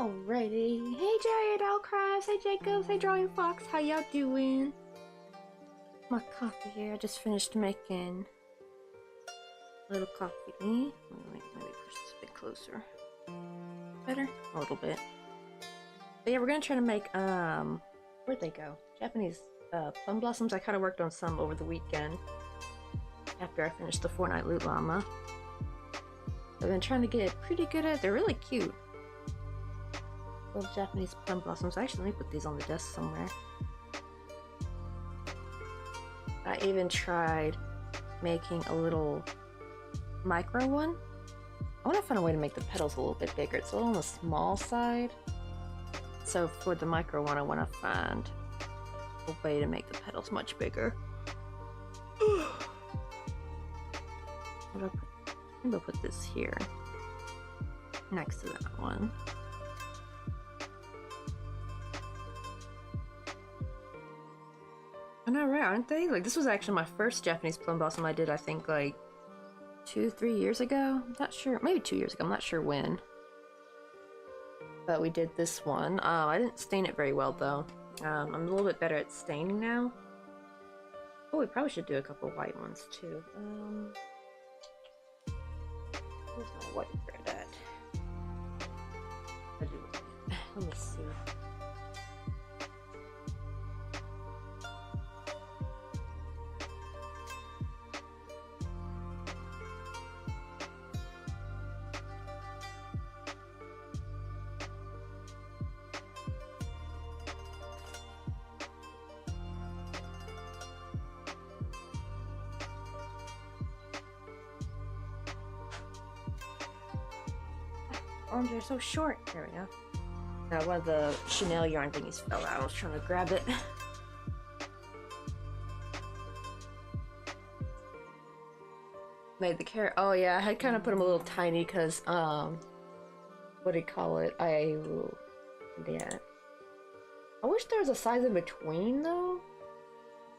Alrighty. Hey Jared Crafts, hey Jacobs, hey Drawing Fox, how y'all doing? My coffee here, I just finished making a little coffee. Maybe push this a bit closer. Better? A little bit. But yeah, we're gonna try to make, where'd they go? Japanese plum blossoms. I kind of worked on some over the weekend after I finished the 4-night loot llama. I've been trying to get pretty good at it. They're really cute. Little Japanese plum blossoms. Actually, let me put these on the desk somewhere. I even tried making a little micro one. I want to find a way to make the petals a little bit bigger. It's a little on the small side. So for the micro one, I want to find a way to make the petals much bigger. Maybe I'll put this here next to that one. I know, right? Aren't they? Like, this was actually my first Japanese plum blossom I did, I think, like 2-3 years ago. I'm not sure. Maybe 2 years ago. I'm not sure when. But we did this one. I didn't stain it very well, though. I'm a little bit better at staining now. Oh, we probably should do a couple white ones, too. Where's my white thread at? Let me see. Arms are so short. There we go. Now one of the Chanel yarn thingies fell out. I was trying to grab it. Made the carrot. Oh yeah, I had kind of put them a little tiny because what do you call it? Yeah. I wish there was a size in between though.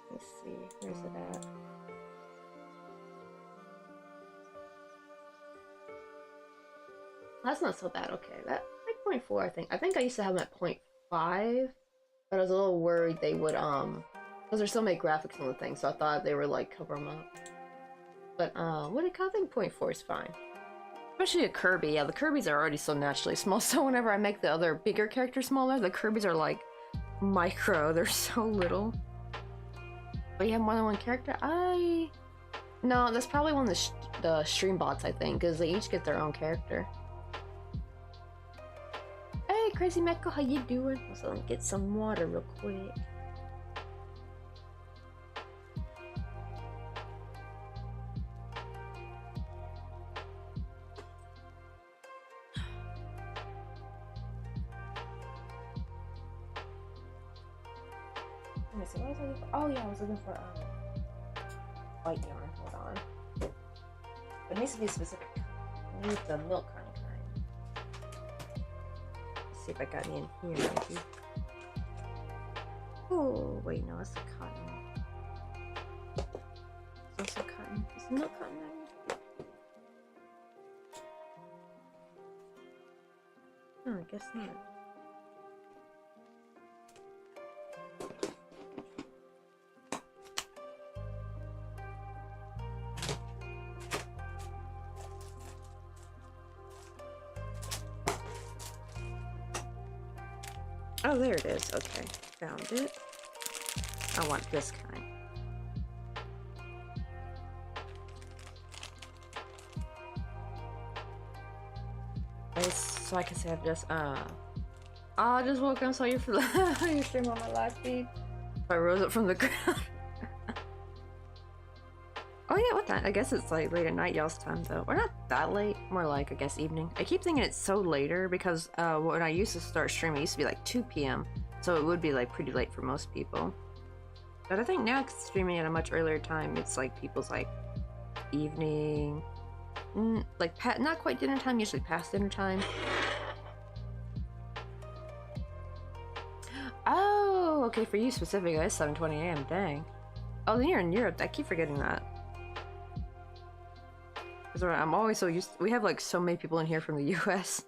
Let's see. Where's it at? That's not so bad. Okay, that like 0.4. I think I used to have them at 0.5, but I was a little worried they would because there's so many graphics on the thing, so I thought they were like cover them up. But what do you call it? I think 0.4 is fine. Especially a Kirby. Yeah, the Kirbys are already so naturally small. So whenever I make the other bigger characters smaller, the Kirbys are like micro. They're so little. But you have more than one character? No, that's probably one of the stream bots, I think, because they each get their own character. Hey, Crazy Mecco, how you doing? Let's get some water real quick. Let me see, what was I looking for? Oh yeah, I was looking for white yarn. Hold on. It needs to be specific. I need the milk kind. See if I got any in here, maybe. Oh, wait, no, that's the cotton. Is also cotton? Is the milk cotton there? Oh, I guess not. Oh, there it is. Okay, found it. I want this kind. So I can say I've just, I just woke up and saw you from your stream on my live feed. I rose up from the ground. Oh yeah, what time? I guess it's like late at night y'all's time though. Or not that late, more like I guess evening. I keep thinking it's so later because when I used to start streaming, it used to be like 2 p.m. So it would be like pretty late for most people. But I think now it's streaming at a much earlier time. It's like people's like evening, like not quite dinner time, usually past dinner time. Oh, okay, for you specifically, it's 7:20 a.m. Dang. Oh, then you're in Europe. I keep forgetting that. Because I'm always so used to, we have like so many people in here from the US.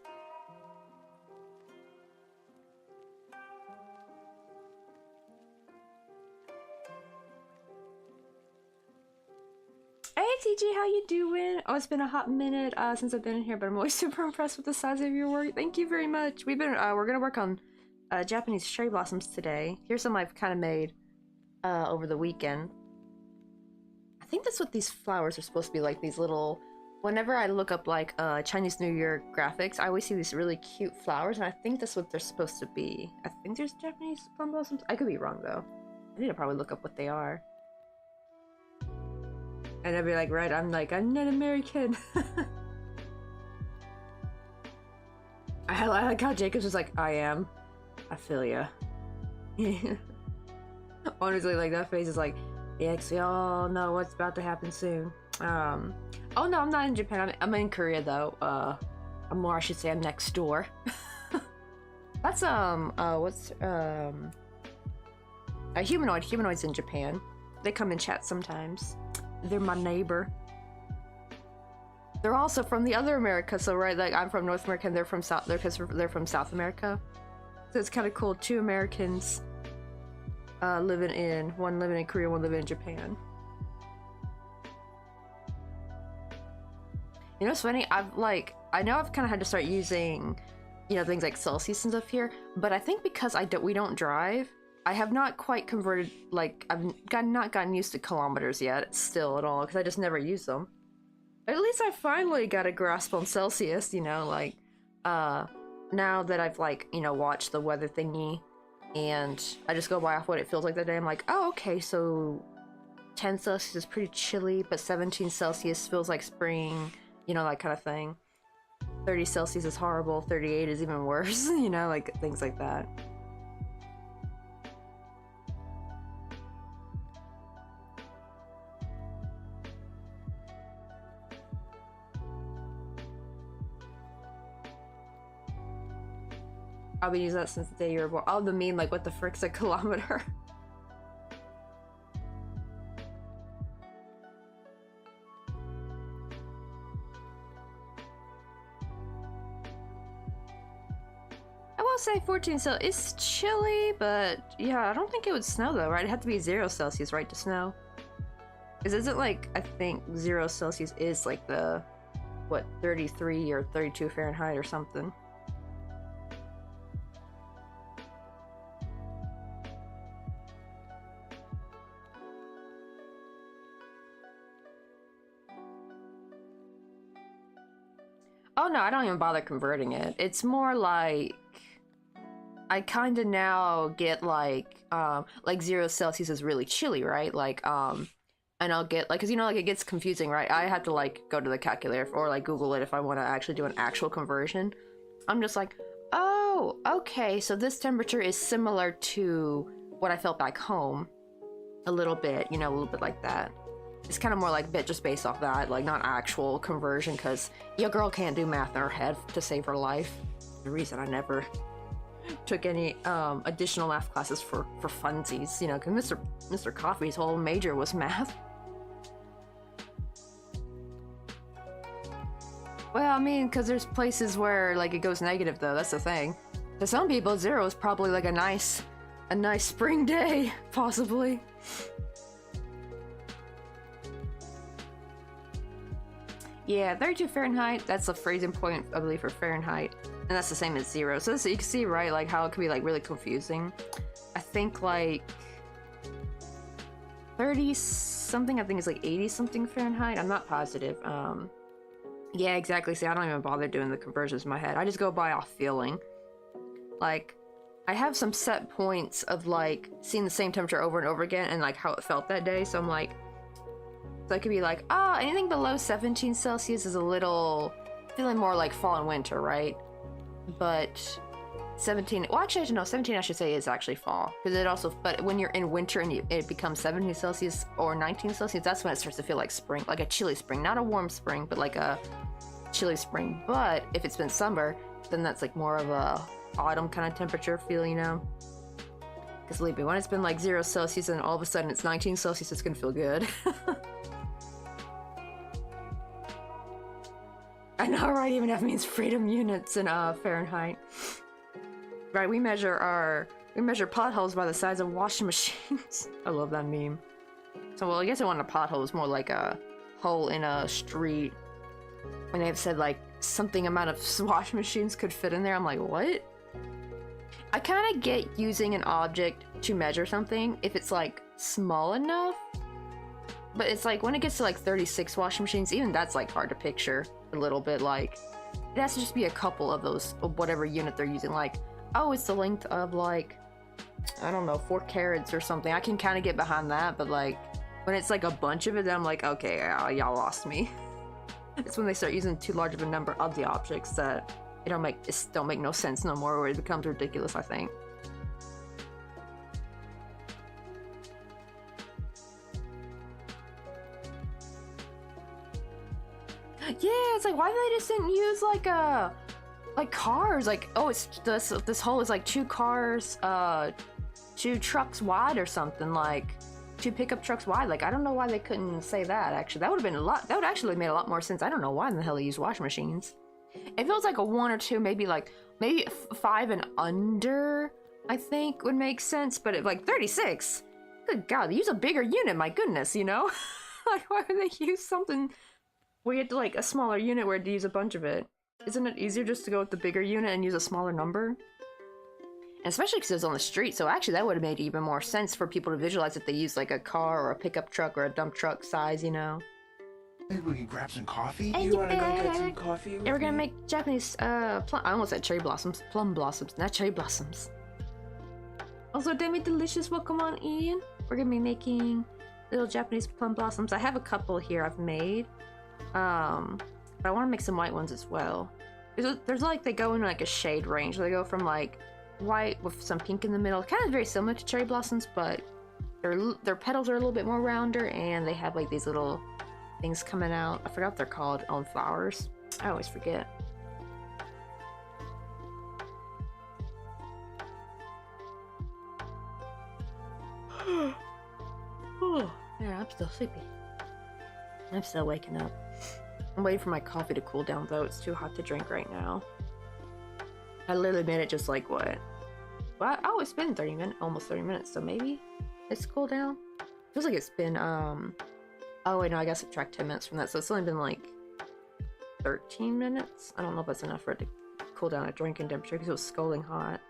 Hey TG, how you doing? Oh, it's been a hot minute since I've been in here, but I'm always super impressed with the size of your work. Thank you very much. We're gonna work on Japanese cherry blossoms today. Here's some I've kind of made over the weekend. I think that's what these flowers are supposed to be, like these little. Whenever I look up like Chinese New Year graphics, I always see these really cute flowers, and I think that's what they're supposed to be. I think there's Japanese plum blossoms. I could be wrong though. I need to probably look up what they are. And I'd be like, right, I'm not American. I like how Jacob's was like, I am. I feel ya. Honestly, like that face is like, yeah, 'cause we all know what's about to happen soon. Oh no, I'm not in Japan. I'm in Korea though. I should say I'm next door. That's what's a humanoid. Humanoids in Japan. They come in chat sometimes. They're my neighbor. They're also from the other America, so right, like I'm from North America and they're from South. They're from South America. So it's kind of cool. Two Americans one living in Korea, one living in Japan. You know what's funny? I know I've kind of had to start using, you know, things like Celsius and stuff here, but I think because we don't drive, I have not quite converted, like, I've not gotten used to kilometers yet, still at all, because I just never use them. At least I finally got a grasp on Celsius, you know, like, now that I've, like, you know, watched the weather thingy, and I just go by off what it feels like that day, I'm like, oh, okay, so 10 Celsius is pretty chilly, but 17 Celsius feels like spring, you know, that kind of thing. 30 Celsius is horrible, 38 is even worse, you know, like, things like that. I've been using that since the day you were born. Oh, the meme, like, what the frick's a kilometer? I will say 14 Celsius. It's chilly, but yeah, I don't think it would snow though, right? It'd have to be 0 Celsius, right, to snow? Because isn't like, I think 0 Celsius is like the, what, 33 or 32 Fahrenheit or something. Oh no, I don't even bother converting it. It's more like I kind of now get like 0 Celsius is really chilly, right? Like and I'll get like, cause you know, like it gets confusing, right? I have to like go to the calculator or like Google it if I want to actually do an actual conversion. I'm just like, oh, okay, so this temperature is similar to what I felt back home, a little bit, you know, a little bit like that. It's kind of more like bit just based off that, like not actual conversion, because your girl can't do math in her head to save her life. The reason I never took any additional math classes for funsies, you know, because Mr. Coffee's whole major was math. Well, I mean, because there's places where like it goes negative though. That's the thing. To some people, 0 is probably like a nice spring day, possibly. Yeah, 32 Fahrenheit, that's the freezing point, I believe, for Fahrenheit. And that's the same as 0. So you can see, right, like how it can be like really confusing. I think like 30 something, I think it's like 80 something Fahrenheit. I'm not positive. Yeah, exactly. See, I don't even bother doing the conversions in my head. I just go by off feeling. Like, I have some set points of like seeing the same temperature over and over again and like how it felt that day. So I'm like, so I could be like, oh, anything below 17 Celsius is a little feeling more like fall and winter, right? But 17, well, actually, no, 17 I should say is actually fall, because it also, but when you're in winter and it becomes 17 Celsius or 19 Celsius, that's when it starts to feel like spring, like a chilly spring, not a warm spring, but like a chilly spring. But if it's been summer, then that's like more of a autumn kind of temperature feel, you know? Because believe me, when it's been like 0 Celsius and all of a sudden it's 19 Celsius, it's gonna feel good. I know, right? Even if it means freedom units in Fahrenheit. Right, we measure potholes by the size of washing machines. I love that meme. So, well, I guess it wasn't a pothole, it's more like a poll in a street, and they've said like something amount of washing machines could fit in there. I'm like, what? I kind of get using an object to measure something if it's like small enough, but it's like when it gets to like 36 washing machines, even that's like hard to picture a little bit. Like it has to just be a couple of those, of whatever unit they're using. Like, oh, it's the length of like, I don't know, 4 carats or something. I can kind of get behind that, but like when it's like a bunch of it, then I'm like, okay, y'all lost me. It's when they start using too large of a number of the objects that it don't make no sense no more, where it becomes ridiculous, I think. Yeah, it's like, why they just didn't use like cars? Like, oh, it's this hole is like 2 cars, 2 trucks wide or something, like 2 pickup trucks wide. Like, I don't know why they couldn't say that. Actually, that would have been that would actually made a lot more sense. I don't know why in the hell they use washing machines. If it was like a 1 or 2, maybe 5 and under, I think would make sense. But like 36, good God, they use a bigger unit. My goodness, you know, like why would they use something where you had to like a smaller unit where to use a bunch of it? Isn't it easier just to go with the bigger unit and use a smaller number? And especially because it was on the street, so actually that would have made even more sense for people to visualize if they used like a car or a pickup truck or a dump truck size, you know. Maybe we can grab some coffee? Hey, you wanna go get some coffee? Yeah, we're gonna make Japanese plum. I almost said cherry blossoms. Plum blossoms, not cherry blossoms. Also, Demi Delicious, welcome on in. We're gonna be making little Japanese plum blossoms. I have a couple here I've made. But I want to make some white ones as well. There's like, they go in like a shade range. They go from like white with some pink in the middle, kind of very similar to cherry blossoms, but their petals are a little bit more rounder, and they have like these little things coming out. I forgot what they're called on flowers. I always forget. Oh, yeah, I'm still sleepy. I'm still waking up. I'm waiting for my coffee to cool down though. It's too hot to drink right now. I literally made it just like what? Well, oh, it's been 30 minutes, almost 30 minutes, so maybe it's cooled down. Feels like it's been oh wait, no, I gotta subtract 10 minutes from that, so it's only been like 13 minutes. I don't know if that's enough for it to cool down at drinking temperature because it was scalding hot.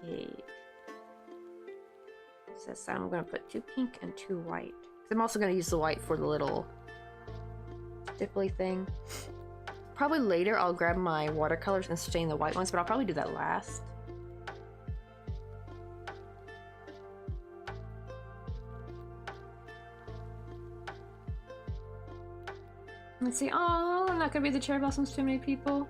Okay. So I'm gonna put 2 pink and 2 white. I'm also gonna use the white for the little stipply thing. Probably later I'll grab my watercolors and stain the white ones, but I'll probably do that last. Let's see. Oh, I'm not gonna be the cherry blossoms too many people.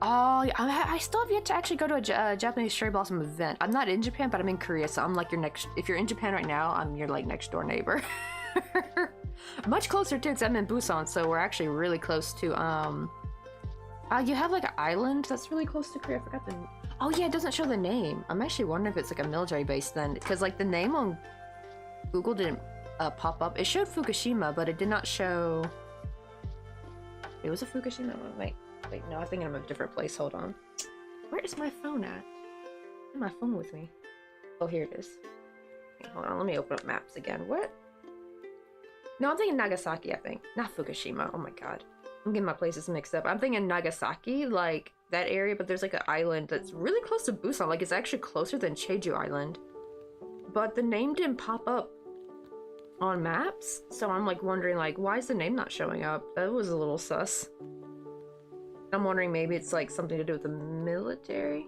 Oh, yeah, I still have yet to actually go to a Japanese cherry blossom event. I'm not in Japan, but I'm in Korea, so I'm like your next. If you're in Japan right now, I'm your like next door neighbor. Much closer too, because I'm in Busan, so we're actually really close to. You have like an island that's really close to Korea. I forgot the. Oh yeah, it doesn't show the name. I'm actually wondering if it's like a military base then, because like the name on Google didn't pop up. It showed Fukushima, but it did not show. It was a Fukushima one. Wait, no, I think I'm in a different place. Hold on. Where is my phone at? I have my phone with me. Oh, here it is. Okay, hold on, let me open up maps again. What? No, I'm thinking Nagasaki, I think. Not Fukushima. Oh my god. I'm getting my places mixed up. I'm thinking Nagasaki, like that area, but there's like an island that's really close to Busan. Like it's actually closer than Jeju Island. But the name didn't pop up on maps, so I'm like wondering like, why is the name not showing up? That was a little sus. I'm wondering maybe it's like something to do with the military.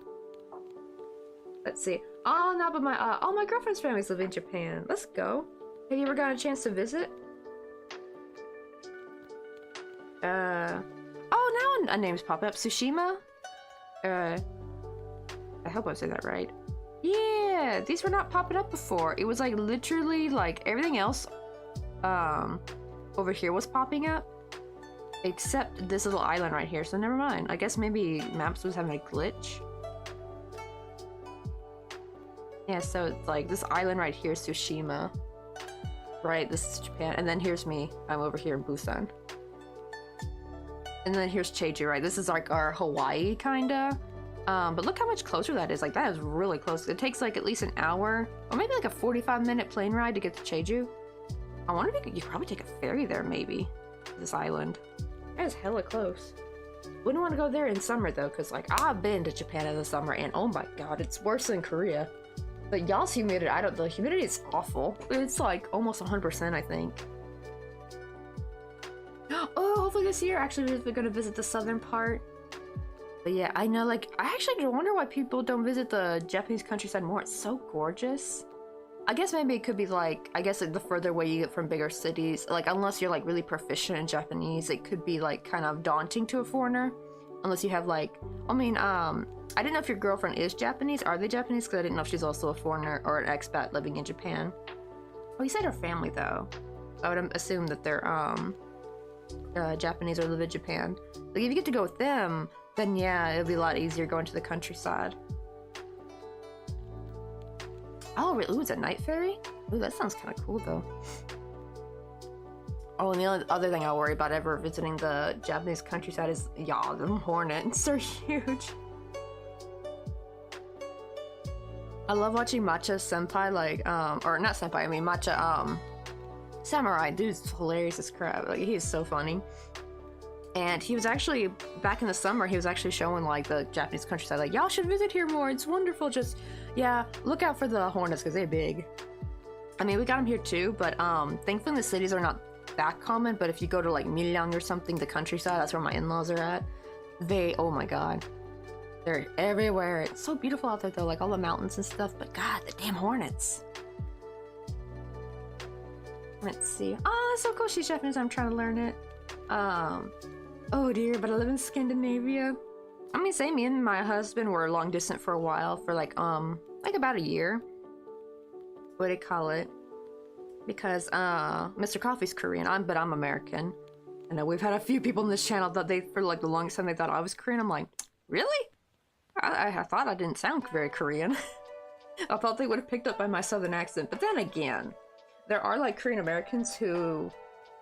Let's see. Oh no, but my all my girlfriend's families live in Japan. Let's go. Have you ever gotten a chance to visit? Oh, now a name's popping up. Tsushima. I hope I said that right. Yeah, these were not popping up before. It was like literally like everything else over here was popping up except this little island right here, so never mind. I guess maybe Maps was having a glitch. Yeah, so it's like this island right here is Tsushima. Right, this is Japan, and then here's me. I'm over here in Busan. And then here's Jeju, right? This is like our Hawaii kinda. But look how much closer that is. Like, that is really close. It takes like at least an hour or maybe like a 45-minute plane ride to get to Jeju. I wonder if you could probably take a ferry there, maybe. This island. That is hella close. Wouldn't want to go there in summer though, because like I've been to Japan in the summer and oh my god, it's worse than Korea. But y'all's humidity, the humidity is awful. It's like almost 100%, I think. Oh, hopefully this year actually we're gonna visit the southern part. But yeah, I know, like, I actually wonder why people don't visit the Japanese countryside more. It's so gorgeous. I guess maybe it could be like, I guess like the further away you get from bigger cities, like unless you're like really proficient in Japanese, it could be like kind of daunting to a foreigner. Unless you have like, I mean, I didn't know if your girlfriend is Japanese. Are they Japanese? Because I didn't know if she's also a foreigner or an expat living in Japan. Oh, you said her family though. I would assume that they're Japanese or live in Japan. Like if you get to go with them, then yeah, it'll be a lot easier going to the countryside. Oh, really? Ooh, it's a night ferry? Ooh, that sounds kind of cool, though. Oh, and the only other thing I worry about ever visiting the Japanese countryside is, y'all, them hornets are huge. I love watching Matcha Senpai, like, or not Senpai, I mean Matcha, Samurai. Dude's hilarious as crap. Like, he is so funny. And he was actually, back in the summer, he was actually showing, like, the Japanese countryside. Like, y'all should visit here more. It's wonderful. Just, yeah, look out for the hornets, because they're big. I mean, we got them here, too. But, thankfully, the cities are not that common. But if you go to, like, Miryang or something, the countryside, that's where my in-laws are at. Oh, my God. They're everywhere. It's so beautiful out there, though. Like, all the mountains and stuff. But, God, the damn hornets. Let's see. Oh, it's so cool. She's Japanese. I'm trying to learn it. Oh dear, but I live in Scandinavia. I mean, say me and my husband were long distance for a while, for like about a year. What do you call it? Because Mr. Coffee's Korean, but I'm American. I know we've had a few people on this channel that for like the longest time they thought I was Korean. I'm like, really? I thought I didn't sound very Korean. I thought they would have picked up by my southern accent. But then again, there are like Korean Americans who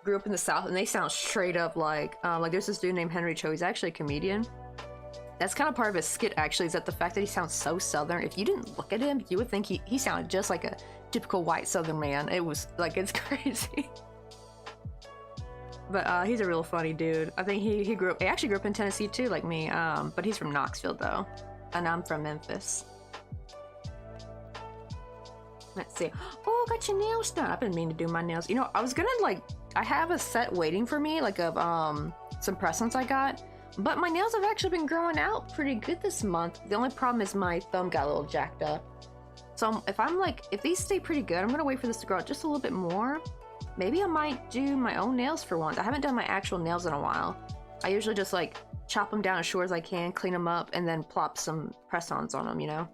grew up in the South and they sound straight up like there's this dude named Henry Cho. He's actually a comedian. That's kind of part of his skit, actually, is that the fact that he sounds so Southern. If you didn't look at him, you would think he sounded just like a typical white Southern man. It was like, it's crazy. But he's a real funny dude. I think he actually grew up in Tennessee too, like me. But he's from Knoxville though, and I'm from Memphis. Let's see. Oh, got your nails done. I've been meaning to do my nails. You know, I was gonna I have a set waiting for me, like of some press-ons I got, but my nails have actually been growing out pretty good this month. The only problem is my thumb got a little jacked up. So if these stay pretty good, I'm gonna wait for this to grow out just a little bit more. Maybe I might do my own nails for once. I haven't done my actual nails in a while. I usually just like chop them down as short as I can, clean them up, and then plop some press-ons on them, you know?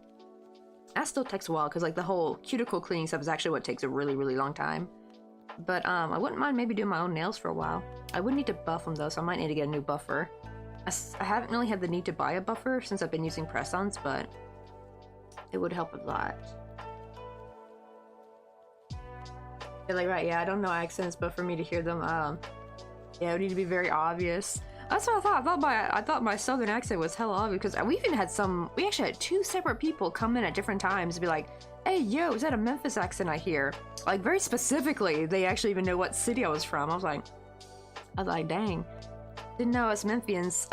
That still takes a while because like the whole cuticle cleaning stuff is actually what takes a really, really long time. But I wouldn't mind maybe doing my own nails for a while. I would need to buff them though, so I might need to get a new buffer. I haven't really had the need to buy a buffer since I've been using press-ons, but it would help a lot. You're like, right, yeah, I don't know accents, but for me to hear them, yeah, it would need to be very obvious. That's what I thought. I thought my southern accent was hella obvious, because we actually had two separate people come in at different times and be like, hey, yo, is that a Memphis accent I hear? Like, very specifically, they actually even know what city I was from. I was like, dang. Didn't know us Memphians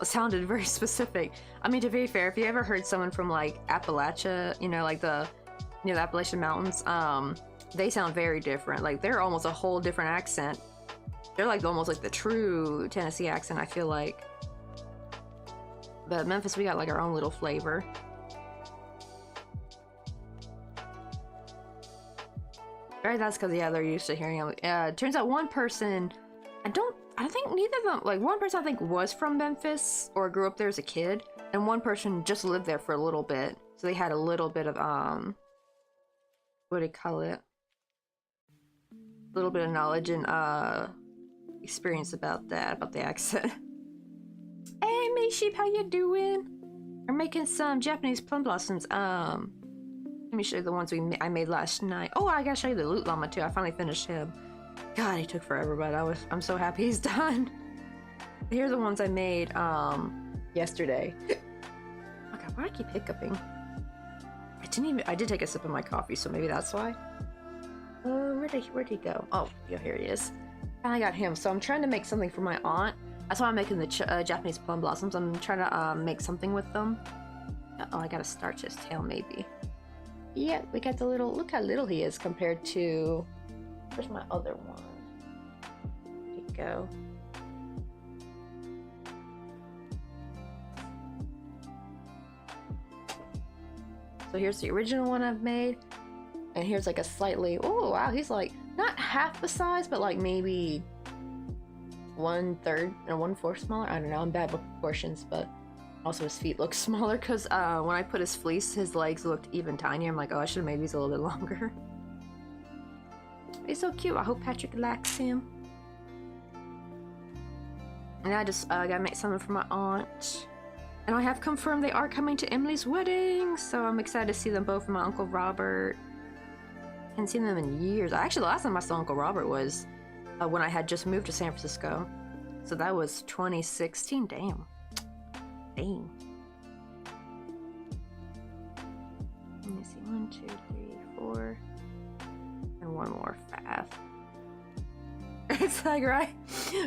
sounded very specific. I mean, to be fair, if you ever heard someone from, like, Appalachia, you know, like near the Appalachian Mountains, they sound very different. Like, they're almost a whole different accent. They're, like, almost like the true Tennessee accent, I feel like. But Memphis, we got, like, our own little flavor. Right, that's because, yeah, they're used to hearing them. Turns out one person, I think neither of them, like, one person I think was from Memphis or grew up there as a kid, and one person just lived there for a little bit. So they had a little bit of, what do you call it? A little bit of knowledge and, experience about the accent. Hey, May Sheep, how you doing? We're making some Japanese plum blossoms. Let me show you the ones I made last night. Oh, I gotta show you the Loot Llama too. I finally finished him. God, he took forever, but I'm so happy he's done. Here are the ones I made yesterday. Okay, God, why do I keep hiccuping? I did take a sip of my coffee, so maybe that's why. Where'd he go? Oh, yeah, here he is. I got him. So I'm trying to make something for my aunt. That's why I'm making the Japanese plum blossoms. I'm trying to make something with them. Oh, I gotta starch his tail maybe. Yeah, we got the little, look how little he is compared to, where's my other one? There you go. So here's the original one I've made. And here's like a slightly, oh wow, he's like, not half the size, but like maybe 1/3 or 1/4 smaller. I don't know, I'm bad with proportions, but also his feet look smaller because when I put his fleece, his legs looked even tinier. I'm like, oh, I should have made these a little bit longer. He's so cute. I hope Patrick likes him. And I just gotta make something for my aunt. And I have confirmed they are coming to Emily's wedding, so I'm excited to see them both and my Uncle Robert. I haven't seen them in years. Actually, the last time I saw Uncle Robert was when I had just moved to San Francisco. So that was 2016. Damn. Dang. Let me see. 1, 2, 3, 4. And one more. 5. It's like, right?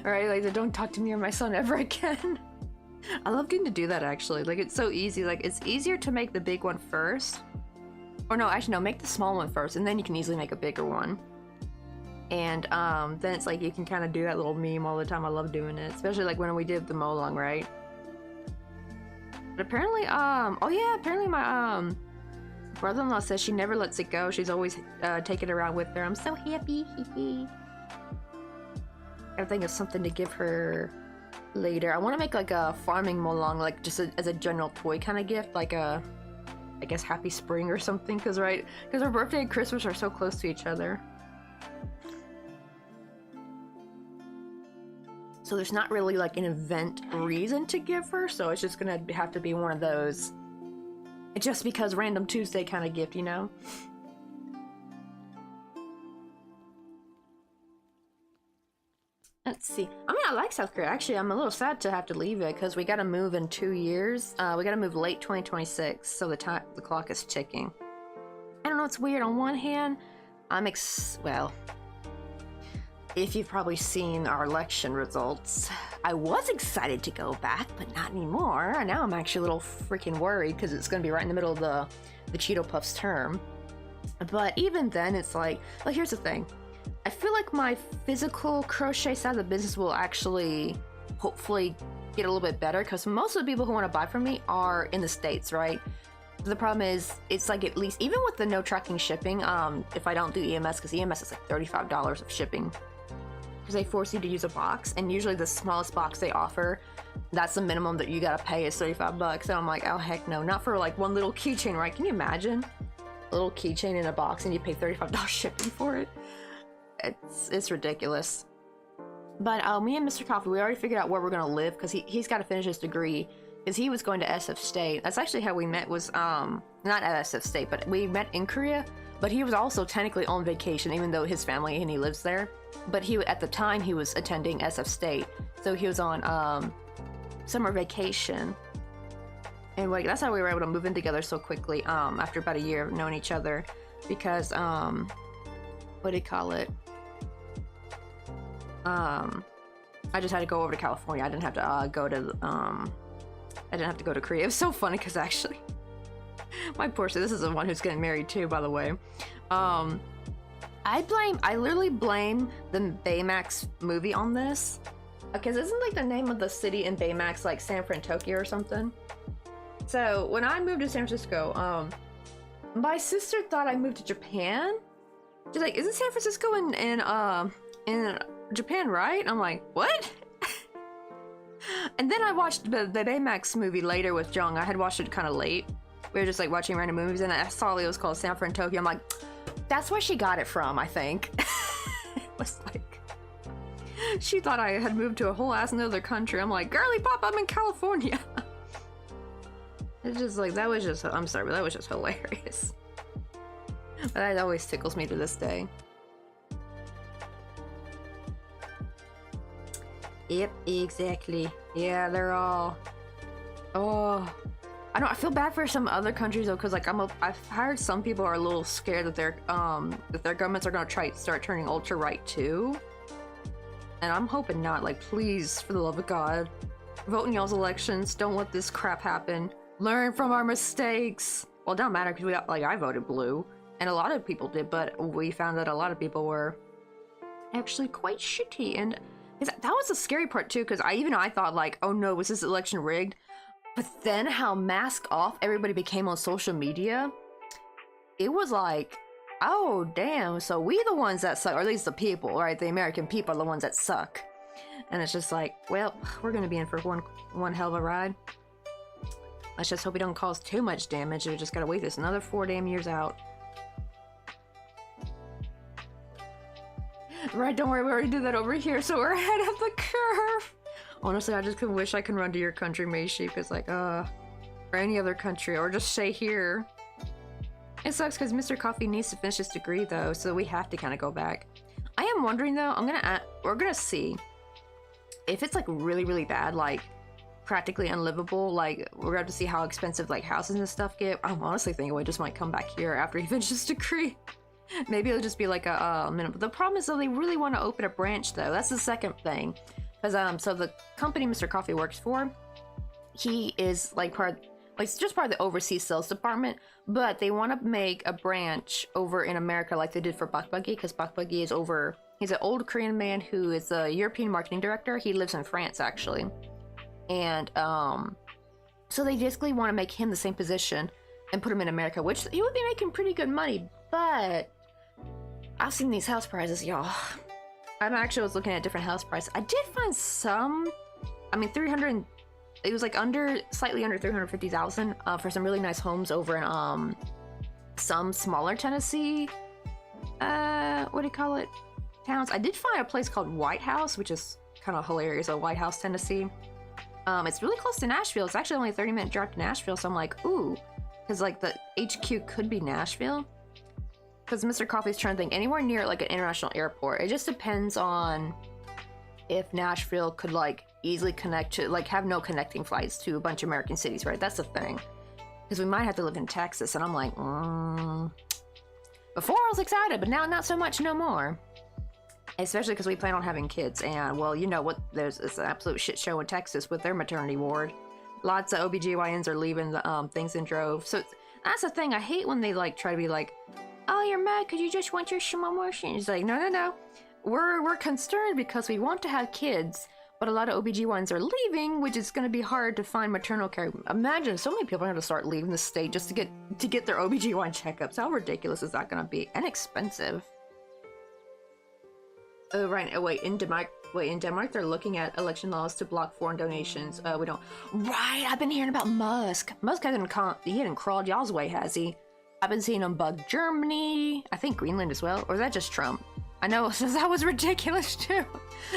Alright, like, don't talk to me or my son ever again. I love getting to do that, actually. Like, it's so easy. Like, it's easier to make the big one first. Or no, actually, no, make the small one first, and then you can easily make a bigger one. And then it's like you can kind of do that little meme all the time. I love doing it, especially like when we did the Molong, right? But apparently, oh yeah, apparently my brother-in-law says she never lets it go. She's always taking it around with her. I'm so happy. I think of something to give her later. I want to make like a farming Molong, like just as a general toy kind of gift, like a, I guess, happy spring or something, because her birthday and Christmas are so close to each other. So there's not really like an event reason to give her, so it's just gonna have to be one of those just because random Tuesday kind of gift, you know? Let's see. I mean, I like South Korea. Actually, I'm a little sad to have to leave it because we gotta move in 2 years. We gotta move late 2026, so the clock is ticking. I don't know, it's weird. On one hand, well, if you've probably seen our election results, I was excited to go back, but not anymore. And now I'm actually a little freaking worried because it's gonna be right in the middle of the Cheeto Puffs term. But even then, it's like here's the thing. I feel like my physical crochet side of the business will actually hopefully get a little bit better because most of the people who want to buy from me are in the States, right? The problem is, it's like at least, even with the no tracking shipping, if I don't do EMS, because EMS is like $35 of shipping, because they force you to use a box, and usually the smallest box they offer, that's the minimum that you gotta pay is 35 bucks. And I'm like, oh heck no, not for like one little keychain, right? Can you imagine? A little keychain in a box and you pay $35 shipping for it? It's ridiculous. But me and Mr. Coffee, we already figured out where we're gonna live because he's got to finish his degree because he was going to SF State. That's actually how we met. Was not at SF State, but we met in Korea. But he was also technically on vacation, even though his family and he lives there. But at the time he was attending SF State, so he was on summer vacation. And like that's how we were able to move in together so quickly after about a year of knowing each other, because what do you call it? I just had to go over to California. I didn't have to go to Korea. It was so funny because actually, my poor sister, this is the one who's getting married too, by the way. I literally blame the Baymax movie on this, because isn't like the name of the city in Baymax like San Francisco or something? So when I moved to San Francisco, my sister thought I moved to Japan. She's like, "Isn't San Francisco in Japan, right?" I'm like, "What?" And then I watched the Baymax movie later with Jung. I had watched it kind of late. We were just like watching random movies, and I saw it was called San Francisco. I'm like, that's where she got it from, I think. It was like, she thought I had moved to a whole ass another country. I'm like, girly pop, I'm in California. It's just like, that was just, I'm sorry, but that was just hilarious. But that always tickles me to this day. Yep, exactly. Yeah, they're all... Oh. I don't. I feel bad for some other countries though, because like I've heard some people are a little scared that their governments are gonna start turning ultra right too. And I'm hoping not. Like, please, for the love of God, vote in y'all's elections. Don't let this crap happen. Learn from our mistakes. Well, it don't matter because I voted blue, and a lot of people did, but we found that a lot of people were actually quite shitty, and that was the scary part too. Because I thought like, oh no, was this election rigged? But then how mask off everybody became on social media, it was like, oh damn, so we the ones that suck, or at least the people, right? The American people are the ones that suck. And it's just like, well, we're gonna be in for one hell of a ride. Let's just hope we don't cause too much damage. We just gotta wait this another 4 damn years out. Right, don't worry, we already did that over here, so we're ahead of the curve. Honestly, I just wish I could run to your country, Meishi, because like, or any other country, or just stay here. It sucks because Mr. Coffee needs to finish his degree though, so we have to kind of go back. I am wondering though, we're gonna see if it's like really, really bad, like practically unlivable, like we're gonna have to see how expensive like houses and stuff get. I'm honestly thinking we just might come back here after he finishes his degree. Maybe it'll just be like a minimum. The problem is though, they really want to open a branch though. That's the second thing. Because so the company Mr. Coffee works for, he is like just part of the overseas sales department, but they want to make a branch over in America like they did for Buck Buggy, because Buck Buggy is over. He's an old Korean man who is a European marketing director. He lives in France actually, and so they basically want to make him the same position and put him in America, which he would be making pretty good money. But I've seen these house prices, y'all. I was looking at different house prices. I did find some, 300, it was like slightly under 350,000 for some really nice homes over in some smaller Tennessee, what do you call it, towns. I did find a place called White House, which is kind of hilarious, White House, Tennessee. It's really close to Nashville. It's actually only a 30-minute drive to Nashville, so I'm like, ooh, because like the HQ could be Nashville. Because Mr. Coffee's trying to think anywhere near like an international airport. It just depends on if Nashville could like easily connect to, like have no connecting flights to a bunch of American cities, right? That's the thing. Because we might have to live in Texas, and I'm like, Before I was excited, but now not so much no more. Especially because we plan on having kids, and well, you know what, it's an absolute shit show in Texas with their maternity ward. Lots of OBGYNs are leaving the things in droves. So that's the thing. I hate when they like try to be like, oh, you're mad because you just want your shimomoshi. It's like, no. We're concerned because we want to have kids, but a lot of OBGYNs are leaving, which is going to be hard to find maternal care. Imagine so many people are going to start leaving the state just to get their OBGYN checkups. How ridiculous is that going to be? And expensive. Oh, right. Oh, wait. In Denmark, they're looking at election laws to block foreign donations. We don't. Right. I've been hearing about Musk. Musk he hadn't crawled y'all's way, has he? I've been seeing him bug Germany, I think Greenland as well, or is that just Trump? I know, so that was ridiculous too.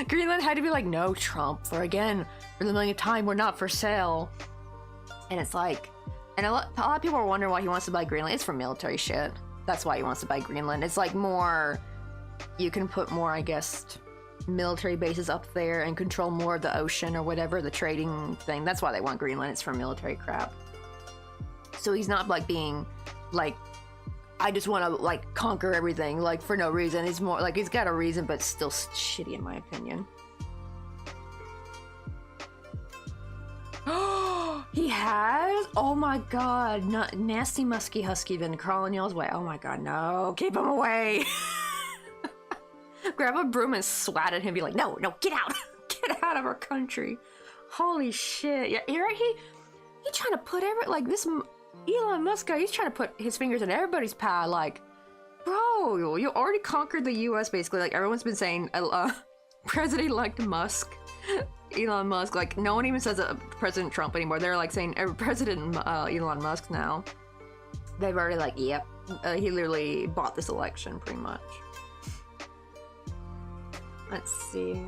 Greenland had to be like, no, Trump, for the millionth time, we're not for sale. And it's like, and a lot of people are wondering why he wants to buy Greenland. It's for military shit. That's why he wants to buy Greenland. It's like more, you can put more, I guess, military bases up there and control more of the ocean or whatever, the trading thing. That's why they want Greenland. It's for military crap. So he's not like being like, I just want to like conquer everything like for no reason. He's more like he's got a reason, but still shitty in my opinion. He has? Oh my god, nasty musky husky been crawling y'all's way. Oh my god, no, keep him away. Grab a broom and swat at him, be like, no, get out. Get out of our country. Holy shit. Yeah, he trying to put like this Elon Musk guy, he's trying to put his fingers in everybody's pie, like, bro, you already conquered the US, basically. Like, everyone's been saying, President-elect Musk, Elon Musk, like, no one even says President Trump anymore. They're, like, saying President Elon Musk now. They've already, like, yep, he literally bought this election, pretty much. Let's see.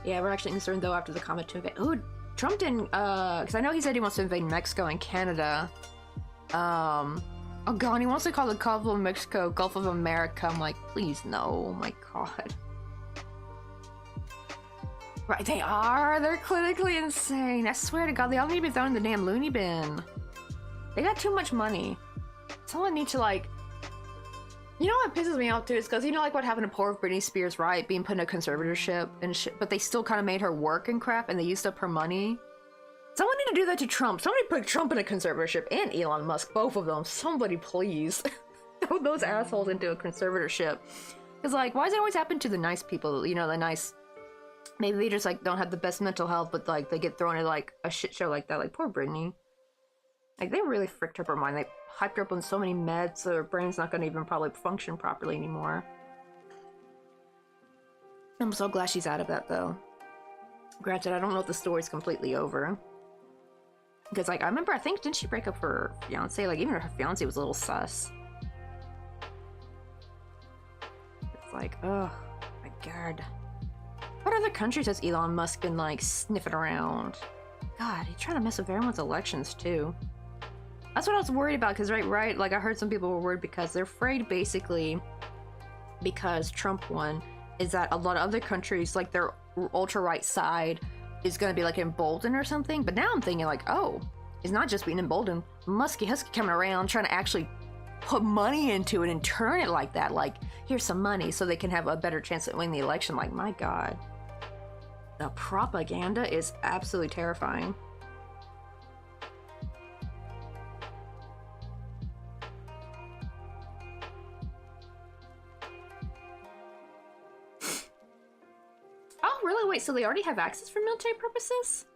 Yeah, we're actually concerned, though, after the comment to invade. Oh, Trump didn't, because I know he said he wants to invade Mexico and Canada. Oh god, he wants to call the Gulf of Mexico Gulf of America. I'm like, please no, oh my god. Right, they are. They're clinically insane. I swear to God, they all need to be thrown in the damn loony bin. They got too much money. Someone needs to, like... You know what pisses me off, too? Is because, you know, like what happened to poor Britney Spears, right? Being put in a conservatorship and shit. But they still kind of made her work and crap, and they used up her money. Someone need to do that to Trump. Somebody put Trump in a conservatorship, and Elon Musk, both of them. Somebody, please. Throw those assholes into a conservatorship. Because, like, why does it always happen to the nice people? You know, the nice... Maybe they just, like, don't have the best mental health, but, like, they get thrown in, like, a shit show like that. Like, poor Britney. Like, they really fricked up her mind. They hyped her up on so many meds, so her brain's not gonna even probably function properly anymore. I'm so glad she's out of that, though. Granted, I don't know if the story's completely over. Because, like, I remember, I think, didn't she break up her fiancé? Like, even her fiancé was a little sus. It's like, oh, my God. What other countries has Elon Musk been, like, sniffing around? God, he's trying to mess with everyone's elections, too. That's what I was worried about, because, right, like, I heard some people were worried because they're afraid, basically, because Trump won, is that a lot of other countries, like, their ultra-right side is going to be, like, emboldened or something. But now I'm thinking, like, oh, it's not just being emboldened. Muskie Husky coming around trying to actually put money into it and turn it like that. Like, here's some money so they can have a better chance at winning the election. Like, my God. The propaganda is absolutely terrifying. Oh, really? Wait, so they already have access for military purposes?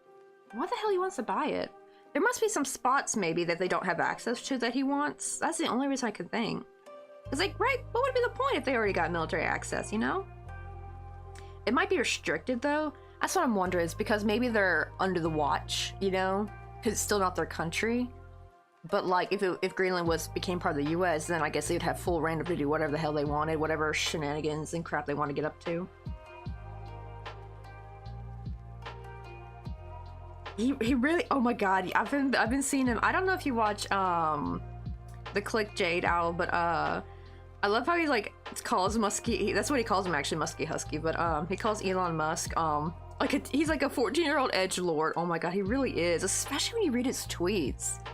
Why the hell he wants to buy it? There must be some spots, maybe, that they don't have access to that he wants. That's the only reason I could think. It's like, right, what would be the point if they already got military access, you know? It might be restricted, though. That's what I'm wondering, is because maybe they're under the watch, you know? Because it's still not their country. But, like, if Greenland became part of the U.S., then I guess they would have full reign to do whatever the hell they wanted, whatever shenanigans and crap they want to get up to. He really, oh my God, I've been seeing him. I don't know if you watch the Click Jade Owl, but I love how he like calls Muskie. That's what he calls him, actually, Muskie Husky. But he calls Elon Musk like he's like a 14-year-old edgelord. Oh my God, he really is. Especially when you read his tweets.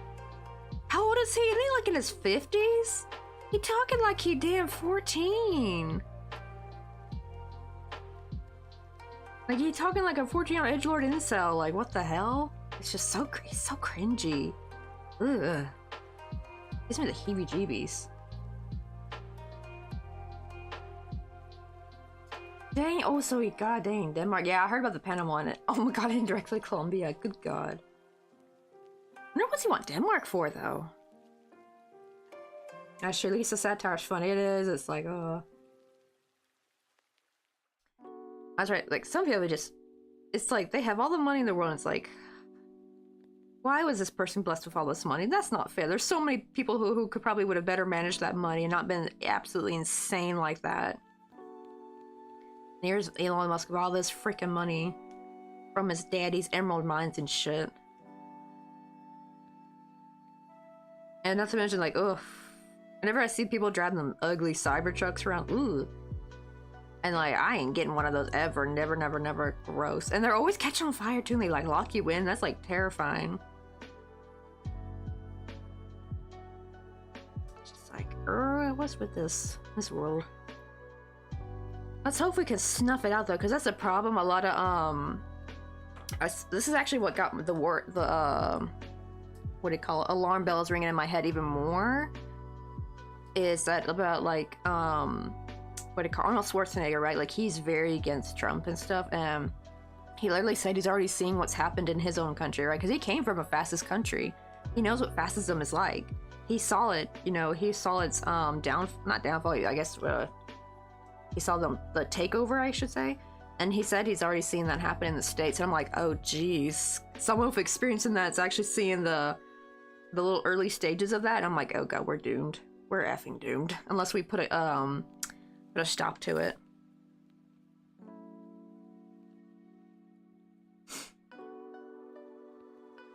How old is he? Isn't he like in his 50s? He talking like he damn 14. Like, he talking like a 14-year-old edgelord incel. Like, what the hell? It's just so he's so cringy. Ugh. Gives me the heebie-jeebies. Dang, oh, so he, god dang, Denmark. Yeah, I heard about the Panama one. Oh my God, indirectly Colombia. Good God. I wonder what's he want Denmark for, though? Sure, at least the satire's funny. It is. It's like, oh. That's right, like, some people just, it's like, they have all the money in the world, and it's like, why was this person blessed with all this money? That's not fair. There's so many people who could probably would have better managed that money and not been absolutely insane like that. And here's Elon Musk with all this freaking money from his daddy's emerald mines and shit. And not to mention, like, ugh. Whenever I see people driving them ugly Cybertrucks around, ooh. And like, I ain't getting one of those ever. Never, never, never. Gross. And they're always catching on fire too, and they like lock you in. That's like terrifying. Just like, what's with this world? Let's hope we can snuff it out though, because that's the problem. A lot of this is actually what got the what do you call it? Alarm bells ringing in my head even more. Is that about like what do you call Arnold Schwarzenegger, right? Like, he's very against Trump and stuff, and he literally said he's already seeing what's happened in his own country, right? Because he came from a fascist country. He knows what fascism is like. He saw it, you know, he saw its not downfall, I guess, he saw the takeover, I should say, and he said he's already seen that happen in the States. And I'm like, oh geez, someone with experience in that's actually seeing the little early stages of that. And I'm like, oh God, we're doomed. We're effing doomed unless we put a stop to it.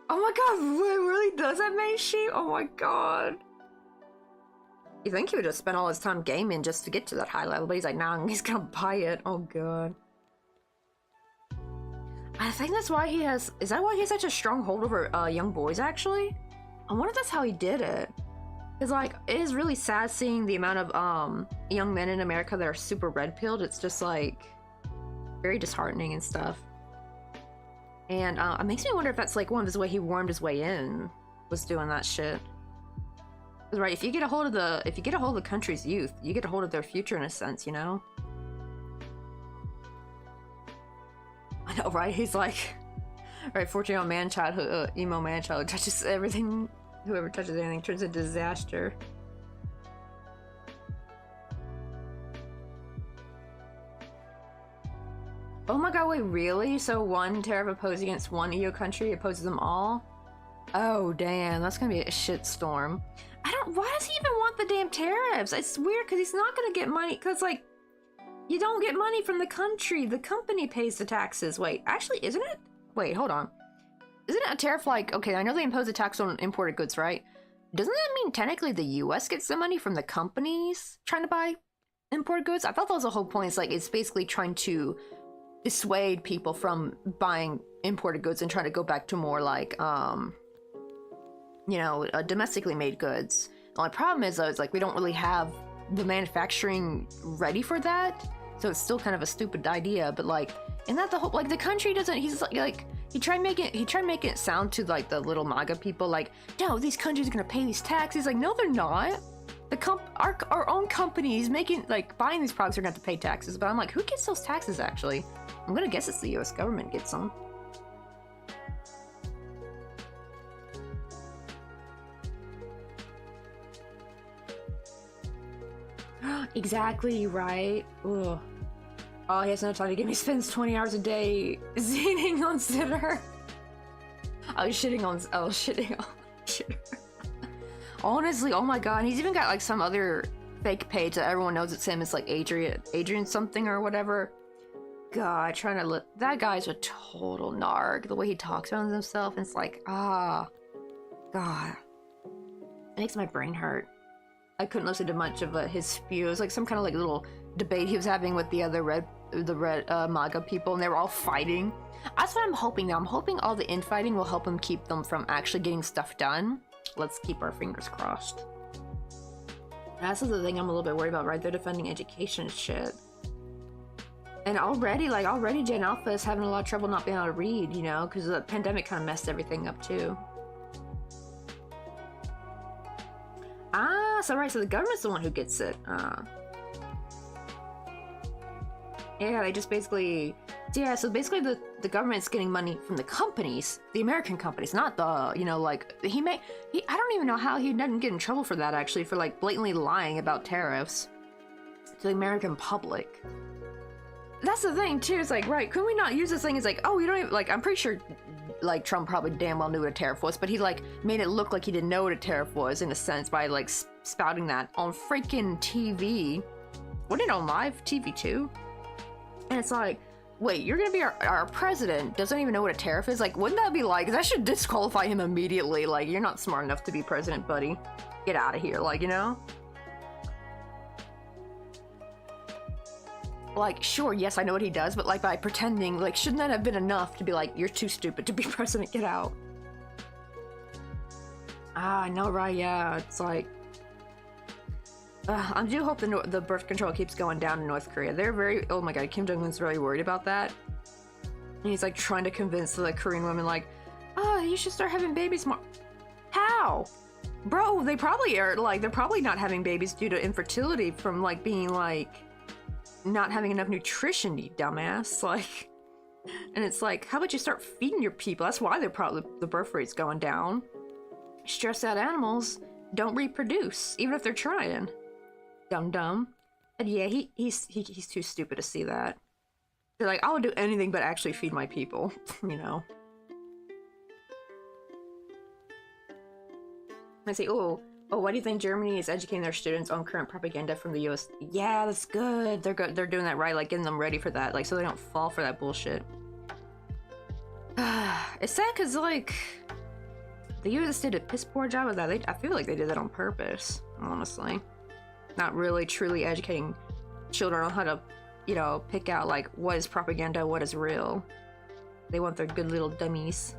Oh my God, it really does that make sheep? Oh my God. You think he would have spent all his time gaming just to get to that high level, but he's like, nah, he's gonna buy it. Oh God. I think that's why he has. Is that why he has such a strong hold over young boys? Actually, I wonder if that's how he did it. Cause like it is really sad seeing the amount of young men in America that are super red pilled. It's just like very disheartening and stuff. And it makes me wonder if that's like one of his way he warmed his way in was doing that shit. Right, if you get a hold of the country's youth, you get a hold of their future in a sense, you know? I know, right? He's like, right, 14-year-old man-child who, emo man-child who touches everything, whoever touches anything turns into disaster. Oh my god, wait, really? So one tariff opposed against one EU country opposes them all? Oh, damn, that's gonna be a shitstorm. Why does he even want the damn tariffs? It's weird, because he's not gonna get money, because, like, you don't get money from the country. The company pays the taxes. Wait, actually, isn't it? Wait, hold on. Isn't it a tariff like, okay, I know they impose a tax on imported goods, right? Doesn't that mean technically the US gets the money from the companies trying to buy imported goods? I thought that was the whole point. It's like, it's basically trying to dissuade people from buying imported goods and trying to go back to more like, you know, domestically made goods. The only problem is though, it's like we don't really have the manufacturing ready for that, so it's still kind of a stupid idea. But like, isn't that the whole, like, the country doesn't, he's like he tried making it sound to like the little MAGA people like, no, these countries are gonna pay these taxes. Like, no, they're not. Our own companies making, like, buying these products are gonna have to pay taxes. But I'm like, who gets those taxes actually? I'm gonna guess it's the US government gets them. Exactly, right? Ugh. Oh, he has no time to give me. Spends 20 hours a day zinging on Sitter. Shitting on Shitter. Honestly, oh my god, he's even got like some other fake page that everyone knows it's him. It's like Adrian something or whatever. God, trying to look. That guy's a total narc. The way he talks about himself, it's like, God. It makes my brain hurt. I couldn't listen to much of his spew. It was like some kind of like little debate he was having with the other red MAGA people, and they were all fighting. That's what I'm hoping now. I'm hoping all the infighting will help him keep them from actually getting stuff done. Let's keep our fingers crossed. That's the thing I'm a little bit worried about, right? They're defending education shit. And already Gen Alpha is having a lot of trouble not being able to read, you know, because the pandemic kind of messed everything up too. So right, so the government's the one who gets it. Yeah, they just basically, yeah, so basically the government's getting money from the companies, the American companies, not the, you know, like, I don't even know how he didn't get in trouble for that, actually, for like blatantly lying about tariffs to the American public. That's the thing too, it's like, right, couldn't we not use this thing as like, oh, you don't even, like, I'm pretty sure like Trump probably damn well knew what a tariff was, but he like made it look like he didn't know what a tariff was in a sense by like spouting that on freaking TV. Wasn't it on live TV too? And it's like, wait, you're gonna be our president, doesn't even know what a tariff is? Like, wouldn't that be like, that should disqualify him immediately. Like, you're not smart enough to be president, buddy. Get out of here, like, you know? Like, sure, yes, I know what he does, but like by pretending, like, shouldn't that have been enough to be like, you're too stupid to be president, get out? I know, right? Yeah, it's like, I do hope the birth control keeps going down in North Korea. They're very, oh my god, Kim Jong-un's really worried about that. And he's like trying to convince the Korean women like, oh, you should start having babies more. How? Bro, they probably are, like, they're probably not having babies due to infertility from like being like, not having enough nutrition, you dumbass. Like, and it's like, how about you start feeding your people? That's why they're probably, the birth rate's going down. Stressed out animals don't reproduce, even if they're trying. Dumb. And yeah, he's too stupid to see that. They're like, I'll do anything but actually feed my people, you know. I say, oh, why do you think Germany is educating their students on current propaganda from the US? Yeah, that's good. They're doing that right, like getting them ready for that, like so they don't fall for that bullshit. It's sad because like the US did a piss poor job of that. I feel like they did that on purpose, honestly. Not really truly educating children on how to, you know, pick out like what is propaganda, what is real. They want their good little dummies.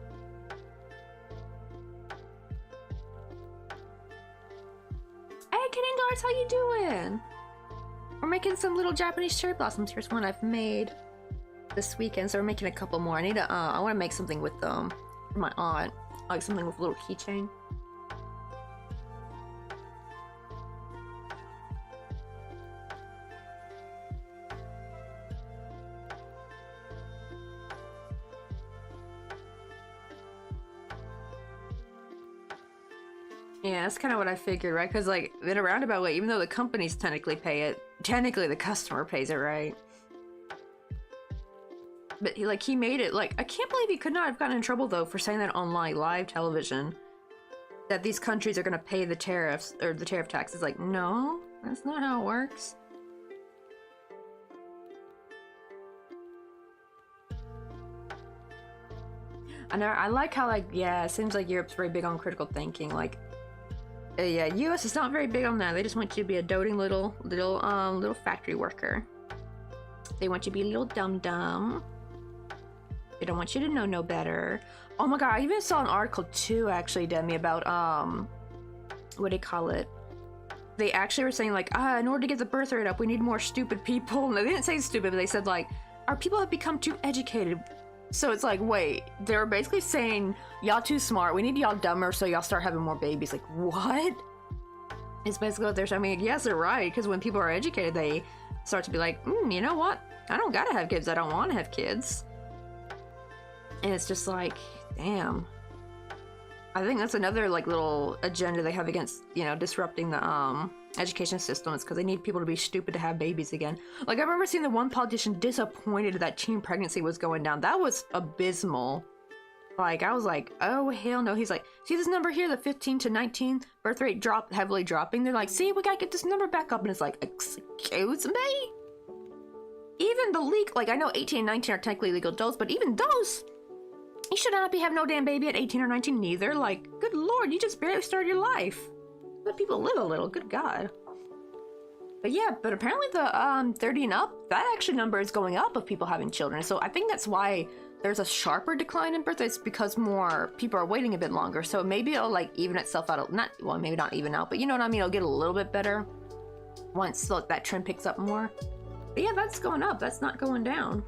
Hey, Canadian Dollars, how you doing? We're making some little Japanese cherry blossoms. Here's one I've made this weekend, so we're making a couple more. I need to, I want to make something with them for my aunt, like something with a little keychain. Yeah, that's kind of what I figured, right? Because, like, in a roundabout way, even though the companies technically pay it, technically the customer pays it, right? But, he made it, like, I can't believe he could not have gotten in trouble, though, for saying that on, like, live television. That these countries are gonna pay the tariffs, or the tariff taxes. Like, no, that's not how it works. I like how, like, yeah, it seems like Europe's very big on critical thinking, like, yeah, US is not very big on that. They just want you to be a doting little factory worker. They want you to be a little dum-dum. They don't want you to know no better. Oh my god, I even saw an article too, actually, Demi, about, what do you call it? They actually were saying, like, in order to get the birth rate up, we need more stupid people. No, they didn't say stupid, but they said, like, our people have become too educated. So it's like, wait, they're basically saying, y'all too smart, we need y'all dumber so y'all start having more babies. Like, what? It's basically what they're saying. I mean, yes, they're right, because when people are educated, they start to be like, you know what? I don't gotta have kids, I don't want to have kids. And it's just like, damn. I think that's another, like, little agenda they have against, you know, disrupting the, education system. It's because they need people to be stupid to have babies again. Like, I remember seeing the one politician disappointed that teen pregnancy was going down. That was abysmal. Like, I was like, oh, hell no. He's like, see this number here, the 15 to 19 birth rate heavily dropping? They're like, see, we gotta get this number back up. And it's like, excuse me? Even the leak, like, I know 18 and 19 are technically legal adults, but even those, you should not be having no damn baby at 18 or 19 neither. Like, good lord, you just barely started your life. Let people live a little, good god. But yeah, but apparently the 30 and up, that actually number is going up of people having children. So I think that's why there's a sharper decline in birth rates, because more people are waiting a bit longer. So maybe it'll, like, even itself out. Not, well, maybe not even out, but you know what I mean? It'll get a little bit better once, like, that trend picks up more. But yeah, that's going up. That's not going down.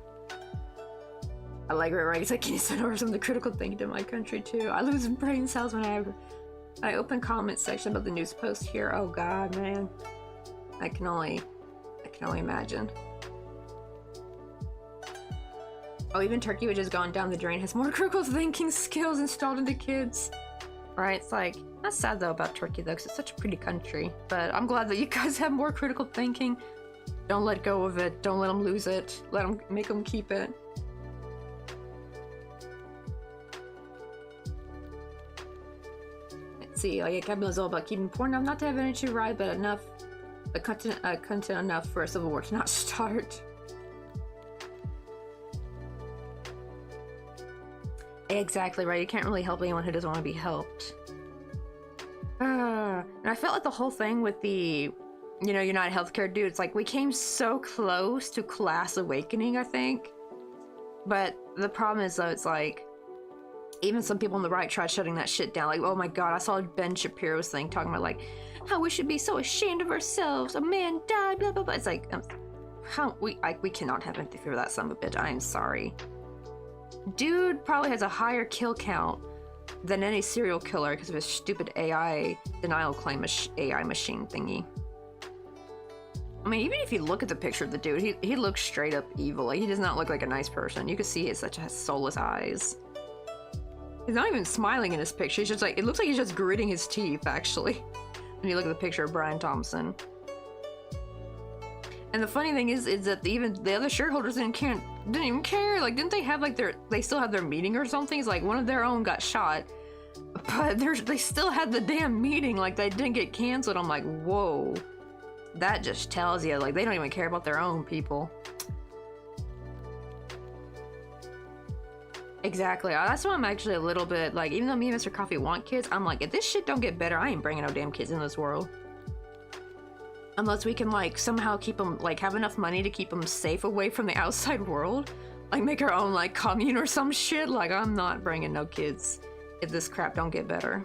I like it, right? It's like, can you send over some of the critical thinking to my country too? I lose brain cells when I open comment section about the news post here. Oh god, man. I can only imagine. Oh, even Turkey, which has gone down the drain, has more critical thinking skills installed into kids. Right? It's like, that's sad though about Turkey though, because it's such a pretty country. But I'm glad that you guys have more critical thinking. Don't let go of it. Don't let them lose it. Make them keep it. Let's see, like, Kevin was all about keeping poor enough not to have energy ride, but enough, content enough for a civil war to not start. Exactly right. You can't really help anyone who doesn't want to be helped. And I felt like the whole thing with the, you know, United Healthcare dude, it's like we came so close to class awakening, I think. But the problem is though, it's like even some people on the right tried shutting that shit down. Like, oh my god, I saw Ben Shapiro's thing talking about like how we should be so ashamed of ourselves. A man died, blah blah blah. It's like how we cannot have empathy for that son of a bitch. I am sorry. Dude probably has a higher kill count than any serial killer because of his stupid AI denial claim AI machine thingy. I mean, even if you look at the picture of the dude, he looks straight up evil. Like, he does not look like a nice person. You can see it's such soulless eyes. He's not even smiling in his picture. He's just like, it looks like he's just gritting his teeth, actually. When you look at the picture of Brian Thompson. And the funny thing is that even the other shareholders didn't even care. Like, didn't they have like they still had their meeting or something? It's like one of their own got shot, but they still had the damn meeting. Like, they didn't get canceled. I'm like, whoa. That just tells you, like, they don't even care about their own people. Exactly. That's why I'm actually a little bit, like, even though me and Mr. Coffee want kids, I'm like, if this shit don't get better, I ain't bringing no damn kids in this world. Unless we can, like, somehow keep them, like, have enough money to keep them safe away from the outside world. like make our own like commune or some shit. Like, I'm not bringing no kids if this crap don't get better.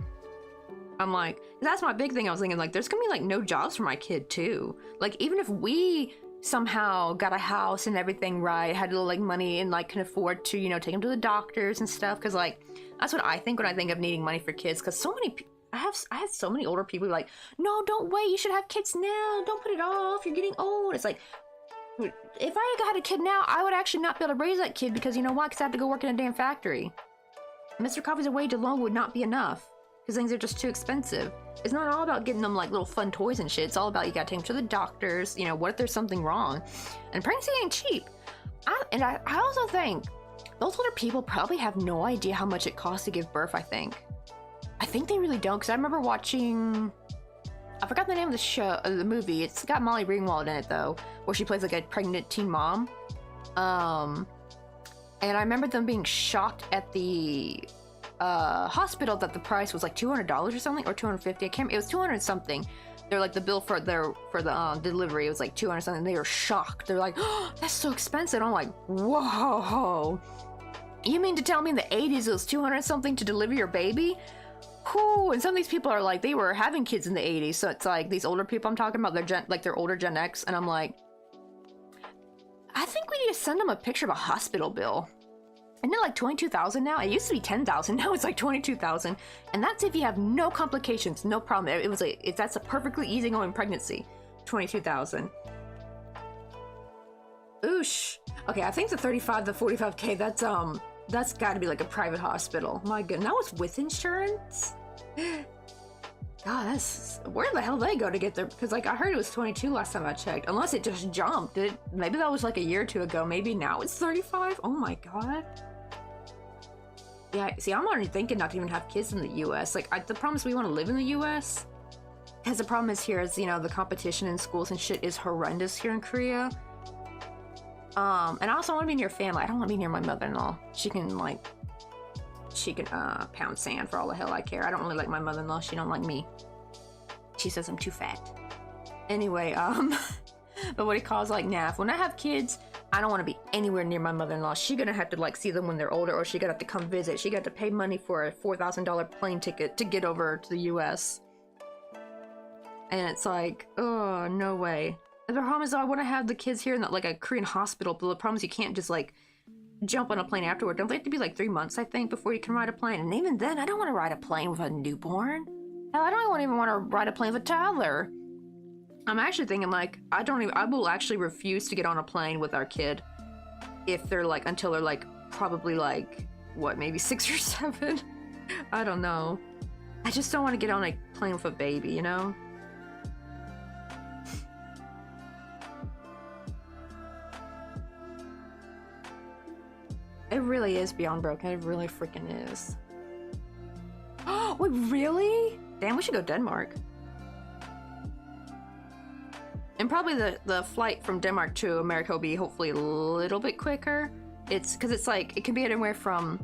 I'm like, that's my big thing. I was thinking like, there's gonna be like no jobs for my kid too. Like, even if we somehow got a house and everything right, had a little like money and like can afford to, you know, take them to the doctors and stuff. Cause like, that's what I think when I think of needing money for kids. Cause so many I had so many older people like, no, don't wait, you should have kids now, don't put it off, you're getting old. It's like, if I had a kid now, I would actually not be able to raise that kid, because you know why? Because I have to go work in a damn factory. Mr. Coffee's wage alone would not be enough, because things are just too expensive. It's not all about getting them like little fun toys and shit. It's all about, you gotta take them to the doctors, you know, what if there's something wrong? And pregnancy ain't cheap. I also think those older people probably have no idea how much it costs to give birth. I think they really don't, because I remember watching, I forgot the name of the show, the movie. It's got Molly Ringwald in it though, where she plays like a pregnant teen mom. And I remember them being shocked at the hospital that the price was like $200 or something, or $250. I can't remember. It was 200 something. They're like, the bill for the delivery, it was like 200 something. They were shocked. They're like, oh, that's so expensive. And I'm like, whoa. You mean to tell me in the 80s it was 200 something to deliver your baby? Whew. And some of these people are like, they were having kids in the 80s. So it's like these older people I'm talking about, they're older Gen X. And I'm like, I think we need to send them a picture of a hospital bill. Isn't it like 22,000 now? It used to be 10,000. Now it's like 22,000. And that's if you have no complications, no problem. It was like, that's a perfectly easygoing pregnancy. 22,000. Oosh. Okay, I think the 35, the 45K, that's got to be like a private hospital. My goodness, that was with insurance? God, that's, where the hell did they go to get there? Because like, I heard it was 22 last time I checked. Unless it just jumped. Maybe that was like a year or two ago. Maybe now it's 35? Oh my God. Yeah, see, I'm already thinking not to even have kids in the US. Like, the problem is we want to live in the US. Because the problem is here is, you know, the competition in schools and shit is horrendous here in Korea. And I also want to be near family. I don't want to be near my mother-in-law. She can pound sand for all the hell I care. I don't really like my mother-in-law. She don't like me. She says I'm too fat. Anyway, but what he calls like, nah, when I have kids, I don't want to be anywhere near my mother-in-law. She gonna have to like see them when they're older, or she gonna have to come visit. She got to pay money for a $4,000 plane ticket to get over to the US. And it's like, oh, no way. And the problem is, I want to have the kids here in like a Korean hospital, but the problem is you can't just like jump on a plane afterward. Don't they have to be like 3 months, I think, before you can ride a plane? And even then, I don't want to ride a plane with a newborn. Hell, I don't even want to ride a plane with a toddler. I'm actually thinking like, I will actually refuse to get on a plane with our kid if they're like, until they're like, probably like, what, maybe 6 or 7? I don't know. I just don't want to get on a plane with a baby, you know? It really is beyond broken. It really freaking is. Oh, wait, really? Damn, we should go Denmark. And probably the flight from Denmark to America will be hopefully a little bit quicker. It's because it's like, it can be anywhere from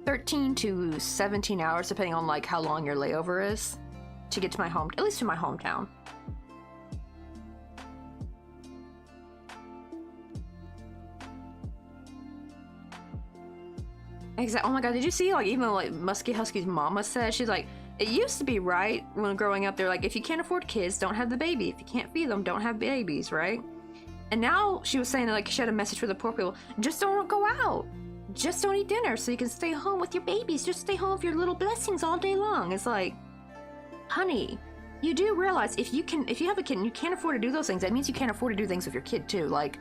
13 to 17 hours, depending on like how long your layover is, to get to my home, at least to my hometown. Exactly. Oh my God, did you see like even like Muskie Husky's mama said, she's like, it used to be right when growing up, they're like, if you can't afford kids, don't have the baby. If you can't feed them, don't have babies, right? And now she was saying that like she had a message for the poor people, just don't go out. Just don't eat dinner so you can stay home with your babies. Just stay home with your little blessings all day long. It's like, honey, you do realize if you have a kid and you can't afford to do those things, that means you can't afford to do things with your kid too. Like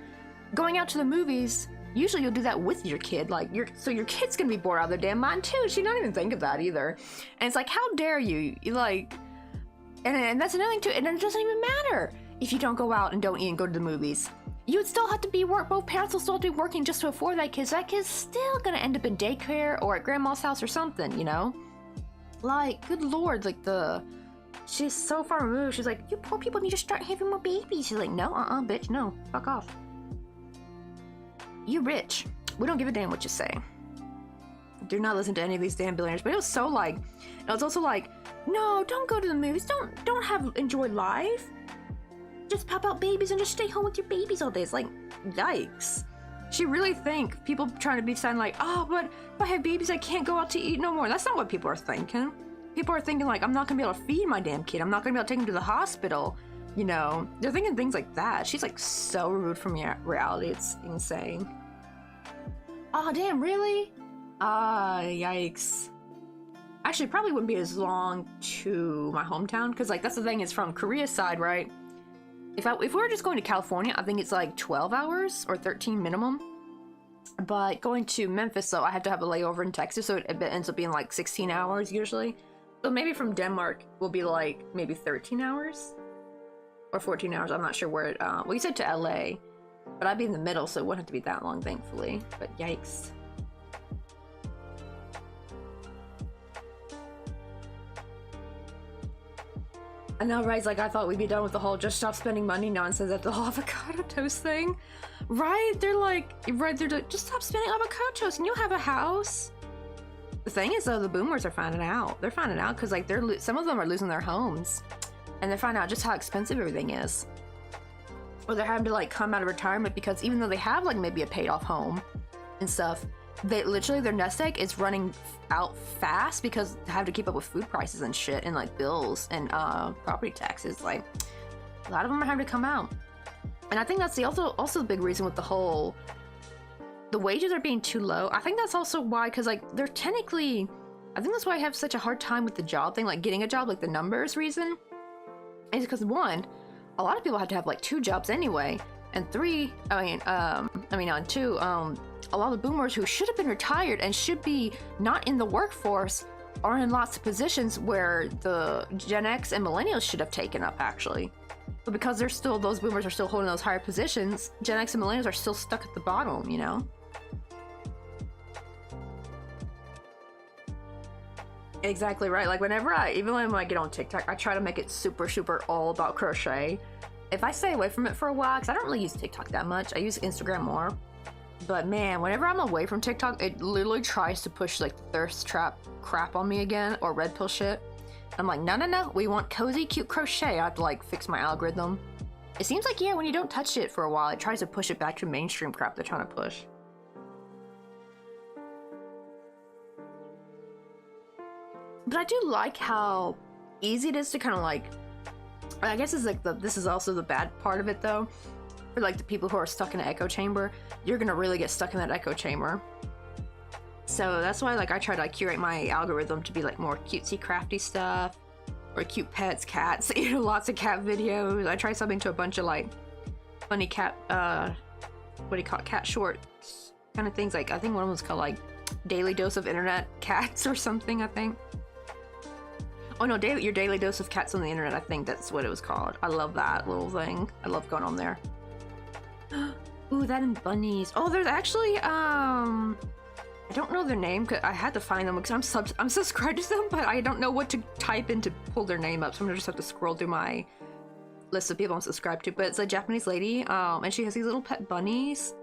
going out to the movies, usually you'll do that with your kid, like so your kid's gonna be bored out of their damn mind too. She don't even think of that either. And it's like, how dare you? You like, and that's another thing too. And it doesn't even matter if you don't go out and don't eat and go to the movies. You would still have to be both parents will still be working just to afford that kid. So that kid's still gonna end up in daycare or at grandma's house or something, you know? Like, good Lord, like she's so far removed. She's like, you poor people need to start having more babies. She's like, no, bitch, no, fuck off. You rich. We don't give a damn what you say. Do not listen to any of these damn billionaires. But it was so like, it was also like, no, don't go to the movies. Don't enjoy life. Just pop out babies and just stay home with your babies all day. It's like, yikes. She really think people trying to be saying like, oh, but if I have babies, I can't go out to eat no more. That's not what people are thinking. People are thinking like, I'm not gonna be able to feed my damn kid. I'm not gonna be able to take him to the hospital. You know, they're thinking things like that. She's like so removed from reality. It's insane. Oh, damn, really? Yikes. Actually, it probably wouldn't be as long to my hometown, because like that's the thing, it's from Korea's side, right? If we were just going to California, I think it's like 12 hours or 13 minimum. But going to Memphis, though, I have to have a layover in Texas, so it ends up being like 16 hours usually. So maybe from Denmark will be like maybe 13 hours or 14 hours. I'm not sure where it, well, you said to LA, but I'd be in the middle, so it wouldn't have to be that long, thankfully. But yikes. I know, right? It's like I thought we'd be done with the whole just stop spending money nonsense at the whole avocado toast thing. Right? They're like, just stop spending avocado toast and you'll have a house. The thing is, though, the boomers are finding out. They're finding out because, like, some of them are losing their homes. And they're finding out just how expensive everything is. Or they're having to, like, come out of retirement because even though they have, like, maybe a paid-off home and stuff, they literally, their nest egg is running out fast because they have to keep up with food prices and shit and like bills and property taxes. Like a lot of them are having to come out, and I think that's also the big reason with the wages are being too low. I think that's also why, because like they're technically, I think that's why I have such a hard time with the job thing, like getting a job, like the numbers reason is because one, a lot of people have to have like 2 jobs anyway, and 3, two, a lot of boomers who should have been retired and should be not in the workforce are in lots of positions where the Gen X and millennials should have taken up, actually. But because those boomers are still holding those higher positions, Gen X and millennials are still stuck at the bottom, you know? Exactly right. Like even when I get on TikTok, I try to make it super, super all about crochet. If I stay away from it for a while, because I don't really use TikTok that much, I use Instagram more. But man, whenever I'm away from TikTok, it literally tries to push like the thirst trap crap on me again, or red pill shit. I'm like, no, we want cozy, cute crochet. I have to like fix my algorithm. It seems like, yeah, when you don't touch it for a while, it tries to push it back to mainstream crap they're trying to push. But I do like how easy it is to kind of like, I guess it's like this is also the bad part of it though. For like the people who are stuck in an echo chamber, you're gonna really get stuck in that echo chamber. So that's why like I try to like, curate my algorithm to be like more cutesy crafty stuff, or cute pets, cats, you know, lots of cat videos. I try something to a bunch of like funny cat, what do you call it, cat shorts kind of things. Like I think one of them was called like Daily Dose of Internet Cats or something, I think. Oh no, your daily dose of cats on the internet, I think that's what it was called. I love that little thing. I love going on there. Ooh, that and bunnies. Oh, there's actually, I don't know their name, because I had to find them because I'm subscribed to them, but I don't know what to type in to pull their name up, so I'm gonna just have to scroll through my list of people I'm subscribed to. But it's a Japanese lady, and she has these little pet bunnies,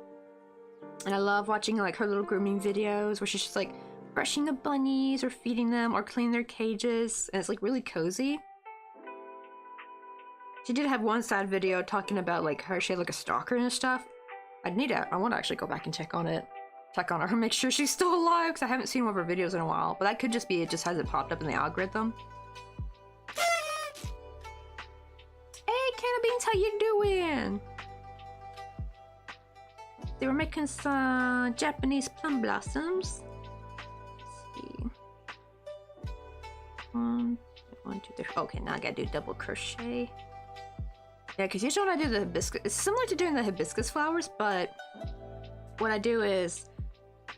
and I love watching like her little grooming videos where she's just like brushing the bunnies or feeding them or cleaning their cages, and it's like really cozy. She did have one sad video talking about like her, she had like a stalker and stuff. I want to actually go back and check on her, make sure she's still alive, because I haven't seen one of her videos in a while. But that could just be it just hasn't popped up in the algorithm. Hey, Canna Beans, how you doing? They were making some Japanese plum blossoms. Let's see. One, two, three. Okay, now I gotta do double crochet. Yeah, because usually when I do the hibiscus, it's similar to doing the hibiscus flowers, but what I do is,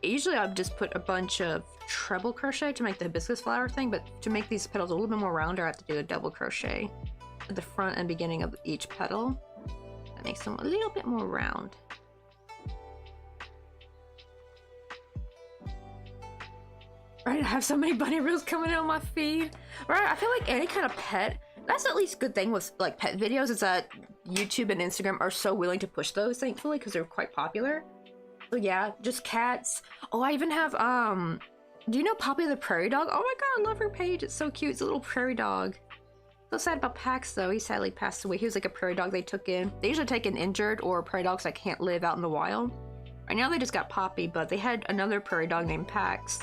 usually I'll just put a bunch of treble crochet to make the hibiscus flower thing, but to make these petals a little bit more rounder, I have to do a double crochet at the front and beginning of each petal. That makes them a little bit more round. Right, I have so many bunny reels coming in on my feed. Right, I feel like any kind of pet, that's at least a good thing with like pet videos, is that YouTube and Instagram are so willing to push those, thankfully, because they're quite popular. So yeah, just cats. Oh, I even have, do you know Poppy the prairie dog? Oh my god, I love her page. It's so cute. It's a little prairie dog. So sad about Pax though. He sadly passed away. He was like a prairie dog they took in. They usually take in injured or prairie dogs that can't live out in the wild. Right now they just got Poppy, but they had another prairie dog named Pax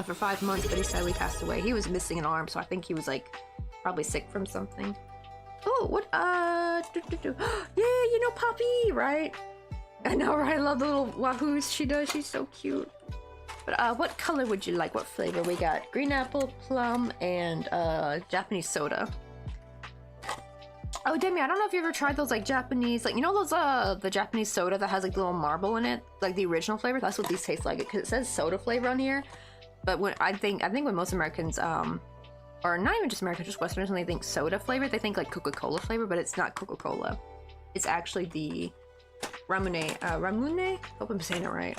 for 5 months, but he sadly passed away. He was missing an arm, so I think he was like probably sick from something. Oh, what? Yeah, you know Poppy, right? I know, right? I love the little wahoos she does. She's so cute. But what color would you like? What flavor? We got green apple, plum, and Japanese soda. Oh, Demi, I don't know if you ever tried those like Japanese, like, you know those the Japanese soda that has like the little marble in it, like the original flavor. That's what these taste like, because it says soda flavor on here. But when I think when most Americans or not even just Americans, just Westerners, when they think soda flavor, they think like Coca-Cola flavor, but it's not Coca-Cola. It's actually the Ramune. Hope I'm saying it right.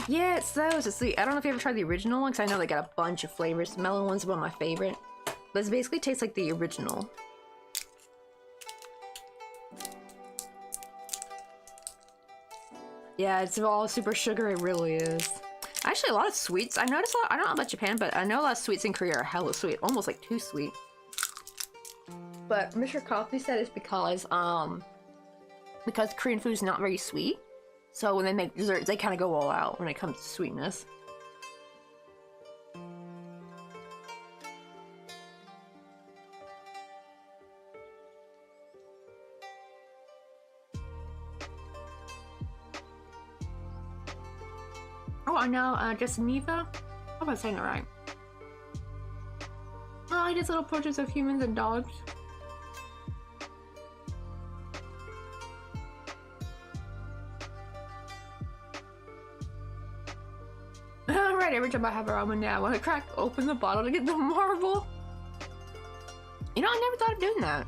Yeah, it's those. It's the, I don't know if you ever tried the original one, because I know they got a bunch of flavors. The melon one's one of my favorite. But it basically tastes like the original. Yeah, it's all super sugar, it really is. Actually, a lot of sweets. I noticed a lot, I don't know about Japan, but I know a lot of sweets in Korea are hella sweet. Almost like too sweet. But Mr. Coffee said it's because Korean food is not very sweet. So when they make desserts, they kind of go all out when it comes to sweetness. Oh, I know, just Neva? I hope I'm saying it right. Oh, he does little portraits of humans and dogs. Right, every time I have a ramen now, I want to crack open the bottle to get the marble. You know, I never thought of doing that.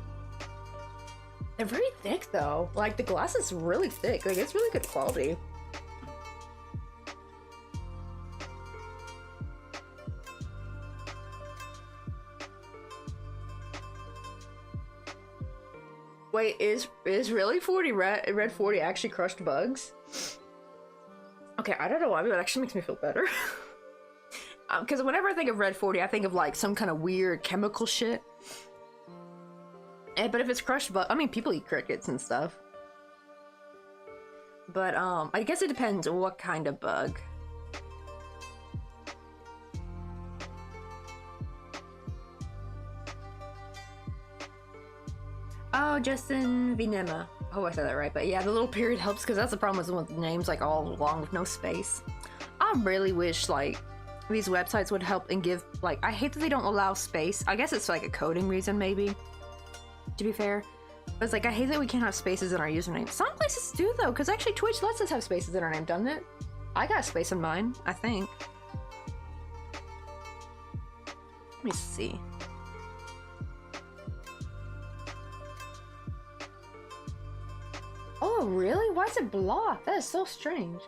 They're very thick, though. Like, the glass is really thick. Like, it's really good quality. Wait, is really 40 Red 40 actually crushed bugs? Okay, I don't know why, but it actually makes me feel better. Because whenever I think of Red 40, I think of like some kind of weird chemical shit. But if it's crushed bug, I mean, people eat crickets and stuff. But I guess it depends on what kind of bug. Oh, Justin Vinema. Oh, I said that right. But yeah, the little period helps, because that's the problem with the names like all long with no space. I really wish like these websites would help and give, like, I hate that they don't allow space. I guess it's like a coding reason, maybe, to be fair. But it's like, I hate that we can't have spaces in our username. Some places do, though, because actually Twitch lets us have spaces in our name, doesn't it? I got a space in mine, I think. Let me see. Oh, really? Why is it blocked? That is so strange.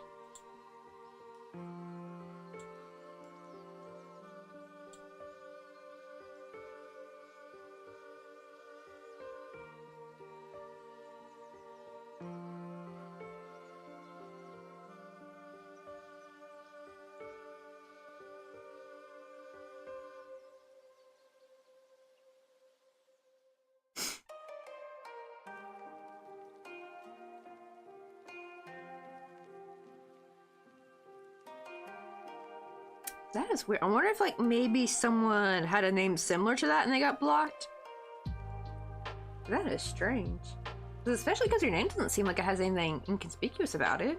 That is weird. I wonder if like maybe someone had a name similar to that and they got blocked. That is strange. Especially because your name doesn't seem like it has anything inconspicuous about it.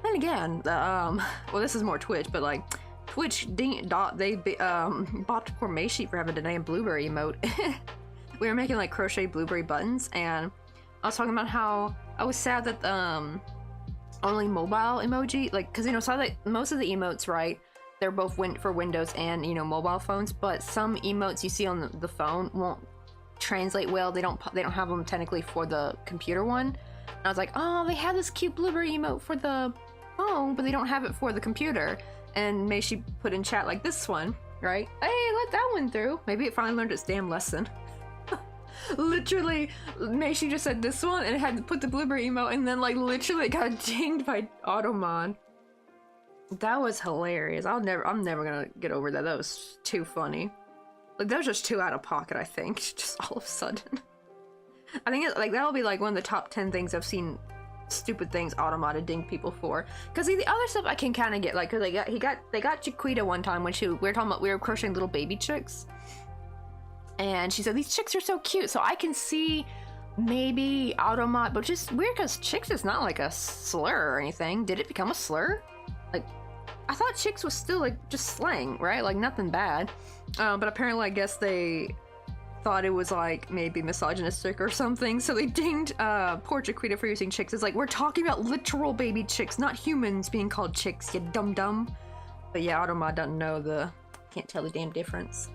Then again, well, this is more Twitch, but like Twitch they bought poor Mayshi for having a damn blueberry emote. We were making like crochet blueberry buttons, and I was talking about how I was sad that only mobile emoji, like, because you know, so like most of the emotes, right, they're both for Windows and, you know, mobile phones, but some emotes you see on the phone won't translate well. They don't have them technically for the computer one. And I was like, oh, they have this cute blueberry emote for the phone, but they don't have it for the computer. And Mayshi put in chat like this one, right? Hey, let that one through. Maybe it finally learned its damn lesson. Literally, Mayshi just said this one and it had to put the blueberry emote, and then like literally it got dinged by Automon. That was hilarious. I'm never gonna get over that. That was too funny. Like, that was just too out of pocket, I think. Just all of a sudden. I think like that'll be like one of the top 10 things I've seen stupid things Automata dinged people for. Because the other stuff I can kind of get, like, cause they got Chiquita one time when we were crocheting little baby chicks, and she said these chicks are so cute. So I can see maybe Automata, but just weird because chicks is not like a slur or anything. Did it become a slur? Like, I thought chicks was still like just slang, right? Like nothing bad. But apparently, I guess they thought it was like maybe misogynistic or something, so they dinged poor Chiquita for using chicks. It's like, we're talking about literal baby chicks, not humans being called chicks, you dum-dum. But yeah, Automa doesn't know can't tell the damn difference.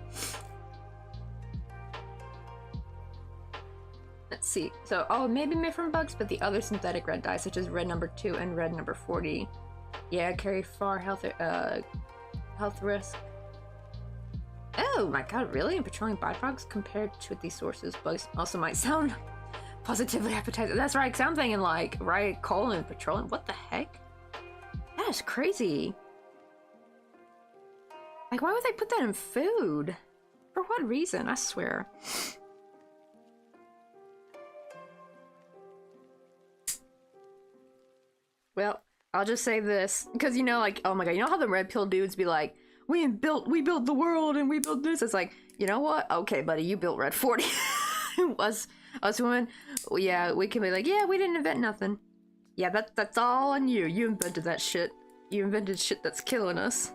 Let's see. So, oh, maybe made from bugs, but the other synthetic red dye, such as red number 2 and red number 40, yeah, carry far health risk. Oh my god, really? And petroleum byproducts compared to these sources, bugs also might sound positively appetizing. That's right, because I'm thinking like, right, coal and petroleum. What the heck? That is crazy. Like, why would they put that in food? For what reason? I swear. Well, I'll just say this, because you know, like, oh my god, you know how the red pill dudes be like, we built the world and we built this. It's like, you know what? Okay, buddy, you built Red 40. us women, yeah, we can be like, yeah, we didn't invent nothing. Yeah, that's all on you. You invented that shit. You invented shit that's killing us.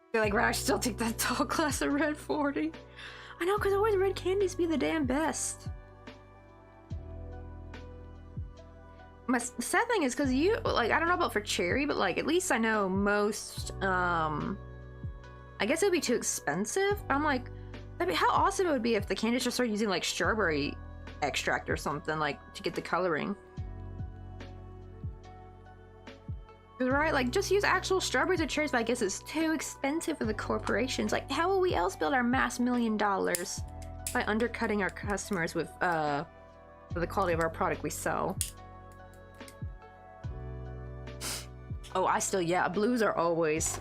I feel like I should still take that tall glass of Red 40. I know, because always red candies be the damn best. My sad thing is because you, like, I don't know about for cherry, but like at least I know most, I guess it would be too expensive. I'm like, how awesome it would be if the candies just started using like strawberry extract or something, like, to get the coloring. Right, like, just use actual strawberries or cherries, but I guess it's too expensive for the corporations. Like, how will we else build our mass $1 million? By undercutting our customers with, for the quality of our product we sell. Oh, yeah, blues are always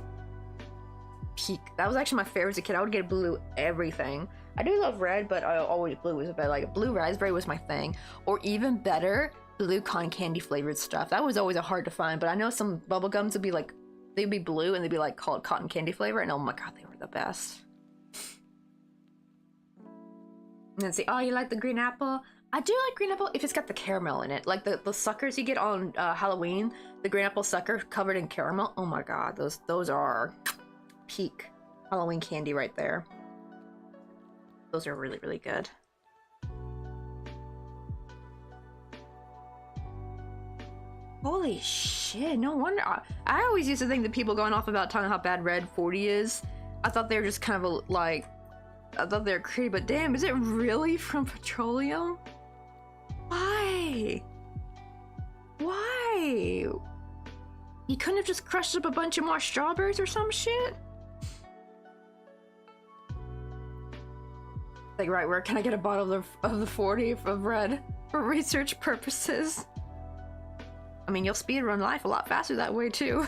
peak. That was actually my favorite as a kid. I would get blue everything. I do love red, but always blue was better. Like, blue raspberry was my thing. Or even better, blue cotton candy flavored stuff. That was always hard to find, but I know some bubble gums would be like, they'd be blue and they'd be like called cotton candy flavor, and oh my god, they were the best. And then say, oh, you like the green apple? I do like green apple if it's got the caramel in it. Like the suckers you get on Halloween, the green apple sucker covered in caramel. Oh my god, those are peak Halloween candy right there. Those are really, really good. Holy shit, no wonder. I always used to think that people going off about talking how bad Red 40 is, I thought they were just kind of like, I thought they were creepy, but damn, is it really from petroleum? Why? Why? You couldn't have just crushed up a bunch of more strawberries or some shit? Like, right, where can I get a bottle of the 40 of red for research purposes? I mean, you'll speedrun life a lot faster that way, too.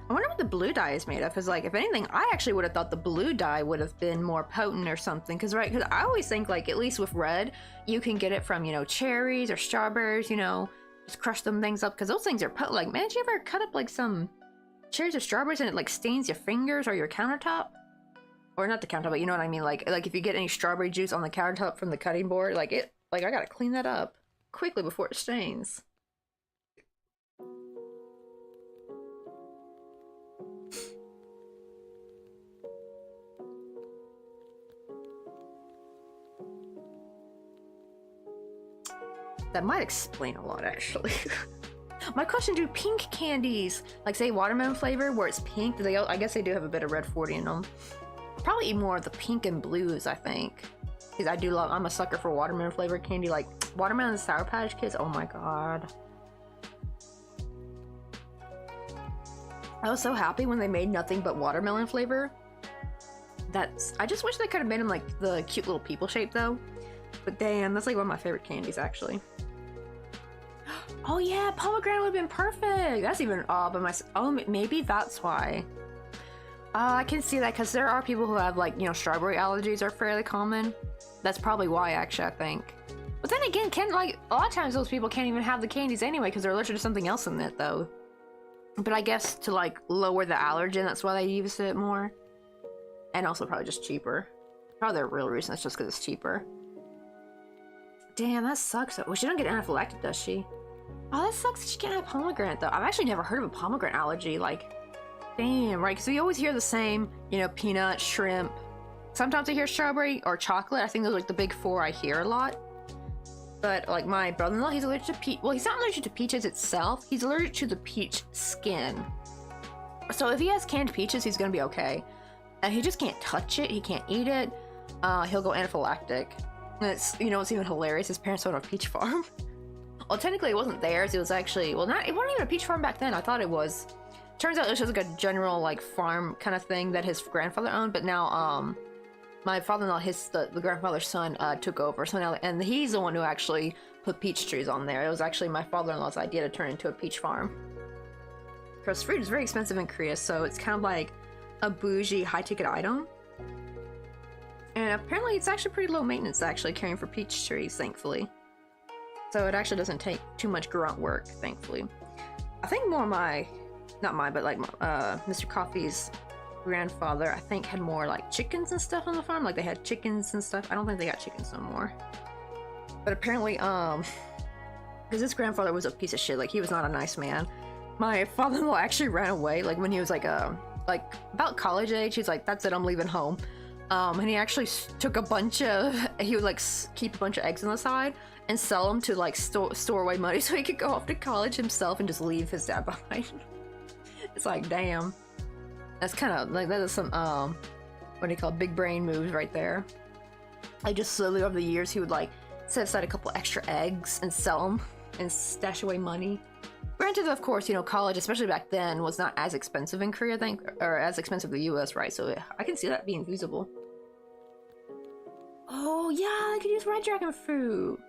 I wonder what the blue dye is made of, because, like, if anything, I actually would have thought the blue dye would have been more potent or something, because, right, because I always think, like, at least with red, you can get it from, you know, cherries or strawberries, you know, just crush them things up, because those things are potent. Like, man, did you ever cut up, like, some cherries or strawberries and it, like, stains your fingers or your countertop? Or not the countertop, but you know what I mean, like if you get any strawberry juice on the countertop from the cutting board, like, I gotta clean that up quickly before it stains. That might explain a lot, actually. My question, do pink candies, like say watermelon flavor, where it's pink, do they, I guess they do have a bit of Red 40 in them. Probably eat more of the pink and blues, I think. Because I'm a sucker for watermelon flavored candy, like watermelon and Sour Patch Kids, oh my god. I was so happy when they made nothing but watermelon flavor. I just wish they could have made them like the cute little people shape though. But damn, that's like one of my favorite candies actually. Oh yeah, pomegranate would have been perfect. That's even but my maybe that's why. I can see that because there are people who have like, you know, strawberry allergies are fairly common. That's probably why, actually, I think. But then again, like a lot of times those people can't even have the candies anyway because they're allergic to something else in it, though. But I guess to like lower the allergen, that's why they use it more. And also probably just cheaper. Probably the real reason is just because it's cheaper. Damn, that sucks. Well, she doesn't get anaphylactic, does she? Oh, that sucks that she can't have pomegranate, though. I've actually never heard of a pomegranate allergy. Like, damn, right? Because we always hear the same, you know, peanut, shrimp. Sometimes I hear strawberry or chocolate. I think those are like the big four I hear a lot. But like my brother-in-law, he's allergic to peach. Well, he's not allergic to peaches itself. He's allergic to the peach skin. So if he has canned peaches, he's gonna be okay. And he just can't touch it. He can't eat it. He'll go anaphylactic. And it's, you know, it's even hilarious. His parents own a peach farm. Well, technically it wasn't theirs. It was actually, well, not, it wasn't even a peach farm back then. I thought it was. Turns out it was just like a general like farm kind of thing that his grandfather owned. But now, my father-in-law, the grandfather's son, took over. So now, and he's the one who actually put peach trees on there. It was actually my father-in-law's idea to turn it into a peach farm. Because fruit is very expensive in Korea, so it's kind of like a bougie, high-ticket item. And apparently it's actually pretty low maintenance, actually, caring for peach trees, thankfully. So it actually doesn't take too much grunt work, thankfully. I think more not mine, but like Mr. Coffee's grandfather, I think, had more like chickens and stuff on the farm. Like they had chickens and stuff. I don't think they got chickens no more. But apparently, because this grandfather was a piece of shit. Like he was not a nice man. My father-in-law actually ran away. Like when he was like about college age, he's like, "That's it, I'm leaving home." And he actually took a bunch of. He would like keep a bunch of eggs on the side and sell them to like store away money so he could go off to college himself and just leave his dad behind. It's like, damn. That's kind of like, that is some what do you call it? Big brain moves right there. Like just slowly over the years he would like set aside a couple extra eggs and sell them and stash away money. Granted, of course, you know, college, especially back then, was not as expensive in Korea, I think, or as expensive in the US, right? So I can see that being feasible. Oh yeah, I could use red dragon fruit.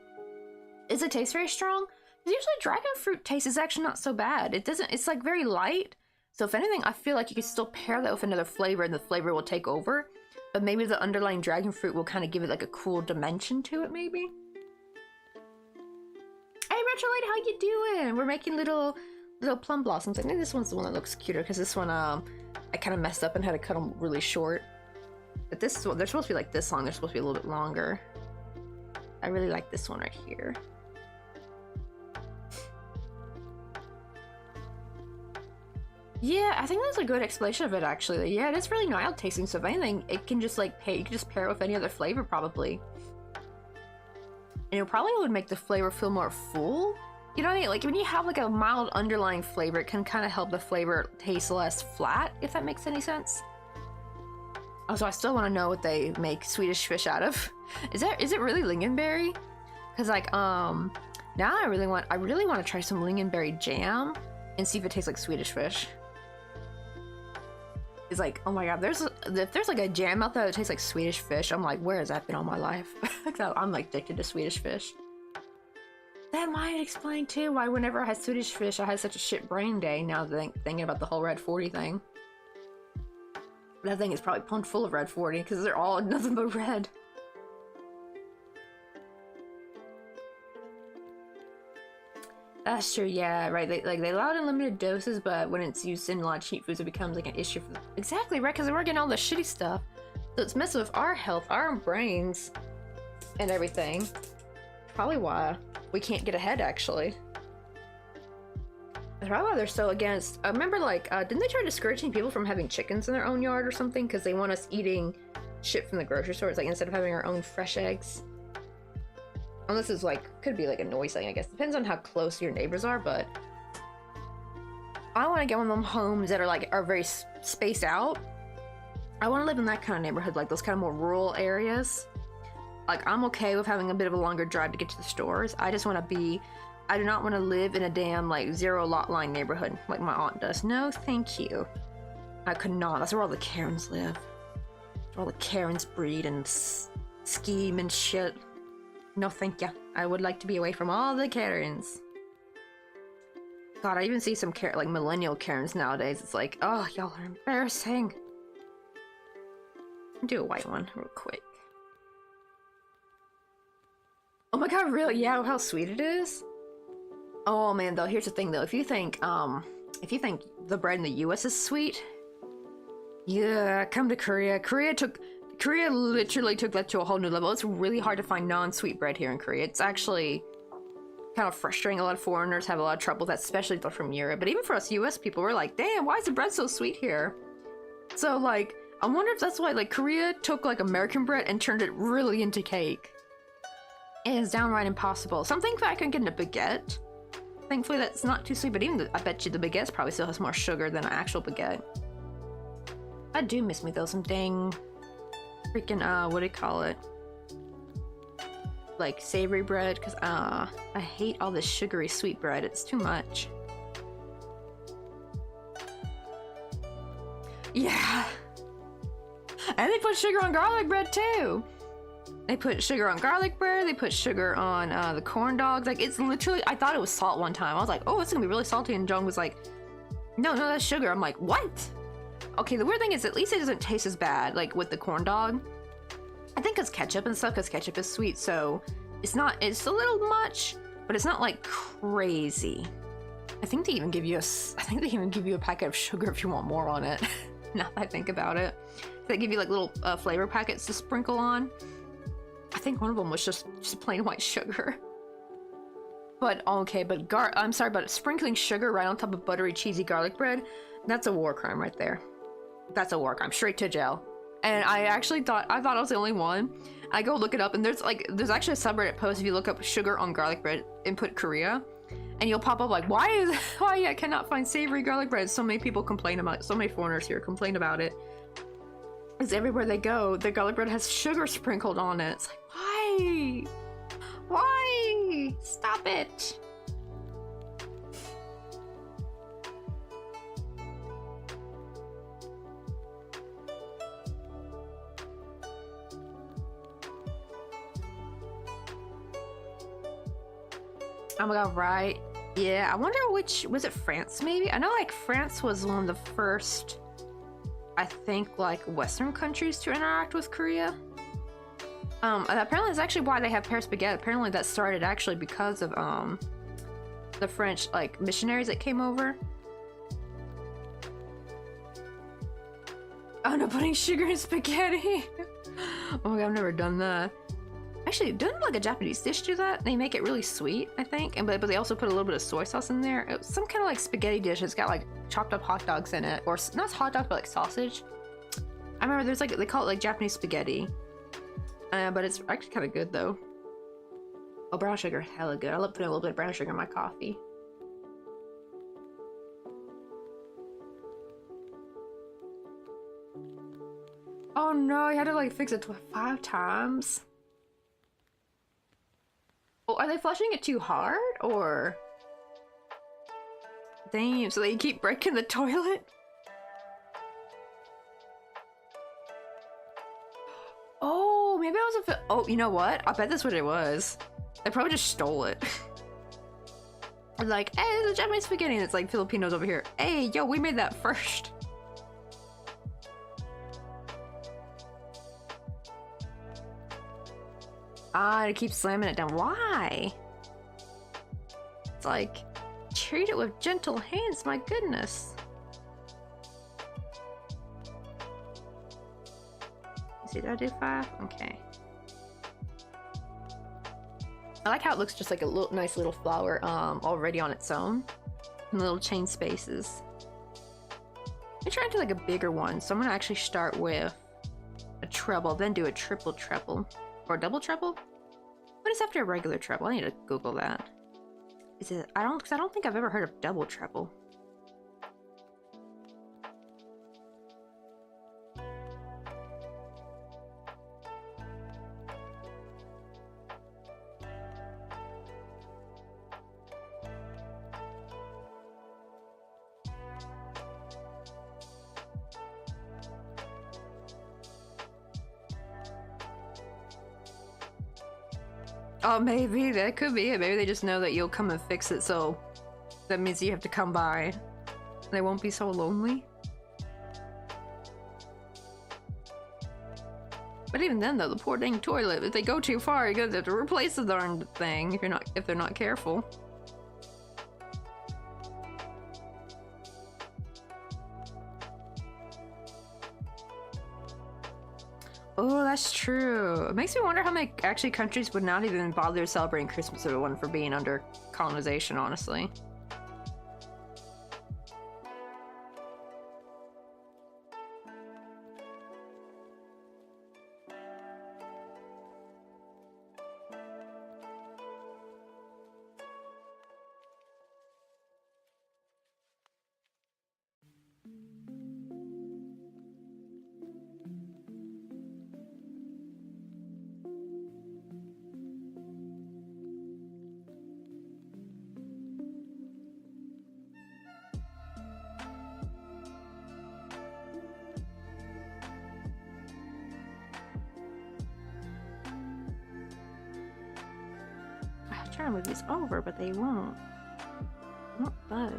Does it taste very strong? Usually dragon fruit taste is actually not so bad. It doesn't, it's like very light. So if anything, I feel like you could still pair that with another flavor and the flavor will take over. But maybe the underlying dragon fruit will kind of give it like a cool dimension to it, maybe. Hey, Retro Lady, how you doing? We're making little plum blossoms. I think this one's the one that looks cuter because this one, I kind of messed up and had to cut them really short. But this is what they're supposed to be like this long. They're supposed to be a little bit longer. I really like this one right here. Yeah, I think that's a good explanation of it, actually. Yeah, it is really mild tasting, so if anything, it can just like you can just pair it with any other flavor, probably. And it probably would make the flavor feel more full. You know what I mean? Like when you have like a mild underlying flavor, it can kind of help the flavor taste less flat, if that makes any sense. Also, I still want to know what they make Swedish fish out of. Is it really lingonberry? Because like now I really want to try some lingonberry jam and see if it tastes like Swedish fish. It's like, oh my god, if there's like a jam out there that tastes like Swedish fish, I'm like, where has that been all my life? I'm like addicted to Swedish fish. That might explain too why whenever I had Swedish fish, I had such a shit brain day. Now thinking about the whole Red 40 thing. That thing is probably pumped full of Red 40 because they're all nothing but red. That's true, yeah, right. They allow it in limited doses, but when it's used in a lot of cheap foods, it becomes like an issue for them. Exactly, right, because we're getting all the shitty stuff. So it's messing with our health, our brains, and everything. Probably why we can't get ahead, actually. That's probably why they're so against. I remember, like, didn't they try discouraging people from having chickens in their own yard or something? Because they want us eating shit from the grocery store. It's like instead of having our own fresh eggs. And this is like, could be like a noise thing, I guess. Depends on how close your neighbors are, but I want to get one of them homes that are very spaced out. I want to live in that kind of neighborhood, like those kind of more rural areas. Like, I'm okay with having a bit of a longer drive to get to the stores. I just want to I do not want to live in a damn, like, zero lot line neighborhood like my aunt does. No, thank you. I could not. That's where all the Karens live. Where all the Karens breed and scheme and shit. No, thank you. I would like to be away from all the Karens. God, I even see some like millennial Karens nowadays. It's like, oh, y'all are embarrassing. Do a white one real quick. Oh my God, really? Yeah, how sweet it is. Oh man, though, here's the thing though. If you think the bread in the US is sweet, yeah, come to Korea. Korea literally took that to a whole new level. It's really hard to find non-sweet bread here in Korea. It's actually kind of frustrating. A lot of foreigners have a lot of trouble with that, especially if they're from Europe. But even for us US people, we're like, damn, why is the bread so sweet here? So like, I wonder if that's why like Korea took like American bread and turned it really into cake. It is downright impossible. Something I can get in a baguette. Thankfully that's not too sweet, but even I bet you the baguette probably still has more sugar than an actual baguette. I do miss me though, some dang freaking what do you call it? Like savory bread, because I hate all this sugary sweet bread. It's too much. Yeah. And they put sugar on garlic bread too. They put sugar on garlic bread, they put sugar on the corn dogs. Like, it's literally, I thought it was salt one time. I was like, oh, it's gonna be really salty, and Jung was like, no, that's sugar. I'm like, what? Okay, the weird thing is at least it doesn't taste as bad, like with the corn dog. I think it's ketchup and stuff, because ketchup is sweet, so it's a little much, but it's not like crazy. I think they even give you a packet of sugar if you want more on it. Now that I think about it. They give you like little flavor packets to sprinkle on. I think one of them was just plain white sugar. But okay, but I'm sorry, but sprinkling sugar right on top of buttery, cheesy garlic bread, that's a war crime right there. That's a war crime, straight to jail. And I thought I was the only one. I go look it up, and there's actually a subreddit post if you look up sugar on garlic bread and put Korea, and you'll pop up like, why I cannot find savory garlic bread. So many people complain about it. So many foreigners here complain about it. Because everywhere they go, the garlic bread has sugar sprinkled on it. It's like, why? Why? Stop it. Oh my God, right? Yeah, I wonder which, was it France maybe? I know like France was one of the first, I think, like Western countries to interact with Korea. Apparently that's actually why they have Paris baguette. Apparently that started actually because of the French like missionaries that came over. Oh no, putting sugar in spaghetti. Oh my God, I've never done that. Actually, doesn't like a Japanese dish do that? They make it really sweet, I think, but they also put a little bit of soy sauce in there. It was some kind of like spaghetti dish. It's got like chopped up hot dogs in it, or not hot dogs, but like sausage. I remember there's like, they call it like Japanese spaghetti, but it's actually kind of good though. Oh, brown sugar, hella good. I love putting a little bit of brown sugar in my coffee. Oh no, you had to like fix it 5 times. Oh, are they flushing it too hard, or? Damn, so they keep breaking the toilet? Oh, maybe I was oh, you know what? I bet that's what it was. They probably just stole it. Like, hey, there's a Japanese spaghetti, and it's like Filipinos over here. Hey, yo, we made that first. Ah, to keep slamming it down. Why? It's like, treat it with gentle hands, my goodness. See, did I do 5? Okay. I like how it looks just like a little nice little flower already on its own. And little chain spaces. I'm trying to do like a bigger one, so I'm gonna actually start with a treble, then do a triple treble. Or double treble? What is after a regular treble? I need to Google that. Is it? I don't think I've ever heard of double treble. Oh, maybe that could be it. Maybe they just know that you'll come and fix it, so That means you have to come by. They won't be so lonely. But even then, though, the poor dang toilet, if they go too far, you're gonna have to replace the darn thing if they're not careful. Oh, that's true. It makes me wonder how many actually countries would not even bother celebrating Christmas if it wasn't for being under colonization, honestly. I'm trying to move these over, but they won't budge.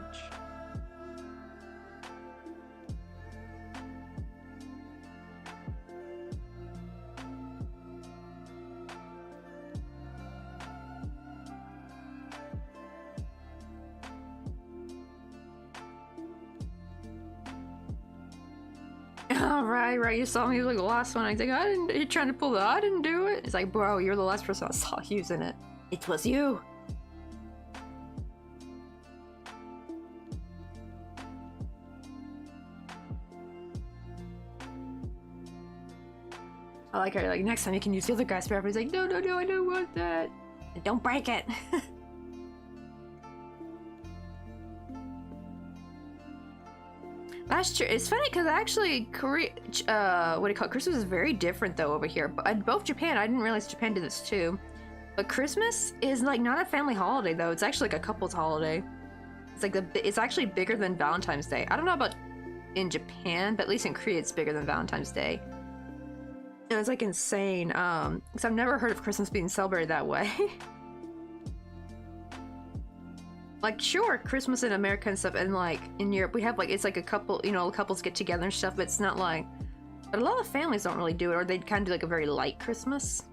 Right, you saw me like the last one. I think you're trying to pull that. I didn't do it. It's like, bro, you're the last person I saw using it. It was you. I like her, like, next time you can use the other guy's forever. He's like, no, I don't want that. And don't break it. That's true. It's funny because actually, Korea, what do you call it? Christmas is very different though over here. But both Japan, I didn't realize Japan did this too. But Christmas is like not a family holiday though. It's actually like a couple's holiday. It's like it's actually bigger than Valentine's Day. I don't know about in Japan, but at least in Korea, it's bigger than Valentine's Day. And it's like insane. Because I've never heard of Christmas being celebrated that way. Like, sure, Christmas in America and stuff, and like in Europe, we have like, it's like a couple, you know, couples get together and stuff, but it's not like, but a lot of families don't really do it, or they kind of do like a very light Christmas.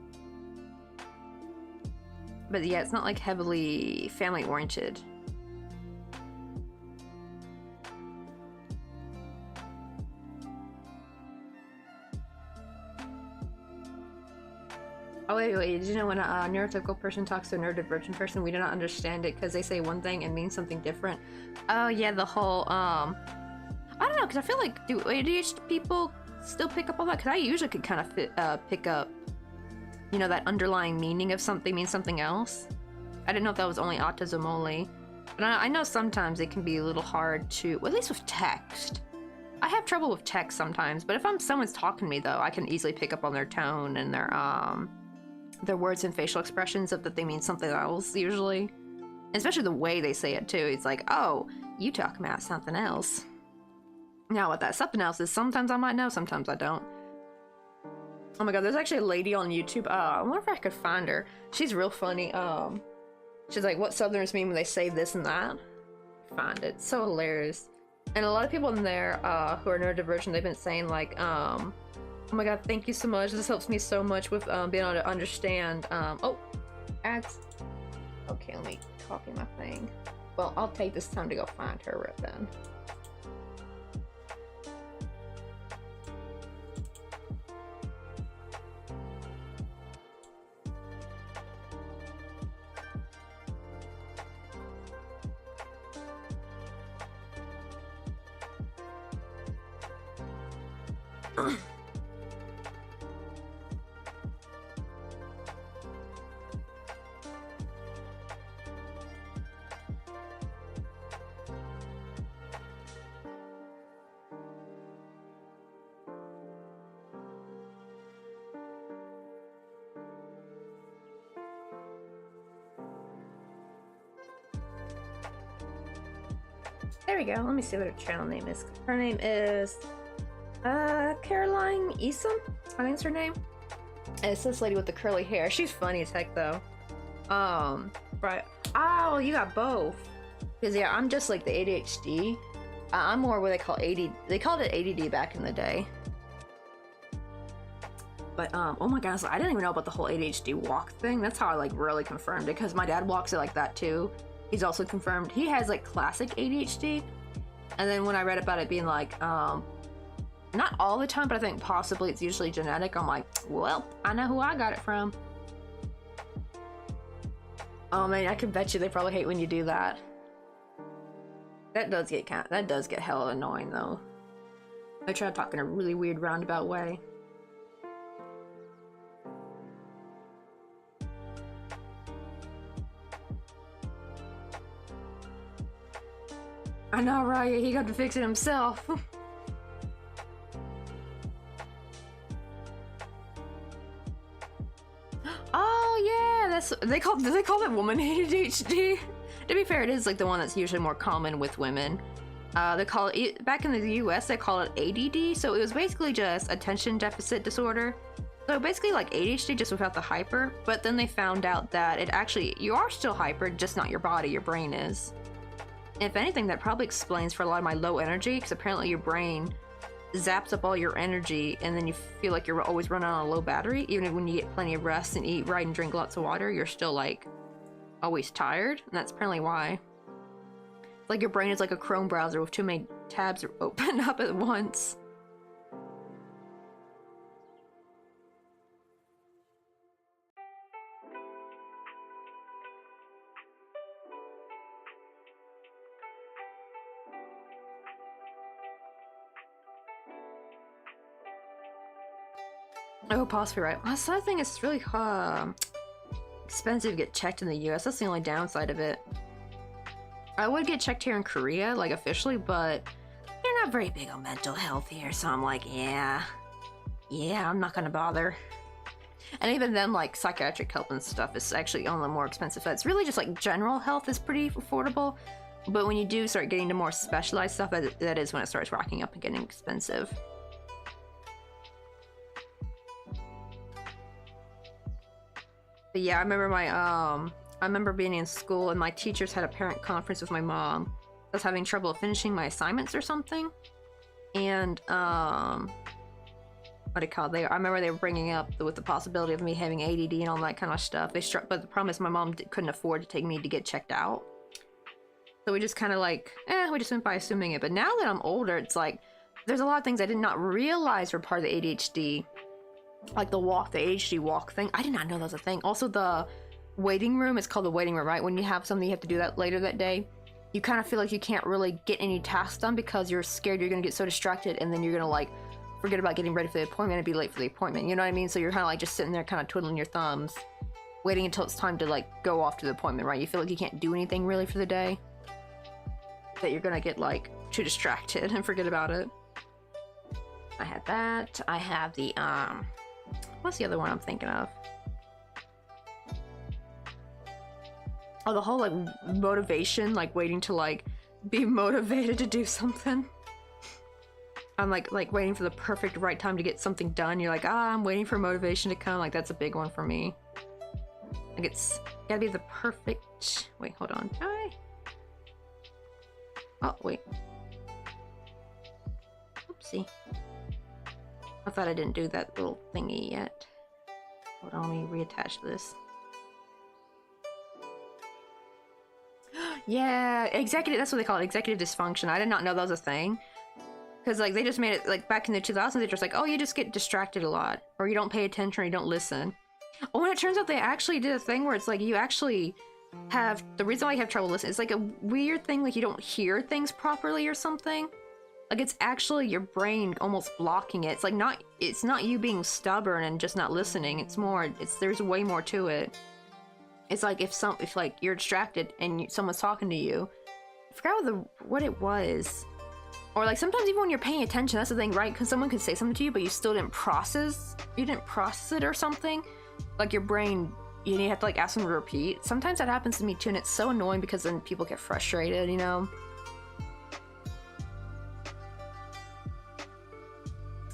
But yeah, it's not like heavily family oriented. Oh wait, did you know when a neurotypical person talks to a neurodivergent person, we do not understand it because they say one thing and mean something different? Oh yeah, the whole, I don't know, because I feel like, do ADHD people still pick up on that? Because I usually could kind of pick up, you know, that underlying meaning of something means something else. I didn't know if that was only autism only. But I know sometimes it can be a little hard to, well, at least with text. I have trouble with text sometimes, but if someone's talking to me though, I can easily pick up on their tone and their words and facial expressions of that they mean something else usually. And especially the way they say it too. It's like, oh, you talk about something else. Now what that something else is, sometimes I might know, sometimes I don't. Oh my god, there's actually a lady on YouTube. I wonder if I could find her. She's real funny. She's like, what Southerners mean when they say this and that. Find it. It's so hilarious. And a lot of people in there who are neurodivergent, they've been saying like, oh my god, thank you so much. This helps me so much with being able to understand. Oh, ads. Okay, let me copy my thing. Well, I'll take this time to go find her right then. There we go. Let me see what her channel name is. Her name is Caroline Eason, I think's her name. And it's this lady with the curly hair. She's funny as heck though. Right. Oh, you got both. Because yeah, I'm just like the ADHD. I'm more what they call AD. They called it ADD back in the day. But oh my gosh, I didn't even know about the whole ADHD walk thing. That's how I like really confirmed it, because my dad walks it like that too. He's also confirmed he has like classic ADHD. And then when I read about it being like not all the time, but I think possibly it's usually genetic, I'm like, well, I know who I got it from. Oh man, I can bet you they probably hate when you do that. That does get hella annoying though. I try to talk in a really weird roundabout way. I know, right? He got to fix it himself. Oh yeah, they call it woman ADHD. To be fair, it is like the one that's usually more common with women. They call it, back in the US, they call it ADD. So it was basically just attention deficit disorder. So basically like ADHD, just without the hyper. But then they found out that it actually, you are still hyper, just not your body, your brain is. If anything, that probably explains for a lot of my low energy, because apparently your brain zaps up all your energy, and then you feel like you're always running on a low battery. Even when you get plenty of rest and eat right and drink lots of water, you're still like always tired, and that's apparently why. It's like your brain is like a Chrome browser with too many tabs open up at once. Oh, possibly right. That's the thing, it's really expensive to get checked in the US. That's the only downside of it. I would get checked here in Korea, like officially, but they're not very big on mental health here, so I'm like, yeah, I'm not gonna bother. And even then, like psychiatric help and stuff is actually on the more expensive side. It's really just like general health is pretty affordable, but when you do start getting to more specialized stuff, that is when it starts racking up and getting expensive. But yeah, I remember being in school and my teachers had a parent conference with my mom. I was having trouble finishing my assignments or something. And, what do you call it? I remember they were bringing up with the possibility of me having ADD and all that kind of stuff. But the problem is my mom couldn't afford to take me to get checked out. So we just kind of like, we just went by assuming it. But now that I'm older, it's like, there's a lot of things I did not realize were part of the ADHD. Like the ADHD walk thing. I did not know that was a thing. Also the waiting room, it's called the waiting room, right? When you have something you have to do that later that day, you kind of feel like you can't really get any tasks done because you're scared you're gonna get so distracted and then you're gonna like forget about getting ready for the appointment and be late for the appointment. You know what I mean? So you're kind of like just sitting there kind of twiddling your thumbs, waiting until it's time to like go off to the appointment, right? You feel like you can't do anything really for the day, that you're gonna get like too distracted and forget about it. I had that. I have the what's the other one I'm thinking of? Oh, the whole like motivation, like waiting to like be motivated to do something. I'm like waiting for the perfect right time to get something done. You're like, I'm waiting for motivation to come. Like that's a big one for me. Like it's gotta be the perfect. Wait, hold on. Oh wait. Oopsie. I thought I didn't do that little thingy yet. Hold on, let me reattach this. Yeah, executive, that's what they call it, executive dysfunction. I did not know that was a thing. Because like they just made it, like back in the 2000s, they're just like, oh, you just get distracted a lot. Or you don't pay attention or you don't listen. Oh, and it turns out they actually did a thing where it's like you actually have, the reason why you have trouble listening, it's like a weird thing, like you don't hear things properly or something. Like it's actually your brain almost blocking it. It's not you being stubborn and just not listening. It's more, there's way more to it. It's like if like you're distracted and someone's talking to you, I forgot what it was. Or like sometimes even when you're paying attention, that's the thing, right? Because someone could say something to you, but you still didn't process it or something. Like your brain, you have to like ask them to repeat. Sometimes that happens to me too, and it's so annoying because then people get frustrated, you know?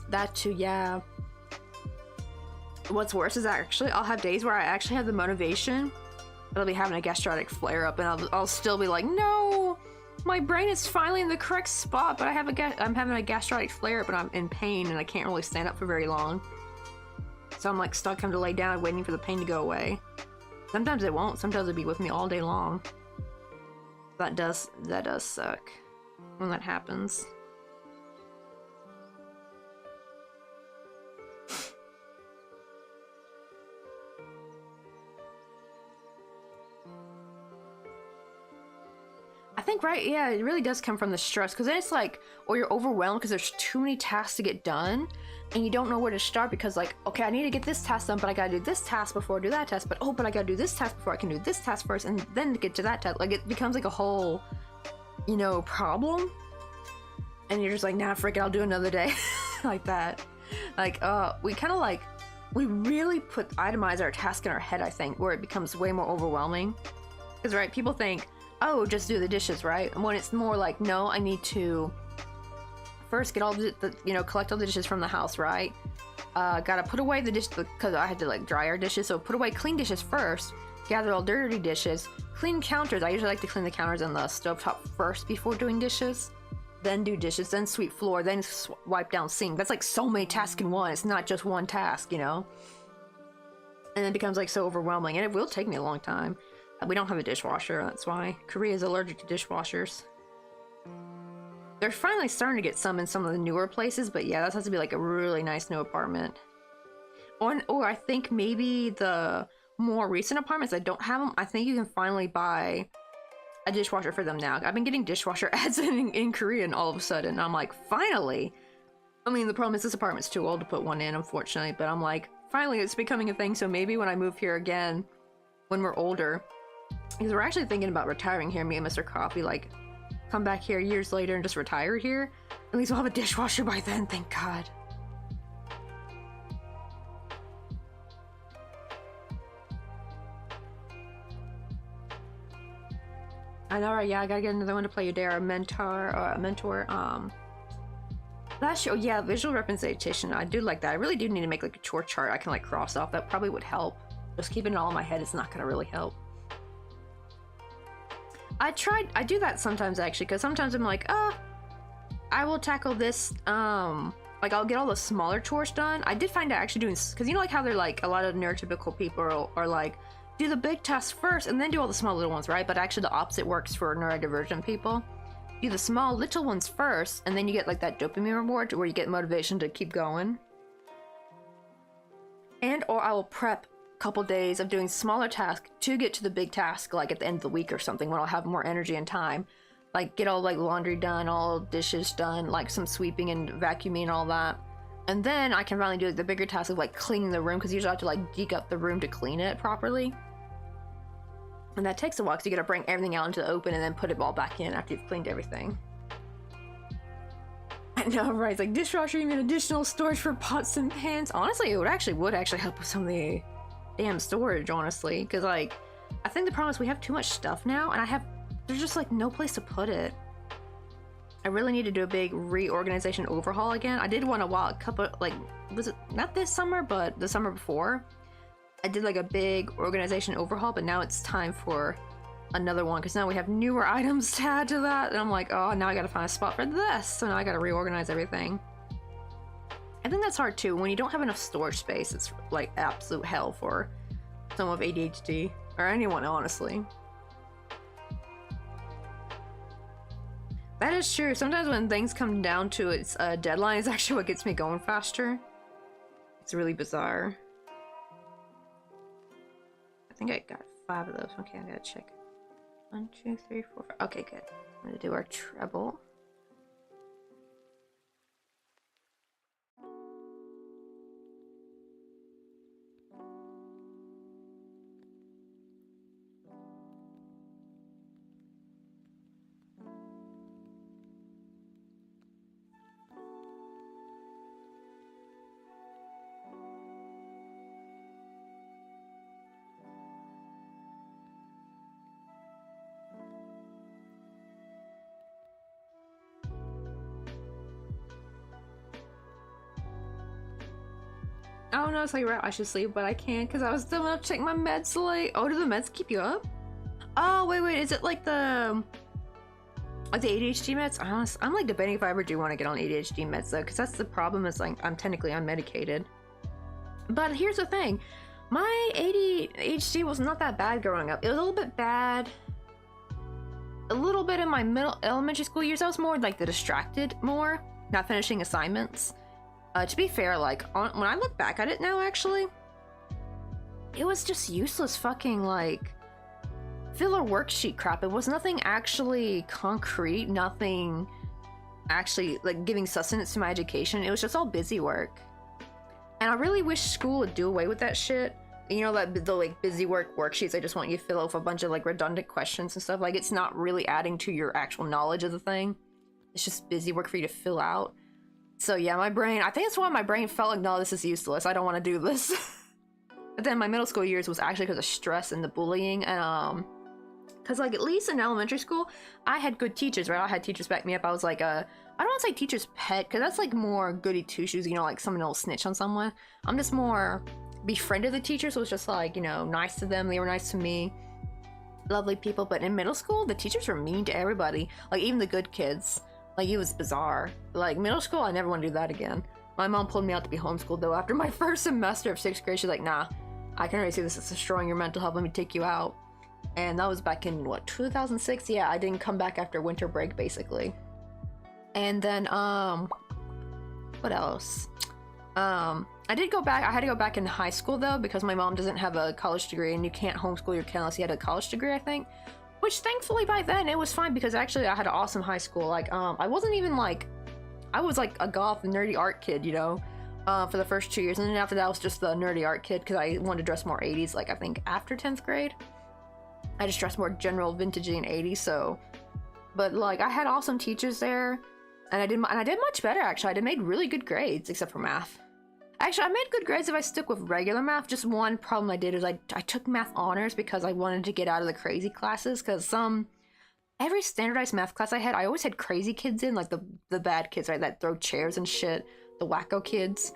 That too, yeah. What's worse is actually, I'll have days where I actually have the motivation, but I'll be having a gastritic flare up and I'll still be like, no, My brain is finally in the correct spot, but I'm having a gastritic flare, but I'm in pain and I can't really stand up for very long. So I'm like stuck having to lay down waiting for the pain to go away. Sometimes it won't. Sometimes it'll be with me all day long. That does suck when that happens. I think, right, yeah, it really does come from the stress, because then it's like, or you're overwhelmed because there's too many tasks to get done, and you don't know where to start because, like, okay, I need to get this task done, but I gotta do this task before I do that task, but I gotta do this task before I can do this task first, and then to get to that task. Like, it becomes like a whole, you know, problem, and you're just like, nah, frick it, I'll do another day. Like that. Like, we really itemize our task in our head, I think, where it becomes way more overwhelming. Because, right, people think, oh, just do the dishes, right? And when it's more like, no, I need to first get all the collect all the dishes from the house, right? Gotta put away the dish, because I had to like dry our dishes, so put away clean dishes first, gather all dirty dishes, clean counters. I usually like to clean the counters and the stovetop first before doing dishes, then do dishes, then sweep floor, then wipe down sink. That's like so many tasks in one. It's not just one task, you know? And it becomes like so overwhelming, and it will take me a long time. We don't have a dishwasher, that's why. Korea is allergic to dishwashers. They're finally starting to get some in some of the newer places, but yeah, that has to be like a really nice new apartment. Or I think maybe the more recent apartments that don't have them, I think you can finally buy a dishwasher for them now. I've been getting dishwasher ads in Korean all of a sudden, and I'm like, finally! I mean, the problem is this apartment's too old to put one in, unfortunately, but I'm like, finally it's becoming a thing, so maybe when I move here again, when we're older, because we're actually thinking about retiring here, me and Mr. Coffee, like, come back here years later and just retire here. At least we'll have a dishwasher by then, thank God. I know, right? Yeah, I gotta get another one to play your dare, a mentor. That show, yeah, visual representation. I do like that. I really do need to make like a chore chart I can like cross off. That probably would help. Just keeping it all in my head is not gonna really help. I do that sometimes actually, because sometimes I'm like, I will tackle this, like I'll get all the smaller chores done. I did find out actually doing, because you know like how they're like, a lot of neurotypical people are like, do the big tasks first and then do all the small little ones, right? But actually the opposite works for neurodivergent people. Do the small little ones first, and then you get like that dopamine reward where you get motivation to keep going. And or I will prep couple days of doing smaller tasks to get to the big task, like at the end of the week or something, when I'll have more energy and time. Like get all like laundry done, all dishes done, like some sweeping and vacuuming and all that. And then I can finally do like, the bigger task of like cleaning the room, because usually I have to like dig up the room to clean it properly. And that takes a while, because you gotta bring everything out into the open and then put it all back in after you've cleaned everything. I know, right? It's like dishwasher, even additional storage for pots and pans. Honestly, it would actually help with some of the damn storage, honestly, because like I think the problem is we have too much stuff now, and there's just like no place to put it. I really need to do a big reorganization overhaul again. I did one a couple, like, was it not this summer, but the summer before? I did like a big organization overhaul, but now it's time for another one, because now we have newer items to add to that, and I'm like, oh, now I gotta find a spot for this, so now I gotta reorganize everything. I think that's hard too. When you don't have enough storage space, it's like absolute hell for someone with ADHD, or anyone, honestly. That is true. Sometimes when things come down to its deadline is actually what gets me going faster. It's really bizarre. I think I got 5 of those. Okay, I gotta check. 1, 2, 3, 4, 5. Okay, good. I'm gonna do our treble. Oh no, it's like right, I should sleep, but I can't because I was still gonna take my meds late. Oh, do the meds keep you up? Oh, wait, is it like the... Like the ADHD meds, I'm like debating if I ever do want to get on ADHD meds though, because that's the problem is like I'm technically unmedicated. But here's the thing, my ADHD was not that bad growing up. It was a little bit bad, a little bit in my elementary school years. I was more like the distracted more, not finishing assignments. To be fair, like when I look back at it now, actually, it was just useless fucking like filler worksheet crap. It was nothing actually concrete, nothing actually like giving sustenance to my education. It was just all busy work. And I really wish school would do away with that shit. You know, that the like busy work worksheets, I just want you to fill out with a bunch of like redundant questions and stuff. Like it's not really adding to your actual knowledge of the thing. It's just busy work for you to fill out. So yeah, my brain, I think that's why my brain felt like, no, this is useless. I don't want to do this. But then my middle school years was actually because of stress and the bullying. And because like at least in elementary school, I had good teachers, right? I had teachers back me up. I was like I don't want to say teacher's pet, because that's like more goody two shoes, you know, like someone will snitch on someone. I'm just more befriended the teachers, so it was just like, you know, nice to them. They were nice to me. Lovely people. But in middle school, the teachers were mean to everybody. Like even the good kids. Like it was bizarre. Like middle school, I never want to do that again. My mom pulled me out to be homeschooled though. After my first semester of 6th grade, she's like, nah, I can already see this is destroying your mental health. Let me take you out. And that was back in what, 2006? Yeah, I didn't come back after winter break basically. And then what else? I did go back. I had to go back in high school though, because my mom doesn't have a college degree, and you can't homeschool your kid unless you had a college degree, I think. Which thankfully by then it was fine, because actually I had an awesome high school. Like I wasn't even like, I was like a goth nerdy art kid, you know, for the first 2 years, and then after that I was just the nerdy art kid because I wanted to dress more 80s. Like I think after 10th grade, I just dressed more general vintagey and 80s. So, but like I had awesome teachers there, and I did much better actually. I made really good grades except for math. Actually, I made good grades if I stuck with regular math. Just one problem I did is I took math honors because I wanted to get out of the crazy classes, because every standardized math class I had, I always had crazy kids in, like the bad kids, right, that throw chairs and shit, the wacko kids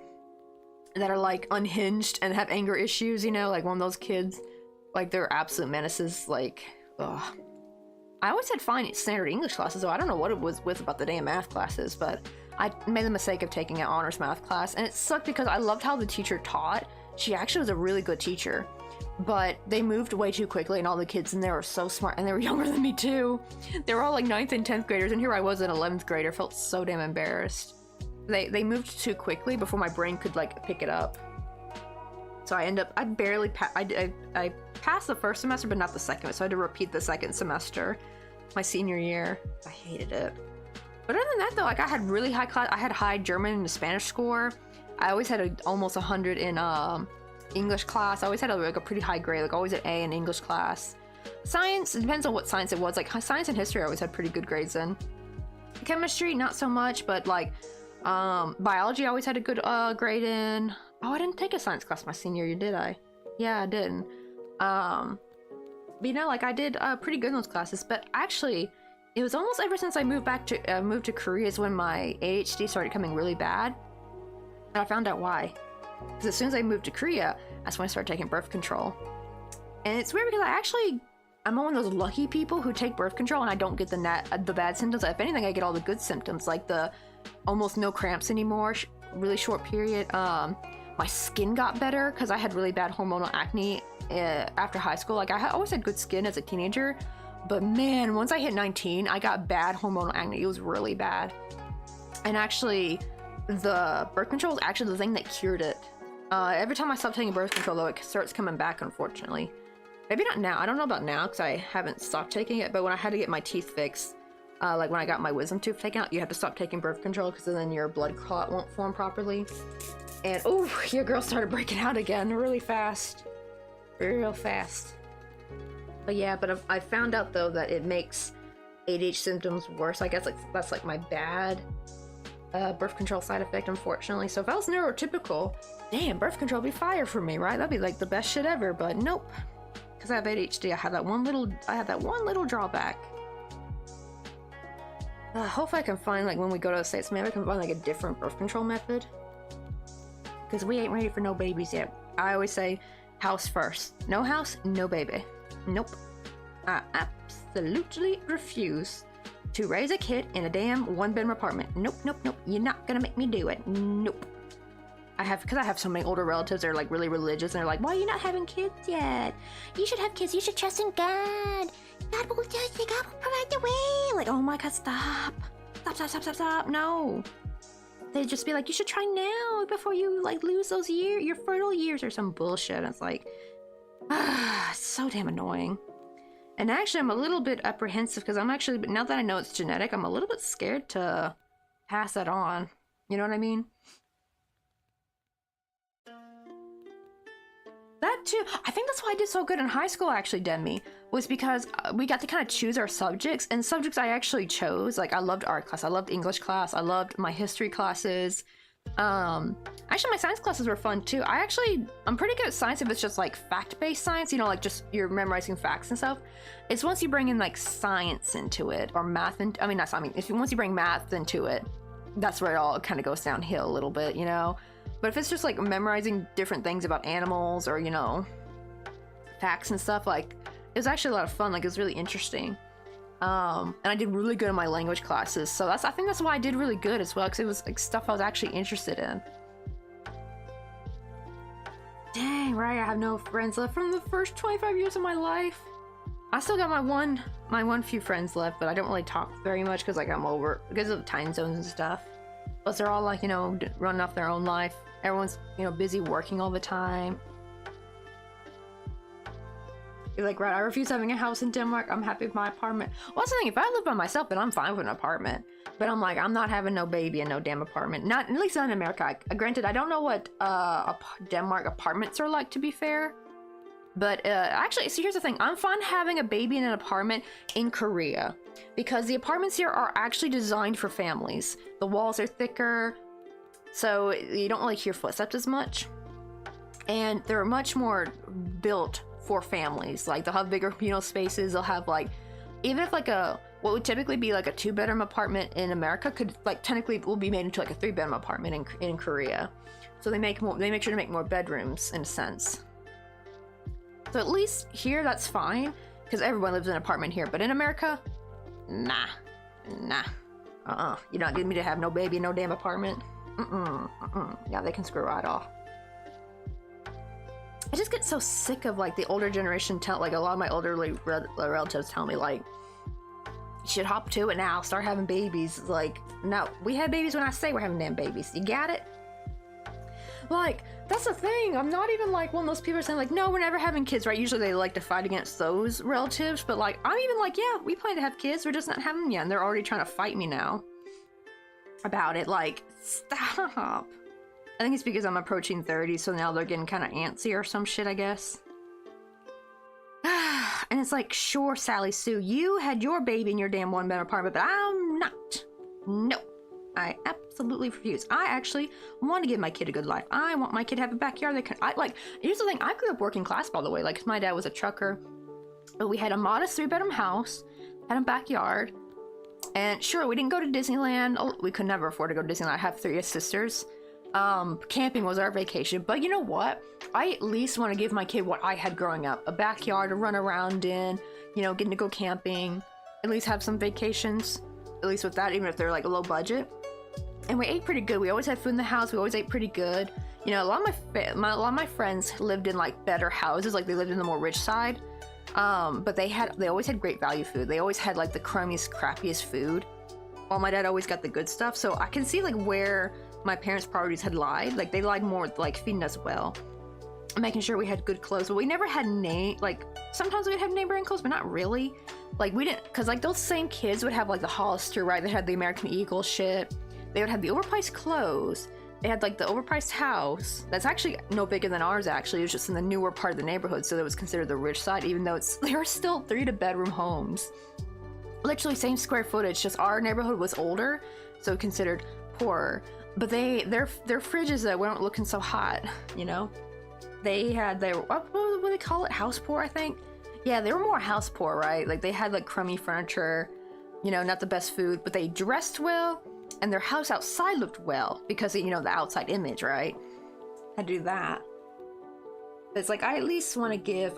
that are like unhinged and have anger issues, you know, like one of those kids, like they're absolute menaces. Like, ugh. I always had fine standard English classes, so I don't know what it was with about the damn math classes, but I made the mistake of taking an honors math class, and it sucked because I loved how the teacher taught. She actually was a really good teacher, but they moved way too quickly, and all the kids in there were so smart, and they were younger than me too. They were all like 9th and 10th graders, and here I was an 11th grader. Felt so damn embarrassed. They moved too quickly before my brain could like pick it up. So I barely I passed the first semester, but not the second, so I had to repeat the second semester my senior year. I hated it. But other than that though, like I had really high class. I had high German and Spanish score. I always had almost 100 in English class. I always had a pretty high grade, like always an A in English class. Science, it depends on what science it was. Like science and history I always had pretty good grades in. Chemistry, not so much, but like biology I always had a good grade in. Oh, I didn't take a science class my senior year, did I? Yeah, I didn't. But you know, like I did pretty good in those classes. But actually, it was almost ever since I moved to Korea is when my ADHD started becoming really bad. And I found out why. Because as soon as I moved to Korea, that's when I started taking birth control. And it's weird because I'm one of those lucky people who take birth control and I don't get the bad symptoms. If anything, I get all the good symptoms, like the almost no cramps anymore, really short period. My skin got better because I had really bad hormonal acne after high school. Like I always had good skin as a teenager, but man, once I hit 19, I got bad hormonal acne. It was really bad. And actually, the birth control is actually the thing that cured it. Every time I stop taking birth control, though, it starts coming back, unfortunately. Maybe not now. I don't know about now because I haven't stopped taking it, but when I had to get my teeth fixed, like when I got my wisdom tooth taken out, you have to stop taking birth control because then your blood clot won't form properly. And oh, your girl started breaking out again really fast. Real fast. But yeah, but I found out though that it makes ADHD symptoms worse. I guess like that's like my bad birth control side effect, unfortunately. So if I was neurotypical, damn, birth control would be fire for me, right? That'd be like the best shit ever, but nope. Because I have ADHD, I have that one little drawback. Hopefully I can find, like when we go to the States, maybe I can find like a different birth control method. Because we ain't ready for no babies yet. I always say, house first. No house, no baby. Nope. I absolutely refuse to raise a kid in a damn 1-bedroom apartment. Nope, nope, nope. You're not gonna make me do it. Nope. Because I have so many older relatives that are like really religious, and they're like, why are you not having kids yet? You should have kids. You should trust in God. God will judge you. God will provide the way. Like, oh my God, stop. Stop. No. They'd just be like, you should try now before you like lose those years, your fertile years or some bullshit. And it's like, so damn annoying. And actually, I'm a little bit apprehensive because now that I know it's genetic, I'm a little bit scared to pass that on. You know what I mean? That too. I think that's why I did so good in high school, actually, Demi, was because we got to kind of choose our subjects, and subjects I actually chose. Like, I loved art class, I loved English class, I loved my history classes. Actually, my science classes were fun too. I'm pretty good at science if it's just like fact-based science, you know, like just you're memorizing facts and stuff. It's once you bring in like science into it, or math, once you bring math into it, that's where it all kind of goes downhill a little bit, you know. But if it's just like memorizing different things about animals or, you know, facts and stuff, like it was actually a lot of fun. Like, it was really interesting. And I did really good in my language classes, so I think that's why I did really good as well, because it was like stuff I was actually interested in. Dang, right, I have no friends left from the first 25 years of my life. I still got my one few friends left, but I don't really talk very much because like I'm over because of the time zones and stuff. Plus they're all like, you know, running off their own life. Everyone's, you know, busy working all the time. You're like, right, I refuse having a house in Denmark. I'm happy with my apartment. Well, that's the thing. If I live by myself, then I'm fine with an apartment. But I'm like, I'm not having no baby in no damn apartment. Not, at least not in America. Granted, I don't know what Denmark apartments are like, to be fair. But actually, so here's the thing. I'm fine having a baby in an apartment in Korea, because the apartments here are actually designed for families. The walls are thicker, so you don't really hear footsteps as much. And they're much more built for families. Like, they'll have bigger communal spaces. They'll have like, even if like what would typically be like a 2-bedroom apartment in America could like technically will be made into like a 3-bedroom apartment in Korea. So they make sure to make more bedrooms in a sense. So at least here that's fine, because everyone lives in an apartment here. But in America, nah. You're not getting me to have no baby in no damn apartment. Yeah, they can screw right off. I just get so sick of like the older generation like a lot of my elderly relatives tell me like, you should hop to it now, start having babies. Like, no, we had babies when I say we're having damn babies. You got it? Like, that's the thing. I'm not even like one of those people saying like, no, we're never having kids, right? Usually they like to fight against those relatives, but like, I'm even like, yeah, we plan to have kids, we're just not having them yet. And they're already trying to fight me now about it. Like, stop. I think it's because I'm approaching 30, so now they're getting kind of antsy or some shit, I guess. And it's like, sure, Sally Sue, you had your baby in your damn 1-bedroom apartment, but I'm not. No, I absolutely refuse. I actually want to give my kid a good life. I want my kid to have a backyard. Here's the thing. I grew up working class, by the way. Like, my dad was a trucker, but we had a modest 3-bedroom house, had a backyard, and sure, we didn't go to Disneyland. Oh, we could never afford to go to Disneyland. I have 3 sisters. Camping was our vacation, but you know what? I at least want to give my kid what I had growing up, a backyard to run around in, you know, getting to go camping, at least have some vacations, at least with that, even if they're like a low budget. And we ate pretty good. We always had food in the house. We always ate pretty good. You know, a lot of my friends lived in like better houses, like they lived in the more rich side. But they always had great value food. They always had like the crummiest, crappiest food, while my dad always got the good stuff. So I can see like where my parents' priorities had lied. Like, they lied more like feeding us well, making sure we had good clothes. But we never had sometimes we'd have neighboring clothes, but not really. Like, we didn't, because like those same kids would have like the Hollister, right? They had the American Eagle shit. They would have the overpriced clothes. They had like the overpriced house that's actually no bigger than ours. Actually, it was just in the newer part of the neighborhood, so that was considered the rich side, even though they were still 3-bedroom homes. Literally same square footage, just our neighborhood was older, so considered poorer. But their fridges that weren't looking so hot, you know. What do they call it? House poor, I think. Yeah, they were more house poor, right? Like, they had like crummy furniture, you know, not the best food, but they dressed well, and their house outside looked well because, you know, the outside image, right? I do that. It's like, I at least want to give,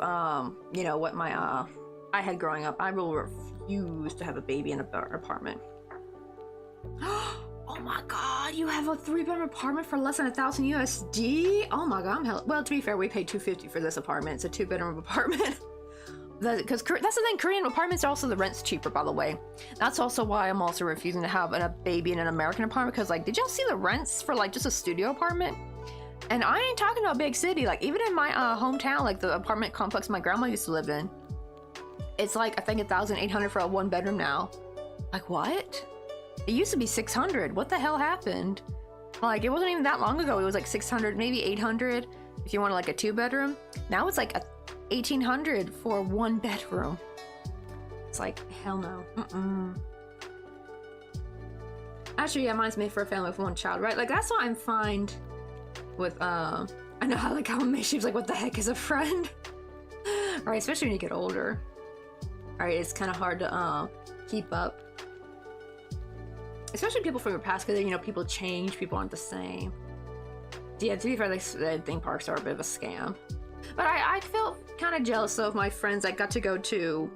you know, what I had growing up. I will refuse to have a baby in an apartment. Oh my god, you have a 3-bedroom apartment for less than 1,000 USD? Oh my god, I'm hell. Well, to be fair, we paid $250 for this apartment. It's a 2-bedroom apartment. Because that's the thing, Korean apartments are also, the rent's cheaper, by the way. That's also why I'm also refusing to have a baby in an American apartment, because like, did y'all see the rents for like just a studio apartment? And I ain't talking about a big city. Like even in my hometown, like the apartment complex my grandma used to live in, it's like I think 1,800 for a 1-bedroom now. Like what? It used to be 600. What the hell happened? Like it wasn't even that long ago. It was like 600, maybe 800 if you wanted like a 2-bedroom. Now it's like 1,800 for a 1-bedroom. It's like hell no. Actually, yeah, mine's made for a family with 1 child, right? Like that's what I'm fine with. I know how like how she's like, what the heck is a friend? Right, especially when you get older. Right, it's kind of hard to keep up. Especially people from your past, because you know people change, people aren't the same. Yeah, to be fair, the theme parks are a bit of a scam. But I feel kind of jealous though of my friends that got to go to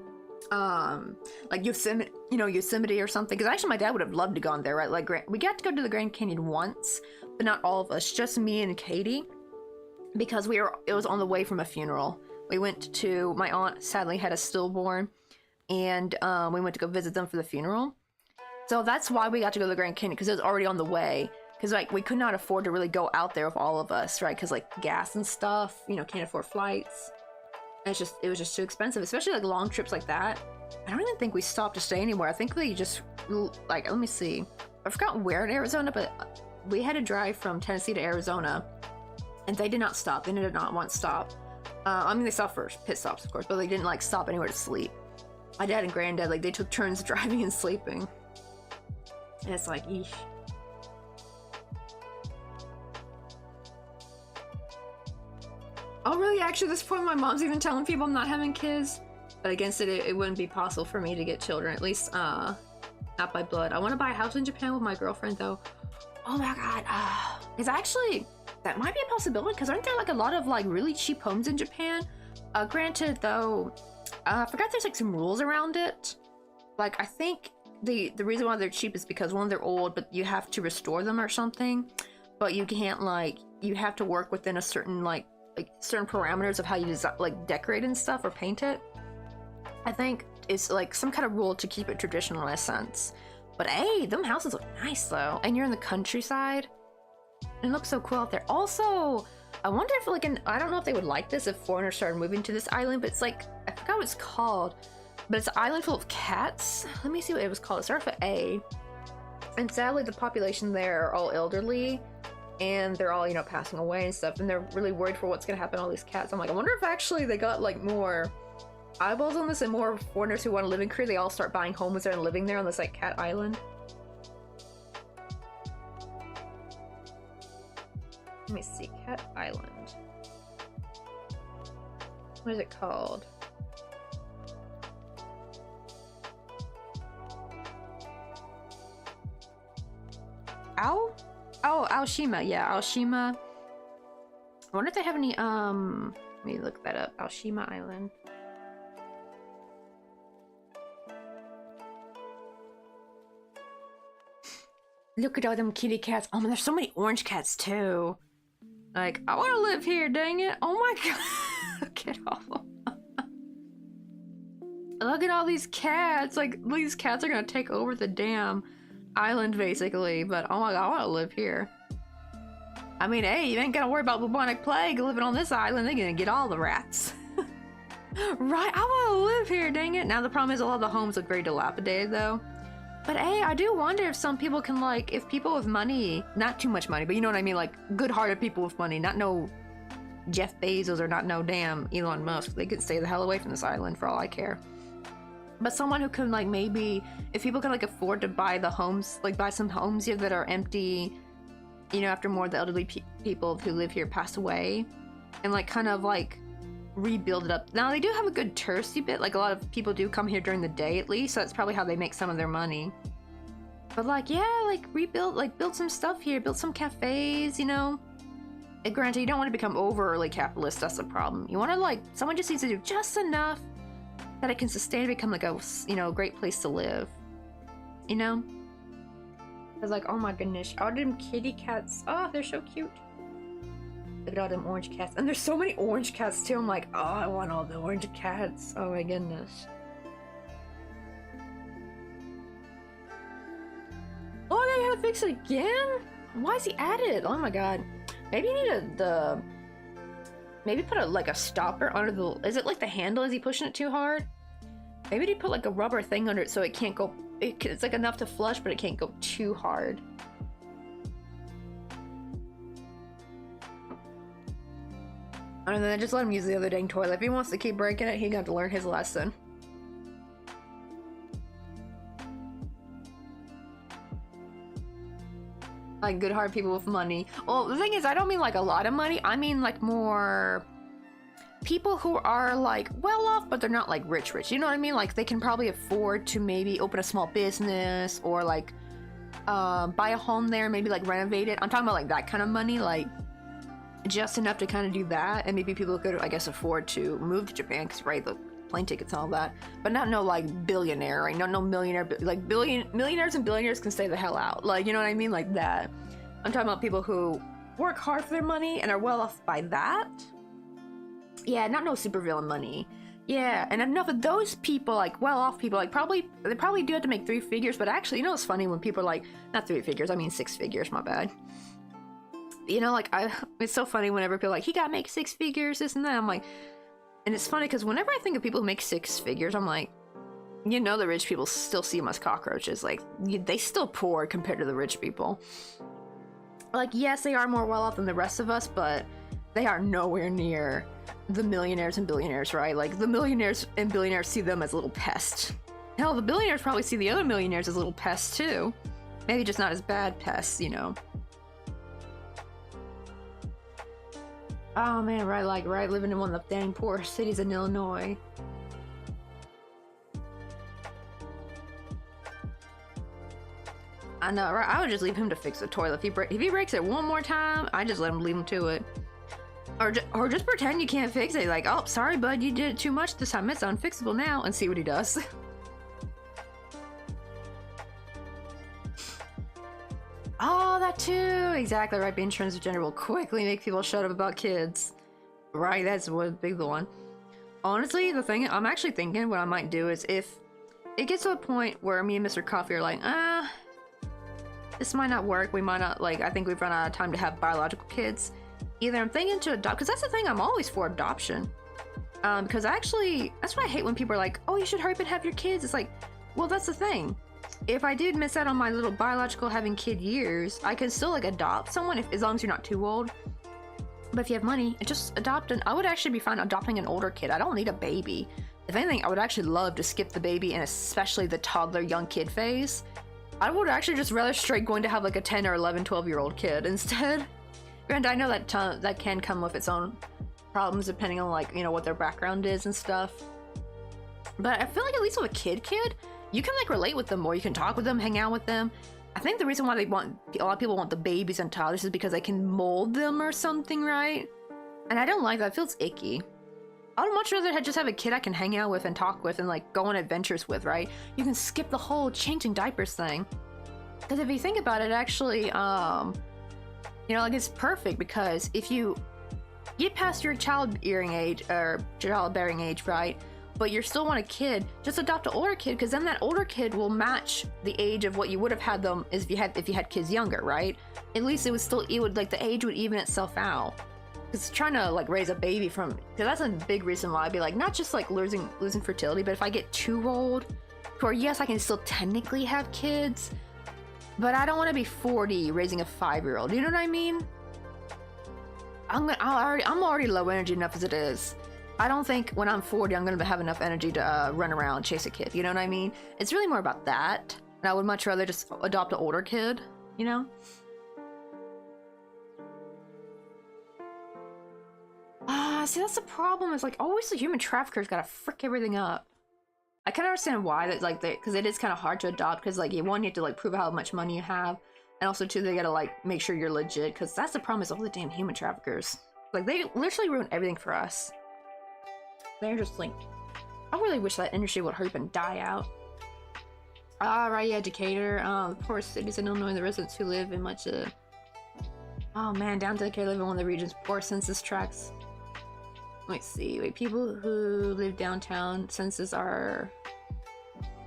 like Yosemite or something. Because actually my dad would have loved to go on there, right? Like we got to go to the Grand Canyon once, but not all of us, just me and Katie, because it was on the way from a funeral. We went to, my aunt sadly had a stillborn, and we went to go visit them for the funeral. So that's why we got to go to the Grand Canyon, because it was already on the way. Because like we could not afford to really go out there with all of us, right? Because like gas and stuff, you know, can't afford flights. And it was just too expensive, especially like long trips like that. I don't even think we stopped to stay anywhere. I think we just like, let me see. I forgot where in Arizona, but we had to drive from Tennessee to Arizona, and they did not stop. They did not want to stop. I mean, they stopped for pit stops, of course, but they didn't like stop anywhere to sleep. My dad and granddad, like they took turns driving and sleeping. And it's like, eesh. Oh, really? Actually, at this point, my mom's even telling people I'm not having kids. But against it, it wouldn't be possible for me to get children. At least, not by blood. I want to buy a house in Japan with my girlfriend, though. Oh my god. It's actually, that might be a possibility, because aren't there like a lot of like really cheap homes in Japan? Granted, though, I forgot there's like some rules around it. Like, I think the reason why they're cheap is because one, they're old, but you have to restore them or something. But you can't like, you have to work within a certain like certain parameters of how you design, like decorate and stuff or paint it. I think it's like some kind of rule to keep it traditional in a sense. But hey, them houses look nice though, and you're in the countryside. It looks so cool out there. Also, I wonder if like I don't know if they would like this if foreigners started moving to this island, but it's like, I forgot what it's called, but it's an island full of cats. Let me see what it was called. It started with A. And sadly, the population there are all elderly, and they're all, you know, passing away and stuff, and they're really worried for what's gonna happen to all these cats. I'm like, I wonder if actually they got like more eyeballs on this and more foreigners who want to live in Korea, they all start buying homes there and living there on this like cat island. Let me see, Cat Island. What is it called? Aoshima. Yeah, Aoshima. I wonder if they have any, let me look that up. Aoshima Island. Look at all them kitty cats. Oh man, there's so many orange cats too. Like, I want to live here, dang it. Oh my god. Look at all of them. Look at all these cats. Like, these cats are gonna take over the damn island, basically. But oh my god, I want to live here. I mean, hey, you ain't gotta worry about bubonic plague living on this island. They're gonna get all the rats. Right? I want to live here, dang it. Now, the problem is a lot of the homes look very dilapidated, though. But hey, I do wonder if some people can, like, if people with money, not too much money, but you know what I mean, like, good-hearted people with money, not no Jeff Bezos or not no damn Elon Musk, they could stay the hell away from this island for all I care. But someone who can, like, maybe, if people can, like, afford to buy the homes, like, buy some homes here that are empty, you know, after more of the elderly people who live here pass away, and, like, kind of, like, rebuild it up. Now, they do have a good touristy bit, like, a lot of people do come here during the day, at least, so that's probably how they make some of their money. But, like, yeah, like, rebuild, like, build some stuff here, build some cafes, you know? And granted, you don't want to become overly capitalist, that's the problem. You want to, like, someone just needs to do just enough that it can sustain and become like a, you know, great place to live. You know? I was like, oh my goodness, all them kitty cats. Oh, they're so cute. Look at all them orange cats. And there's so many orange cats too. I'm like, oh, I want all the orange cats. Oh my goodness. Oh, they had to fix it again? Why is he at it? Oh my god. Maybe you need maybe put a stopper under the, is it like the handle? Is he pushing it too hard? Maybe they put like a rubber thing under it so it can't go, it's like enough to flush, but it can't go too hard. And then I just let him use the other dang toilet. If he wants to keep breaking it, he got to learn his lesson. Like good hard people with money. Well, the thing is, I don't mean like a lot of money. I mean like more people who are like well off, but they're not like rich. You know what I mean? Like they can probably afford to maybe open a small business or like buy a home there, maybe like renovate it. I'm talking about like that kind of money, like just enough to kind of do that. And maybe people could, I guess, afford to move to Japan because, right, the plane tickets and all that, but not no like billionaire, right? No millionaire, like millionaires and billionaires can stay the hell out, like, you know what I mean, like that. I'm talking about people who work hard for their money and are well off by that. Yeah, not no supervillain money. Yeah, and enough of those people, like well off people, like they probably do have to make 3 figures, but actually, you know, it's funny when people are like, not 3 figures, I mean 6 figures, my bad. You know, like it's so funny whenever people are like, he gotta make 6 figures, this and that. I'm like, and it's funny because whenever I think of people who make 6 figures, I'm like, you know, the rich people still see them as cockroaches. Like, they still poor compared to the rich people. Like, yes, they are more well off than the rest of us, but they are nowhere near the millionaires and billionaires, right? Like, the millionaires and billionaires see them as little pests. Hell, the billionaires probably see the other millionaires as little pests too. Maybe just not as bad pests, you know. Oh man, right, living in one of the dang poor cities in Illinois. I know, right? I would just leave him to fix the toilet. If he breaks it one more time, I just let him leave him to it. Or just pretend you can't fix it. Like, oh, sorry, bud, you did it too much this time. It's unfixable now, and see what he does. Oh, that too! Exactly right, being transgender will quickly make people shut up about kids. Right, that's one big one. Honestly, the thing I'm actually thinking what I might do is if it gets to a point where me and Mr. Coffee are like, this might not work, we might not, like, I think we've run out of time to have biological kids. Either I'm thinking to adopt, because that's the thing, I'm always for adoption. Because actually, that's what I hate when people are like, oh, you should hurry up and have your kids. It's like, well, that's the thing. If I did miss out on my little biological having kid years, I can still like adopt someone as long as you're not too old. But if you have money, just adopt I would actually be fine adopting an older kid. I don't need a baby. If anything, I would actually love to skip the baby and especially the toddler young kid phase. I would actually just rather straight going to have like a 10 or 11, 12-year-old kid instead. Granted, I know that that can come with its own problems depending on like, you know, what their background is and stuff. But I feel like at least with a kid, you can like relate with them more. You can talk with them, hang out with them. I think the reason why a lot of people want the babies and toddlers is because they can mold them or something, right? And I don't like that. It feels icky. I would much rather just have a kid I can hang out with and talk with and like go on adventures with, right? You can skip the whole changing diapers thing. Because if you think about it, actually, you know, like it's perfect because if you get past your childbearing age, right? But you still want a kid, just adopt an older kid, because then that older kid will match the age of what you would have had them if you had kids younger, right? At least it would like the age would even itself out. Because trying to like raise a baby because that's a big reason why I'd be like, not just like losing fertility, but if I get too old, where yes, I can still technically have kids, but I don't want to be 40 raising a 5-year-old. You know what I mean? I'm already low energy enough as it is. I don't think when I'm 40, I'm going to have enough energy to run around and chase a kid. You know what I mean? It's really more about that. And I would much rather just adopt an older kid, you know? See, that's the problem. Is like always the human traffickers gotta frick everything up. I kind of understand why that, like, because it is kind of hard to adopt. Because like, you have to like prove how much money you have, and also two, they gotta like make sure you're legit. Because that's the problem is all the damn human traffickers. Like they literally ruin everything for us. They're just linked. I really wish that industry would hurry up and die out. Alright, educator. Poor cities in Illinois, the residents who live in much of... Oh man, down to the care live in one of the region's poor census tracts. Let's see. Wait, people who live downtown census are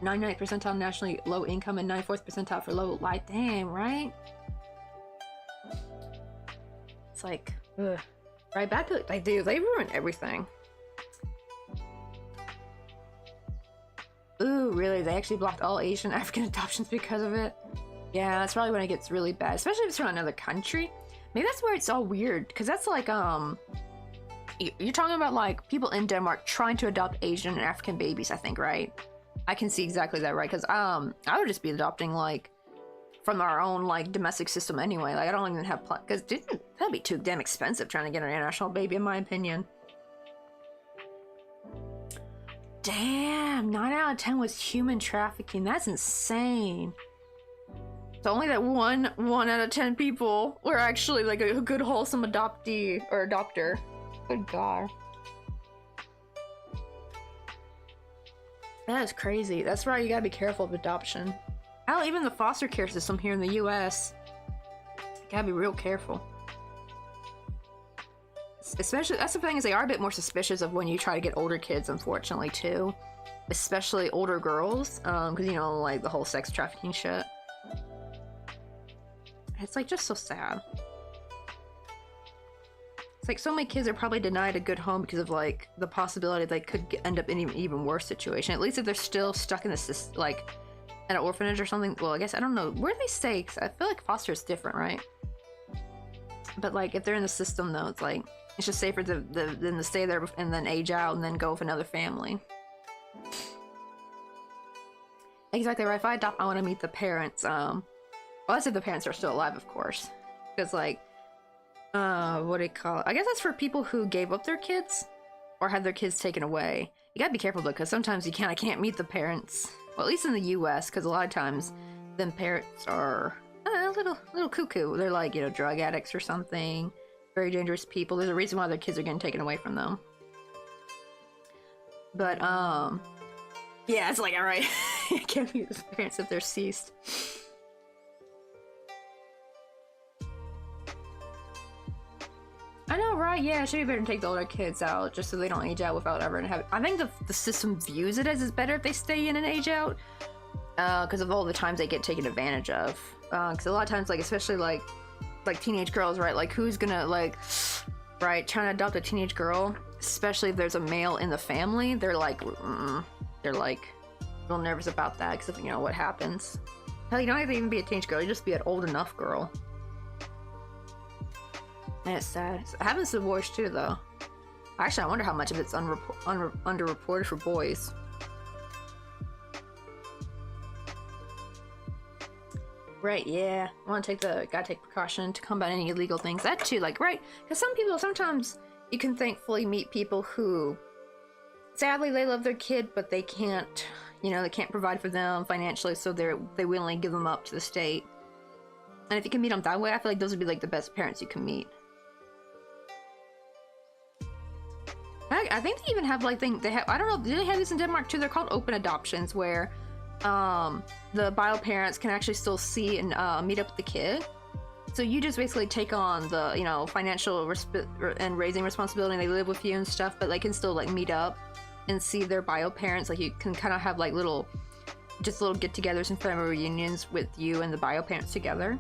99th percentile nationally low income and 94th percentile for low life. Damn, right? It's like, ugh. Right, bad people, they do. They ruin everything. Ooh, really? They actually blocked all Asian African adoptions because of it? Yeah, that's probably when it gets really bad, especially if it's from another country. Maybe that's where it's all weird, because that's like, you're talking about like people in Denmark trying to adopt Asian and African babies, I think, right? I can see exactly that, right? Because I would just be adopting like from our own like domestic system anyway. Like I don't even have because that'd be too damn expensive trying to get an international baby, in my opinion. Damn, 9 out of 10 was human trafficking. That's insane. So only that one out of 10 people were actually like a good wholesome adoptee or adopter. Good God. That is crazy. That's why you gotta be careful of adoption. Hell, even the foster care system here in the US. You gotta be real careful. Especially, that's the thing, is they are a bit more suspicious of when you try to get older kids, unfortunately, too. Especially older girls, because, you know, like the whole sex trafficking shit. It's like just so sad. It's like so many kids are probably denied a good home because of like the possibility they could end up in an even worse situation. At least if they're still stuck in this like an orphanage or something. Well, I guess I don't know where they stay. Cause I feel like foster is different, right? But like if they're in the system though, it's like it's just safer than to stay there and then age out and then go with another family. Exactly right. If I adopt, I want to meet the parents. Well, that's if the parents are still alive, of course. Because like. What do you call it? I guess that's for people who gave up their kids or had their kids taken away. You gotta be careful though, because sometimes you can't meet the parents. Well, at least in the US, because a lot of times them parents are a little cuckoo. They're like, you know, drug addicts or something. Very dangerous people. There's a reason why their kids are getting taken away from them. But, yeah, it's like, alright. You can't meet the parents if they're ceased. I know, right? Yeah, it should be better to take the older kids out just so they don't age out without ever having. I think the system views it as it's better if they stay in and age out, because of all the times they get taken advantage of. Because a lot of times, like especially like teenage girls, right? Like who's gonna like, right? Trying to adopt a teenage girl, especially if there's a male in the family, they're like real nervous about that because of you know what happens. Hell, you don't have to even be a teenage girl; you just be an old enough girl. And it's sad. It happens to boys too, though. Actually, I wonder how much of it's underreported for boys. Right, yeah. Gotta take precaution to combat any illegal things. That too, like, right? Because some people, sometimes you can thankfully meet people who, sadly, they love their kid, but they can't, you know, they can't provide for them financially, so they willingly give them up to the state. And if you can meet them that way, I feel like those would be like the best parents you can meet. I think they even have like they have, I don't know, do they have this in Denmark too? They're called open adoptions, where the bio parents can actually still see and meet up with the kid. So you just basically take on the, you know, financial and raising responsibility, and they live with you and stuff, but they can still like meet up and see their bio parents. Like you can kind of have like little get-togethers and family reunions with you and the bio parents together.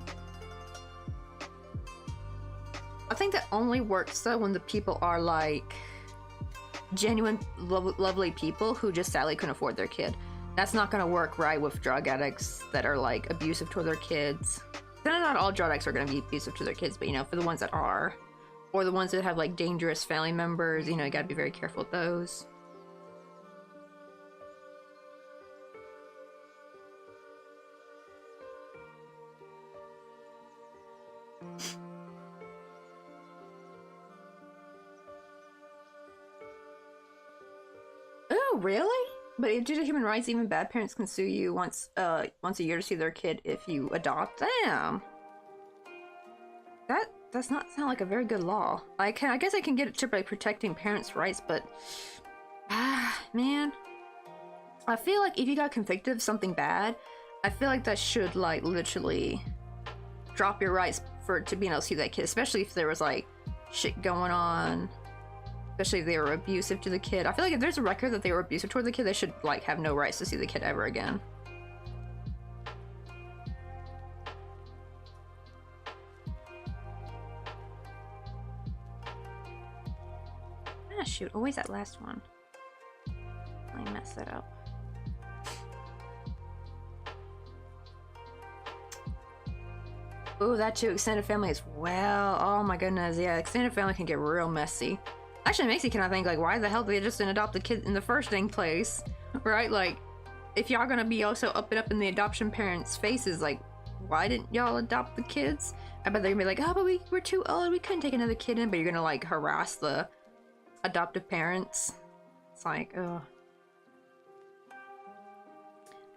I think that only works though when the people are like genuine lovely people who just sadly couldn't afford their kid. That's not gonna work right with drug addicts that are like abusive toward their kids. Not all drug addicts are gonna be abusive to their kids, but you know, for the ones that are, or the ones that have like dangerous family members, you know, you gotta be very careful with those. Oh, really? But due to human rights, even bad parents can sue you once a year to see their kid if you adopt. Damn. That does not sound like a very good law. I guess I can get it to by protecting parents' rights, but man, I feel like if you got convicted of something bad, I feel like that should like literally drop your rights for to being able to see that kid, especially if there was like shit going on, especially if they were abusive to the kid. I feel like if there's a record that they were abusive toward the kid, they should like have no rights to see the kid ever again. Ah, shoot, always that last one. I messed that up. Oh, that too, extended family as well. Oh my goodness, yeah, extended family can get real messy. Actually, it makes you kind of think, like, why the hell did they just adopt the kid in the first dang place? Right? Like, if y'all gonna be also up in the adoption parents' faces, like, why didn't y'all adopt the kids? I bet they're gonna be like, oh, but we're too old, we couldn't take another kid in, but you're gonna, like, harass the adoptive parents. It's like, ugh.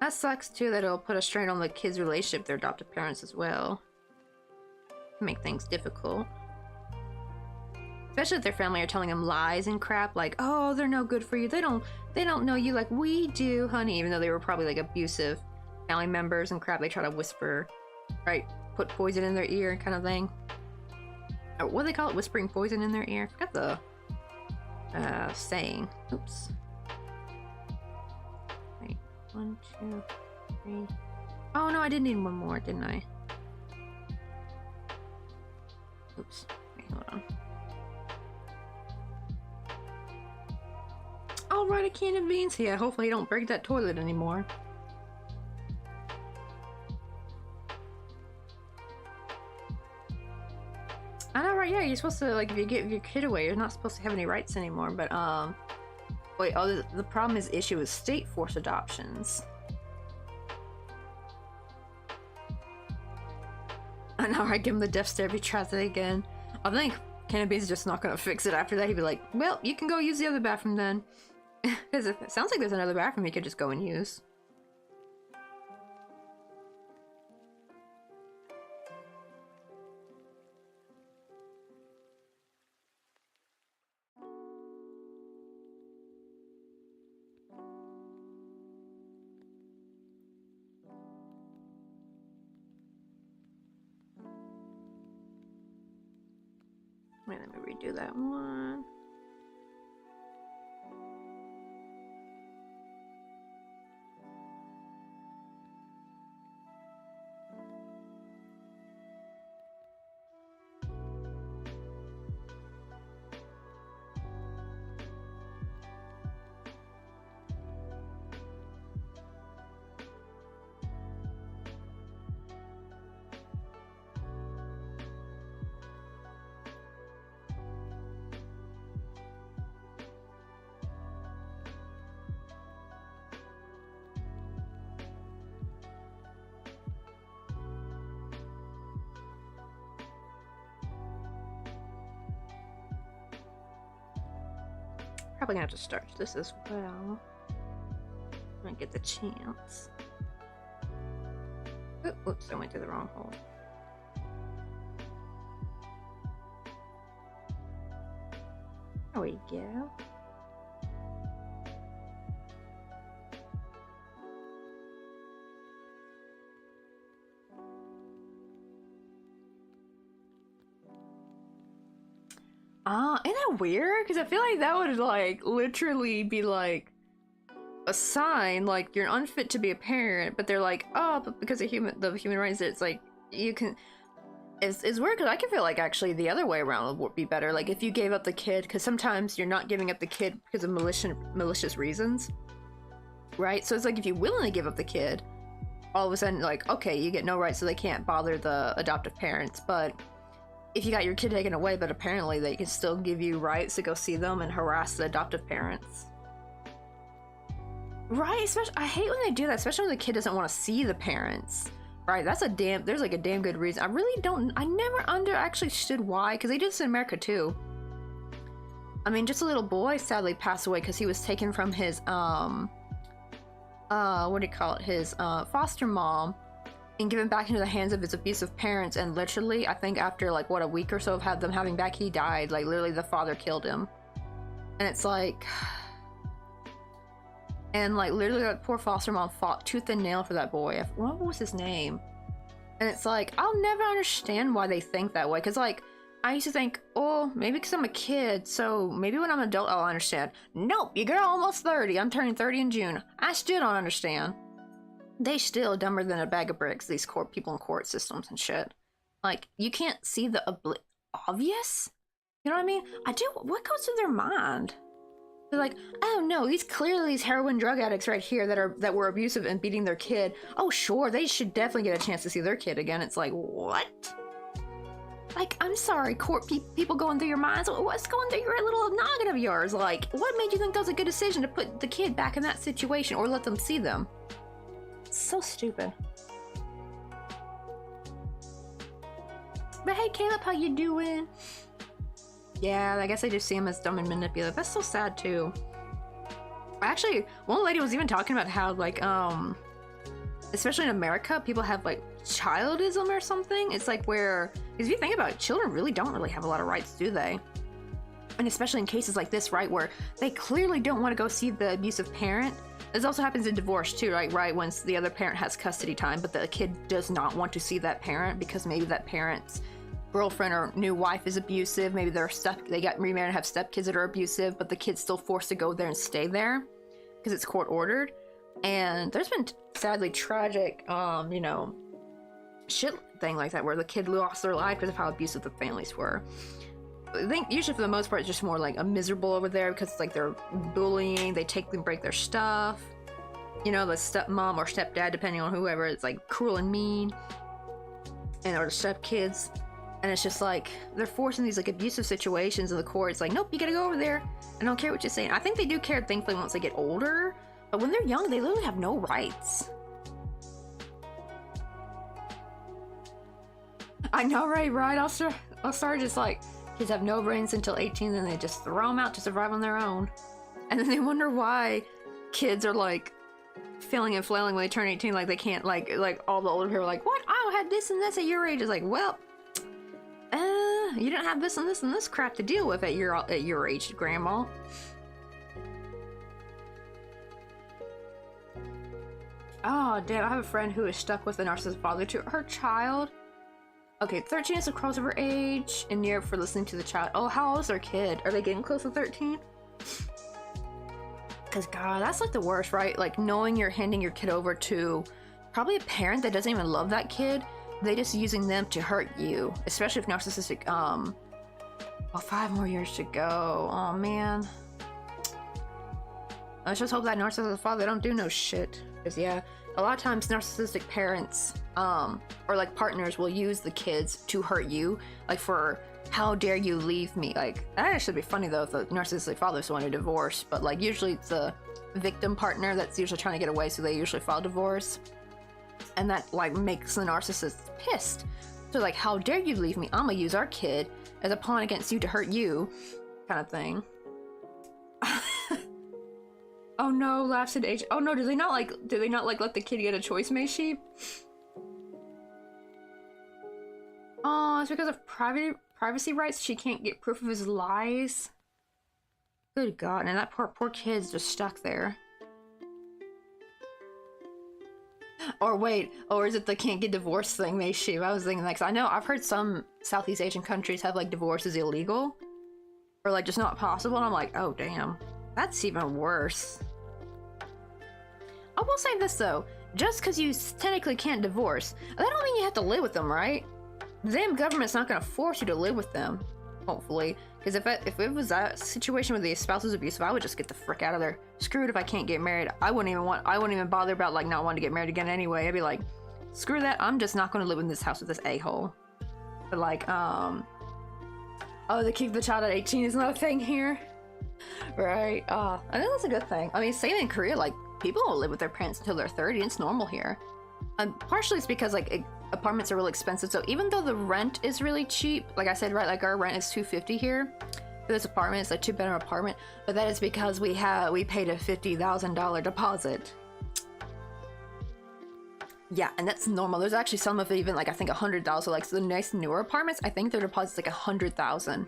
That sucks, too, that it'll put a strain on the kids' relationship with their adoptive parents as well. Make things difficult. Especially if their family are telling them lies and crap, like, oh, they're no good for you. They don't know you like we do, honey. Even though they were probably like abusive family members and crap, they try to whisper, right? Put poison in their ear kind of thing. Or what do they call it? Whispering poison in their ear? I forgot the saying. Oops. Wait, 1, 2, 3. Oh no, I did need one more, didn't I? Oops. Wait, hold on. I'll write a can of beans here. Hopefully you don't break that toilet anymore. I know, right? Yeah, you're supposed to, like, if you give your kid away, you're not supposed to have any rights anymore. But, wait, oh, the problem is issue with state forced adoptions. I know, right? Give him the death stare if he tries it again. I think Cannabe's just not gonna fix it after that. He'd be like, well, you can go use the other bathroom then. Because it sounds like there's another bathroom you could just go and use. Wait, let me redo that one. Probably gonna have to start this as well when I get the chance. Oops, I went to the wrong hole. There we go. Isn't that weird? Because I feel like that would like literally be like a sign, like you're unfit to be a parent, but they're like, oh, but because of the human rights, it's like you can. It's weird because I can feel like actually the other way around would be better. Like if you gave up the kid, because sometimes you're not giving up the kid because of malicious reasons, right? So it's like if you willingly give up the kid, all of a sudden like okay, you get no rights, so they can't bother the adoptive parents, but if you got your kid taken away, but apparently they can still give you rights to go see them and harass the adoptive parents. Right, especially, I hate when they do that, especially when the kid doesn't want to see the parents. Right, there's like a damn good reason. I never actually understood why, because they do this in America too. I mean, just a little boy sadly passed away because he was taken from his, his foster mom, and given back into the hands of his abusive parents, and literally I think after like what, a week or so of them having back, he died. Like literally the father killed him. And it's like, And like literally, like, poor foster mom fought tooth and nail for that boy. What was his name? And it's like, I'll never understand why they think that way. Because like, I used to think, oh, maybe because I'm a kid, so maybe when I'm an adult I'll understand. Nope, your girl almost 30. I'm turning 30 in June. I still don't understand. They still dumber than a bag of bricks, these court people in court systems and shit. Like, you can't see the obvious? You know what I mean? What goes through their mind? They're like, oh no, these heroin drug addicts right here that were abusive and beating their kid. Oh sure, they should definitely get a chance to see their kid again. It's like, what? Like, I'm sorry, court people going through your minds. What's going through your little noggin of yours? Like, what made you think that was a good decision to put the kid back in that situation or let them see them? It's so stupid. But hey, Caleb, how you doing? Yeah, I guess I just see him as dumb and manipulative. That's so sad too. Actually, one lady was even talking about how, like, especially in America, people have like childism or something. It's like where, because if you think about it, children really don't really have a lot of rights, do they? And especially in cases like this, right, where they clearly don't want to go see the abusive parent. This also happens in divorce too, right? Once the other parent has custody time, but the kid does not want to see that parent because maybe that parent's girlfriend or new wife is abusive. Maybe they got remarried and have stepkids that are abusive, but the kid's still forced to go there and stay there because it's court ordered. And there's been sadly tragic, you know, shit thing like that where the kid lost their life because of how abusive the families were. I think usually for the most part it's just more like a miserable over there because it's like they're bullying, they take and break their stuff. You know, the stepmom or stepdad, depending on whoever, it's like cruel and mean. And or the stepkids. And it's just like, they're forcing these like abusive situations in the court. It's like, nope, you gotta go over there. I don't care what you're saying. I think they do care, thankfully, once they get older. But when they're young, they literally have no rights. I know, right? I'll start just like, kids have no brains until 18, and they just throw them out to survive on their own. And then they wonder why kids are like failing and flailing when they turn 18, like they can't, like all the older people are like, what? I had this and this at your age. It's like, well, you didn't have this and this and this crap to deal with at your age, Grandma. Oh, damn, I have a friend who is stuck with a narcissistic father to her child. Okay, 13 is a crossover age, and near for listening to the child. Oh, how old is their kid? Are they getting close to 13? Because, God, that's like the worst, right? Like, knowing you're handing your kid over to probably a parent that doesn't even love that kid. They're just using them to hurt you, especially if narcissistic, well, 5 more years to go. Oh, man. Let's just hope that narcissistic father don't do no shit. Because, yeah, a lot of times narcissistic parents, or like partners will use the kids to hurt you. Like for, how dare you leave me? Like, that actually be funny though if the narcissistic father's wanting a divorce. But like usually it's the victim partner that's usually trying to get away, so they usually file divorce. And that like makes the narcissist pissed. So like, how dare you leave me? I'm gonna use our kid as a pawn against you to hurt you, kind of thing. Oh no, lapsed age. Oh no, do they not like let the kid get a choice, May Sheep? Oh, it's because of privacy rights. She can't get proof of his lies. Good God, and that poor kid's just stuck there. Or wait, or is it the can't get divorced thing, May Sheep? I was thinking that, 'cause I know I've heard some Southeast Asian countries have like divorce is illegal, or like just not possible, and I'm like, oh damn. That's even worse. I will say this though, just because you technically can't divorce, that don't mean you have to live with them, right? The damn government's not going to force you to live with them, hopefully. Because if it was that situation where the spouse was abusive, I would just get the frick out of there. Screw it if I can't get married. I wouldn't even bother about like not wanting to get married again anyway. I'd be like, screw that, I'm just not going to live in this house with this a-hole. But like, oh, they keep the child at 18 is not a thing here. Right, I think that's a good thing. I mean, same in Korea, like, people don't live with their parents until they're 30, it's normal here. And partially it's because, like, apartments are really expensive, so even though the rent is really cheap, like I said, right, like, our rent is $250 here for this apartment, it's a 2-bedroom apartment, but that is because we paid a $50,000 deposit. Yeah, and that's normal. There's actually some of it even, like, I think $100,000, so, like, so the nice newer apartments, I think their deposit's like $100,000.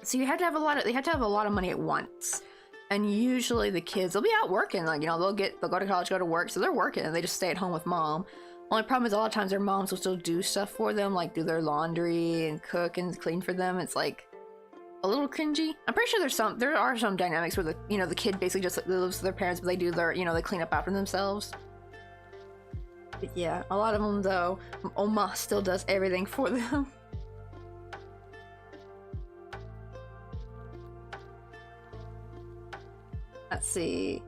So you have to have a lot of money at once. And usually the kids, they'll be out working, like, you know, they'll go to college, go to work, so they're working and they just stay at home with mom. Only problem is a lot of times their moms will still do stuff for them, like do their laundry and cook and clean for them. It's like a little cringy. I'm pretty sure there are some dynamics where the, you know, the kid basically just lives with their parents, but they do their, you know, they clean up after themselves. But yeah, a lot of them though, Oma still does everything for them. Let's see.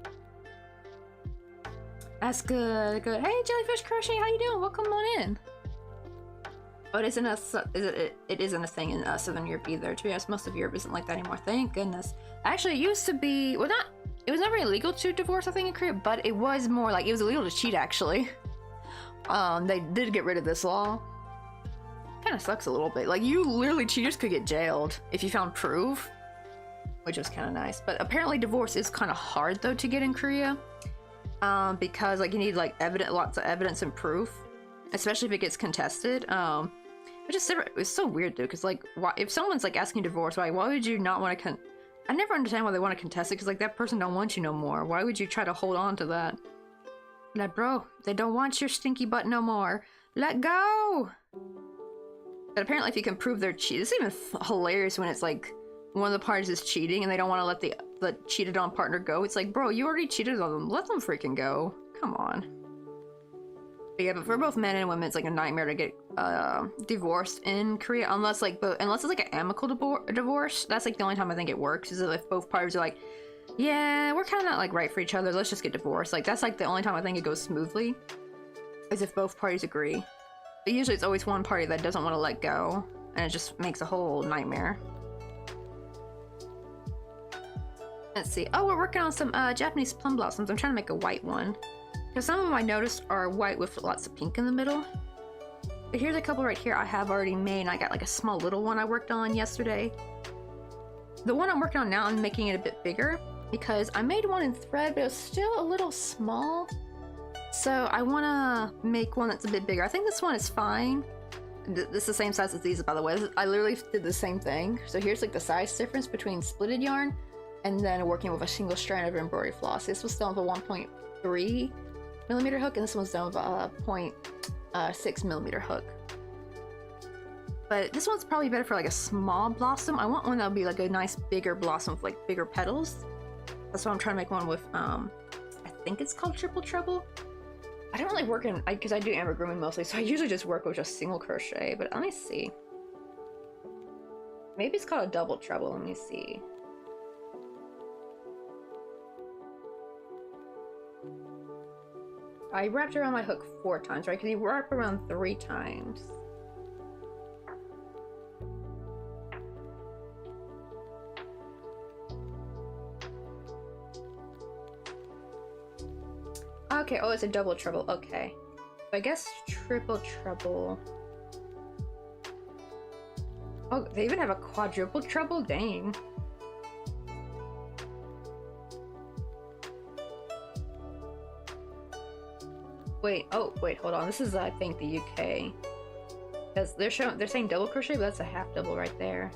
That's good. Good. Hey, Jellyfish Crochet, how you doing? Welcome on in. Oh, it isn't it isn't a thing in Southern Europe either. To be honest, most of Europe isn't like that anymore. Thank goodness. Actually, it used to be, well, not. It was never illegal to divorce, I think, in Korea, but it was more like it was illegal to cheat. Actually, they did get rid of this law. Kind of sucks a little bit. Like, you literally cheaters could get jailed if you found proof, which was kind of nice. But apparently divorce is kind of hard though to get in Korea, because like you need like lots of evidence and proof, especially if it gets contested. It's so weird though, because like if someone's like asking divorce, why would you not want to I never understand why they want to contest it, because like that person don't want you no more. Why would you try to hold on to that? Like, bro, they don't want your stinky butt no more. Let go. But apparently if you can prove they're cheating, it's even hilarious when it's like one of the parties is cheating and they don't want to let the cheated on partner go. It's like, bro, you already cheated on them. Let them freaking go. Come on. But yeah, but for both men and women, it's like a nightmare to get divorced in Korea, unless it's like an amicable divorce. That's like the only time I think it works, is if both parties are like, yeah, we're kind of not like right for each other, let's just get divorced. Like that's like the only time I think it goes smoothly, is if both parties agree. But usually it's always one party that doesn't want to let go, and it just makes a whole nightmare. Let's see. Oh, we're working on some Japanese plum blossoms. I'm trying to make a white one, because some of them I noticed are white with lots of pink in the middle. But here's a couple right here I have already made, and I got like a small little one I worked on yesterday. The one I'm working on now, I'm making it a bit bigger, because I made one in thread, but it was still a little small. So I want to make one that's a bit bigger. I think this one is fine. This is the same size as these, by the way. I literally did the same thing. So here's like the size difference between splitted yarn and then working with a single strand of embroidery floss. This was done with a 1.3 millimeter hook, and this one's done with a 0.6 millimeter hook. But this one's probably better for like a small blossom. I want one that would be like a nice bigger blossom with like bigger petals. That's why I'm trying to make one with, I think it's called Triple Treble. I don't really work in, because I do amigurumi mostly, so I usually just work with just single crochet, but let me see. Maybe it's called a double treble, let me see. I wrapped around my hook 4 times, right? Because you wrap around 3 times. Okay, oh, it's a double treble. Okay. So I guess triple treble. Oh, they even have a quadruple treble? Dang. Wait, oh, wait, hold on. This is, I think, the UK. Because they're saying double crochet, but that's a half double right there.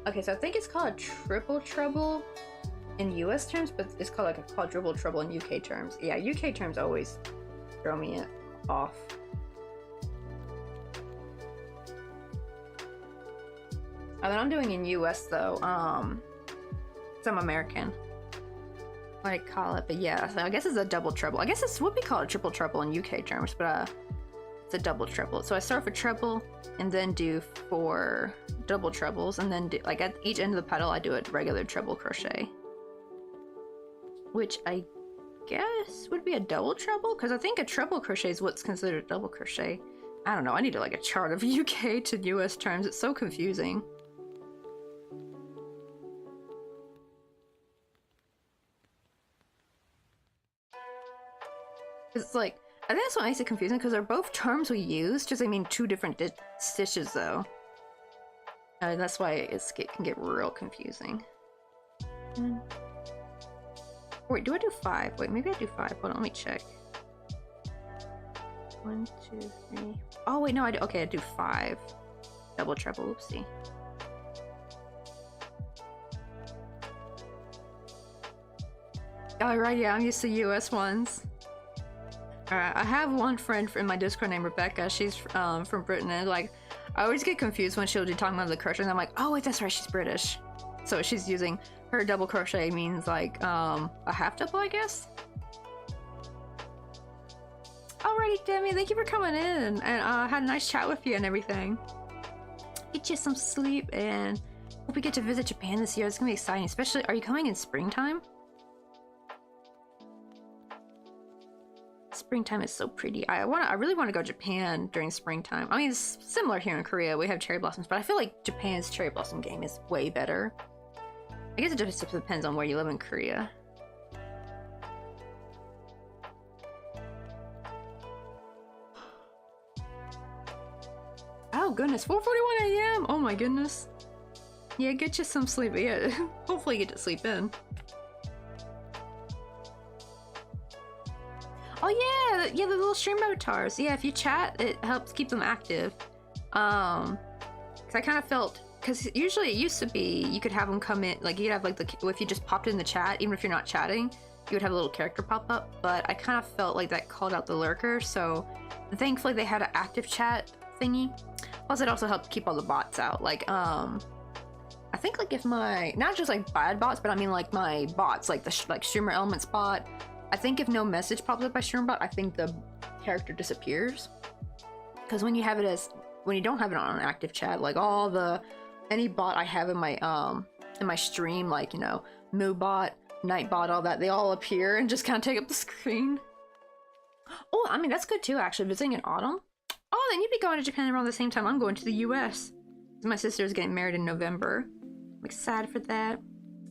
Okay, so I think it's called a triple treble in US terms, but it's called like a quadruple treble in UK terms. Yeah, UK terms always throw me off. And then I'm doing in US though, some American, what I call it, but yeah, so I guess it's a double treble. I guess this would be called a triple treble in UK terms, but it's a double treble. So I start with a treble and then do 4 double trebles, and then do, like at each end of the petal I do a regular treble crochet, which I guess would be a double treble, because I think a treble crochet is what's considered a double crochet. I don't know, I need like a chart of UK to US terms. It's so confusing. It's like, I think that's what makes it confusing, because they're both terms we use, just I mean 2 different stitches though. That's why it can get real confusing. Wait, do I do 5? Wait, maybe I do 5. Hold on, let me check. 1, 2, 3. Oh wait, no, I do. Okay, I do 5. Double trouble, oopsie. Oh, right, yeah, I'm used to US ones. Alright, I have one friend in my Discord named Rebecca. She's from Britain, and like, I always get confused when she'll be talking about the crochet, and I'm like, oh wait, that's right, she's British. So she's using her double crochet means like a half double, I guess. Alrighty, Demi, thank you for coming in, and had a nice chat with you and everything. Get you some sleep, and hope we get to visit Japan this year. It's gonna be exciting, especially. Are you coming in springtime? Springtime is so pretty. I really want to go to Japan during springtime. I mean, it's similar here in Korea. We have cherry blossoms, but I feel like Japan's cherry blossom game is way better. I guess it just depends on where you live in Korea. Oh goodness, 4:41 a.m. Oh my goodness. Yeah, get you some sleep. Yeah, hopefully get to sleep in. Oh yeah, the little stream avatars. Yeah, if you chat, it helps keep them active. Cause I kind of felt, cause usually it used to be you could have them come in, like you'd have like if you just popped in the chat, even if you're not chatting, you would have a little character pop up. But I kind of felt like that called out the lurker, so thankfully they had an active chat thingy. Plus, it also helped keep all the bots out. Like, I think like if my not just like bad bots, but I mean like my bots, like the like streamer elements bot. I think if no message pops up by streamer bot, I think the character disappears. Because when you have it as when you don't have it on an active chat, like all the any bot I have in my stream, like you know, Moobot, Nightbot, all that, they all appear and just kind of take up the screen. Oh, I mean that's good too. Actually, visiting in autumn. Oh, then you'd be going to Japan around the same time I'm going to the US. My sister's getting married in November. I'm excited for that.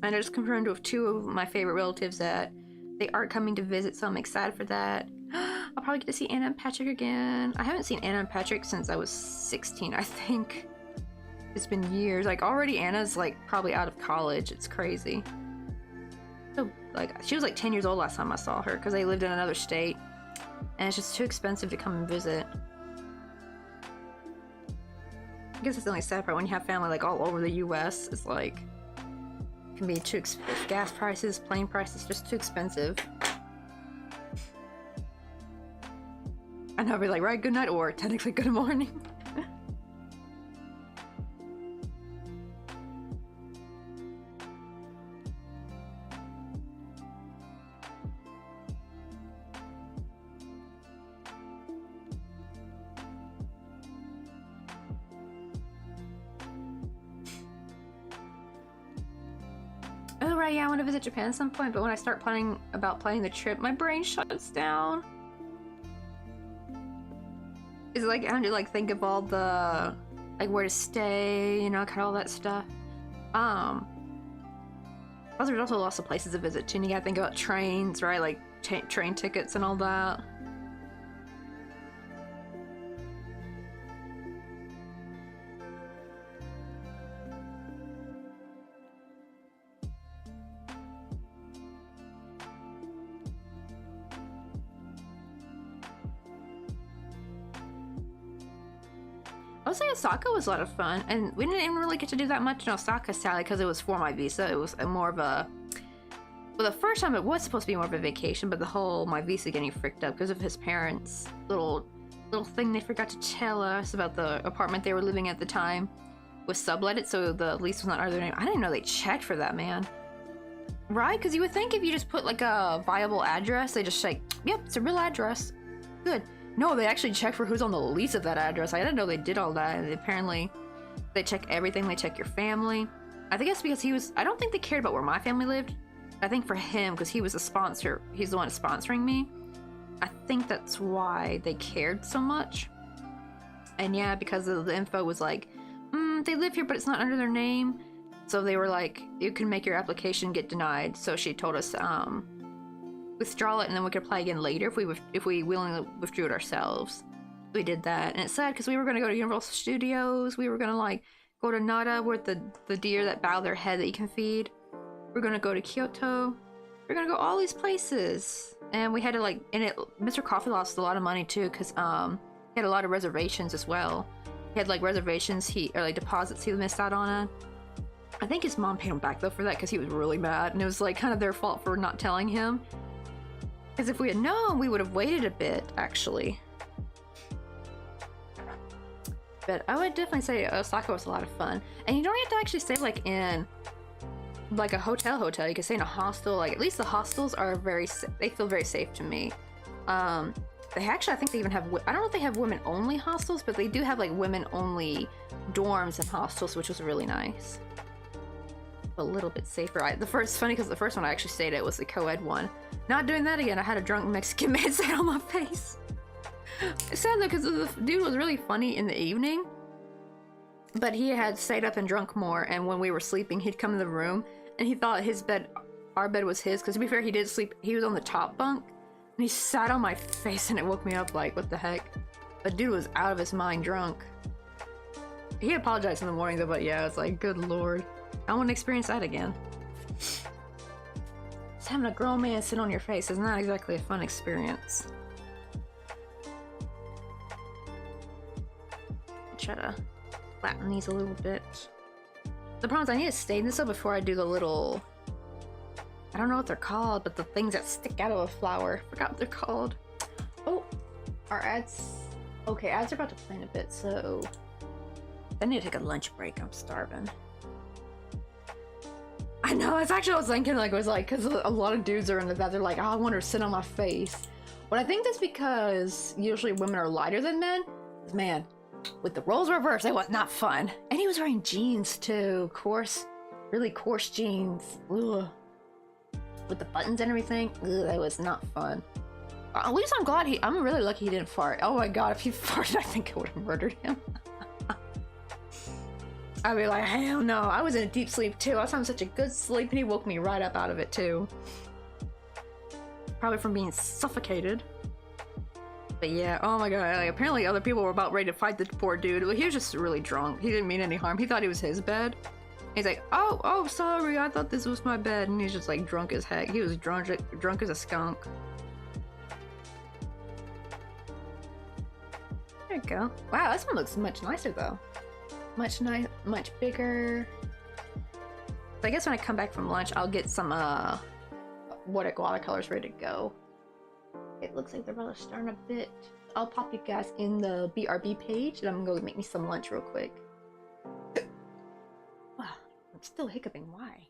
And I just confirmed with two of my favorite relatives that they are coming to visit, so I'm excited for that. I'll probably get to see Anna and Patrick again. I haven't seen Anna and Patrick since I was 16, I think. It's been years. Like, already Anna's, like, probably out of college. It's crazy. So, like, she was, like, 10 years old last time I saw her, because they lived in another state. And it's just too expensive to come and visit. I guess it's the only sad part when you have family, like, all over the US. It's, like, can be too expensive. Gas prices, plane prices, just too expensive. And I'll be like, right, good night, or technically good morning. Oh right, yeah, I want to visit Japan at some point, but when I start planning the trip, my brain shuts down. It's like I have to like think of all the like where to stay, you know, kind of all that stuff. Plus there's also lots of places to visit too, and you gotta think about trains, right? Like train tickets and all that. I would say Osaka was a lot of fun, and we didn't even really get to do that much in Osaka, sadly, because it was for my visa. It was more of a... Well, the first time it was supposed to be more of a vacation, but the whole my visa getting fricked up because of his parents' little thing they forgot to tell us about the apartment they were living at the time was subletted, so the lease was not under their name. I didn't know they checked for that, man. Right? Because you would think if you just put like a viable address, they just say, yep, it's a real address. Good. No, they actually check for who's on the lease of that address. I didn't know they did all that. And apparently, they check everything. They check your family. I think it's because he was... I don't think they cared about where my family lived. I think for him, because he was a sponsor, he's the one sponsoring me. I think that's why they cared so much. And yeah, because of the info was like, they live here, but it's not under their name. So they were like, you can make your application get denied. So she told us, withdraw it, and then we could apply again later if we willingly withdrew it ourselves. We did that, and it's sad because we were gonna go to Universal Studios. We were gonna like go to Nara with the deer that bow their head that you can feed. We're gonna go to Kyoto. We're gonna go all these places, and we had to like. And Mr. Coffee lost a lot of money too because he had a lot of reservations as well. He had like reservations or like deposits he missed out on. I think his mom paid him back though for that because he was really mad, and it was like kind of their fault for not telling him. Because if we had known, we would have waited a bit, actually. But I would definitely say Osaka was a lot of fun. And you don't have to actually stay like in like a hotel. You can stay in a hostel. Like at least the hostels are they feel very safe to me. They actually, I think they even have, I don't know if they have women only hostels, but they do have like women only dorms and hostels, which was really nice. A little bit safer. Funny because the first one I actually stayed at was the co-ed one. Not doing that again. I had a drunk Mexican man sit on my face. It's sad though because the dude was really funny in the evening, but he had stayed up and drunk more, and when we were sleeping he'd come in the room and he thought our bed was his, because to be fair he did sleep, he was on the top bunk, and he sat on my face and it woke me up like, what the heck. But dude was out of his mind drunk. He apologized in the morning though, but yeah, it's like, good lord. I want to experience that again. Just having a grown man sit on your face is not exactly a fun experience. Try to flatten these a little bit. The problem is I need to stain this up before I do the little, I don't know what they're called, but the things that stick out of a flower. Forgot what they're called. Oh, our ads. Okay, ads are about to play in a bit, so I need to take a lunch break. I'm starving. I know, it's actually, I was thinking, like, it was like, because a lot of dudes are into that, they're like, oh, I want her to sit on my face. But I think that's because usually women are lighter than men. Man, with the roles reversed, it was not fun. And he was wearing jeans too, coarse, really coarse jeans. Ugh. With the buttons and everything. Ugh, that was not fun. At least I'm glad I'm really lucky he didn't fart. Oh my god, if he farted, I think I would have murdered him. I'd be like, hell no. I was in a deep sleep too. I was having such a good sleep and he woke me right up out of it too. Probably from being suffocated. But yeah, oh my god, like, apparently other people were about ready to fight the poor dude. Like, he was just really drunk. He didn't mean any harm. He thought it was his bed. He's like, oh, sorry, I thought this was my bed. And he's just like drunk as heck. He was drunk as a skunk. There you go. Wow, this one looks much nicer though. Much bigger. So I guess when I come back from lunch, I'll get some watercolors ready to go. It looks like they're about to start a bit. I'll pop you guys in the BRB page, and I'm gonna go make me some lunch real quick. Wow, I'm still hiccuping. Why?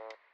Bye.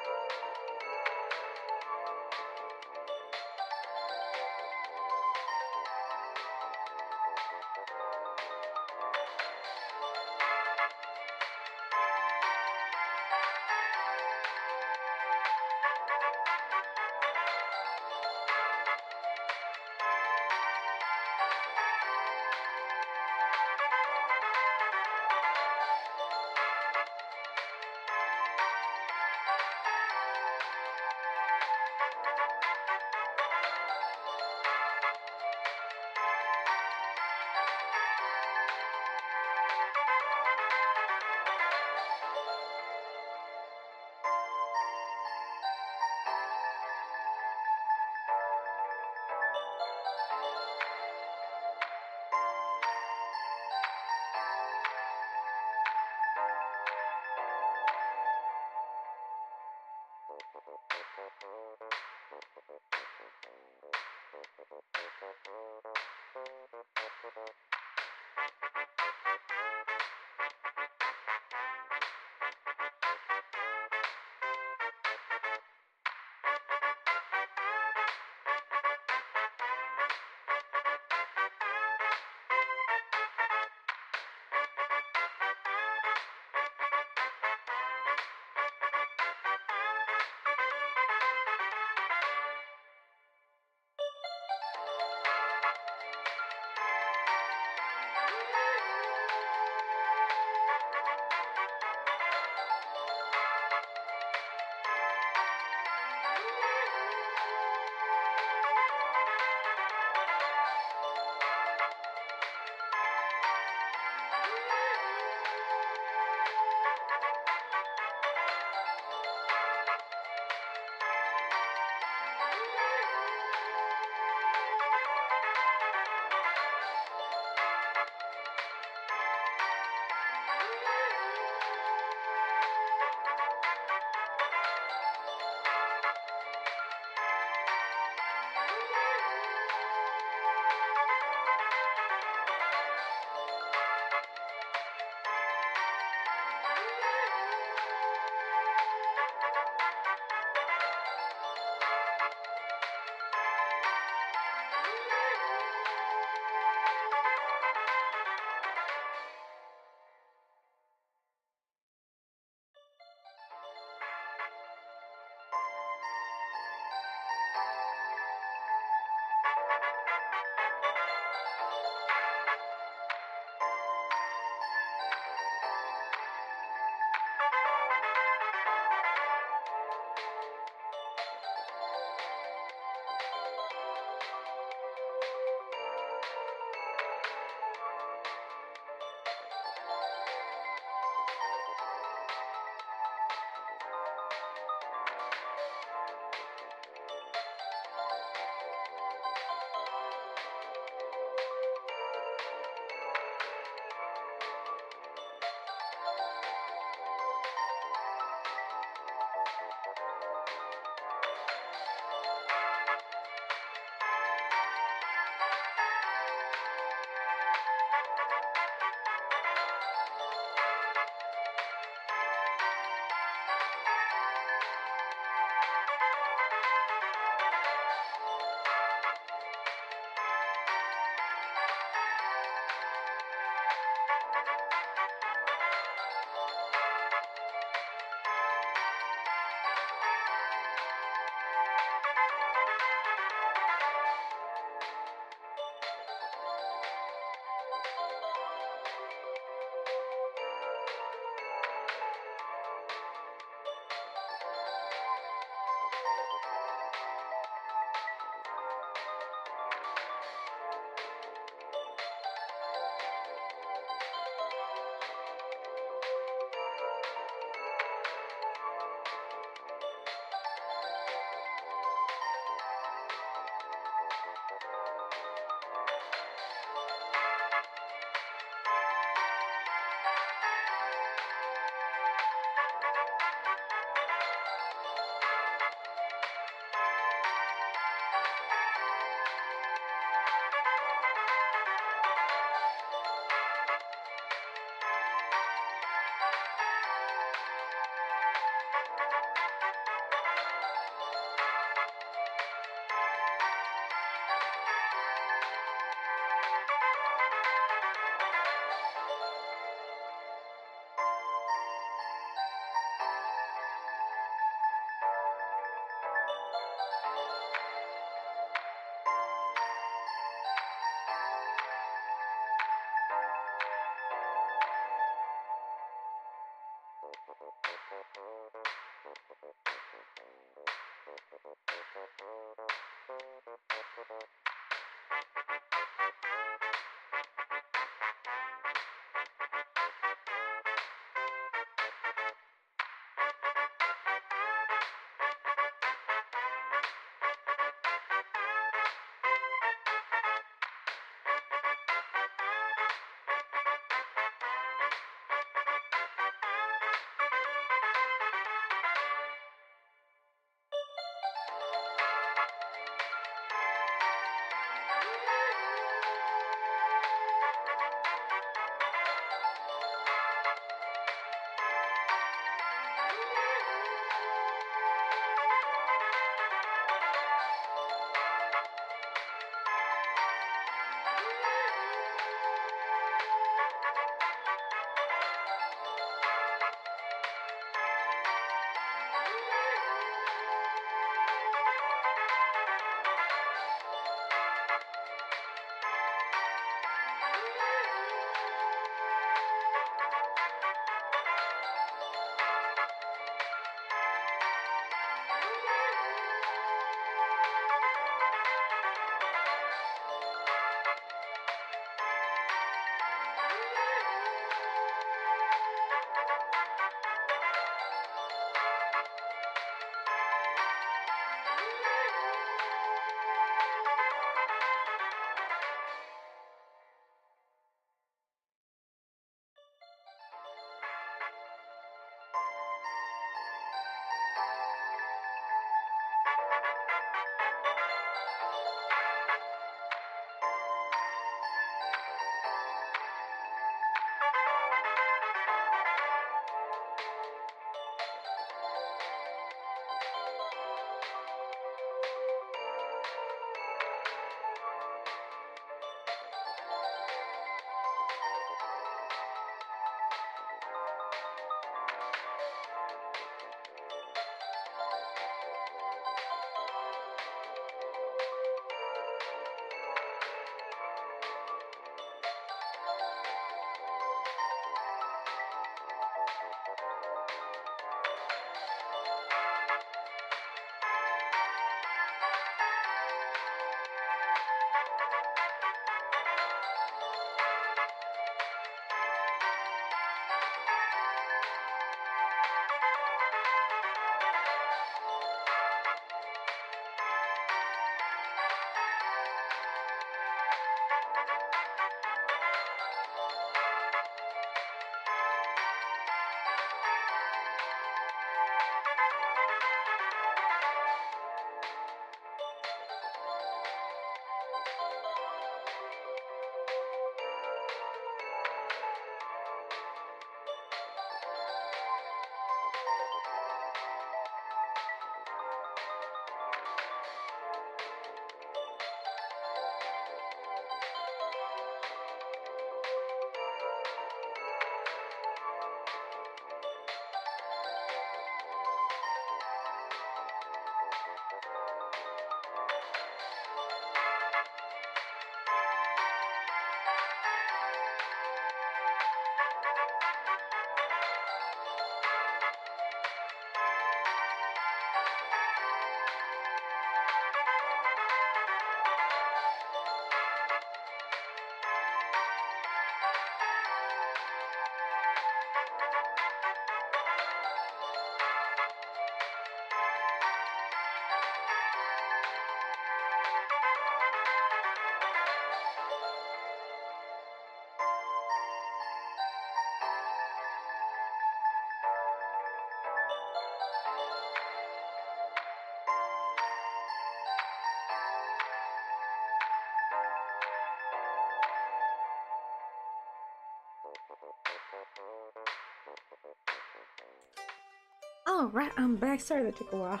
Oh, right, I'm back. Sorry that took a while.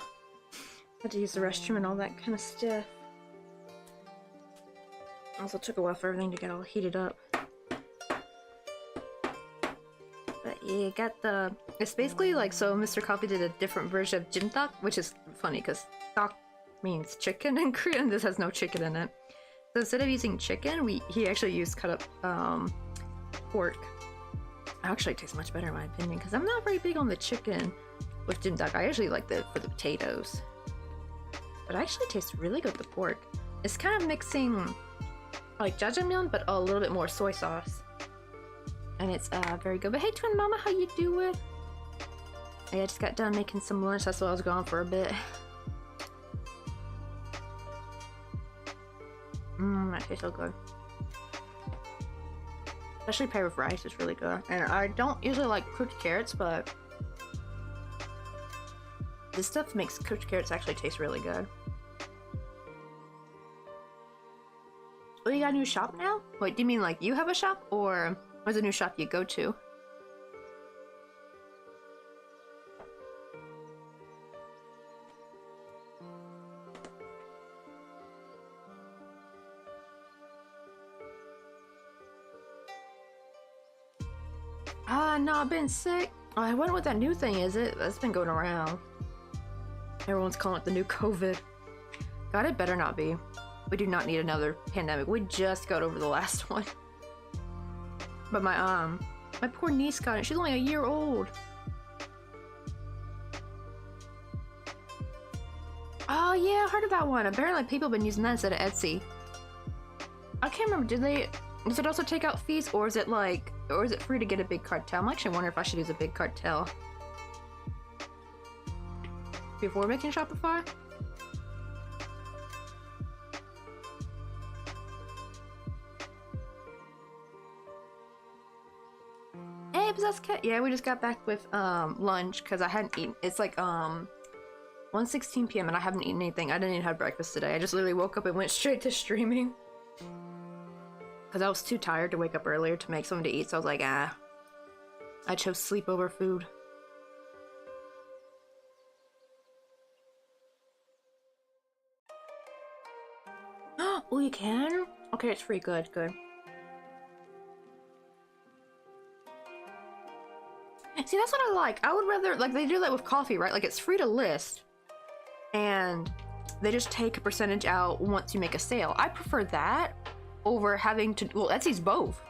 Had to use the restroom and all that kind of stuff. Also took a while for everything to get all heated up. But yeah, got the... It's basically like, so Mr. Coffee did a different version of jimtak, which is funny because dak means chicken in Korean. This has no chicken in it. So instead of using chicken, he actually used cut up pork. It actually tastes much better in my opinion because I'm not very big on the chicken with jimtak. I actually like the for the potatoes. But it actually tastes really good with the pork. It's kind of mixing like jajangmyeon, but a little bit more soy sauce. And it's very good. But hey, twin mama, how you doing? Yeah, I just got done making some lunch. That's why I was gone for a bit. That tastes so good. Especially paired with rice is really good. And I don't usually like cooked carrots, but this stuff makes cooked carrots actually taste really good. Oh, you got a new shop now? Wait, do you mean like you have a shop, or where's a new shop you go to? No, I've been sick. Oh, I wonder what that new thing is. That's been going around. Everyone's calling it the new COVID. God, it better not be. We do not need another pandemic. We just got over the last one. But my poor niece got it. She's only a year old. Oh yeah, I heard of that one. Apparently people have been using that instead of Etsy. I can't remember, does it also take out fees, or is it like, or is it free to get a big cartel? I'm actually wondering if I should use a big cartel before making Shopify. Hey, Possessed Cat. Yeah, we just got back with lunch because I hadn't eaten. It's like 1:16 p.m. and I haven't eaten anything. I didn't even have breakfast today. I just literally woke up and went straight to streaming because I was too tired to wake up earlier to make something to eat. So I was like, I chose sleep over food. Oh, you can? Okay, it's free. Good, good. See, that's what I like. I would rather, like, they do that with coffee, right? Like, it's free to list, and they just take a percentage out once you make a sale. I prefer that over having to, well, Etsy's both.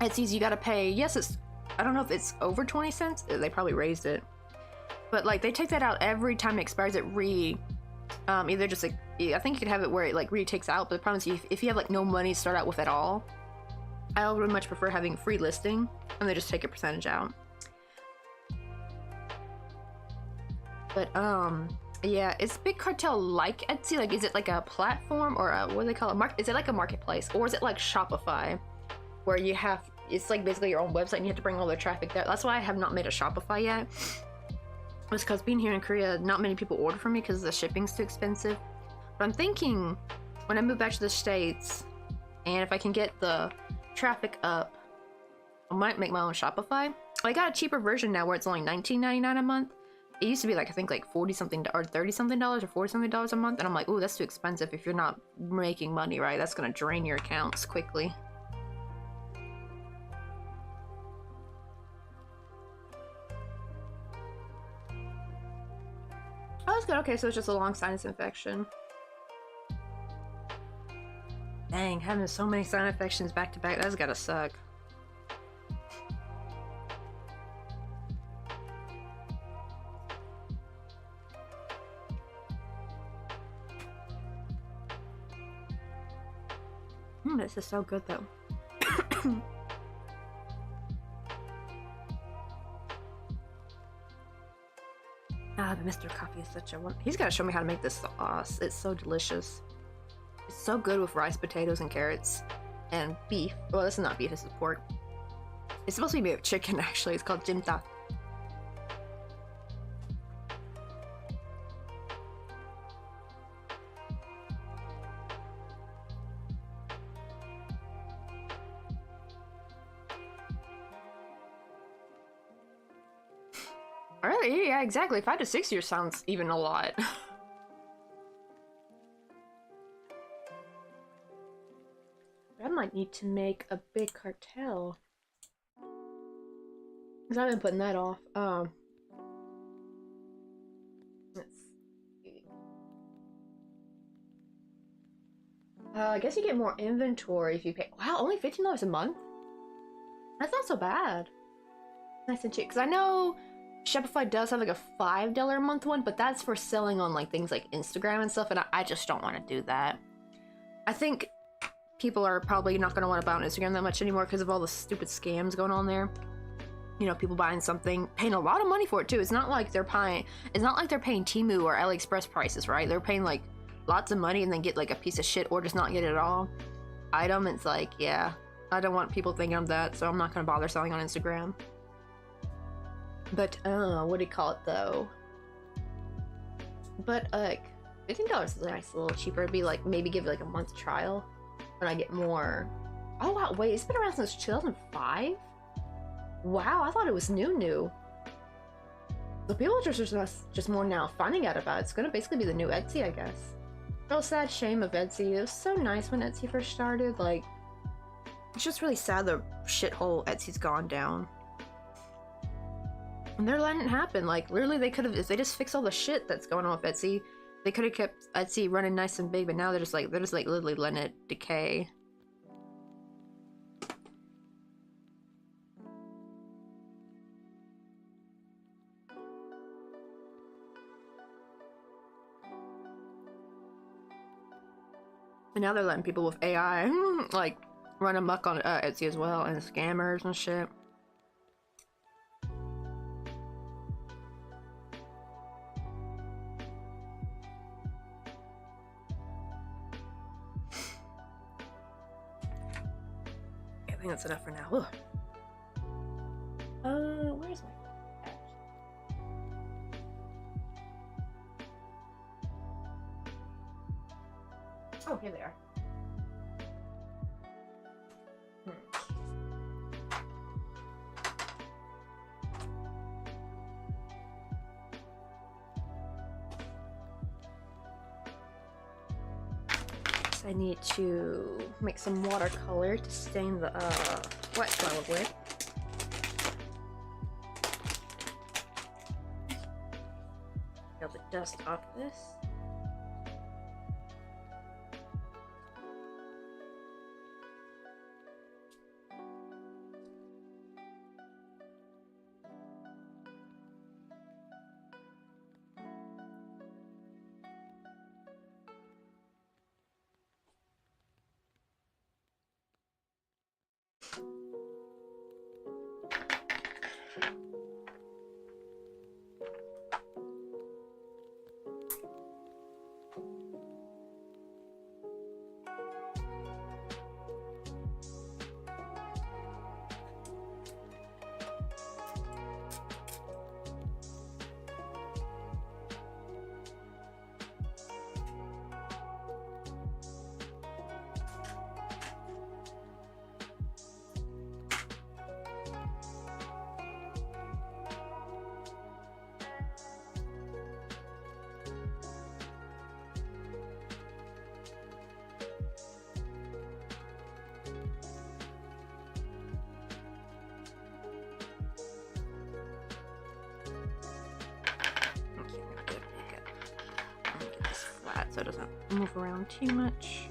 Etsy's, you gotta pay, yes, it's, I don't know if it's over 20 cents. They probably raised it. But, like, they take that out every time it expires. It either just, like, I think you could have it where it, like, takes out, but the problem is if you have, like, no money to start out with at all, I would much prefer having free listing, and they just take a percentage out. But, yeah, is Big Cartel like Etsy? Like, is it like a platform or a, what do they call it? Is it like a marketplace? Or is it like Shopify, where you have, it's like basically your own website and you have to bring all the traffic there? That's why I have not made a Shopify yet. It's because being here in Korea, not many people order from me because the shipping's too expensive. But I'm thinking, when I move back to the States, and if I can get the traffic up, I might make my own Shopify. I got a cheaper version now where it's only $19.99 a month. It used to be like, I think like 40 something or 30 something dollars or 40 something dollars a month, and I'm like, ooh, that's too expensive if you're not making money, right? That's gonna drain your accounts quickly. Oh, that's good. Okay, so it's just a long sinus infection. Dang, having so many sinus infections back to back, that's gotta suck. This is so good though. But Mr. Coffee is such a one. He's got to show me how to make this sauce. It's so delicious. It's so good with rice, potatoes, and carrots, and beef. Well, this is not beef. This is pork. It's supposed to be made of chicken, actually. It's called jimta. Really? Yeah, exactly. 5 to 6 years sounds even a lot. I might need to make a big cartel. Because I've been putting that off. Let's see. I guess you get more inventory if you pay. Wow, only $15 a month? That's not so bad. Nice and cheap. Because I know Shopify does have like a $5 a month one, but that's for selling on like things like Instagram and stuff, and I just don't want to do that. I think people are probably not going to want to buy on Instagram that much anymore because of all the stupid scams going on there. You know, people buying something, paying a lot of money for it too. It's not like they're paying Temu or AliExpress prices, right? They're paying like lots of money and then get like a piece of shit or just not get it at all item. It's like, yeah, I don't want people thinking of that, so I'm not going to bother selling on Instagram. But what do you call it though? But like $15 is a nice little cheaper. It'd be like maybe give it like a month trial when I get more. Oh wow, wait, it's been around since 2005. Wow, I thought it was new. The people are just more now finding out about it. It's gonna basically be the new Etsy, I guess. Real sad shame of Etsy. It was so nice when Etsy first started. Like, it's just really sad the shithole Etsy's gone down. And they're letting it happen. Like, literally, they could have, if they just fix all the shit that's going on with Etsy, they could have kept Etsy running nice and big. But now they're just like literally letting it decay. And now they're letting people with AI, like, run amok on Etsy as well, and scammers and shit. I think that's enough for now. Ugh. Where's my patch? Oh, here they are. I need to make some watercolor to stain the wet flower with. Be able to dust off this. So it doesn't move around too much.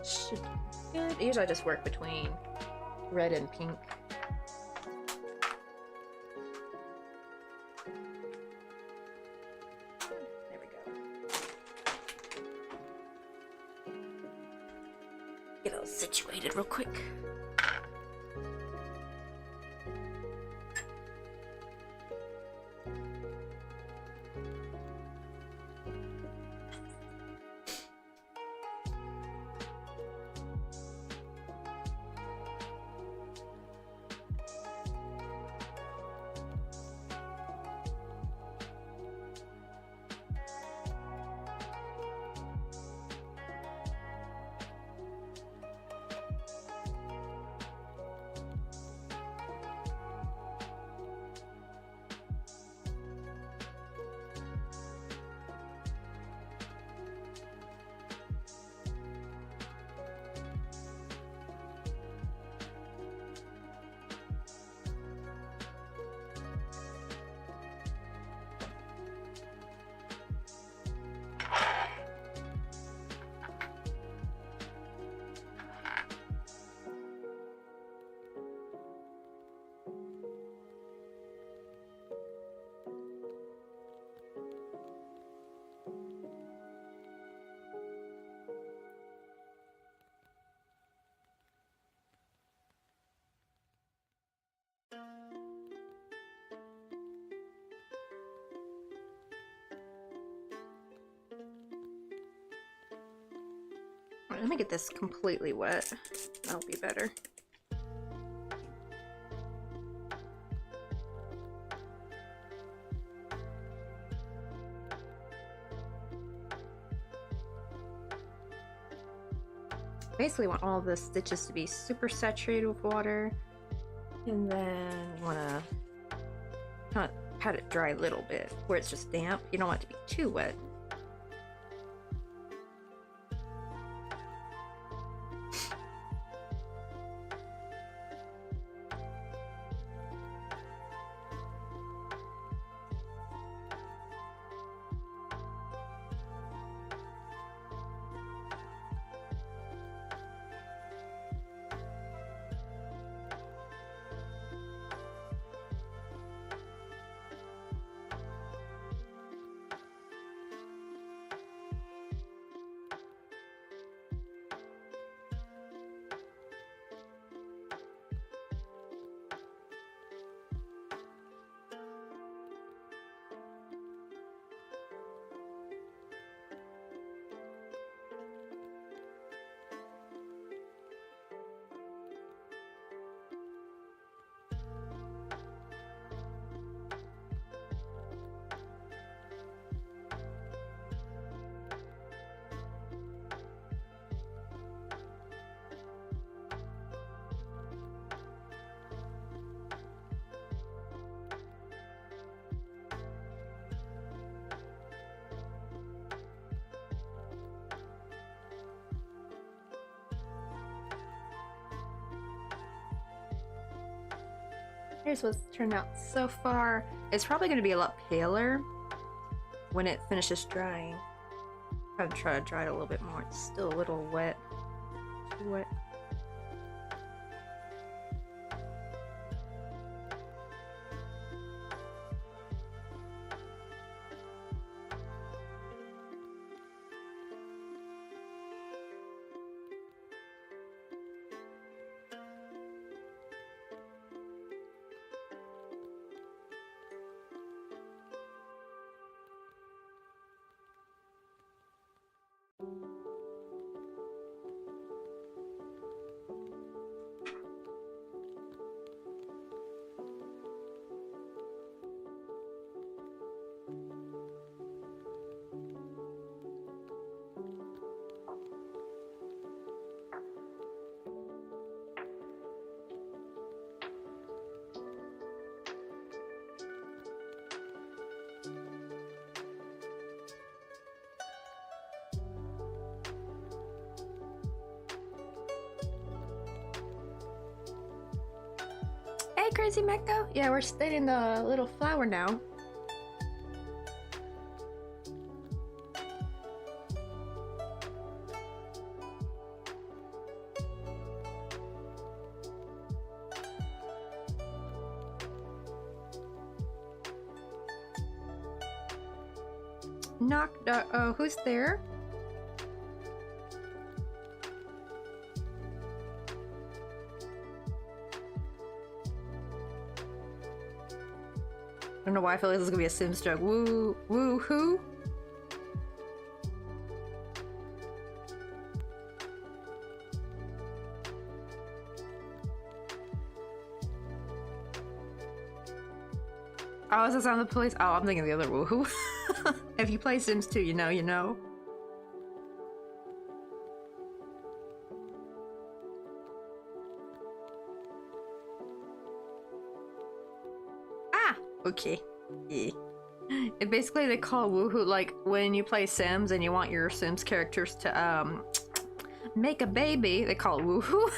Should be good. Usually I just work between red and pink. There we go. Get all situated real quick. let me get this completely wet. That'll be better. Basically want all the stitches to be super saturated with water, and then you want to kind of pat it dry a little bit where it's just damp. You don't want it to be too wet. Here's what's turned out so far. It's probably going to be a lot paler when it finishes drying. I'm gonna try to dry it a little bit more. It's still a little wet. Too wet. Hey, Crazy Mecco! Yeah, we're studying the little flower now. Who's there? I don't know why I feel like this is gonna be a Sims joke. Woo, woo, who? Oh, is the sound of the police? Oh, I'm thinking the other woohoo. If you play Sims 2, you know, you know. Ah! Okay. Yeah. And basically they call woohoo like when you play Sims and you want your Sims characters to make a baby, they call it woohoo.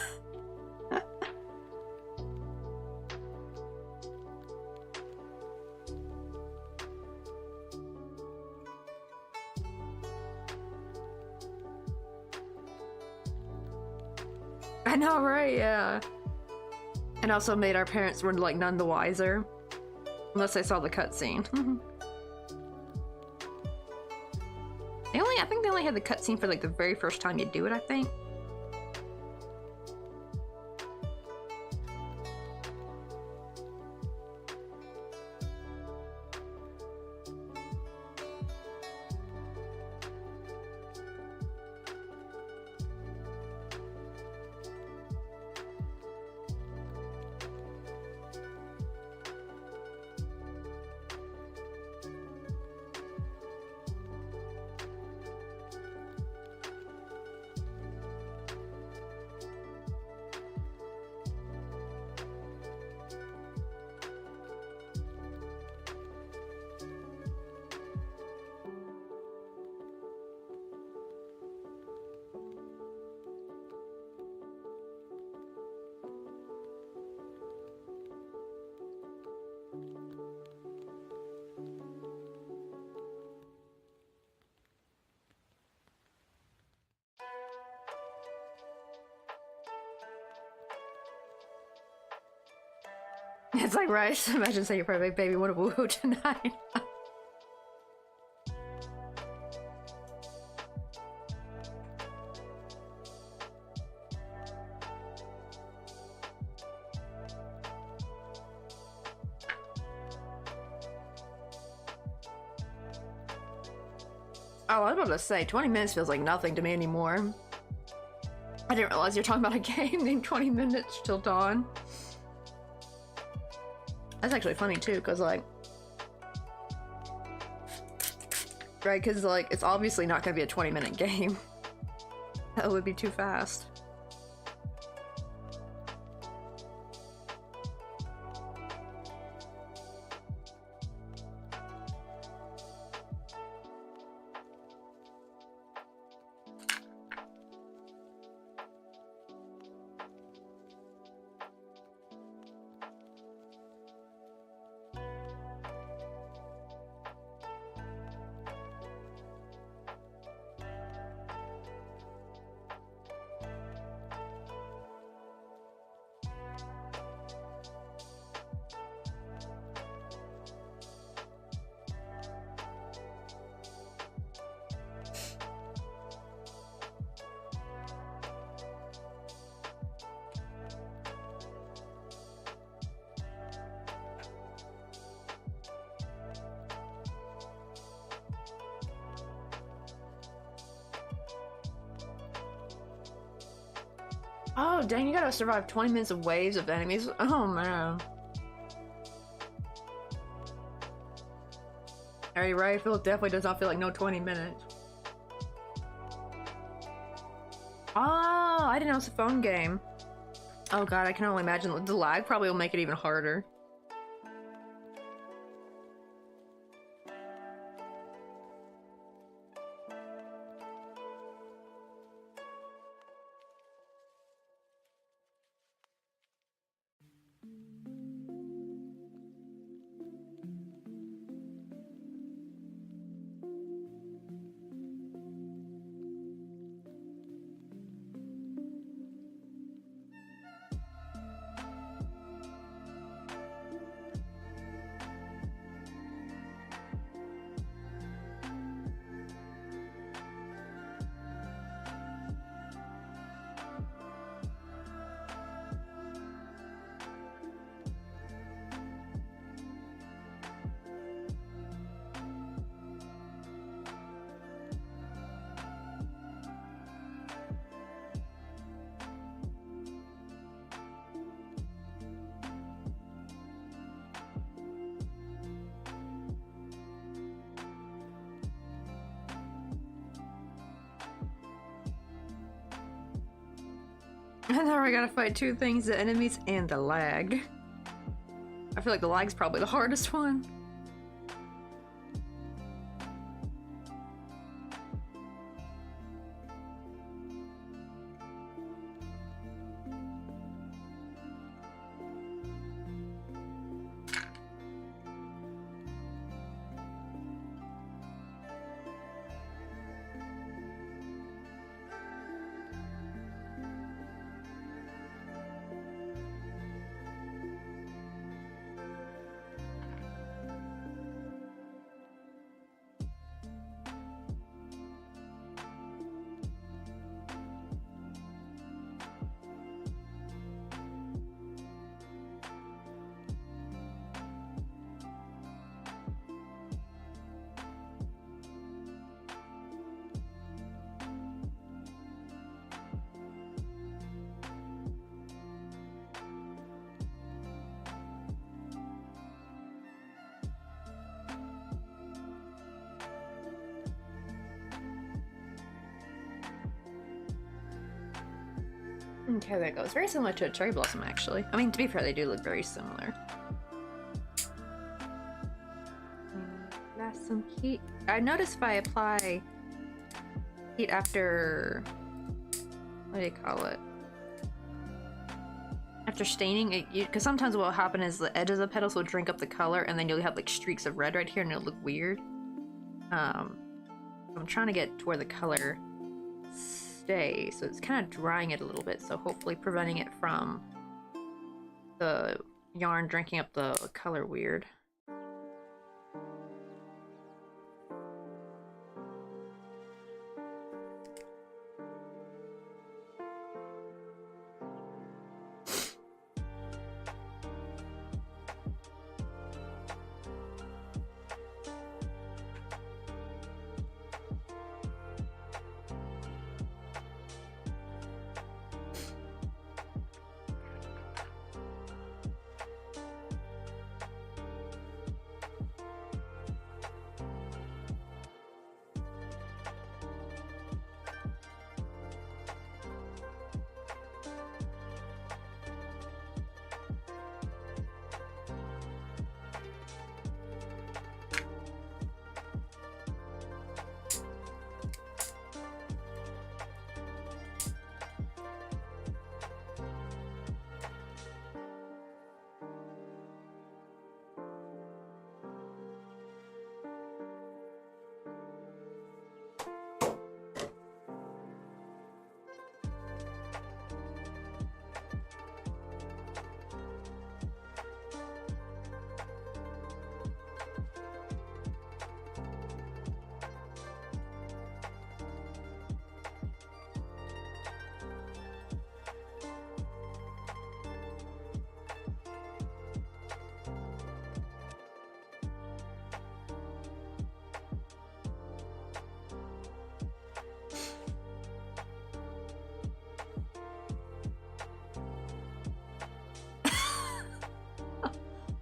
I know, right? Yeah. And also made our parents were like none the wiser. Unless they saw the cutscene. I think they only had the cutscene for like the very first time you do it, I think. It's like, right? Imagine saying your perfect baby want to woohoo tonight. Oh, I was about to say, 20 minutes feels like nothing to me anymore. I didn't realize you're talking about a game named 20 Minutes Till Dawn. That's actually funny too, because like... Right, because like, it's obviously not going to be a 20-minute game. That would be too fast. Oh, dang, you gotta survive 20 minutes of waves of enemies. Oh, man. Are you right? Phil definitely does not feel like no 20 minutes. Oh, I didn't know it's a phone game. Oh god, I can only imagine the lag probably will make it even harder. And now I gotta fight two things, the enemies and the lag. I feel like the lag's probably the hardest one. Okay, there it goes. Very similar to a cherry blossom, actually. I mean, to be fair, they do look very similar. That's some heat. I noticed if I apply heat after... what do you call it? After staining, because sometimes what will happen is the edges of petals will drink up the color, and then you'll have like streaks of red right here, and it'll look weird. I'm trying to get to where the color stays, so it's kind of drying it a little bit, so hopefully preventing it from the yarn drinking up the color weird.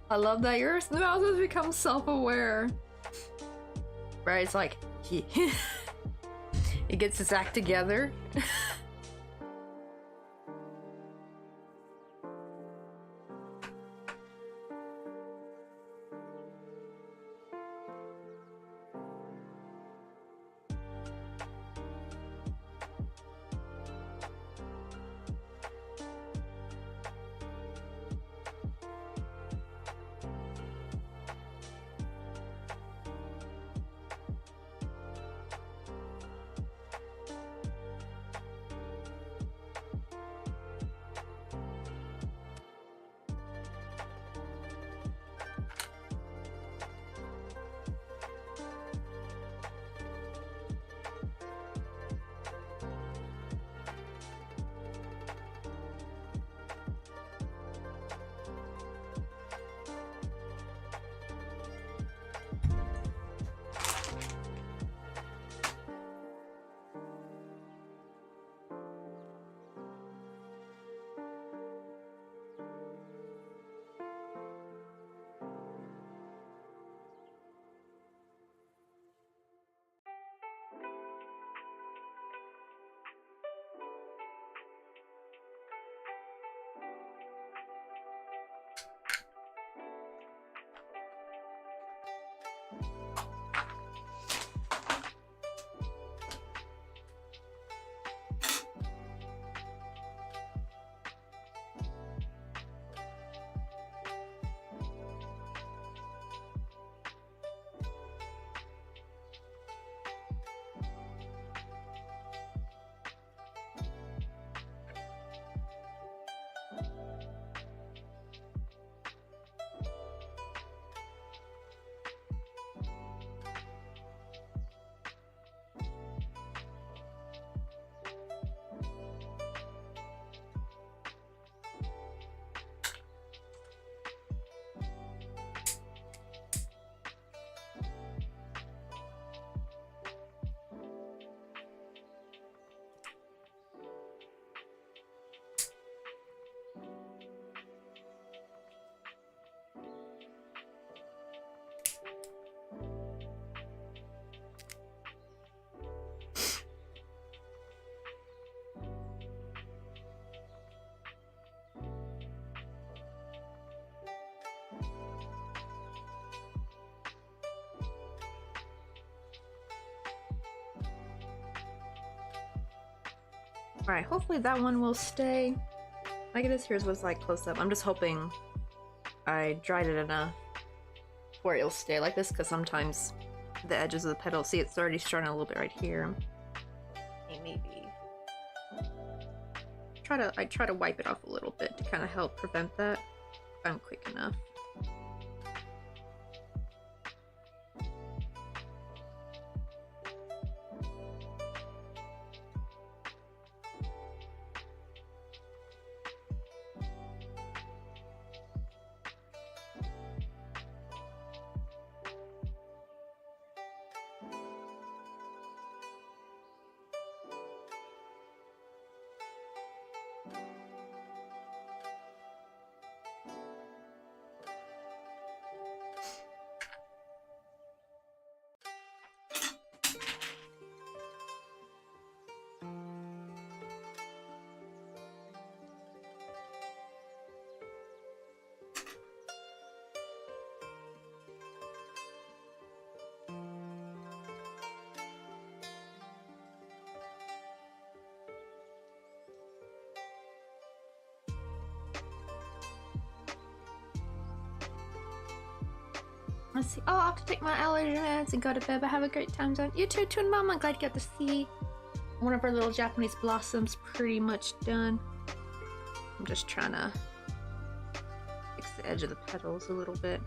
I love that your mouse has become self-aware. Right, it's like, he gets his act together. Alright, hopefully that one will stay. I guess here's what's like close up. I'm just hoping I dried it enough where it'll stay like this, because sometimes the edges of the petal, see, it's already starting a little bit right here. Hey, maybe I try to wipe it off a little bit to kind of help prevent that. I'm quick enough. Let's see. Oh, I'll have to take my allergy meds and go to bed, but have a great time zone. You too, Twin Mom. I'm glad you got to see one of our little Japanese blossoms pretty much done. I'm just trying to fix the edge of the petals a little bit.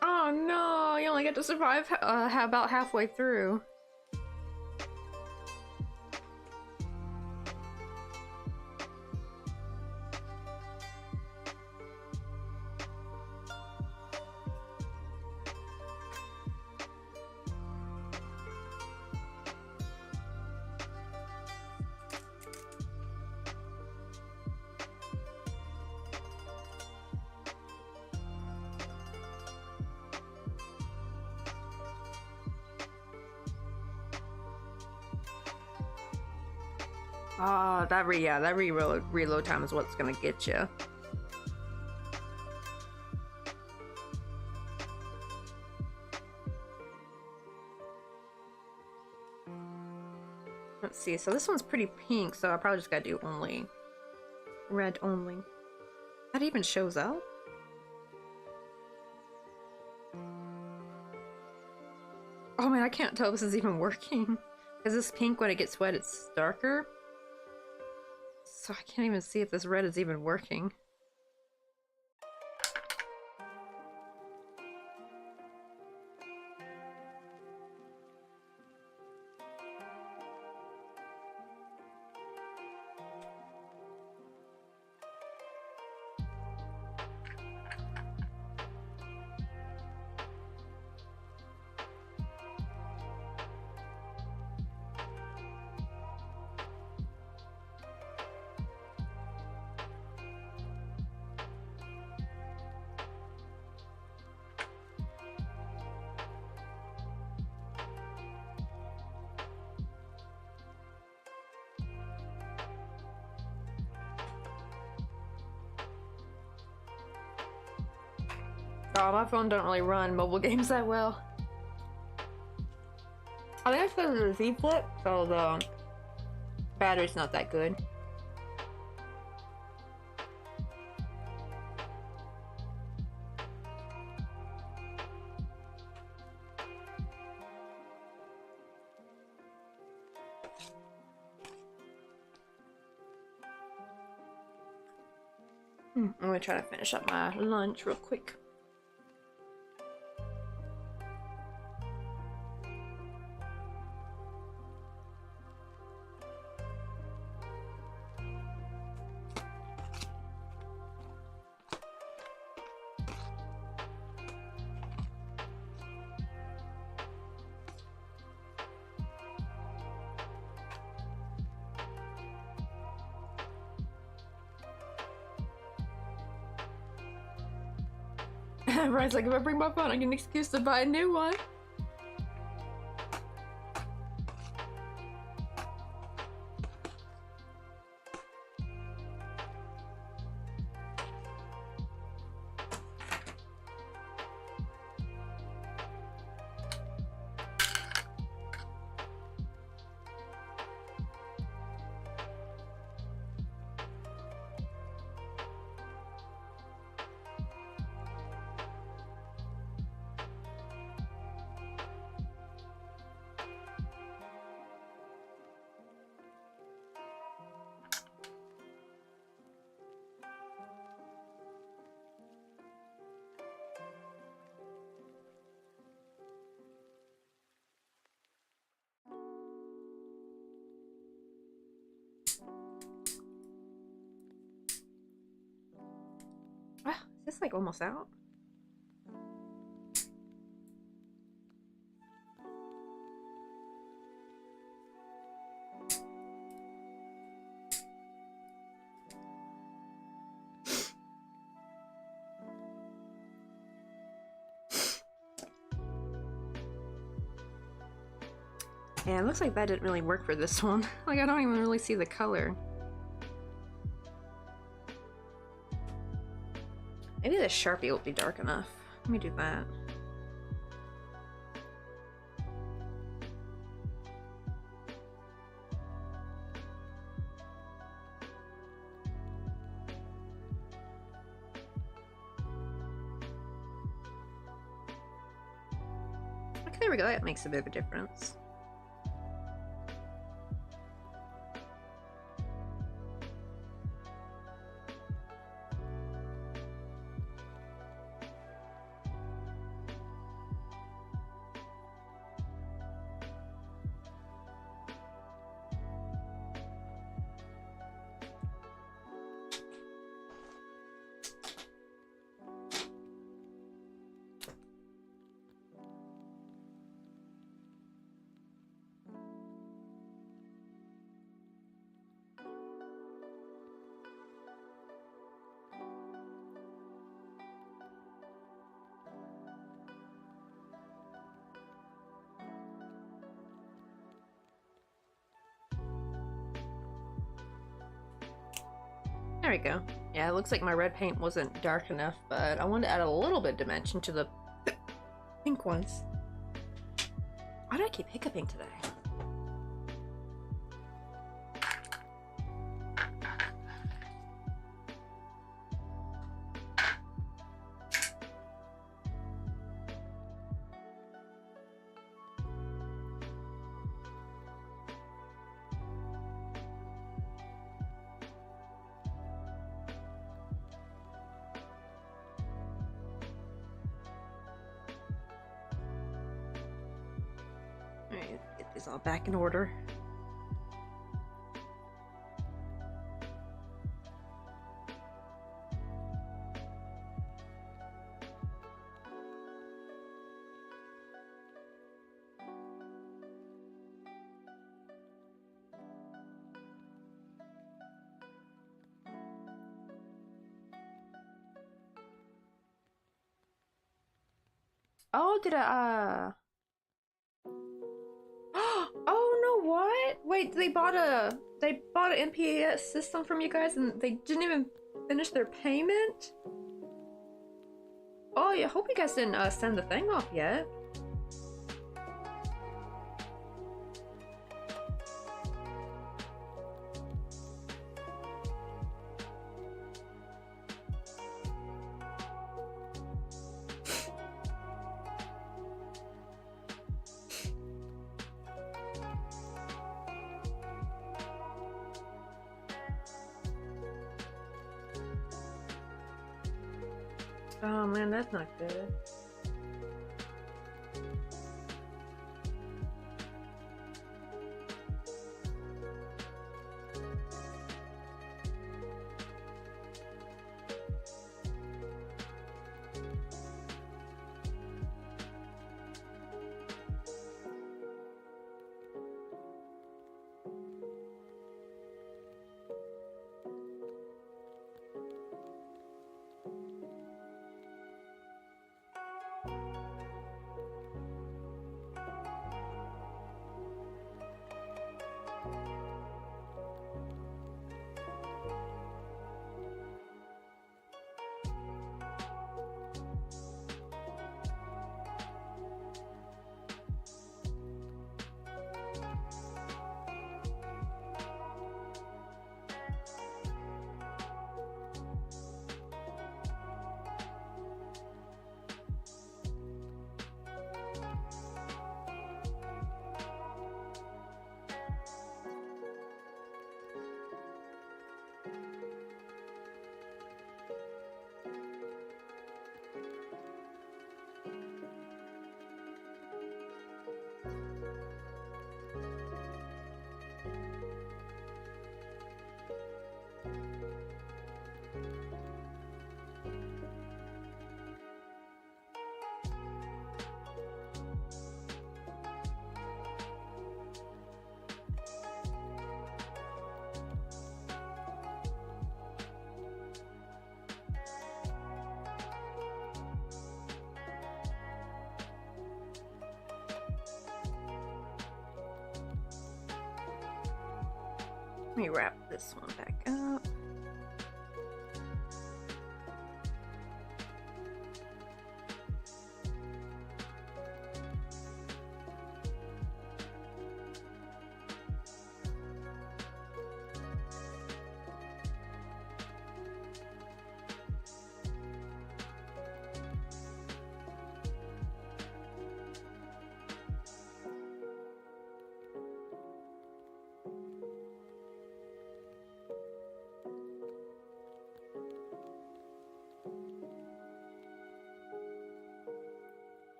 Oh no, you only get to survive about halfway through. Oh, that reload time is what's gonna get you. Let's see, so this one's pretty pink, so I probably just gotta do only red only. That even shows up? Oh man, I can't tell if this is even working. Because this pink, when it gets wet, it's darker. So I can't even see if this red is even working. Oh, my phone don't really run mobile games that well. I think it's because of the Z Flip, so the battery's not that good. I'm gonna try to finish up my lunch real quick. Brian's like, if I bring my phone, I get an excuse to buy a new one. Ah, is this like almost out? Yeah, it looks like that didn't really work for this one. Like, I don't even really see the color. Maybe the Sharpie will be dark enough. Let me do that. Okay, there we go. That makes a bit of a difference. There we go. Yeah, it looks like my red paint wasn't dark enough, but I wanted to add a little bit of dimension to the pink ones. Why do I keep hiccuping today? Alright, get these all back in order. Oh, did I, oh no, what? Wait, they bought an MPAS system from you guys and they didn't even finish their payment? Oh, yeah, hope you guys didn't send the thing off yet. Oh man, that's not good. me wrap this one back up.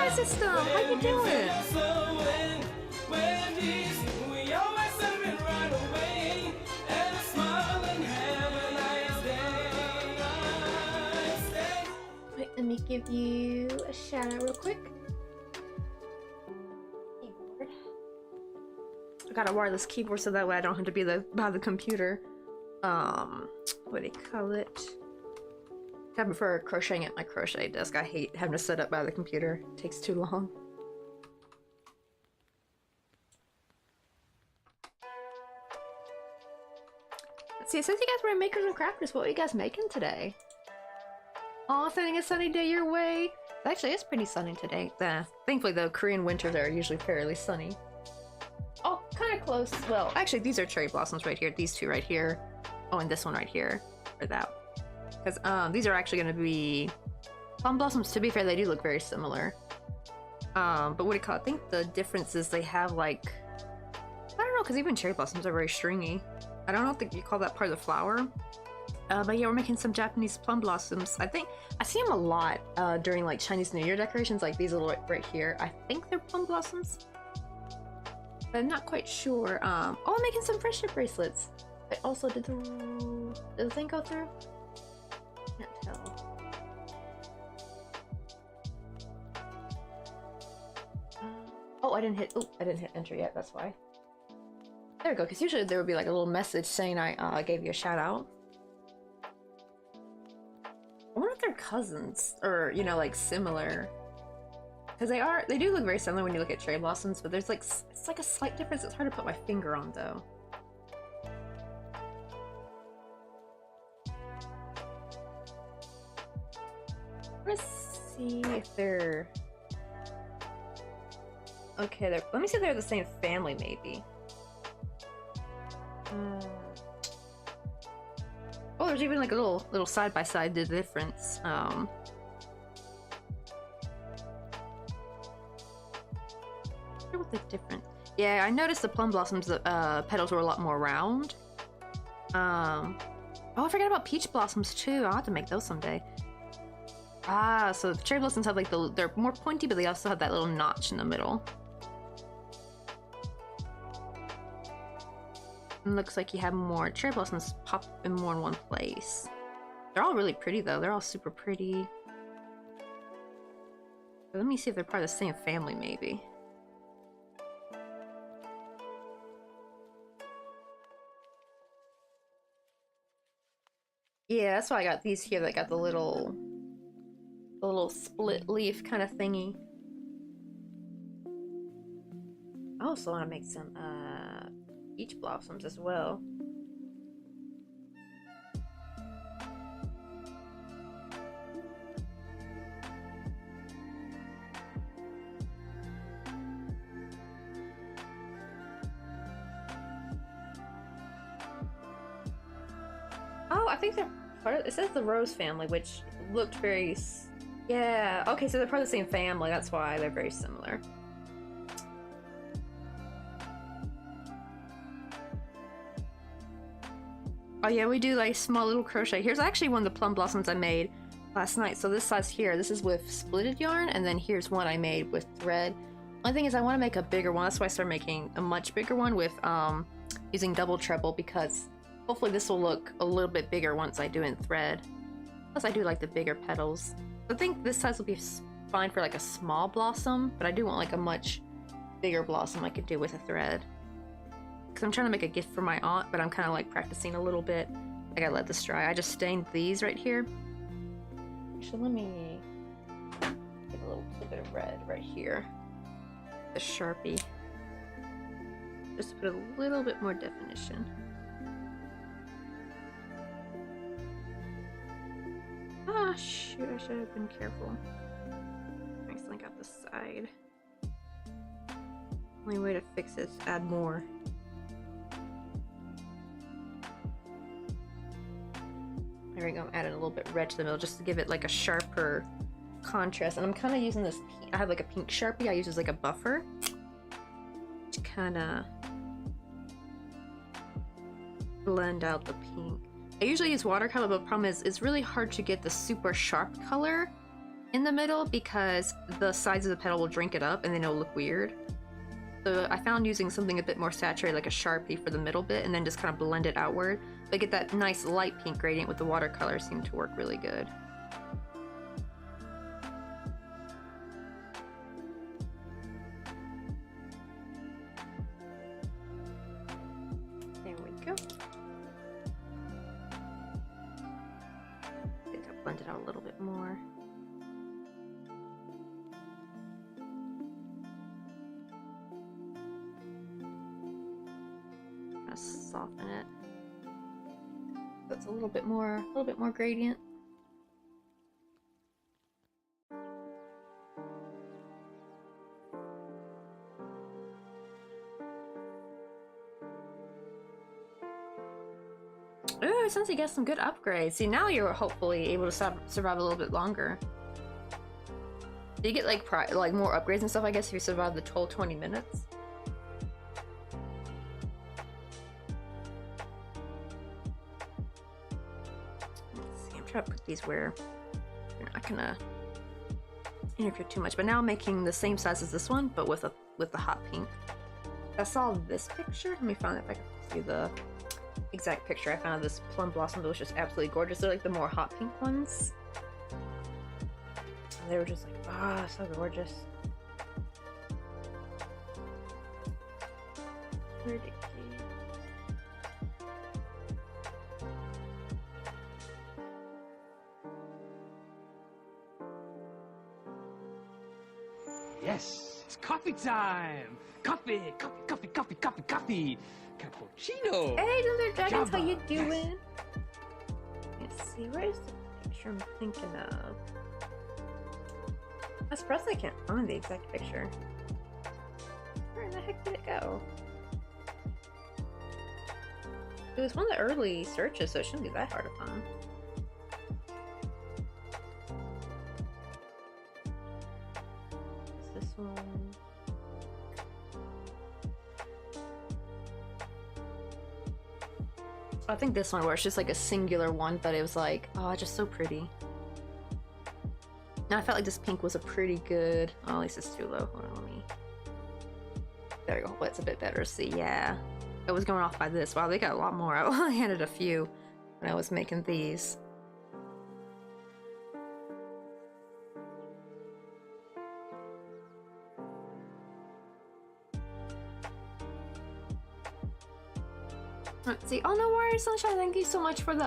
butterfly system. How you doing? Wait, let me give you a shout out real quick. Keyboard. I got a wireless keyboard so that way I don't have to be by the computer. What do you call it? I prefer crocheting at my crochet desk. I hate having to set up by the computer. It takes too long. Let's see, it says you guys were makers and crafters. What are you guys making today? Aw, sending a sunny day your way. Actually, it's pretty sunny today. Thankfully, the Korean winters are usually fairly sunny. Oh, kind of close. Well, actually, these are cherry blossoms right here. These two right here. Oh, and this one right here. Or that. Because these are actually going to be plum blossoms. To be fair, they do look very similar. But what do you call it? I think the difference is they have like, I don't know, because even cherry blossoms are very stringy. I don't think you call that part of the flower. But yeah, we're making some Japanese plum blossoms. I think I see them a lot during like Chinese New Year decorations, like these little right here. I think they're plum blossoms, but I'm not quite sure. Oh, I'm making some friendship bracelets. I also did the thing go through? Can't tell. Oh, I didn't hit enter yet. That's why. There we go. Because usually there would be like a little message saying I gave you a shout out. I wonder if they're cousins or, you know, like similar. Because they do look very similar when you look at cherry blossoms, but there's like, it's like a slight difference. It's hard to put my finger on though. Let's see if they're... Okay, let me see if they're the same family maybe. Oh, there's even like a little side by side difference. What the difference? Yeah, I noticed the plum blossoms. Petals were a lot more round. Oh, I forgot about peach blossoms too. I'll have to make those someday. Ah, so the cherry blossoms have like they're more pointy, but they also have that little notch in the middle. And looks like you have more cherry blossoms pop in more in one place. They're all really pretty though. They're all super pretty. But let me see if they're part of the same family maybe. Yeah, that's why I got these here that got the little split leaf kind of thingy. I also want to make some peach blossoms as well. Oh, I think they're part of, it says the rose family, which looked very, yeah, okay, so they're part of the same family, that's why they're very similar. Oh yeah, we do like small little crochet. Here's actually one of the plum blossoms I made last night. So this size here, this is with splitted yarn, and then here's one I made with thread. Only thing is I want to make a bigger one. That's why I started making a much bigger one with using double treble, because hopefully this will look a little bit bigger once I do it in thread. Plus I do like the bigger petals. I think this size will be fine for like a small blossom, but I do want like a much bigger blossom I could do with a thread. Because I'm trying to make a gift for my aunt, but I'm kind of like practicing a little bit. I gotta let this dry. I just stained these right here. Actually, let me get a little bit of red right here. The Sharpie. Just to put a little bit more definition. Ah, shoot, I should have been careful. Accidentally got the side. Only way to fix it is add more. There we go, I'm adding a little bit red to the middle just to give it like a sharper contrast. And I'm kind of using this, I have like a pink Sharpie I use as like a buffer to kind of blend out the pink. I usually use watercolor, but the problem is it's really hard to get the super sharp color in the middle because the sides of the petal will drink it up and then it'll look weird. So I found using something a bit more saturated, like a Sharpie, for the middle bit, and then just kind of blend it outward. But get that nice light pink gradient with the watercolor seemed to work really good. There we go. Get that blended out a little bit more. Soften it. That's a little bit more gradient. Ooh, since you got some good upgrades. See, now you're hopefully able to survive a little bit longer. Do you get like more upgrades and stuff, I guess, if you survive the whole 20 minutes? Try to put these where you're not gonna interfere too much. But now I'm making the same size as this one, but with the hot pink. I saw this picture. Let me find it if I can see the exact picture I found of this plum blossom that was just absolutely gorgeous. They're like the more hot pink ones. And they were just like, ah, so gorgeous. Where'd it go? Yes, it's coffee time! Coffee, coffee, coffee, coffee, coffee, coffee! Cappuccino! Hey, Thunder Dragons, how you Yes. doing? Let's see, where's the picture I'm thinking of? I'm surprised I can't find the exact picture. Where in the heck did it go? It was one of the early searches, so it shouldn't be that hard to find. This one. I think this one where it's just like a singular one, but it was like, oh, just so pretty. Now I felt like this pink was a pretty good. Oh, at least it's too low. Hold on, let me. There we go. Well, it's a bit better to see. Yeah, it was going off by this. Wow, they got a lot more. I only handed a few when I was making these. Let's see. Oh, no worries, Sunshine. Thank you so much for the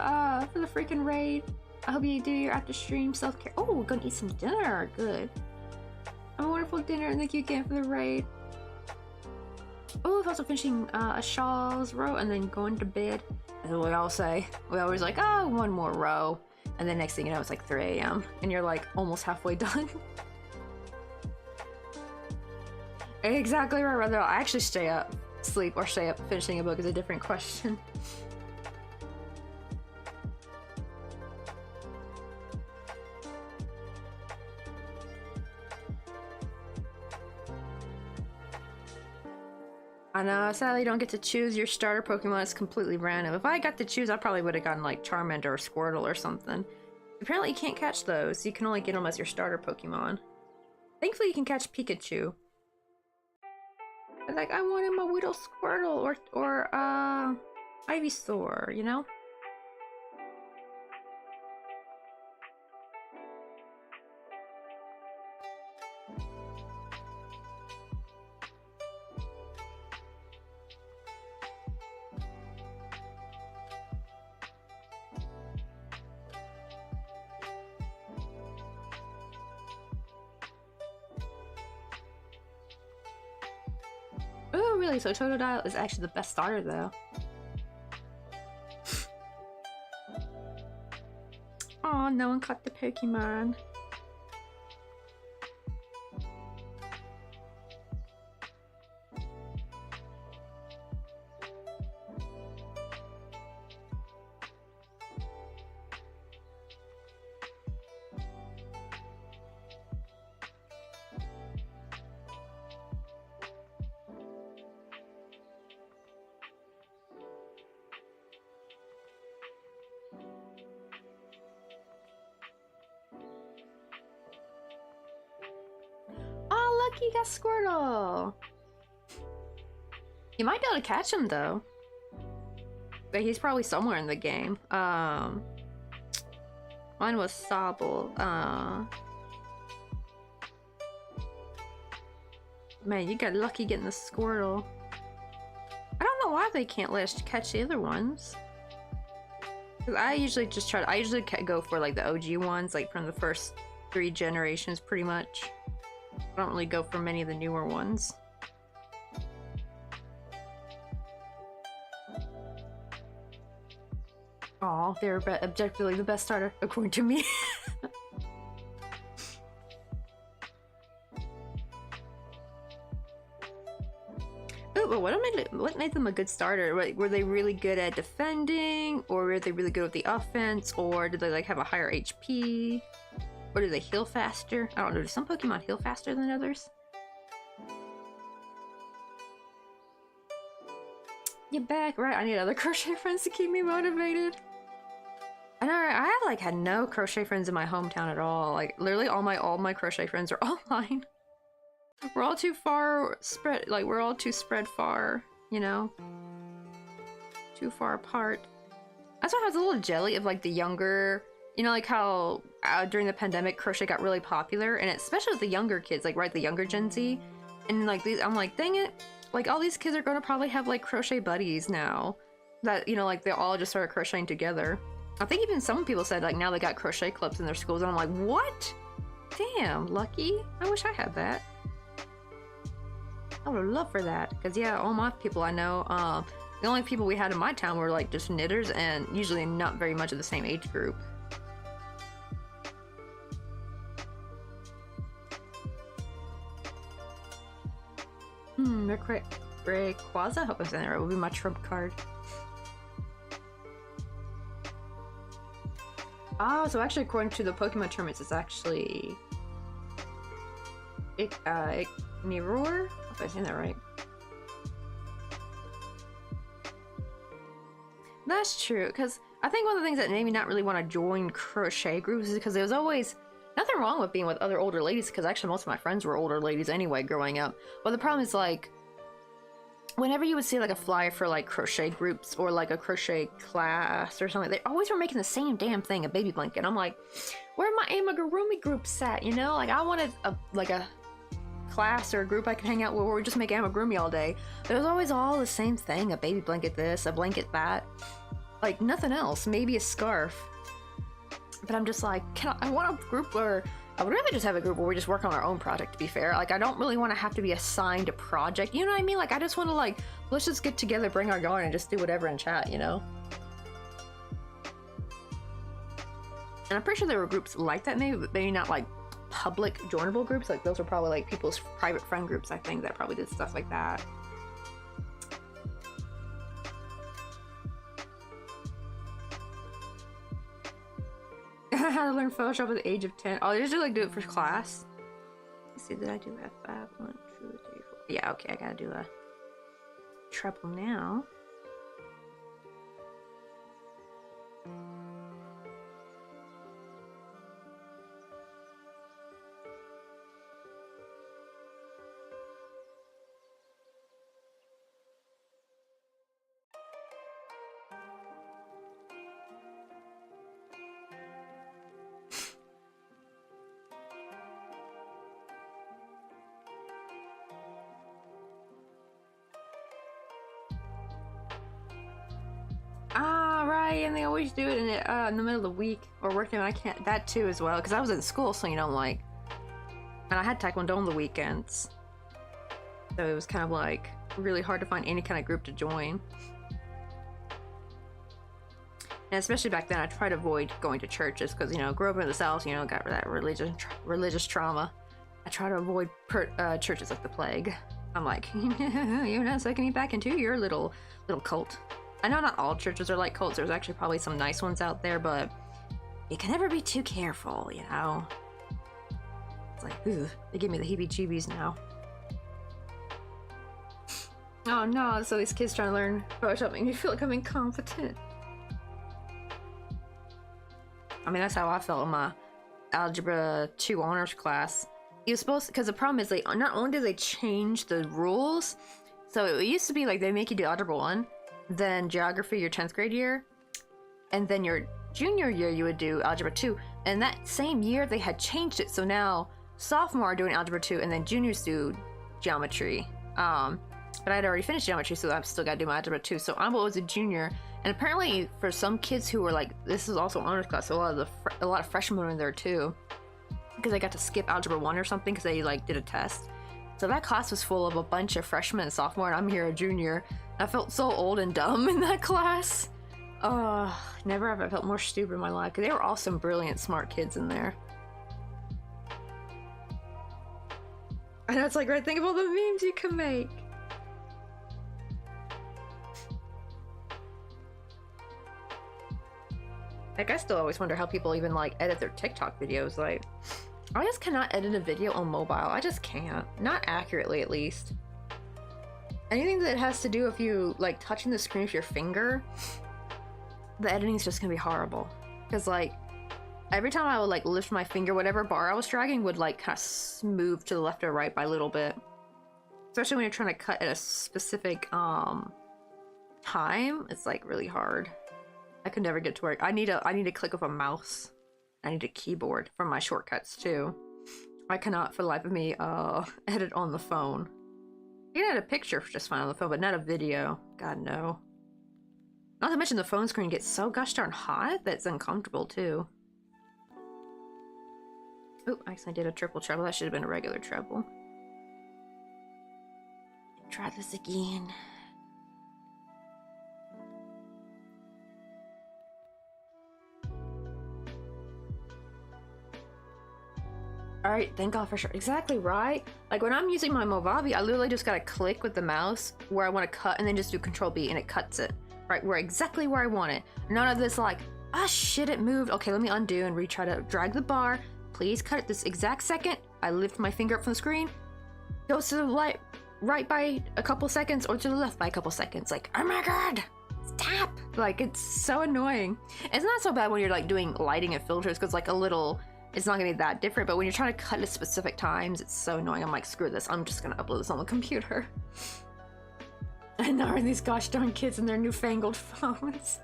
freaking raid. I hope you do your after stream self-care. Oh, we're gonna eat some dinner. Good. Have a wonderful dinner, and thank you again for the raid. Oh, also finishing a shawls row and then going to bed. As we all say, we always like, oh, one more row, and then next thing you know, it's like 3 a.m. and you're like almost halfway done. Exactly right. Whether I actually stay up, sleep, or stay up finishing a book is a different question. I know, sadly you don't get to choose your starter Pokemon. It's completely random. If I got to choose, I probably would have gotten like Charmander or Squirtle or something. Apparently you can't catch those. You can only get them as your starter Pokemon. Thankfully you can catch Pikachu. But like, I wanted my Widow Squirtle or Ivysaur, you know? Oh, really? So Totodile is actually the best starter, though. Oh, no one caught the Pokemon. look, you got Squirtle. You might be able to catch him though. But he's probably somewhere in the game. Mine was Sobble. Man, you got lucky getting the Squirtle. I don't know why they can't let us catch the other ones. Cause I usually go for like the OG ones, like from the first 3 generations, pretty much. I don't really go for many of the newer ones. Aw, they're objectively the best starter, according to me. Ooh, but what made them a good starter? Were they really good at defending, or were they really good with the offense, or did they like have a higher HP? Or do they heal faster? I don't know, do some Pokemon heal faster than others? You back, right? I need other crochet friends to keep me motivated. I know, right? I had no crochet friends in my hometown at all. Like literally all my crochet friends are online. We're all too far spread, like we're all too spread far, you know? Too far apart. That's why I was a little jelly of like the younger, you know, like how during the pandemic crochet got really popular, and especially with the younger kids, like right, the younger Gen Z. And like these, I'm like, dang it, like all these kids are gonna probably have like crochet buddies now. That, you know, like they all just started crocheting together. I think even some people said like now they got crochet clubs in their schools, and I'm like, what? Damn, lucky. I wish I had that. I would love for that, because yeah, all my people I know, the only people we had in my town were like just knitters, and usually not very much of the same age group. Rayquaza, I hope I'm saying that right, will be my trump card. Oh, so actually according to the Pokemon tournaments, it's actually Igniror? Hope I'm saying that right. That's true, because I think one of the things that made me not really want to join crochet groups is because there was always nothing wrong with being with other older ladies, because actually most of my friends were older ladies anyway growing up. But the problem is like, whenever you would see like a flyer for like crochet groups or like a crochet class or something, they always were making the same damn thing, a baby blanket. I'm like, where are my amigurumi groups at? You know, like I wanted a class or a group I could hang out with where we just make amigurumi all day. But it was always all the same thing, a baby blanket this, a blanket that, like nothing else, maybe a scarf. But I'm just like, I want a group where I would rather just have a group where we just work on our own project, to be fair. Like, I don't really want to have to be assigned a project. You know what I mean? Like, I just want to, like, let's just get together, bring our yarn, and just do whatever and chat, you know? And I'm pretty sure there were groups like that, maybe not, like, public joinable groups. Like, those are probably, like, people's private friend groups, I think, that probably did stuff like that. How to learn Photoshop at the age of 10. Oh, I just like do it for class. Let's see, did I do F5? 1, 2, 3, 4. Yeah, okay, I gotta do a treble now. And they always do it in the middle of the week or working. I can't, that too as well, because I was in school, so you know, like, and I had taekwondo on the weekends, so it was kind of like really hard to find any kind of group to join. And especially back then, I tried to avoid going to churches because, you know, grew up in the South, you know, got that religious trauma. I try to avoid churches like the plague. I'm like, you're not sucking me back into your little cult. I know not all churches are like cults. There's actually probably some nice ones out there, but you can never be too careful, you know? It's like, ugh, they give me the heebie-jeebies now. Oh no, so these kids trying to learn Photoshop make me feel like I'm incompetent. I mean, that's how I felt in my Algebra 2 honors class. you're supposed, because the problem is, not only do they change the rules, so it used to be like they make you do algebra 1, then geography your 10th grade year, and then your junior year you would do algebra 2. And that same year they had changed it, so now sophomore are doing algebra 2 and then juniors do geometry. But I'd already finished geometry, so I've still got to do my algebra 2. So I was a junior, and apparently for some kids who were like, this is also honors class, so a lot of freshmen were in there too, because I got to skip algebra 1 or something because they like did a test. So that class was full of a bunch of freshmen and sophomore, and I'm here a junior. I felt so old and dumb in that class. Never have I felt more stupid in my life, because they were all some brilliant, smart kids in there. I know, it's like, right, think of all the memes you can make. Like, I still always wonder how people even, like, edit their TikTok videos. Like, I just cannot edit a video on mobile. I just can't. Not accurately, at least. Anything that has to do with you, like, touching the screen with your finger, the editing's just gonna be horrible. Because, like, every time I would, like, lift my finger, whatever bar I was dragging would, like, kind of move to the left or right by a little bit. Especially when you're trying to cut at a specific, time. It's, like, really hard. I could never get to work. I need a click of a mouse. I need a keyboard for my shortcuts too. I cannot for the life of me edit on the phone. You can edit a picture just fine on the phone, but not a video. God no. Not to mention the phone screen gets so gosh darn hot that it's uncomfortable too. Oh, I accidentally did a triple treble. That should have been a regular treble. Try this again. Alright, thank God for sure. Exactly right. Like when I'm using my Movavi, I literally just gotta click with the mouse where I want to cut and then just do Control B and it cuts it. Right, where exactly where I want it. None of this like, ah shit, it moved. Okay, let me undo and retry to drag the bar. Please cut it this exact second. I lift my finger up from the screen. Goes to the right by a couple seconds or to the left by a couple seconds. Like, oh my God, stop. Like, it's so annoying. It's not so bad when you're like doing lighting and filters because like a little, it's not gonna be that different, but when you're trying to cut at specific times, it's so annoying. I'm like, screw this, I'm just gonna upload this on the computer. And now are these gosh darn kids and their newfangled phones.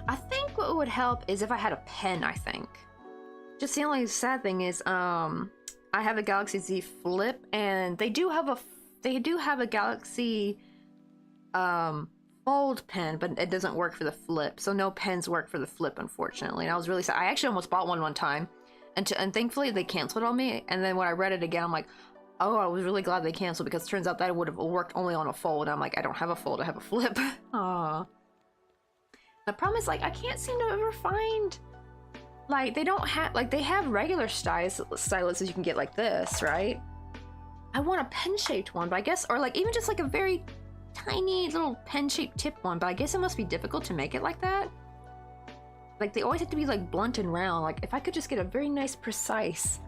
I think what would help is if I had a pen, I think. Just the only sad thing is, I have a Galaxy Z Flip, and they do have a Galaxy fold pen, but it doesn't work for the Flip, so no pens work for the Flip, unfortunately. And I was really sad. I actually almost bought one time, and thankfully they canceled on me. And then when I read it again, I'm like, oh, I was really glad they canceled, because it turns out that it would have worked only on a fold. And I'm like, I don't have a fold, I have a Flip. Aww. The problem is, like, I can't seem to ever find, like, they don't have, like, they have regular styluses you can get like this, right? I want a pen-shaped one, but I guess, or like even just like a very tiny little pen-shaped tip one, but I guess it must be difficult to make it like that. Like, they always have to be like blunt and round. Like, if I could just get a very nice, precise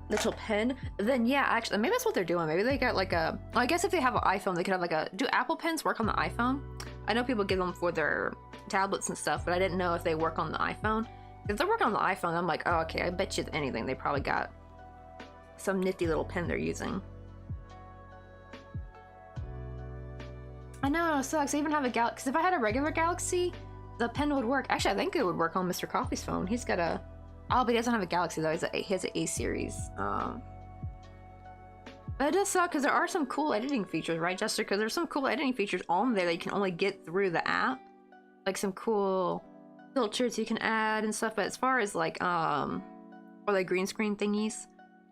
little pen, then yeah, actually, maybe that's what they're doing. Maybe they got like a, well, I guess if they have an iPhone, they could have like a, do Apple pens work on the iPhone? I know people get them for their tablets and stuff, but I didn't know if they work on the iPhone. If they're working on the iPhone, I'm like, oh, okay, I bet you anything they probably got some nifty little pen they're using. I know, it sucks. I even have a Galaxy, because if I had a regular Galaxy, the pen would work. Actually, I think it would work on Mr. Coffee's phone. He's got a, oh, but he doesn't have a Galaxy though. He has an A series. But it does suck because there are some cool editing features, right, Jester? Because there's some cool editing features on there that you can only get through the app. Like some cool filters you can add and stuff. But as far as like, or like green screen thingies.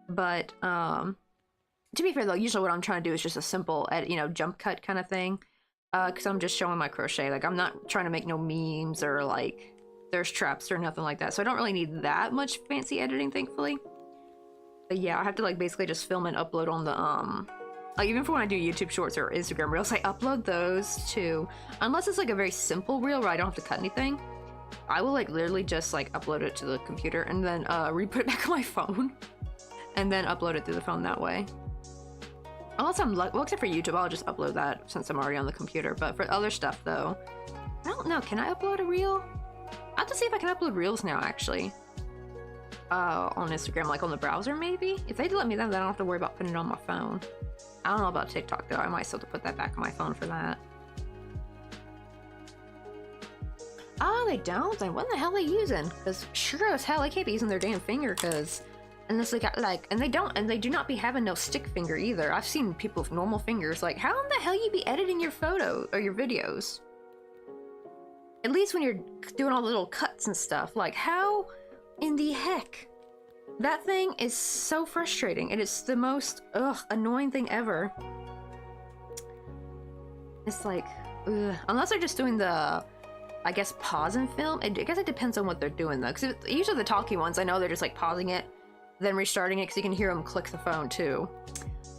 But to be fair though, usually what I'm trying to do is just a simple, jump cut kind of thing. Because I'm just showing my crochet. Like, I'm not trying to make no memes or like thirst traps or nothing like that. So I don't really need that much fancy editing, thankfully. But yeah, I have to like basically just film and upload on the like even for when I do YouTube Shorts or Instagram Reels, I upload those to, unless it's like a very simple reel where I don't have to cut anything, I will like literally just like upload it to the computer and then re-put it back on my phone and then upload it through the phone that way. Unless I'm well, except for YouTube, I'll just upload that since I'm already on the computer. But for other stuff though, I don't know, can I upload a reel? I have to see if I can upload reels now, actually. On Instagram, like on the browser, maybe? If they'd let me then I don't have to worry about putting it on my phone. I don't know about TikTok, though. I might still have to put that back on my phone for that. Oh, they don't? Then what the hell are they using? Because sure as hell, they can't be using their damn finger, because... Unless they got, like... And they do not be having no stick finger, either. I've seen people with normal fingers. Like, how in the hell you be editing your photo or your videos? At least when you're doing all the little cuts and stuff. Like, how in the heck? That thing is so frustrating. It is the most, annoying thing ever. It's like, ugh. Unless they're just doing the... I guess pause and film. I guess it depends on what they're doing though, because usually the talkie ones, I know they're just like pausing it, then restarting it, because you can hear them click the phone too.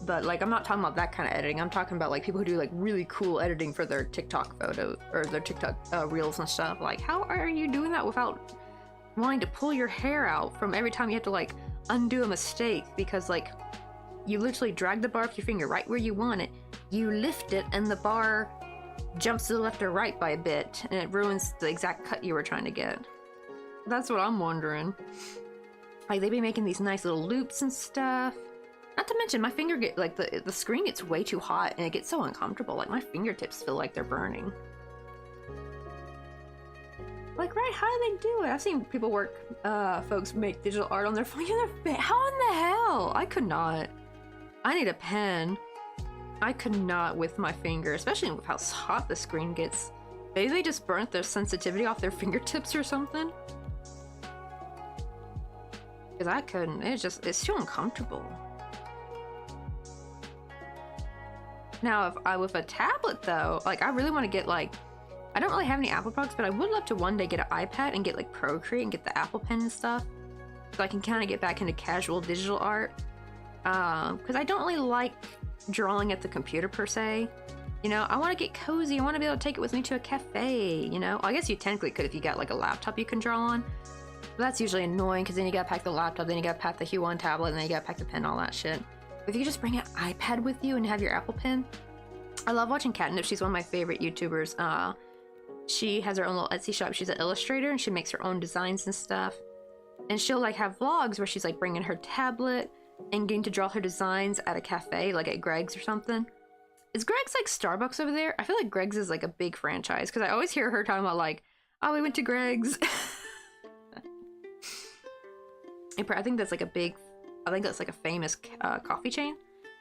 But like, I'm not talking about that kind of editing. I'm talking about like people who do like really cool editing for their TikTok photos or their TikTok reels and stuff. Like, how are you doing that without wanting to pull your hair out from every time you have to like undo a mistake? Because like, you literally drag the bar with your finger right where you want it, you lift it, and the bar jumps to the left or right by a bit, and it ruins the exact cut you were trying to get. That's what I'm wondering. Like, they be making these nice little loops and stuff. Not to mention, my finger get like the screen gets way too hot, and it gets so uncomfortable. Like, my fingertips feel like they're burning. Like, right? How do they do it? I've seen people folks make digital art on their phone. How in the hell? I could not. I need a pen. I could not with my finger, especially with how hot the screen gets. Maybe they just burnt their sensitivity off their fingertips or something. Because I couldn't. It's too uncomfortable. Now, with a tablet though, like I really want to get like, I don't really have any Apple products, but I would love to one day get an iPad and get like Procreate and get the Apple Pen and stuff, so I can kind of get back into casual digital art. Because I don't really like drawing at the computer per se. You know, I want to get cozy. I want to be able to take it with me to a cafe, you know? I guess you technically could if you got like a laptop you can draw on. But that's usually annoying because then you gotta pack the laptop, then you gotta pack the Hue 1 tablet, and then you gotta pack the pen, all that shit. But if you just bring an iPad with you and have your Apple Pen. I love watching Catnip. She's one of my favorite YouTubers. She has her own little Etsy shop. She's an illustrator and she makes her own designs and stuff. And she'll like have vlogs where she's like bringing her tablet and getting to draw her designs at a cafe, like at Greg's or something. Is Greg's like Starbucks over there? I feel like Greg's is like a big franchise because I always hear her talking about like, oh, we went to Greg's. I think that's like a famous coffee chain.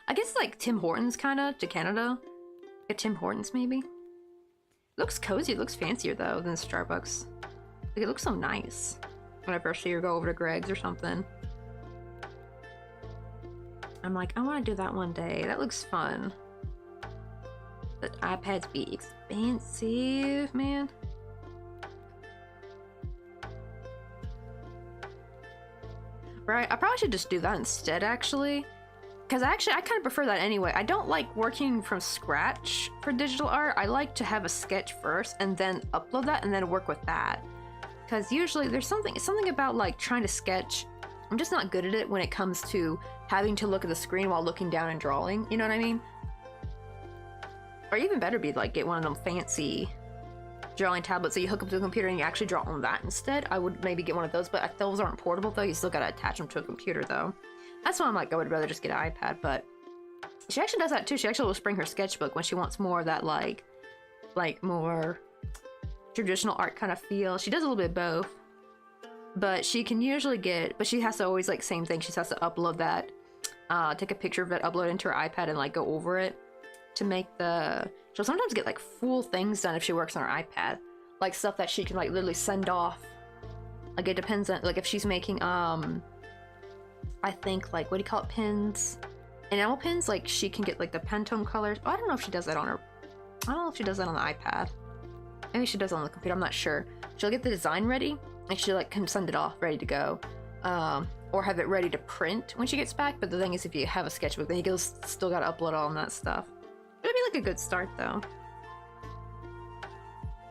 I guess it's like Tim Hortons kind of to Canada. Yeah, Tim Hortons maybe. It looks cozy. It looks fancier though than Starbucks. Like, it looks so nice. When I first see her go over to Greg's or something. I'm like, I want to do that one day. That looks fun. But iPads be expensive, man. Right, I probably should just do that instead, actually. Because I kind of prefer that anyway. I don't like working from scratch for digital art. I like to have a sketch first and then upload that and then work with that. Because usually there's something about like trying to sketch. I'm just not good at it when it comes to having to look at the screen while looking down and drawing. You know what I mean? Or even better be like get one of them fancy drawing tablets that you hook up to the computer and you actually draw on that instead. I would maybe get one of those, but those aren't portable though. You still gotta attach them to a computer though. That's why I'm like, I would rather just get an iPad, but she actually does that too. She actually will bring her sketchbook when she wants more of that like more traditional art kind of feel. She does a little bit of both, but she can usually but she has to always like same thing. She has to upload that, take a picture of it, upload it into her iPad and like go over it to make she'll sometimes get like full things done if she works on her iPad, like stuff that she can like literally send off. Like it depends on like if she's making I think like, what do you call it, pins? Enamel pins, like she can get like the Pantone colors. Oh, I don't know if she does that on the iPad. Maybe she does it on the computer, I'm not sure. She'll get the design ready and she like can send it off ready to go. Or have it ready to print when she gets back. But the thing is, if you have a sketchbook, then you still gotta upload all that stuff. It'll be like a good start though.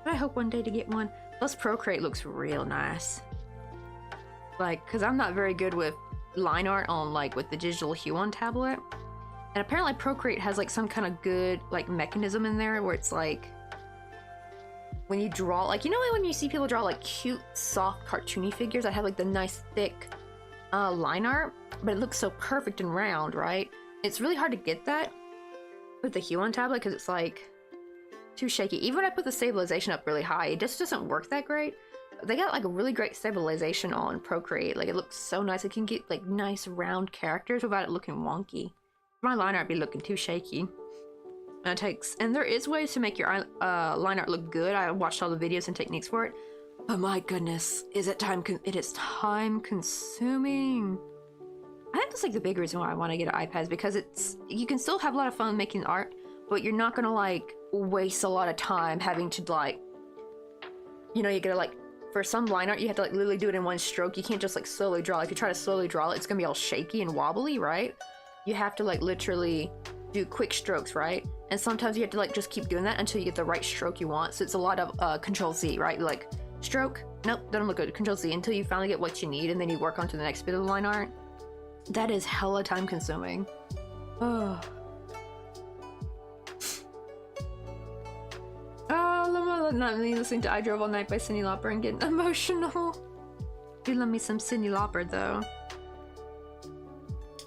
But I hope one day to get one. Plus Procreate looks real nice. Like, cause I'm not very good with line art on like with the digital Hue 1 tablet, and apparently Procreate has like some kind of good like mechanism in there where it's like when you draw, like, you know when you see people draw like cute, soft, cartoony figures that have like the nice thick line art, but it looks so perfect and round, right? It's really hard to get that with the Huon tablet because it's like too shaky. Even when I put the stabilization up really high, it just doesn't work that great. They got like a really great stabilization on Procreate. Like, it looks so nice. It can get like nice round characters without it looking wonky. My line art be looking too shaky. And there is ways to make your line art look good. I watched all the videos and techniques for it, but my goodness, it is time consuming. I think that's like the big reason why I want to get an iPad, is because you can still have a lot of fun making art, but you're not gonna like waste a lot of time having to like, you know, you gotta like, for some line art you have to like literally do it in one stroke. You can't just like slowly draw. If you try to slowly draw it, it's gonna be all shaky and wobbly, right? You have to like literally do quick strokes, right? And sometimes you have to like just keep doing that until you get the right stroke you want. So it's a lot of Control Z, right? Like stroke, nope, doesn't look good. Control Z until you finally get what you need, and then you work on to the next bit of the line art. That is hella time consuming. Oh. Oh, not me listening to I Drove All Night by Cyndi Lauper and getting emotional. Do love me some Cyndi Lauper though.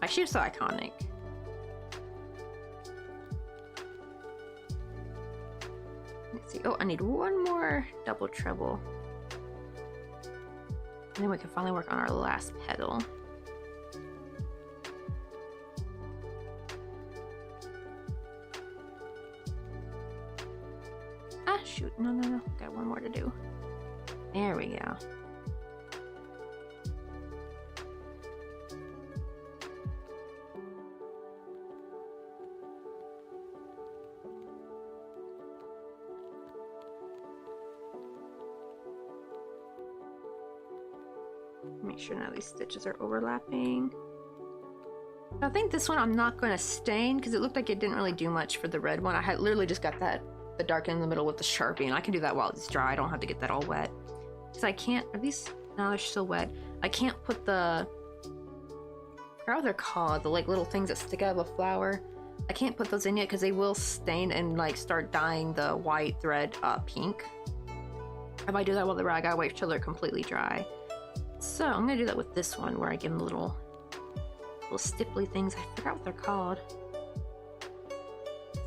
She was so iconic. Let's see. Oh, I need one more double treble. And then we can finally work on our last petal. Ah, shoot. No. Got one more to do. There we go. Make sure none of these stitches are overlapping. I think this one I'm not going to stain because it looked like it didn't really do much for the red one. I had literally just got the dark in the middle with the Sharpie, and I can do that while it's dry. I don't have to get that all wet. Because I can't, are these, no, they're still wet. I can't put the, I forgot what they're called, the like little things that stick out of a flower. I can't put those in yet because they will stain and like start dyeing the white thread pink. If I do that while they're dry, I gotta wait till they're completely dry. So I'm gonna do that with this one where I give them little stipply things. I forgot what they're called.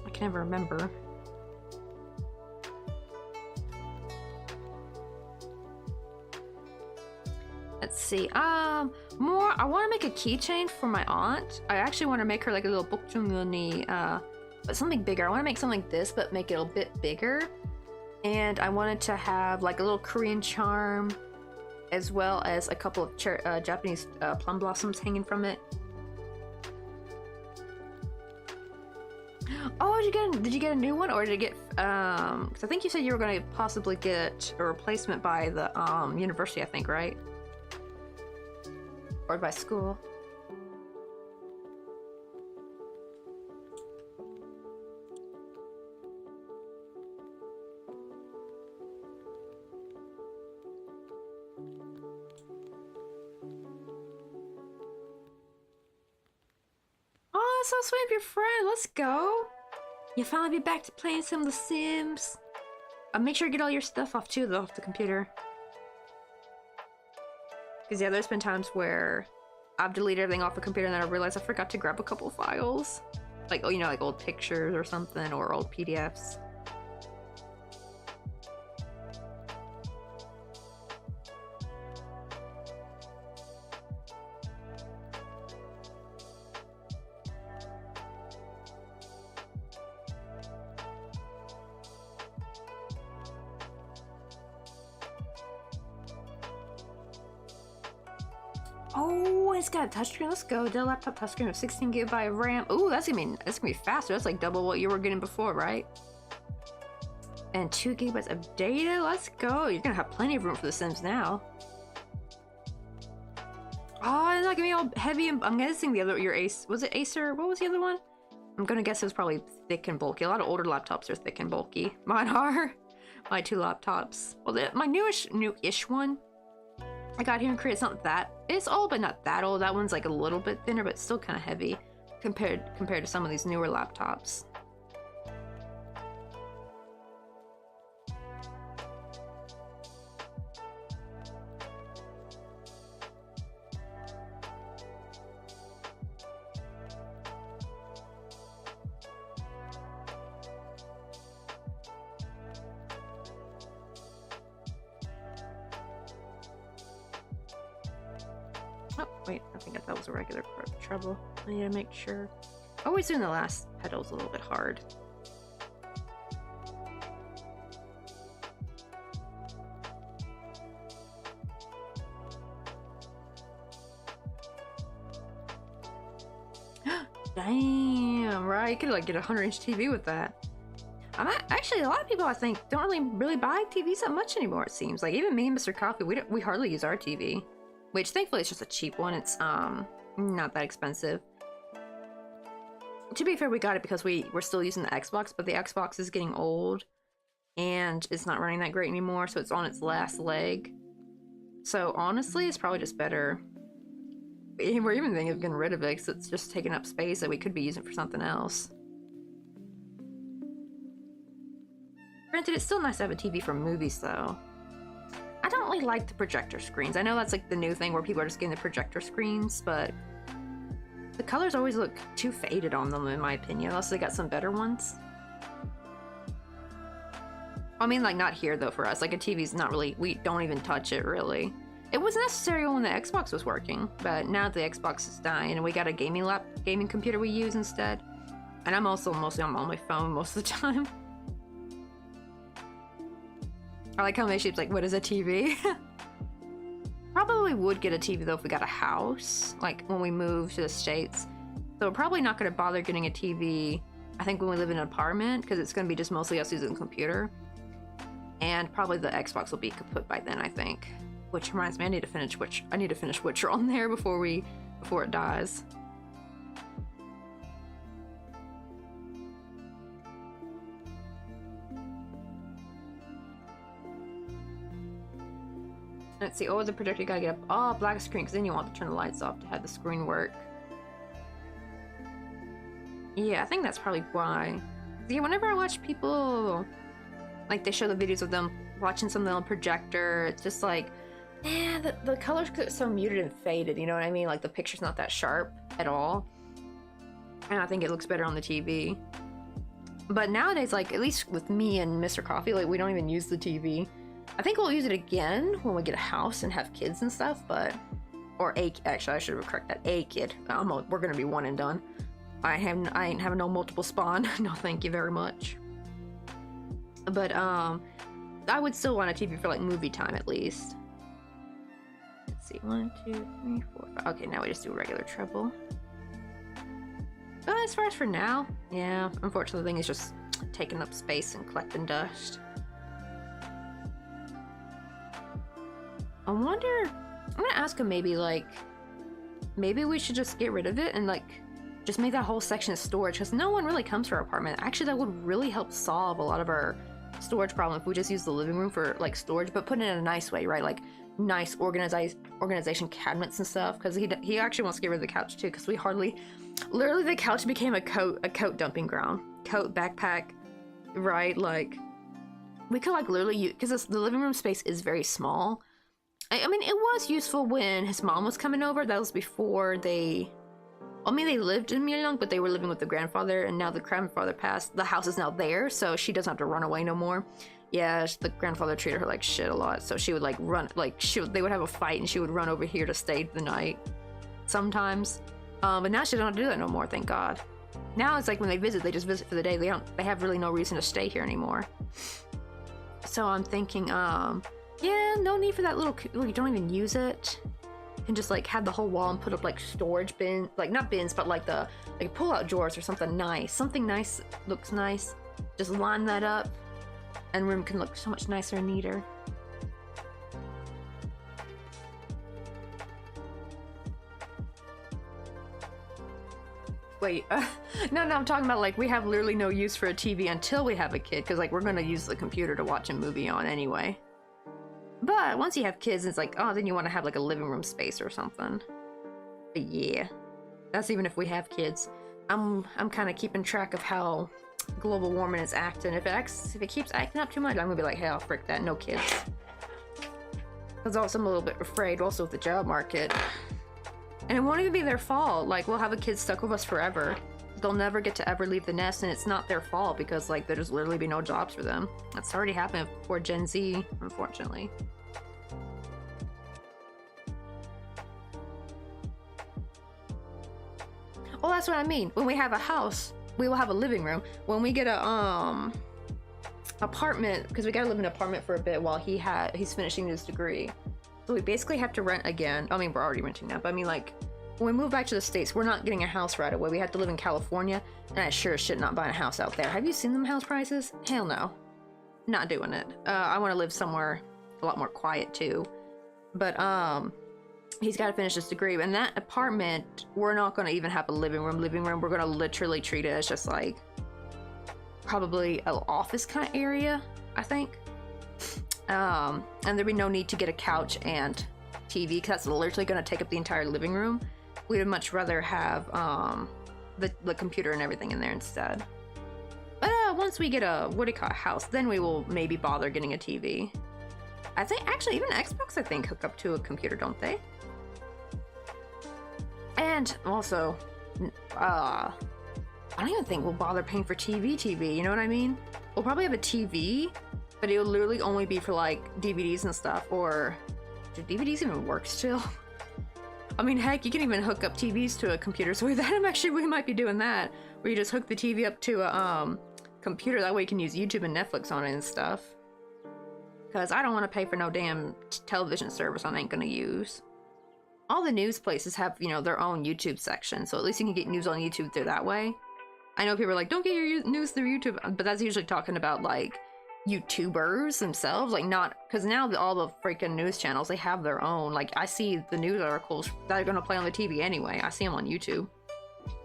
I can never remember. Let's see. I want to make a keychain for my aunt. I actually want to make her like a little bokjunguni, but something bigger. I want to make something like this, but make it a bit bigger. And I wanted to have like a little Korean charm, as well as a couple of Japanese plum blossoms hanging from it. Oh, did you get a new one, or did you get? Because I think you said you were going to possibly get a replacement by the university. I think, right? Or by school. Oh, that's so sweet of your friend. Let's go. You'll finally be back to playing some of The Sims. Make sure you get all your stuff off too, though, off the computer. Because yeah, there's been times where I've deleted everything off the computer and then I realized I forgot to grab a couple files. Like, oh, you know, like old pictures or something, or old PDFs. Oh, it's got a touchscreen. Let's go. Dell laptop touchscreen with 16 GB of RAM. Ooh, that's gonna be faster. That's like double what you were getting before, right? And 2 GB of data. Let's go. You're gonna have plenty of room for The Sims now. Oh, it's not gonna be all heavy. I'm guessing the other, your Ace, was it Acer? What was the other one? I'm gonna guess it was probably thick and bulky. A lot of older laptops are thick and bulky. Mine are. My 2 laptops. Well, my new-ish one I got here in Korea, it's old, but not that old. That one's like a little bit thinner, but still kind of heavy compared to some of these newer laptops. Oh, wait, I think that was a regular treble. I need to make sure. Always doing the last pedals a little bit hard. Damn, right? You could like get a 100-inch TV with that. Actually, a lot of people I think don't really buy TVs that much anymore. It seems like even me and Mr. Coffee, we hardly use our TV, which thankfully it's just a cheap one. It's not that expensive. To be fair, we got it because we're still using the Xbox, but the Xbox is getting old and it's not running that great anymore, so it's on its last leg. So honestly, it's probably just better. We're even thinking of getting rid of it because it's just taking up space that we could be using for something else. Granted, it's still nice to have a TV for movies, though. I don't really like the projector screens. I know that's like the new thing where people are just getting the projector screens, but the colors always look too faded on them, in my opinion, unless they got some better ones. I mean, like, not here, though, for us. Like, a TV's not really... We don't even touch it, really. It was necessary when the Xbox was working, but now the Xbox is dying, and we got a gaming computer we use instead. And I'm also mostly on my phone most of the time. I like how Mayship's like, what is a TV? Probably would get a TV though if we got a house, like when we move to the States. So we're probably not going to bother getting a TV, I think, when we live in an apartment, because it's going to be just mostly us using the computer. And probably the Xbox will be kaput by then, I think. Which reminds me, I need to finish Witcher on there before it dies. Let's see. Oh, the projector, you gotta get up. Oh, black screen, because then you want to turn the lights off to have the screen work. Yeah, I think that's probably why. Yeah, whenever I watch people, like, they show the videos of them watching something on a projector, it's just like, man, the colors get so muted and faded, you know what I mean? Like, the picture's not that sharp at all. And I think it looks better on the TV. But nowadays, like, at least with me and Mr. Coffee, like, we don't even use the TV. I think we'll use it again when we get a house and have kids and stuff, but... Actually, I should have corrected that. A kid. We're gonna be one and done. I ain't having no multiple spawn. No, thank you very much. But, I would still want a TV for, like, movie time, at least. Let's see. 1, 2, 3, 4, 5. Okay, now we just do a regular treble. But as far as for now, yeah, unfortunately, the thing is just taking up space and collecting dust. I wonder... I'm gonna ask him maybe, like... Maybe we should just get rid of it and, like, just make that whole section of storage, because no one really comes to our apartment. Actually, that would really help solve a lot of our storage problem if we just use the living room for, like, storage, but put it in a nice way, right? Like, nice organization cabinets and stuff, because he actually wants to get rid of the couch, too, because we hardly... Literally, the couch became a coat dumping ground. Coat, backpack, right? Like, we could, like, literally use... Because the living room space is very small. I mean, it was useful when his mom was coming over. That was before they... I mean, they lived in Myeong, but they were living with the grandfather, and now the grandfather passed. The house is now there, so she doesn't have to run away no more. Yeah, the grandfather treated her like shit a lot, so she would, like, run... Like, they would have a fight, and she would run over here to stay the night. Sometimes. But now she doesn't do that no more, thank God. Now it's like when they visit, they just visit for the day. They have really no reason to stay here anymore. So I'm thinking, yeah, no need for that little... You don't even use it. You can just, like, have the whole wall and put up, like, storage bins. Like, not bins, but, like, the... Like, pull-out drawers or something nice. Something nice looks nice. Just line that up. And room can look so much nicer and neater. Wait, no, I'm talking about, like, we have literally no use for a TV until we have a kid, because, like, we're gonna use the computer to watch a movie on anyway. But once you have kids, it's like, oh, then you want to have, like, a living room space or something. But yeah, that's even if we have kids. I'm kind of keeping track of how global warming is acting. If it keeps acting up too much, I'm gonna be like, hell, frick that, no kids. Because also I'm a little bit afraid, also with the job market. And it won't even be their fault. Like, we'll have a kid stuck with us forever. They'll never get to ever leave the nest, and it's not their fault because, like, there's literally be no jobs for them. That's already happened for Gen Z, unfortunately. Well, that's what I mean. When we have a house, we will have a living room. When we get a apartment, because we gotta live in an apartment for a bit while he's finishing his degree. So we basically have to rent again. I mean, we're already renting now, but I mean, like, when we move back to the States, we're not getting a house right away. We have to live in California, and I sure as shit not buying a house out there. Have you seen them house prices? Hell no. Not doing it. I want to live somewhere a lot more quiet too. But he's got to finish his degree, and that apartment, we're not going to even have a living room. We're going to literally treat it as just like probably an office kind of area, I think. And there'd be no need to get a couch and TV, because that's literally going to take up the entire living room. We'd much rather have the computer and everything in there instead. But once we get a house, then we will maybe bother getting a TV. I think actually even Xbox, I think, hook up to a computer, don't they? And also, I don't even think we'll bother paying for TV, you know what I mean? We'll probably have a TV, but it'll literally only be for like DVDs and stuff. Or do DVDs even work still? I mean, heck, you can even hook up TVs to a computer, so we might be doing that, where you just hook the TV up to a computer, that way you can use YouTube and Netflix on it and stuff. Because I don't want to pay for no damn television service I ain't gonna use. All the news places have, you know, their own YouTube section, so at least you can get news on YouTube through that way. I know people are like, don't get your news through YouTube, but that's usually talking about, like, YouTubers themselves, like, not, because now all the freaking news channels, they have their own. Like, I see the news articles that are going to play on the TV anyway. I see them on YouTube.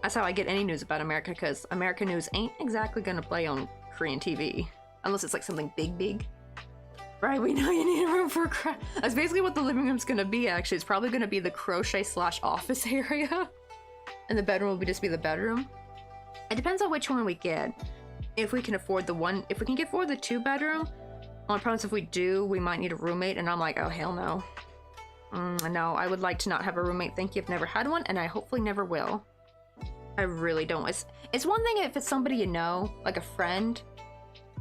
That's how I get any news about America, because American news ain't exactly going to play on Korean TV, unless it's like something big. Right, we know you need a room for a That's basically what the living room's gonna be, actually. It's probably gonna be the crochet/office area. And the bedroom will just be the bedroom. It depends on which one we get. If we can afford the 2-bedroom, on promise if we do, we might need a roommate, and I'm like, oh hell no. No, I would like to not have a roommate, thank you. I've never had one, and I hopefully never will. I really don't. It's one thing if it's somebody you know, like a friend,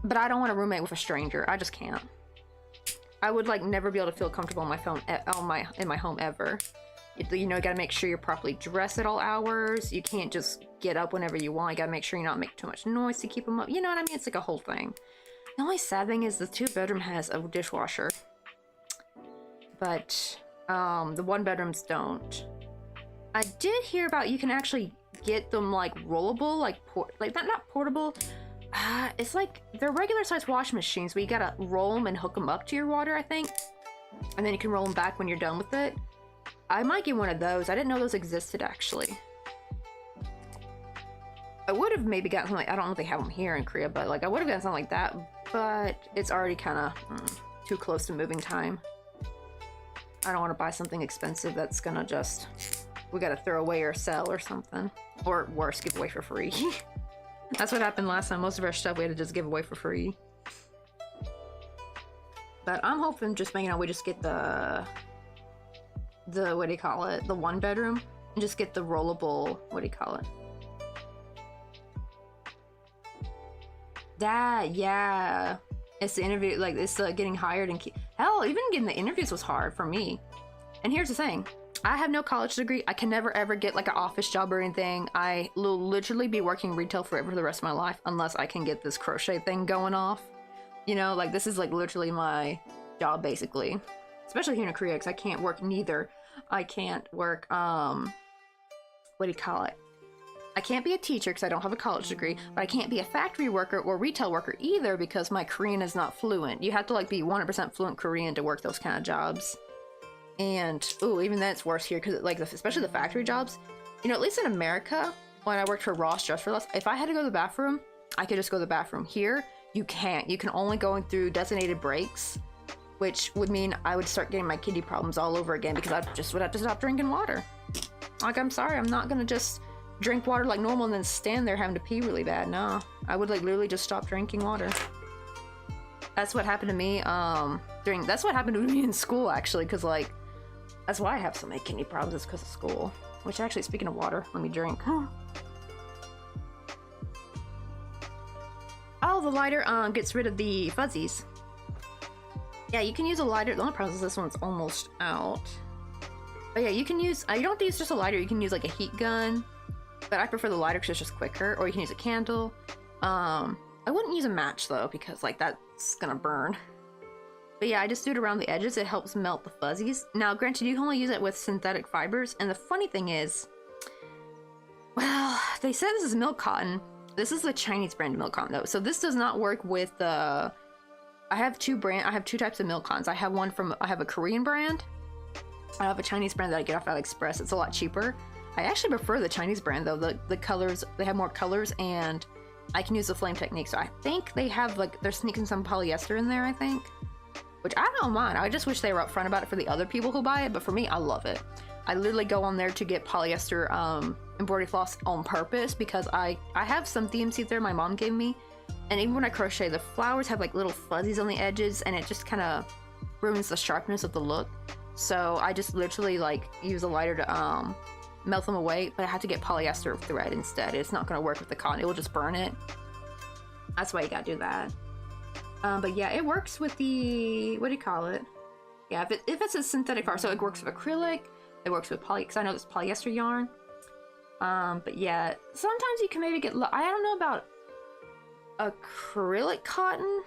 but I don't want a roommate with a stranger. I just can't. I would like never be able to feel comfortable on my phone in my home ever. You know, you gotta make sure you're properly dressed at all hours. You can't just get up whenever you want. You gotta make sure you're not making too much noise to keep them up. You know what I mean? It's like a whole thing. The only sad thing is the 2-bedroom has a dishwasher, but the 1-bedrooms don't. I did hear about you can actually get them like rollable, like not portable. It's like they're regular sized washing machines, but you gotta roll them and hook them up to your water, I think, and then you can roll them back when you're done with it. I might get one of those. I didn't know those existed, actually. I would have maybe gotten something, I don't know if they have them here in Korea, but like I would have gotten something like that, but it's already kind of too close to moving time. I don't want to buy something expensive that's gonna just, we gotta throw away or sell or something, or worse, give away for free. That's what happened last time. Most of our stuff we had to just give away for free. But I'm hoping just, you know, we just get the what do you call it? The 1-bedroom, and just get the rollable, what do you call it? That, yeah. It's the interview, like, it's getting hired and hell, even getting the interviews was hard for me. And here's the thing. I have no college degree. I can never ever get like an office job or anything. I will literally be working retail forever for the rest of my life unless I can get this crochet thing going off. You know, like this is like literally my job basically. Especially here in Korea, because I can't work neither. I can't work, what do you call it? I can't be a teacher because I don't have a college degree, but I can't be a factory worker or retail worker either because my Korean is not fluent. You have to like be 100% fluent Korean to work those kind of jobs. And, ooh, even that's worse here, because, like, especially the factory jobs. You know, at least in America, when I worked for Ross Dress for Less, if I had to go to the bathroom, I could just go to the bathroom. Here, you can't. You can only go through designated breaks, which would mean I would start getting my kidney problems all over again, because I just would have to stop drinking water. Like, I'm sorry, I'm not gonna just drink water like normal and then stand there having to pee really bad. No, I would, like, literally just stop drinking water. That's what happened to me, that's what happened to me in school, actually, because, like, that's why I have so many kidney problems, is because of school. Which, actually, speaking of water, let me drink. Oh, the lighter gets rid of the fuzzies. Yeah, you can use a lighter. The only problem is this one's almost out. But yeah, you can use, you don't have to use just a lighter. You can use like a heat gun. but I prefer the lighter because it's just quicker, or you can use a candle. I wouldn't use a match though, because like that's gonna burn. But yeah, I just do it around the edges. It helps melt the fuzzies. Now, granted, you can only use it with synthetic fibers, and the funny thing is, well, they said this is milk cotton. This is a Chinese brand of milk cotton though, so this does not work with the. I have two types of milk cottons. I have a Korean brand. I have a Chinese brand that I get off AliExpress. It's a lot cheaper. I actually prefer the Chinese brand though. The colors, they have more colors, and I can use the flame technique. So I think they have like, they're sneaking some polyester in there, I think. Which I don't mind. I just wish they were upfront about it for the other people who buy it, but for me, I love it. I literally go on there to get polyester embroidery floss on purpose because I have some DMC there my mom gave me, and even when I crochet, the flowers have like little fuzzies on the edges, and it just kind of ruins the sharpness of the look. So I just literally like use a lighter to melt them away, but I have to get polyester thread instead. It's not going to work with the cotton. It will just burn it. That's why you gotta do that. But yeah, it works with the, what do you call it? Yeah, if it's a synthetic fiber, so it works with acrylic, it works with because I know it's polyester yarn. But yeah, sometimes you can maybe get, I don't know about acrylic cotton.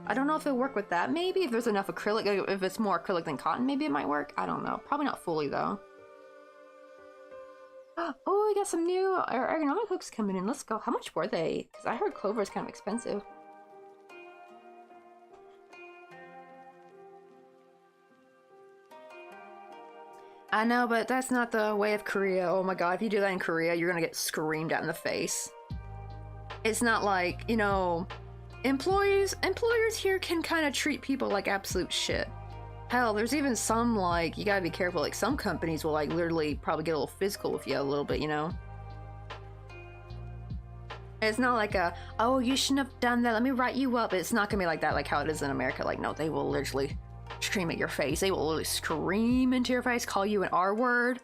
I don't know if it'll work with that, maybe. If there's enough acrylic, if it's more acrylic than cotton, maybe it might work. I don't know. Probably not fully, though. Oh, we got some new ergonomic hooks coming in. Let's go. How much were they? Because I heard Clover is kind of expensive. I know, but that's not the way of Korea. Oh my god, if you do that in Korea, you're gonna get screamed at in the face. It's not like, you know, employers here can kind of treat people like absolute shit. Hell, there's even some, like, you gotta be careful, like, some companies will, like, literally probably get a little physical with you a little bit, you know? It's not like a, oh, you shouldn't have done that, let me write you up. It's not gonna be like that, like how it is in America. Like, no, they will literally scream at your face. They will literally scream into your face, call you an R word,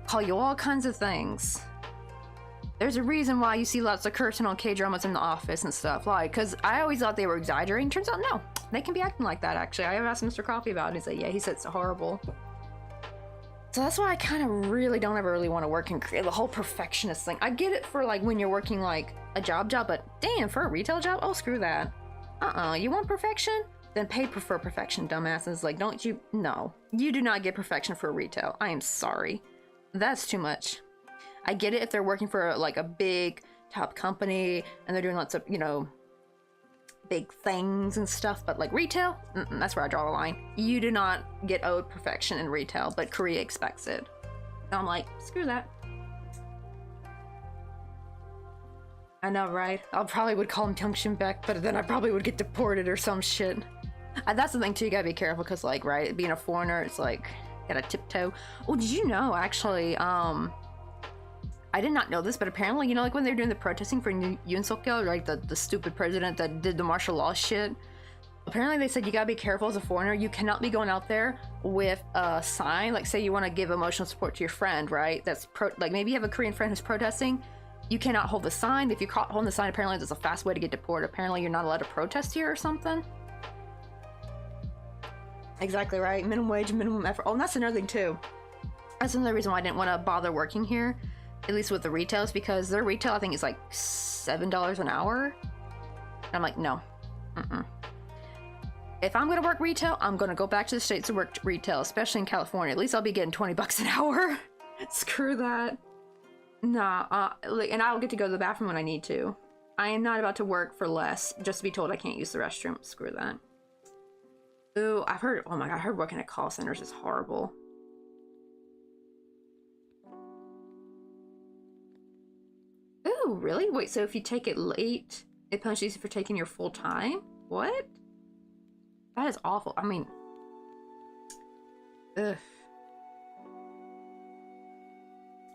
call you all kinds of things. There's a reason why you see lots of cursing on K-dramas in the office and stuff, like, because I always thought they were exaggerating. Turns out, no, they can be acting like that, actually. I asked Mr. Coffee about it, he said, yeah, he said it's horrible. So that's why I kind of really don't ever really want to work in Korea, the whole perfectionist thing. I get it for, like, when you're working, like, a job, but damn, for a retail job? Oh, screw that. You want perfection? Then pay for perfection, dumbasses. Like, don't you? No. You do not get perfection for retail. I am sorry. That's too much. I get it if they're working for, like, a big top company and they're doing lots of, you know, big things and stuff, but, like, retail? That's where I draw the line. You do not get owed perfection in retail, but Korea expects it. And I'm like, screw that. I know, right? I probably would call him Tungshin Beck, but then I probably would get deported or some shit. That's the thing too, you gotta be careful, because, like, right, being a foreigner, it's like, gotta tiptoe. Oh, did you know, actually, I did not know this, but apparently, you know, like, when they're doing the protesting for Yoon Suk-yeol, like, the stupid president that did the martial law shit, apparently they said you gotta be careful as a foreigner. You cannot be going out there with a sign, like, say you want to give emotional support to your friend, right? That's, like, maybe you have a Korean friend who's protesting. You cannot hold the sign. If you caught holding the sign, apparently there's a fast way to get deported. Apparently you're not allowed to protest here or something. Exactly right. Minimum wage, minimum effort. Oh, and that's another thing too. That's another reason why I didn't want to bother working here, at least with the retails, because their retail, I think, is like $7 an hour. And I'm like, no. If I'm going to work retail, I'm going to go back to the States to work retail, especially in California. At least I'll be getting 20 bucks an hour. Screw that. Nah, and I'll get to go to the bathroom when I need to. I am not about to work for less just to be told I can't use the restroom. Screw that. Ooh, I've heard, oh my god, I heard working at call centers is horrible. Ooh, really? Wait, so if you take it late, it punishes you for taking your full time? What? That is awful. I mean, ugh.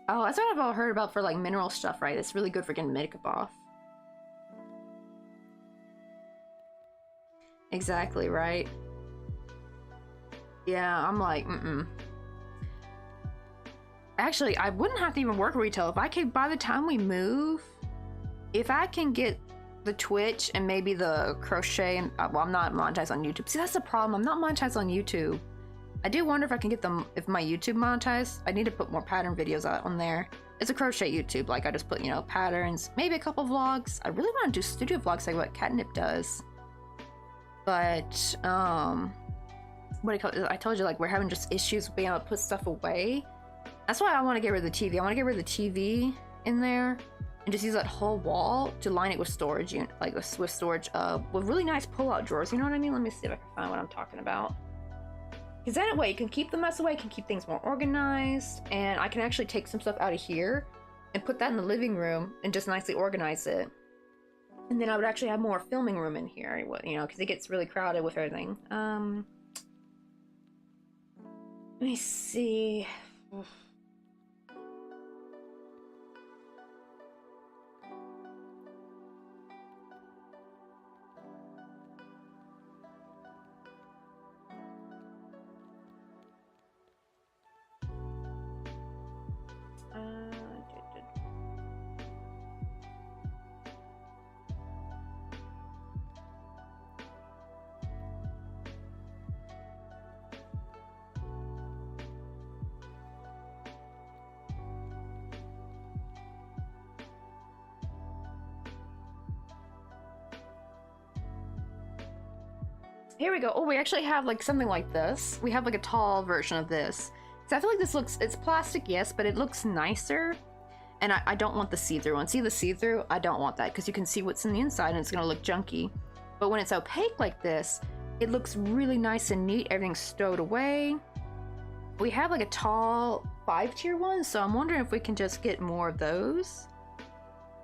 Oh, that's what I've all heard about for, like, mineral stuff, right? It's really good for getting makeup off. Exactly, right? Yeah, I'm like, Actually, I wouldn't have to even work retail. If I could, by the time we move, if I can get the Twitch and maybe the crochet, and, well, I'm not monetized on YouTube. See, that's the problem. I'm not monetized on YouTube. I do wonder if I can get them, if my YouTube monetized. I need to put more pattern videos out on there. It's a crochet YouTube. Like I just put, you know, patterns, maybe a couple vlogs. I really want to do studio vlogs like what Catnip does. But what do you call it? I told you, like, we're having just issues with being able to put stuff away. That's why I want to get rid of the TV. I want to get rid of the TV in there and just use that whole wall to line it with storage, like with storage with really nice pull-out drawers. You know what I mean? Let me see if I can find what I'm talking about. Because that way you can keep the mess away, you can keep things more organized, and I can actually take some stuff out of here and put that in the living room and just nicely organize it. And then I would actually have more filming room in here, you know, because it gets really crowded with everything. Let me see. Here we go. Oh, we actually have like something like this. We have like a tall version of this. So I feel like this looks, it's plastic, yes, but it looks nicer. And I don't want the see-through one. See the see-through? I don't want that because you can see what's in the inside and it's gonna look junky. But when it's opaque like this, it looks really nice and neat. Everything's stowed away. We have like a tall 5-tier one, so I'm wondering if we can just get more of those.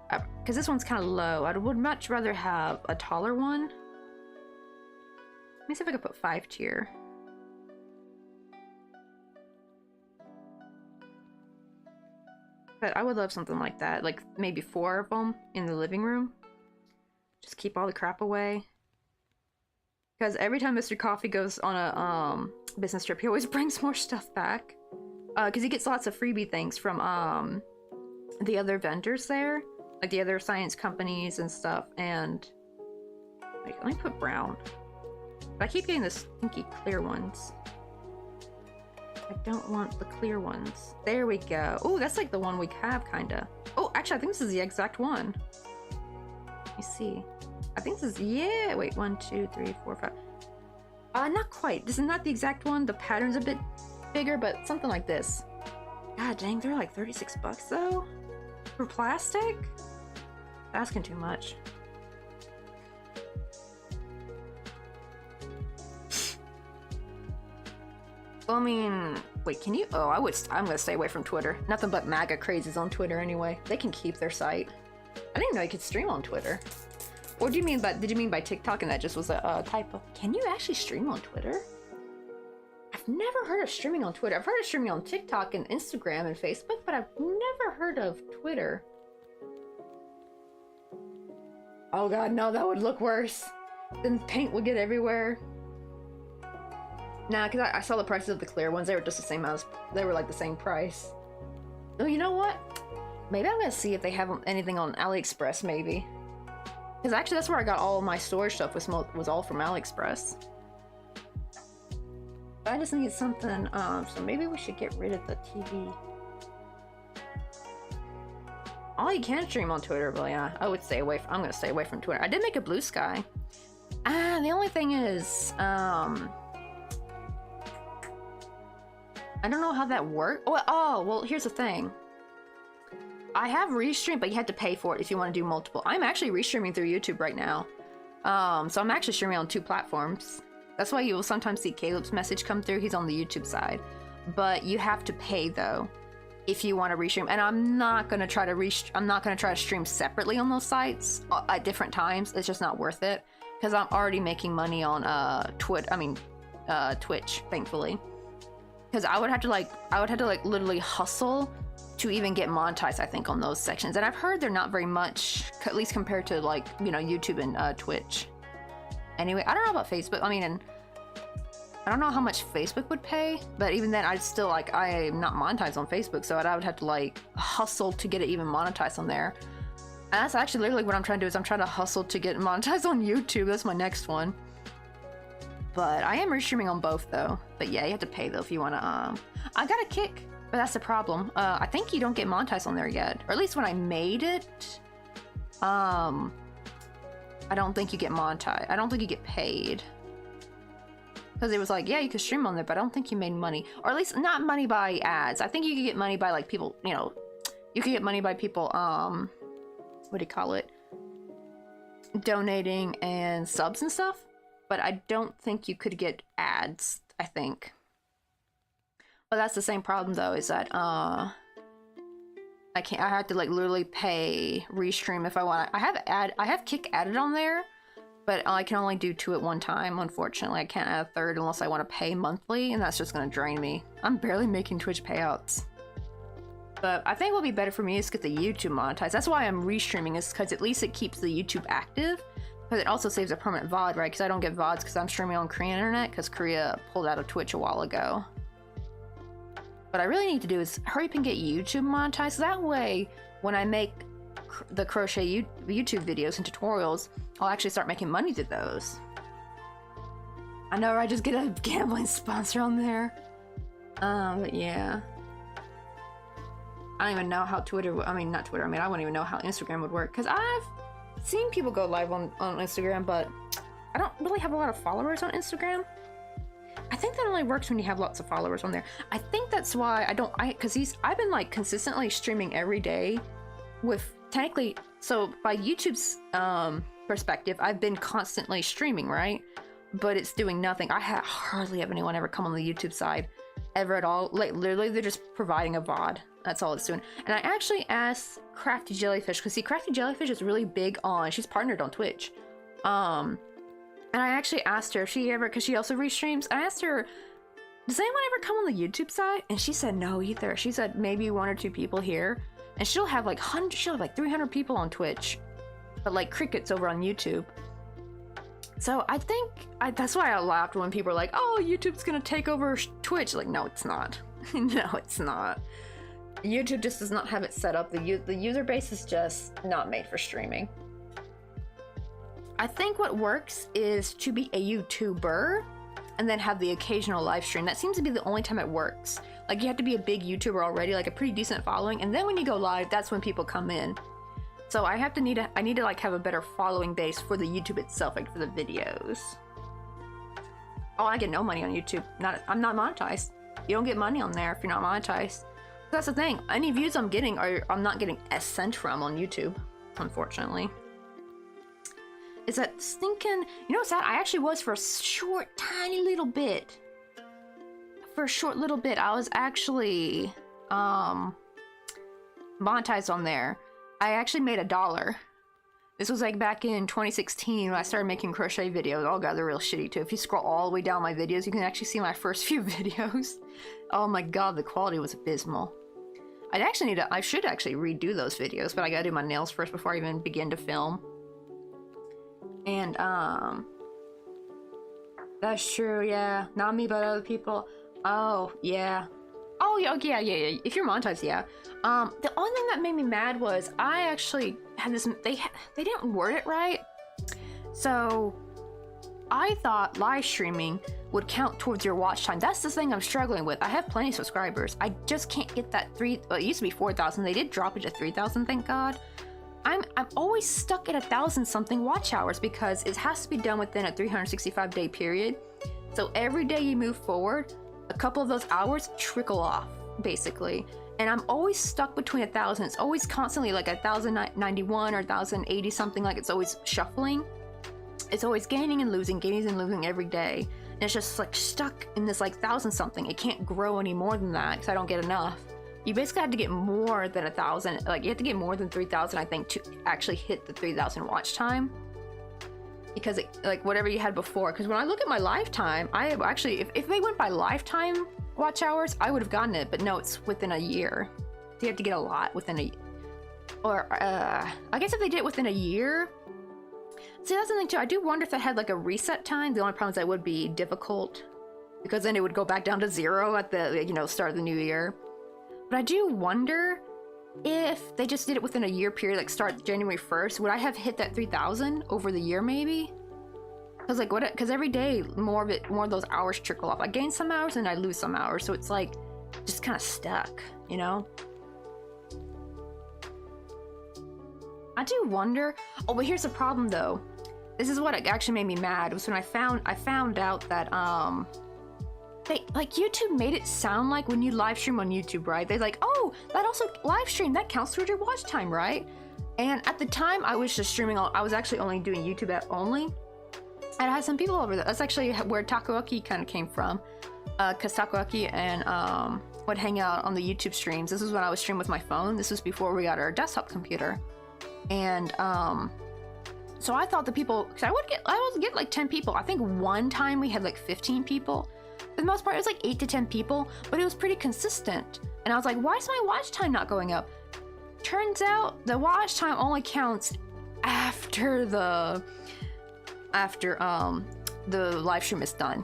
Because this one's kind of low. I would much rather have a taller one. Let me see if I can put 5-tier. But I would love something like that, like maybe 4 of them in the living room. Just keep all the crap away. Because every time Mr. Coffee goes on a business trip, he always brings more stuff back. Because he gets lots of freebie things from the other vendors there, like the other science companies and stuff. And wait, let me put brown. But I keep getting the stinky clear ones. I don't want the clear ones. There we go. Oh, that's like the one we have, kinda. Oh, actually, I think this is the exact one. Let me see. I think this is, yeah, wait, 1, 2, 3, 4, 5. Not quite. This is not the exact one. The pattern's a bit bigger, but something like this. God dang, they're like 36 bucks though? For plastic? Asking too much. Well, I mean, wait, can you? Oh, I'm gonna stay away from Twitter. Nothing but MAGA crazies on Twitter anyway. They can keep their site. I didn't know you could stream on Twitter. Or did you mean by TikTok and that just was a typo? Can you actually stream on Twitter? I've never heard of streaming on Twitter. I've heard of streaming on TikTok and Instagram and Facebook, but I've never heard of Twitter. Oh god, no, that would look worse. Then paint would get everywhere. Nah, because I saw the prices of the clear ones. They were just the same as, they were like the same price. Oh, you know what? Maybe I'm gonna see if they have anything on AliExpress, maybe. Because actually that's where I got all of my storage stuff, was all from AliExpress. I just need something, so maybe we should get rid of the TV. Oh, you can stream on Twitter, but yeah, I'm gonna stay away from Twitter. I did make a blue sky. The only thing is, I don't know how that works. Oh, well, here's the thing. I have restream, but you have to pay for it if you want to do multiple. I'm actually restreaming through YouTube right now. So I'm actually streaming on 2 platforms. That's why you will sometimes see Caleb's message come through. He's on the YouTube side. But you have to pay, though, if you want to restream. And I'm not going to try to stream separately on those sites at different times. It's just not worth it. Because I'm already making money on Twitch, thankfully. Because I would have to literally hustle to even get monetized, I think, on those sections. And I've heard they're not very much, at least compared to, like, you know, YouTube and Twitch. Anyway, I don't know about Facebook. I mean, and I don't know how much Facebook would pay, but even then, I'd still, like, I'm not monetized on Facebook, so I would have to, like, hustle to get it even monetized on there. And that's actually literally what I'm trying to do, is I'm trying to hustle to get monetized on YouTube. That's my next one. But I am restreaming on both, though. But yeah, you have to pay, though, if you want to, I got a kick But that's the problem. I think you don't get monetized on there yet. Or at least when I made it, I don't think you get monetized. I don't think you get paid. Because it was like, yeah, you could stream on there, but I don't think you made money. Or at least not money by ads. I think you could get money by like people, you know, you could get money by people, what do you call it? Donating and subs and stuff. But I don't think you could get ads, I think. But that's the same problem though, is that I have to like literally pay restream if I want. I have Kick added on there, but I can only do 2 at one time, unfortunately. I can't add a third unless I want to pay monthly, and that's just gonna drain me. I'm barely making Twitch payouts. But I think what would be better for me is to get the YouTube monetized. That's why I'm restreaming, is because at least it keeps the YouTube active. But it also saves a permanent VOD, right? Because I don't get VODs because I'm streaming on Korean internet, because Korea pulled out of Twitch a while ago. What I really need to do is hurry up and get YouTube monetized. That way, when I make the crochet YouTube videos and tutorials, I'll actually start making money through those. I know, I just get a gambling sponsor on there. But yeah. I don't even know how Twitter, I mean, not Twitter, I mean, I wouldn't even know how Instagram would work. Because I've seen people go live on Instagram, but I don't really have a lot of followers on Instagram. I think that only works when you have lots of followers on there. I think that's why I've been like consistently streaming every day with technically, so by YouTube's perspective, I've been constantly streaming, right? But it's doing nothing. I hardly have anyone ever come on the YouTube side ever at all. Like literally they're just providing a VOD. That's all it's doing. And I actually asked Crafty Jellyfish, because see, Crafty Jellyfish is really big on, she's partnered on Twitch. And I actually asked her if she ever, because she also restreams, I asked her, does anyone ever come on the YouTube side? And she said no either. She said maybe 1 or 2 people here. And she'll have like 300 people on Twitch, but like crickets over on YouTube. So I think, that's why I laughed when people were like, oh, YouTube's gonna take over Twitch. Like, no, it's not. No, it's not. YouTube just does not have it set up. The user base is just not made for streaming. I think what works is to be a YouTuber and then have the occasional live stream. That seems to be the only time it works. Like you have to be a big YouTuber already, like a pretty decent following, and then when you go live, that's when people come in. So I need to like have a better following base for the YouTube itself, like for the videos. Oh, I get no money on YouTube. I'm not monetized. You don't get money on there if you're not monetized. That's the thing. Any views I'm getting I'm not getting a cent from on YouTube, unfortunately. Is that stinking, you know what's that? I actually was for a short, tiny little bit. For a short little bit, I was actually monetized on there. I actually made $1. This was like back in 2016 when I started making crochet videos. Oh god, they're real shitty too. If you scroll all the way down my videos, you can actually see my first few videos. Oh my god, the quality was abysmal. I should actually redo those videos, but I gotta do my nails first before I even begin to film. And that's true, yeah. Not me, but other people. Oh yeah. Oh yeah, yeah. If you're monetized, yeah. The only thing that made me mad was I actually had this. They didn't word it right. So I thought live streaming would count towards your watch time. That's the thing I'm struggling with. I have plenty of subscribers. I just can't get that well, it used to be 4,000. They did drop it to 3,000, thank God. I'm always stuck at 1,000 something watch hours because it has to be done within a 365-day period. So every day you move forward, a couple of those hours trickle off, basically. And I'm always stuck between 1,000. It's always constantly like 1,091 or 1,080 something, like it's always shuffling. It's always gaining and losing every day. And it's just like stuck in this like 1,000 something. It can't grow any more than that because I don't get enough. You basically have to get more than 1,000. Like you have to get more than 3,000, I think, to actually hit the 3,000 watch time. Because it, like whatever you had before. Because when I look at my lifetime, I have actually, if they went by lifetime watch hours, I would have gotten it. But no, it's within a year. So you have to get a lot within a, or I guess if they did it within a year. See, that's the thing too. I do wonder if they had like a reset time. The only problem is that would be difficult because then it would go back down to 0 at the, you know, start of the new year. But I do wonder if they just did it within a year period, like start January 1st, would I have hit that 3,000 over the year maybe? Because like because every day more of those hours trickle off. I gain some hours and I lose some hours, so it's like just kind of stuck, you know? I do wonder. Oh, but here's the problem though. This is what actually made me mad, was when I found out that YouTube made it sound like when you live stream on YouTube, right? They're like, oh, that also live stream, that counts towards your watch time, right? And at the time, I was just streaming. I was actually only doing YouTube only. And I had some people over there. That's actually where Takoyaki kind of came from, because Takoyaki and would hang out on the YouTube streams. This was when I was streaming with my phone. This was before we got our desktop computer, and so I thought the people, because I would get like 10 people. I think one time we had like 15 people. For the most part, it was like 8 to 10 people, but it was pretty consistent. And I was like, why is my watch time not going up? Turns out the watch time only counts after the live stream is done.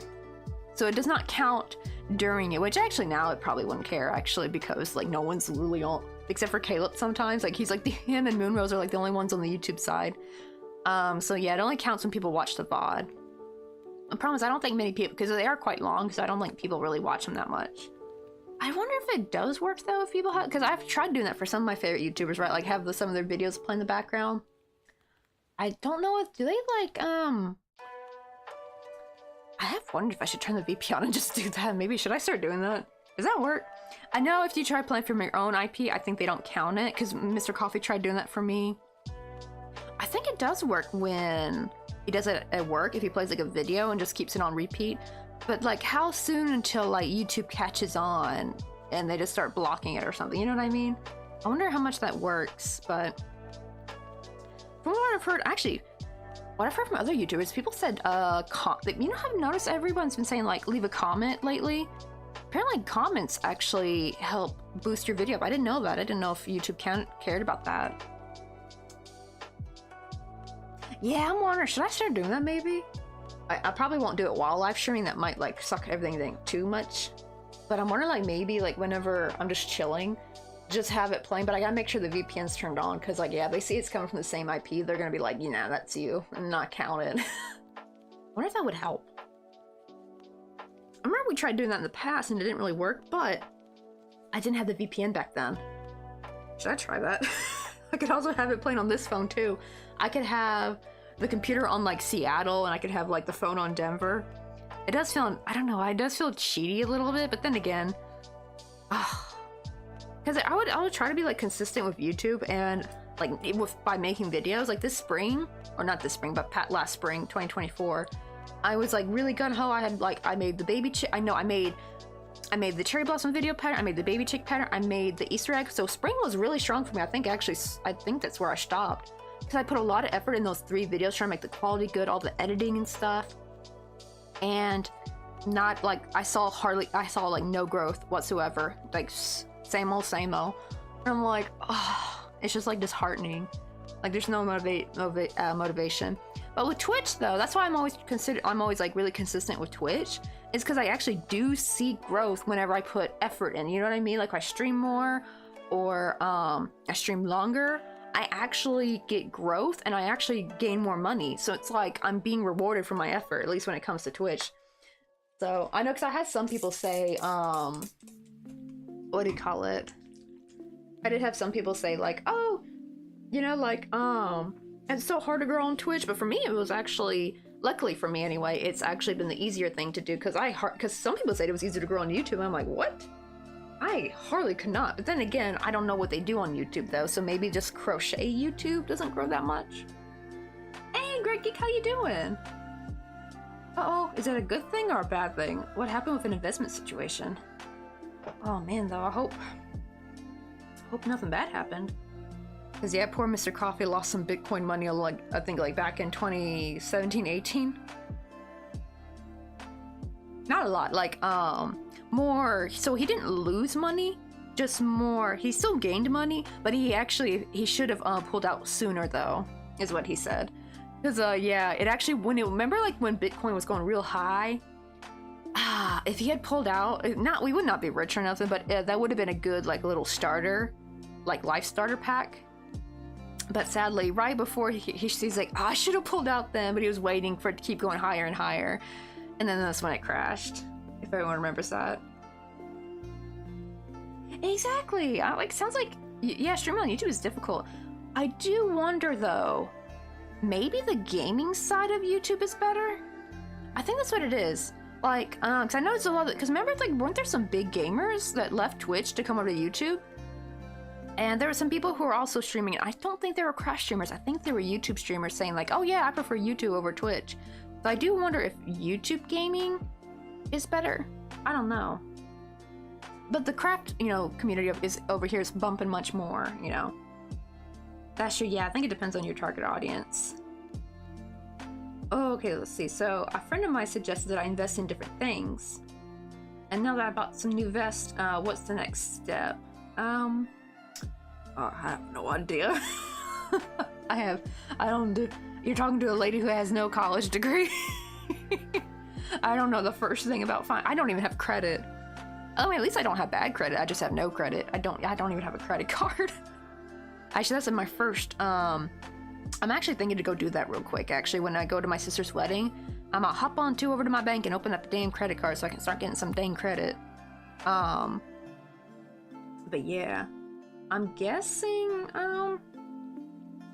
So it does not count during it, which actually now it probably wouldn't care actually, because like no one's really on, except for Caleb sometimes. Like he's like him and Moonrose are like the only ones on the YouTube side. So yeah, it only counts when people watch the VOD. The problem is I don't think many people, because they are quite long, so I don't think people really watch them that much. I wonder if it does work though, if people have, because I've tried doing that for some of my favorite YouTubers, right? Like have some of their videos play in the background. I don't know if, do they like, I have wondered if I should turn the VPN on and just do that. Maybe should I start doing that? Does that work? I know if you try playing from your own IP, I think they don't count it, because Mr. Coffee tried doing that for me. I think it does work when he does it at work, if he plays like a video and just keeps it on repeat. But like how soon until like YouTube catches on and they just start blocking it or something, you know what I mean? I wonder how much that works, but from what I've heard, actually, what I've heard from other YouTubers, people said, you know, I've noticed everyone's been saying like, leave a comment lately. Apparently comments actually help boost your video up. I didn't know that. I didn't know if YouTube cared about that. Yeah, I'm wondering, should I start doing that maybe? I probably won't do it while live streaming. That might like suck everything too much. But I'm wondering like maybe like whenever I'm just chilling, just have it playing. But I gotta make sure the VPN's turned on, because like, yeah, they see it's coming from the same IP. They're gonna be like, you know, that's you, and not count it. I wonder if that would help. I remember we tried doing that in the past and it didn't really work, but I didn't have the VPN back then. Should I try that? I could also have it playing on this phone too. I could have the computer on like Seattle and I could have like the phone on Denver. It does feel, I don't know, it does feel cheaty a little bit, but then again, because I would try to be like consistent with YouTube and like by making videos like this spring, or not this spring, but last spring, 2024, I was like really gung-ho. I had like, I made the baby chick, I made the cherry blossom video pattern, I made the baby chick pattern, I made the Easter egg. So spring was really strong for me. I think that's where I stopped, because I put a lot of effort in those 3 videos trying to make the quality good, all the editing and stuff, and not like I saw like no growth whatsoever, like same old. And I'm like, oh, it's just like disheartening. Like there's no motivation. But with Twitch though, that's why I'm always like really consistent with Twitch. It's because I actually do see growth whenever I put effort in. You know what I mean? Like if I stream more or I stream longer, I actually get growth and I actually gain more money. So it's like I'm being rewarded for my effort, at least when it comes to Twitch. So I know, because I had some people say, what do you call it? I did have some people say like, oh, you know, like, it's so hard to grow on Twitch. But for me, it was actually, luckily for me anyway, it's actually been the easier thing to do, because some people said it was easier to grow on YouTube. I'm like, what? I hardly could not. But then again, I don't know what they do on YouTube though, so maybe just crochet YouTube doesn't grow that much. Hey, Great Geek, how you doing? Uh-oh, is that a good thing or a bad thing? What happened with an investment situation? Oh man, though, I hope nothing bad happened. Because yeah, poor Mr. Coffee lost some Bitcoin money, like I think like back in 2017, 18. Not a lot, like more, so he didn't lose money, just more, he still gained money, but he should have pulled out sooner though, is what he said. Because yeah, it actually, remember like when Bitcoin was going real high, if he had pulled out, we would not be rich or nothing, but that would have been a good like little starter, like life starter pack. But sadly, right before he's like, oh, I should have pulled out then, but he was waiting for it to keep going higher and higher, and then that's when it crashed, if everyone remembers that. Exactly. Sounds like yeah, streaming on YouTube is difficult. I do wonder though, maybe the gaming side of YouTube is better. I think that's what it is. Like, cause I noticed a lot of, cause remember, like, weren't there some big gamers that left Twitch to come over to YouTube? And there were some people who were also streaming. I don't think they were Crash streamers. I think they were YouTube streamers saying like, oh yeah, I prefer YouTube over Twitch. So I do wonder if YouTube gaming is better. I don't know. But the craft, community is over here is bumping much more, That's true, yeah, I think it depends on your target audience. Okay, let's see. So a friend of mine suggested that I invest in different things. And now that I bought some new vests, what's the next step? Oh, I have no idea. You're talking to a lady who has no college degree. I don't know the first thing about I don't even have credit. I mean, at least I don't have bad credit. I just have no credit. I don't even have a credit card. Actually, that's in my first, I'm actually thinking to go do that real quick. Actually, when I go to my sister's wedding, I'm gonna hop on over to my bank and open up the damn credit card so I can start getting some dang credit. But yeah, I'm guessing, are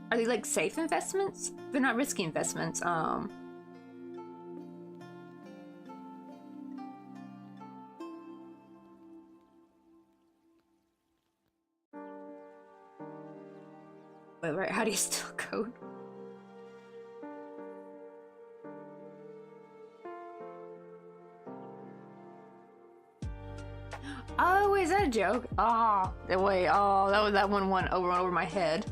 they like safe investments? They're not risky investments. Wait, right, how do you still code? Oh, is that a joke? Oh, wait, that one went over my head.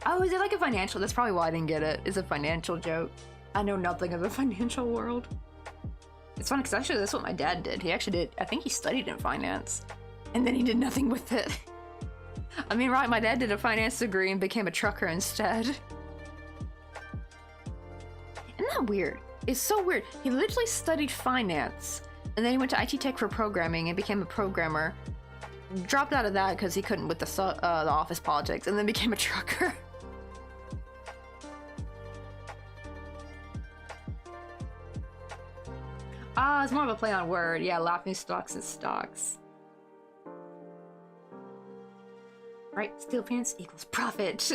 Oh, is it like a financial? That's probably why I didn't get it. It's a financial joke. I know nothing of the financial world. It's funny, because actually that's what my dad did. He actually did, I think he studied in finance. And then he did nothing with it. I mean, right, my dad did a finance degree and became a trucker instead. Isn't that weird? It's so weird. He literally studied finance, and then he went to IT Tech for programming and became a programmer. Dropped out of that because he couldn't with the office politics, and then became a trucker. Ah, it's more of a play on word. Yeah, laughing stocks and stocks. Right, steel pants equals profit.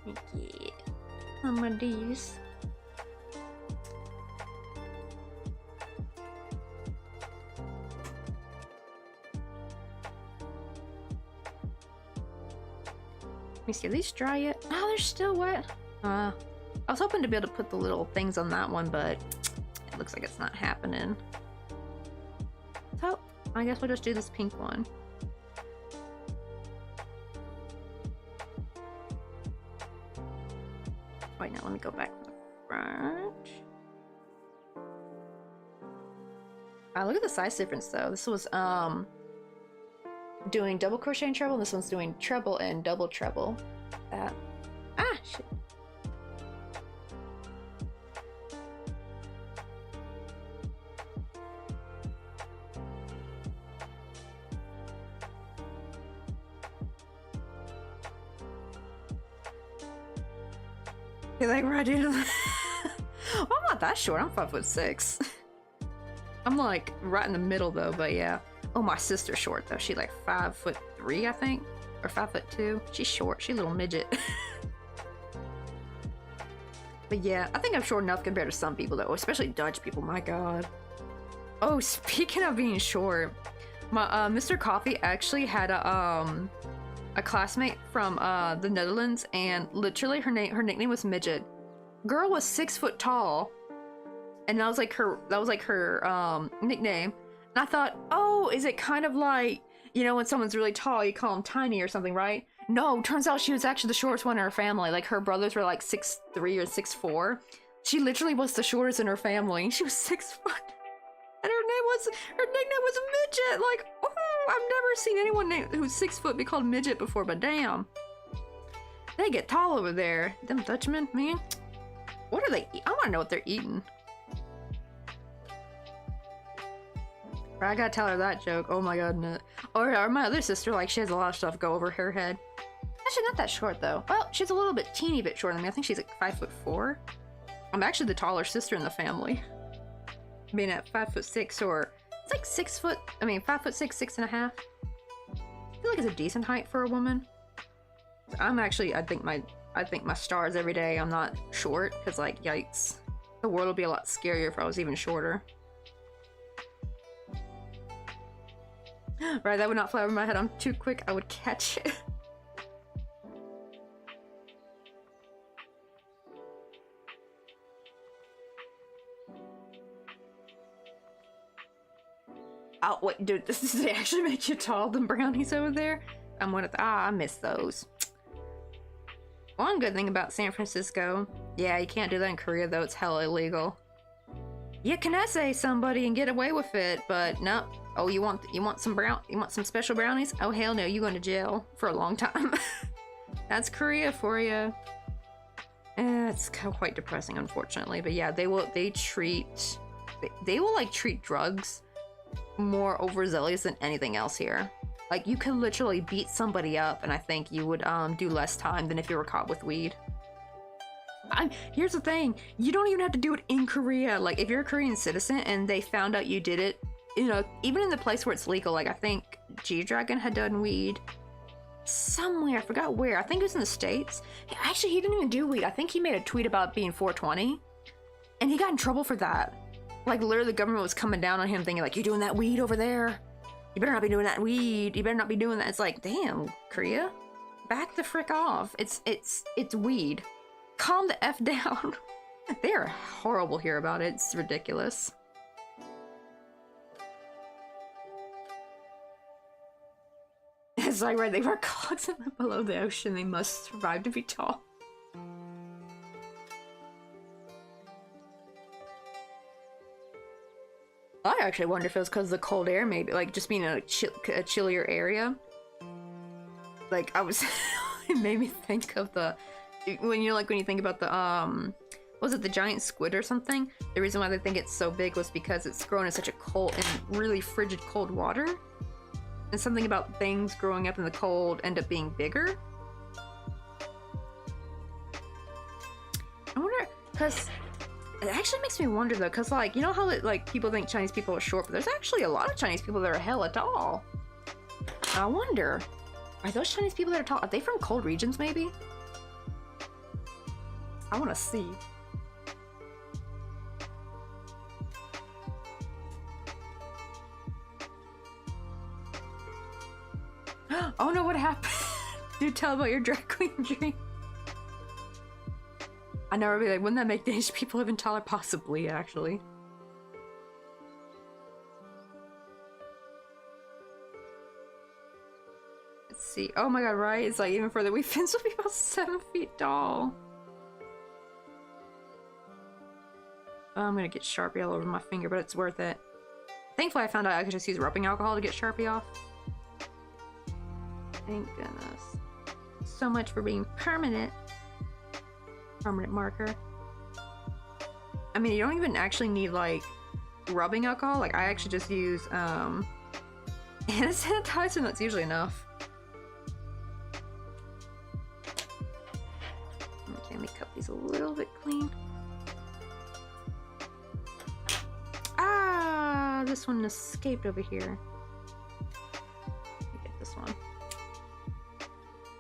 Okay, some of these. Let me see, are these dry yet? Oh, they're still wet. I was hoping to be able to put the little things on that one, but it looks like it's not happening. So, I guess we'll just do this pink one. Wait, now let me go back to the front. Look at the size difference though. This was, doing double crochet and treble, and this one's doing treble and double treble. Shit. You're like, right, dude. Well, I'm not that short. I'm 5'6". I'm like right in the middle though, but yeah. Oh, my sister's short though. She's like 5'3", I think, or 5'2". She's short. She's a little midget. But yeah, I think I'm short enough compared to some people though, especially Dutch people. My God. Oh, speaking of being short, my Mr. Coffee actually had a classmate from the Netherlands, and literally her nickname was Midget. Girl was 6 foot tall, and that was like her nickname. And I thought, oh, is it kind of like, when someone's really tall, you call them tiny or something, right? No, turns out she was actually the shortest one in her family. Like, her brothers were like 6'3" or 6'4". She literally was the shortest in her family. She was 6 foot. And her nickname was Midget. Like, oh, I've never seen anyone who's 6 foot be called Midget before, but damn. They get tall over there. Them Dutchmen, man. What are they eating? I want to know what they're eating. I gotta tell her that joke. Oh my god, no. Or my other sister, like, she has a lot of stuff go over her head. Actually, not that short, though. Well, she's a little bit, teeny bit shorter than me. I think she's like 5'4". I'm actually the taller sister in the family. Being at 5'6", or it's like 6 foot. I mean, 5'6", 6.5". I feel like it's a decent height for a woman. I'm actually, I think my stars every day. I'm not short, because like, yikes, the world would be a lot scarier if I was even shorter. Right, that would not fly over my head. I'm too quick. I would catch it. Oh, wait, dude, does it actually make you tall, the brownies over there? I'm one of the, I miss those. One good thing about San Francisco, yeah, you can't do that in Korea, though. It's hella illegal. You can essay somebody and get away with it, but no. Oh, you want some special brownies? Oh, hell no, you're going to jail for a long time. That's Korea for you. It's quite depressing, unfortunately, but yeah, they will like treat drugs more overzealous than anything else here. Like, you could literally beat somebody up, and I think you would do less time than if you were caught with weed. Here's the thing, you don't even have to do it in Korea. Like, if you're a Korean citizen and they found out you did it, you know, even in the place where it's legal, like I think G-Dragon had done weed somewhere, I forgot where. I think it was in the States. Actually, he didn't even do weed. I think he made a tweet about being 420, and he got in trouble for that. Like, literally, the government was coming down on him, thinking like, "You're doing that weed over there. You better not be doing that weed. You better not be doing that." It's like, damn, Korea, back the frick off. It's weed. Calm the F down. They are horrible here about it. It's ridiculous. It's like, right, they were caught below the ocean. They must survive to be tall. I actually wonder if it was because of the cold air, maybe, like, just being in a chillier area. Like, I was, it made me think of the, when you think about the, was it the giant squid or something? The reason why they think it's so big was because it's grown in such a cold and really frigid cold water. And something about things growing up in the cold end up being bigger. I wonder, because it actually makes me wonder though, because like, you know how like people think Chinese people are short, but there's actually a lot of Chinese people that are hella tall. I wonder, are those Chinese people that are tall, are they from cold regions maybe? I want to see. Oh no, what happened? Do tell about your drag queen dream. I never be like, wouldn't that make Danish people even taller? Possibly, actually. Let's see. Oh my god, right? It's like even further. We Finns will be about 7 feet tall. Oh, I'm gonna get Sharpie all over my finger, but it's worth it. Thankfully, I found out I could just use rubbing alcohol to get Sharpie off. Thank goodness. So much for being permanent. Permanent marker. I mean, you don't even actually need like rubbing alcohol. Like, I actually just use hand sanitizer, and that's usually enough. Okay, let me cut these a little bit clean. Ah, this one escaped over here. Let me get this one.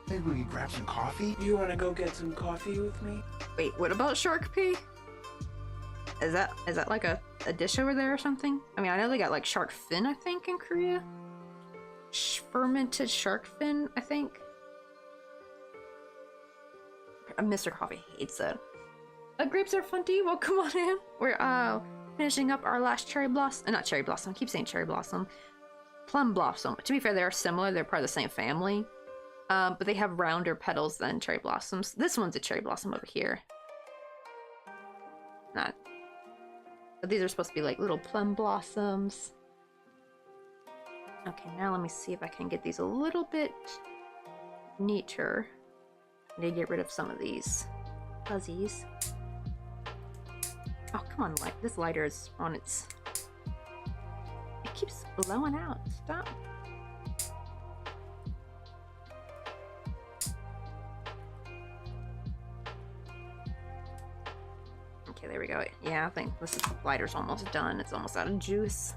Maybe we can grab some coffee? You wanna go get some coffee with me? Wait, what about shark pee? Is that like a dish over there or something? I mean, I know they got like shark fin, I think, in Korea. Fermented shark fin, I think. Mr. Coffee hates that. Grapes are fun too. Well, come on in. We're finishing up our last cherry blossom. Not cherry blossom. I keep saying cherry blossom. Plum blossom. To be fair, they are similar. They're part of the same family. But they have rounder petals than cherry blossoms. This one's a cherry blossom over here. Not. But these are supposed to be like little plum blossoms. Okay, now let me see if I can get these a little bit neater. I need to get rid of some of these fuzzies. Oh, come on, light. This lighter is on its... It keeps blowing out. Stop. Okay, there we go. Yeah, I think this lighter's almost done. It's almost out of juice.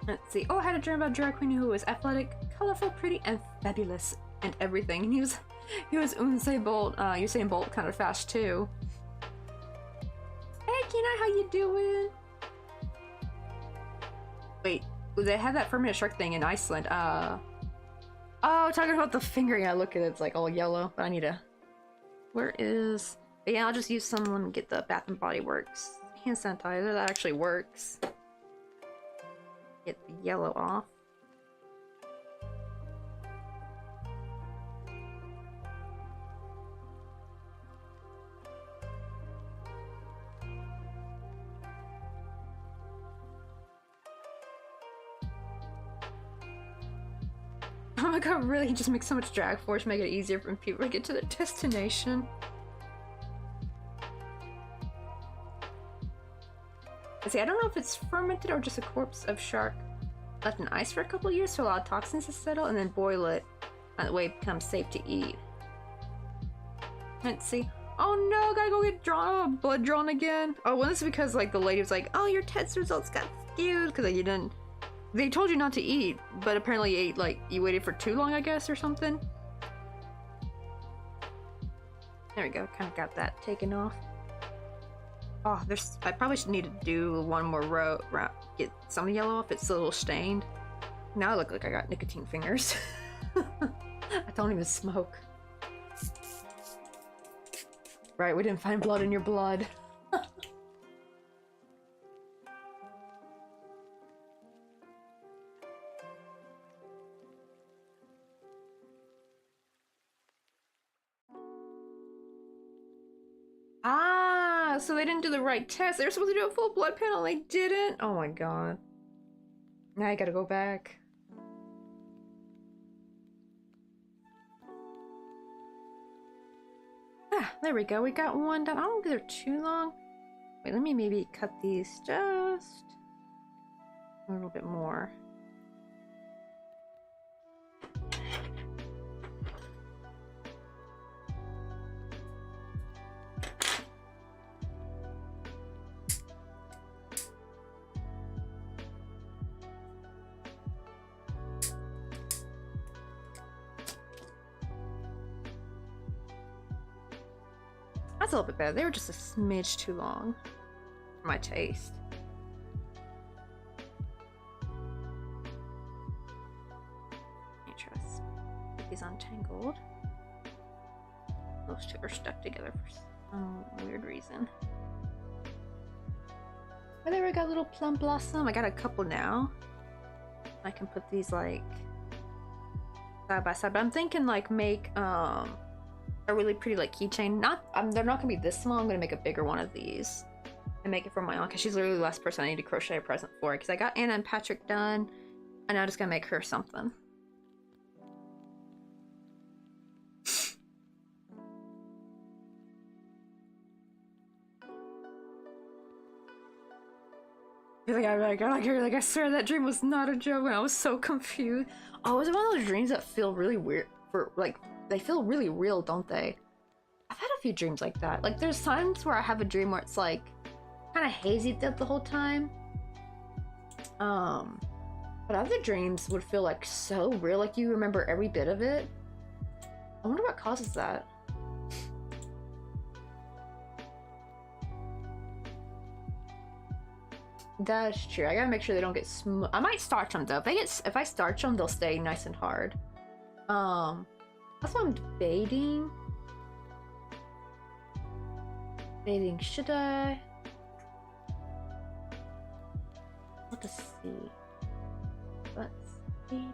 Let's see. Oh, I had a dream about a drag queen who was athletic, colorful, pretty, and fabulous, and everything. And he was Usain Bolt, Usain Bolt kind of fast too. Hey, Kina, how you doing? Wait, they had that fermented shark thing in Iceland. Oh, talking about the finger. Yeah, look at it. It's like all yellow. But I need to. Where is? But yeah, I'll just use someone get the Bath and Body Works hand sanitizer. That actually works. Get the yellow off. Oh my god, really? He just makes so much drag force, make it easier for people to get to their destination. See, I don't know if it's fermented or just a corpse of shark left in ice for a couple years to allow toxins to settle and then boil it. That way it becomes safe to eat. Let's see. Oh no, gotta go get blood drawn again. Oh, well, this is because like the lady was like, oh, your test results got skewed because like, you didn't. They told you not to eat, but apparently you ate like you waited for too long, I guess, or something. There we go. Kind of got that taken off. Oh, I probably should need to do one more row, get some yellow off. It's a little stained. Now I look like I got nicotine fingers. I don't even smoke. Right, we didn't find blood in your blood. Ah, so they didn't do the right test. They were supposed to do a full blood panel and they didn't? Oh my god. Now I gotta go back. Ah, there we go. We got one done. I don't think they're too long. Wait, let me maybe cut these just a little bit more. That's a little bit better. They were just a smidge too long for my taste. Let me try to get these untangled. Those two are stuck together for some weird reason. Oh, there we got a little plum blossom. I got a couple now. I can put these like side by side, but I'm thinking like make a really pretty like keychain. They're not gonna be this small. I'm gonna make a bigger one of these and make it for my aunt because she's literally the last person I need to crochet a present for. Because I got Anna and Patrick done, and I'm just gonna make her something. I swear that dream was not a joke, and I was so confused. Oh, it was one of those dreams that feel really weird they feel really real, don't they? I've had a few dreams like that. Like, there's times where I have a dream where it's like kind of hazy the whole time. But other dreams would feel like so real, like you remember every bit of it. I wonder what causes that. That's true. I gotta make sure they don't get I might starch them though. If I starch them, they'll stay nice and hard. That's what I'm debating. Should I? Let's see. Let's see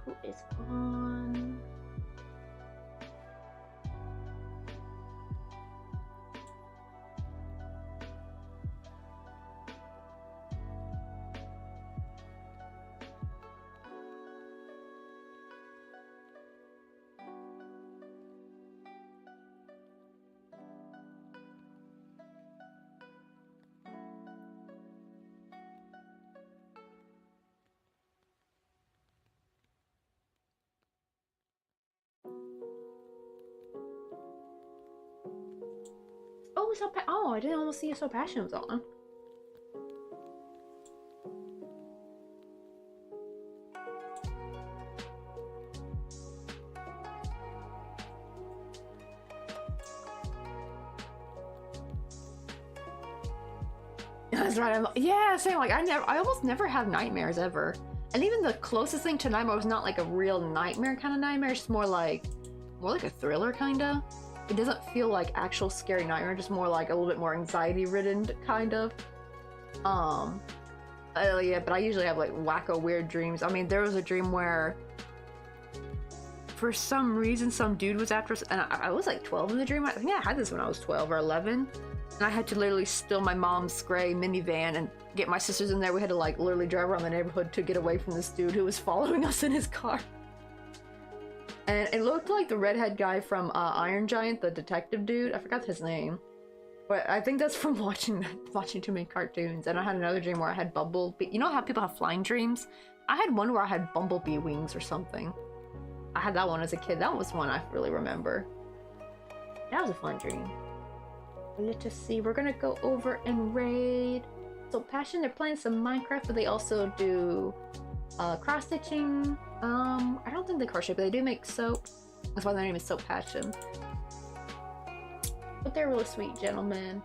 who is on. Oh, oh, I didn't almost see So Passion was on. That's right. Yeah, same. Like I almost never have nightmares ever. And even the closest thing to nightmare was not like a real nightmare kind of nightmare. It's more like a thriller kind of. It doesn't feel like actual scary nightmare. Just more like a little bit more anxiety ridden kind of. Yeah, but I usually have like wacko weird dreams. I mean, there was a dream where for some reason some dude was after us, and I was like 12 in the dream. I think I had this when I was 12 or 11. And I had to literally steal my mom's gray minivan and get my sisters in there. We had to like literally drive around the neighborhood to get away from this dude who was following us in his car. And it looked like the redhead guy from Iron Giant, the detective dude. I forgot his name. But I think that's from watching too many cartoons. And I had another dream where I had bumblebee. You know how people have flying dreams? I had one where I had bumblebee wings or something. I had that one as a kid. That was one I really remember. That was a fun dream. Let us see. We're gonna go over and raid. So Passion, they're playing some Minecraft, but they also do cross stitching. I don't think they crochet, but they do make soap. That's why their name is Soap Passion. But they're really sweet gentlemen.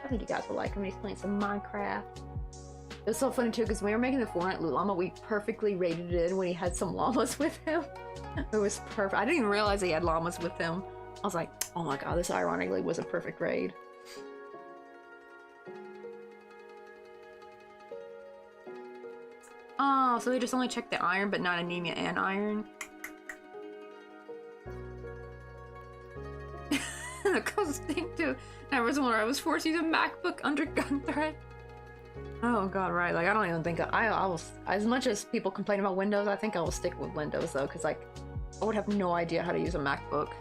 I think you guys will like him. He's playing some Minecraft. It was so funny too, because when we were making the Fortnite loot llama, we perfectly raided it in when he had some llamas with him. It was perfect. I didn't even realize he had llamas with him. I was like, oh my god, this ironically was a perfect raid. Oh, so they just only checked the iron, but not anemia and iron. The closest thing to that was when I was forced to use a MacBook under gun threat. Oh god, right. Like, I don't even think I will, as much as people complain about Windows, I think I will stick with Windows though, because like, I would have no idea how to use a MacBook.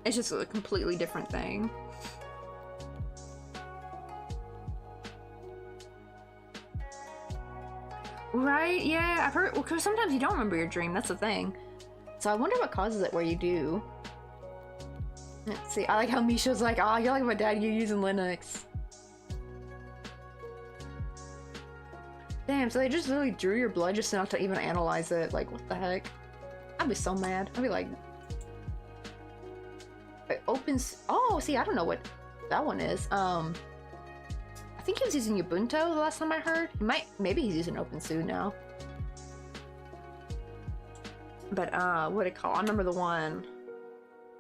It's just a completely different thing. Right? Yeah, I've heard. Well, because sometimes you don't remember your dream. That's the thing. So I wonder what causes it where you do. Let's see. I like how Misha's like, "Oh, you're like my dad. You're using Linux." Damn. So they just literally drew your blood just enough to even analyze it. Like, what the heck? I'd be so mad. I'd be like, it opens. Oh, see, I don't know what that one is. I think he was using Ubuntu the last time I heard. Maybe he's using OpenSUSE now. But what did it call? I remember the one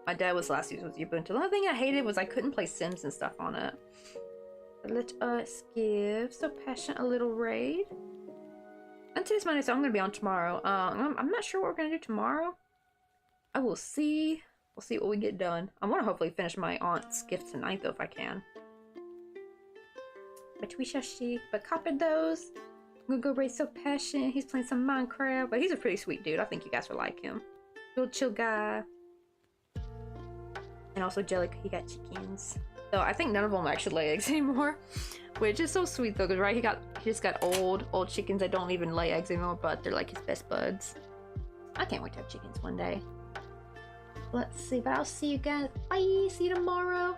my dad was last using was Ubuntu. The only thing I hated was I couldn't play Sims and stuff on it. But let us give So Passionate a little raid. And today's Monday, so I'm gonna be on tomorrow. I'm not sure what we're gonna do tomorrow. I will see. We'll see what we get done. I want to hopefully finish my aunt's gift tonight though, if I can. But we shall see. But copied those. I'm gonna go raid So Passionate. He's playing some Minecraft, but he's a pretty sweet dude. I think you guys will like him. Real chill guy. And also Jelly, he got chickens. So I think none of them actually lay eggs anymore, which is so sweet though. Cause right, he just got old chickens that don't even lay eggs anymore, but they're like his best buds. I can't wait to have chickens one day. Let's see, but I'll see you guys. Bye. See you tomorrow.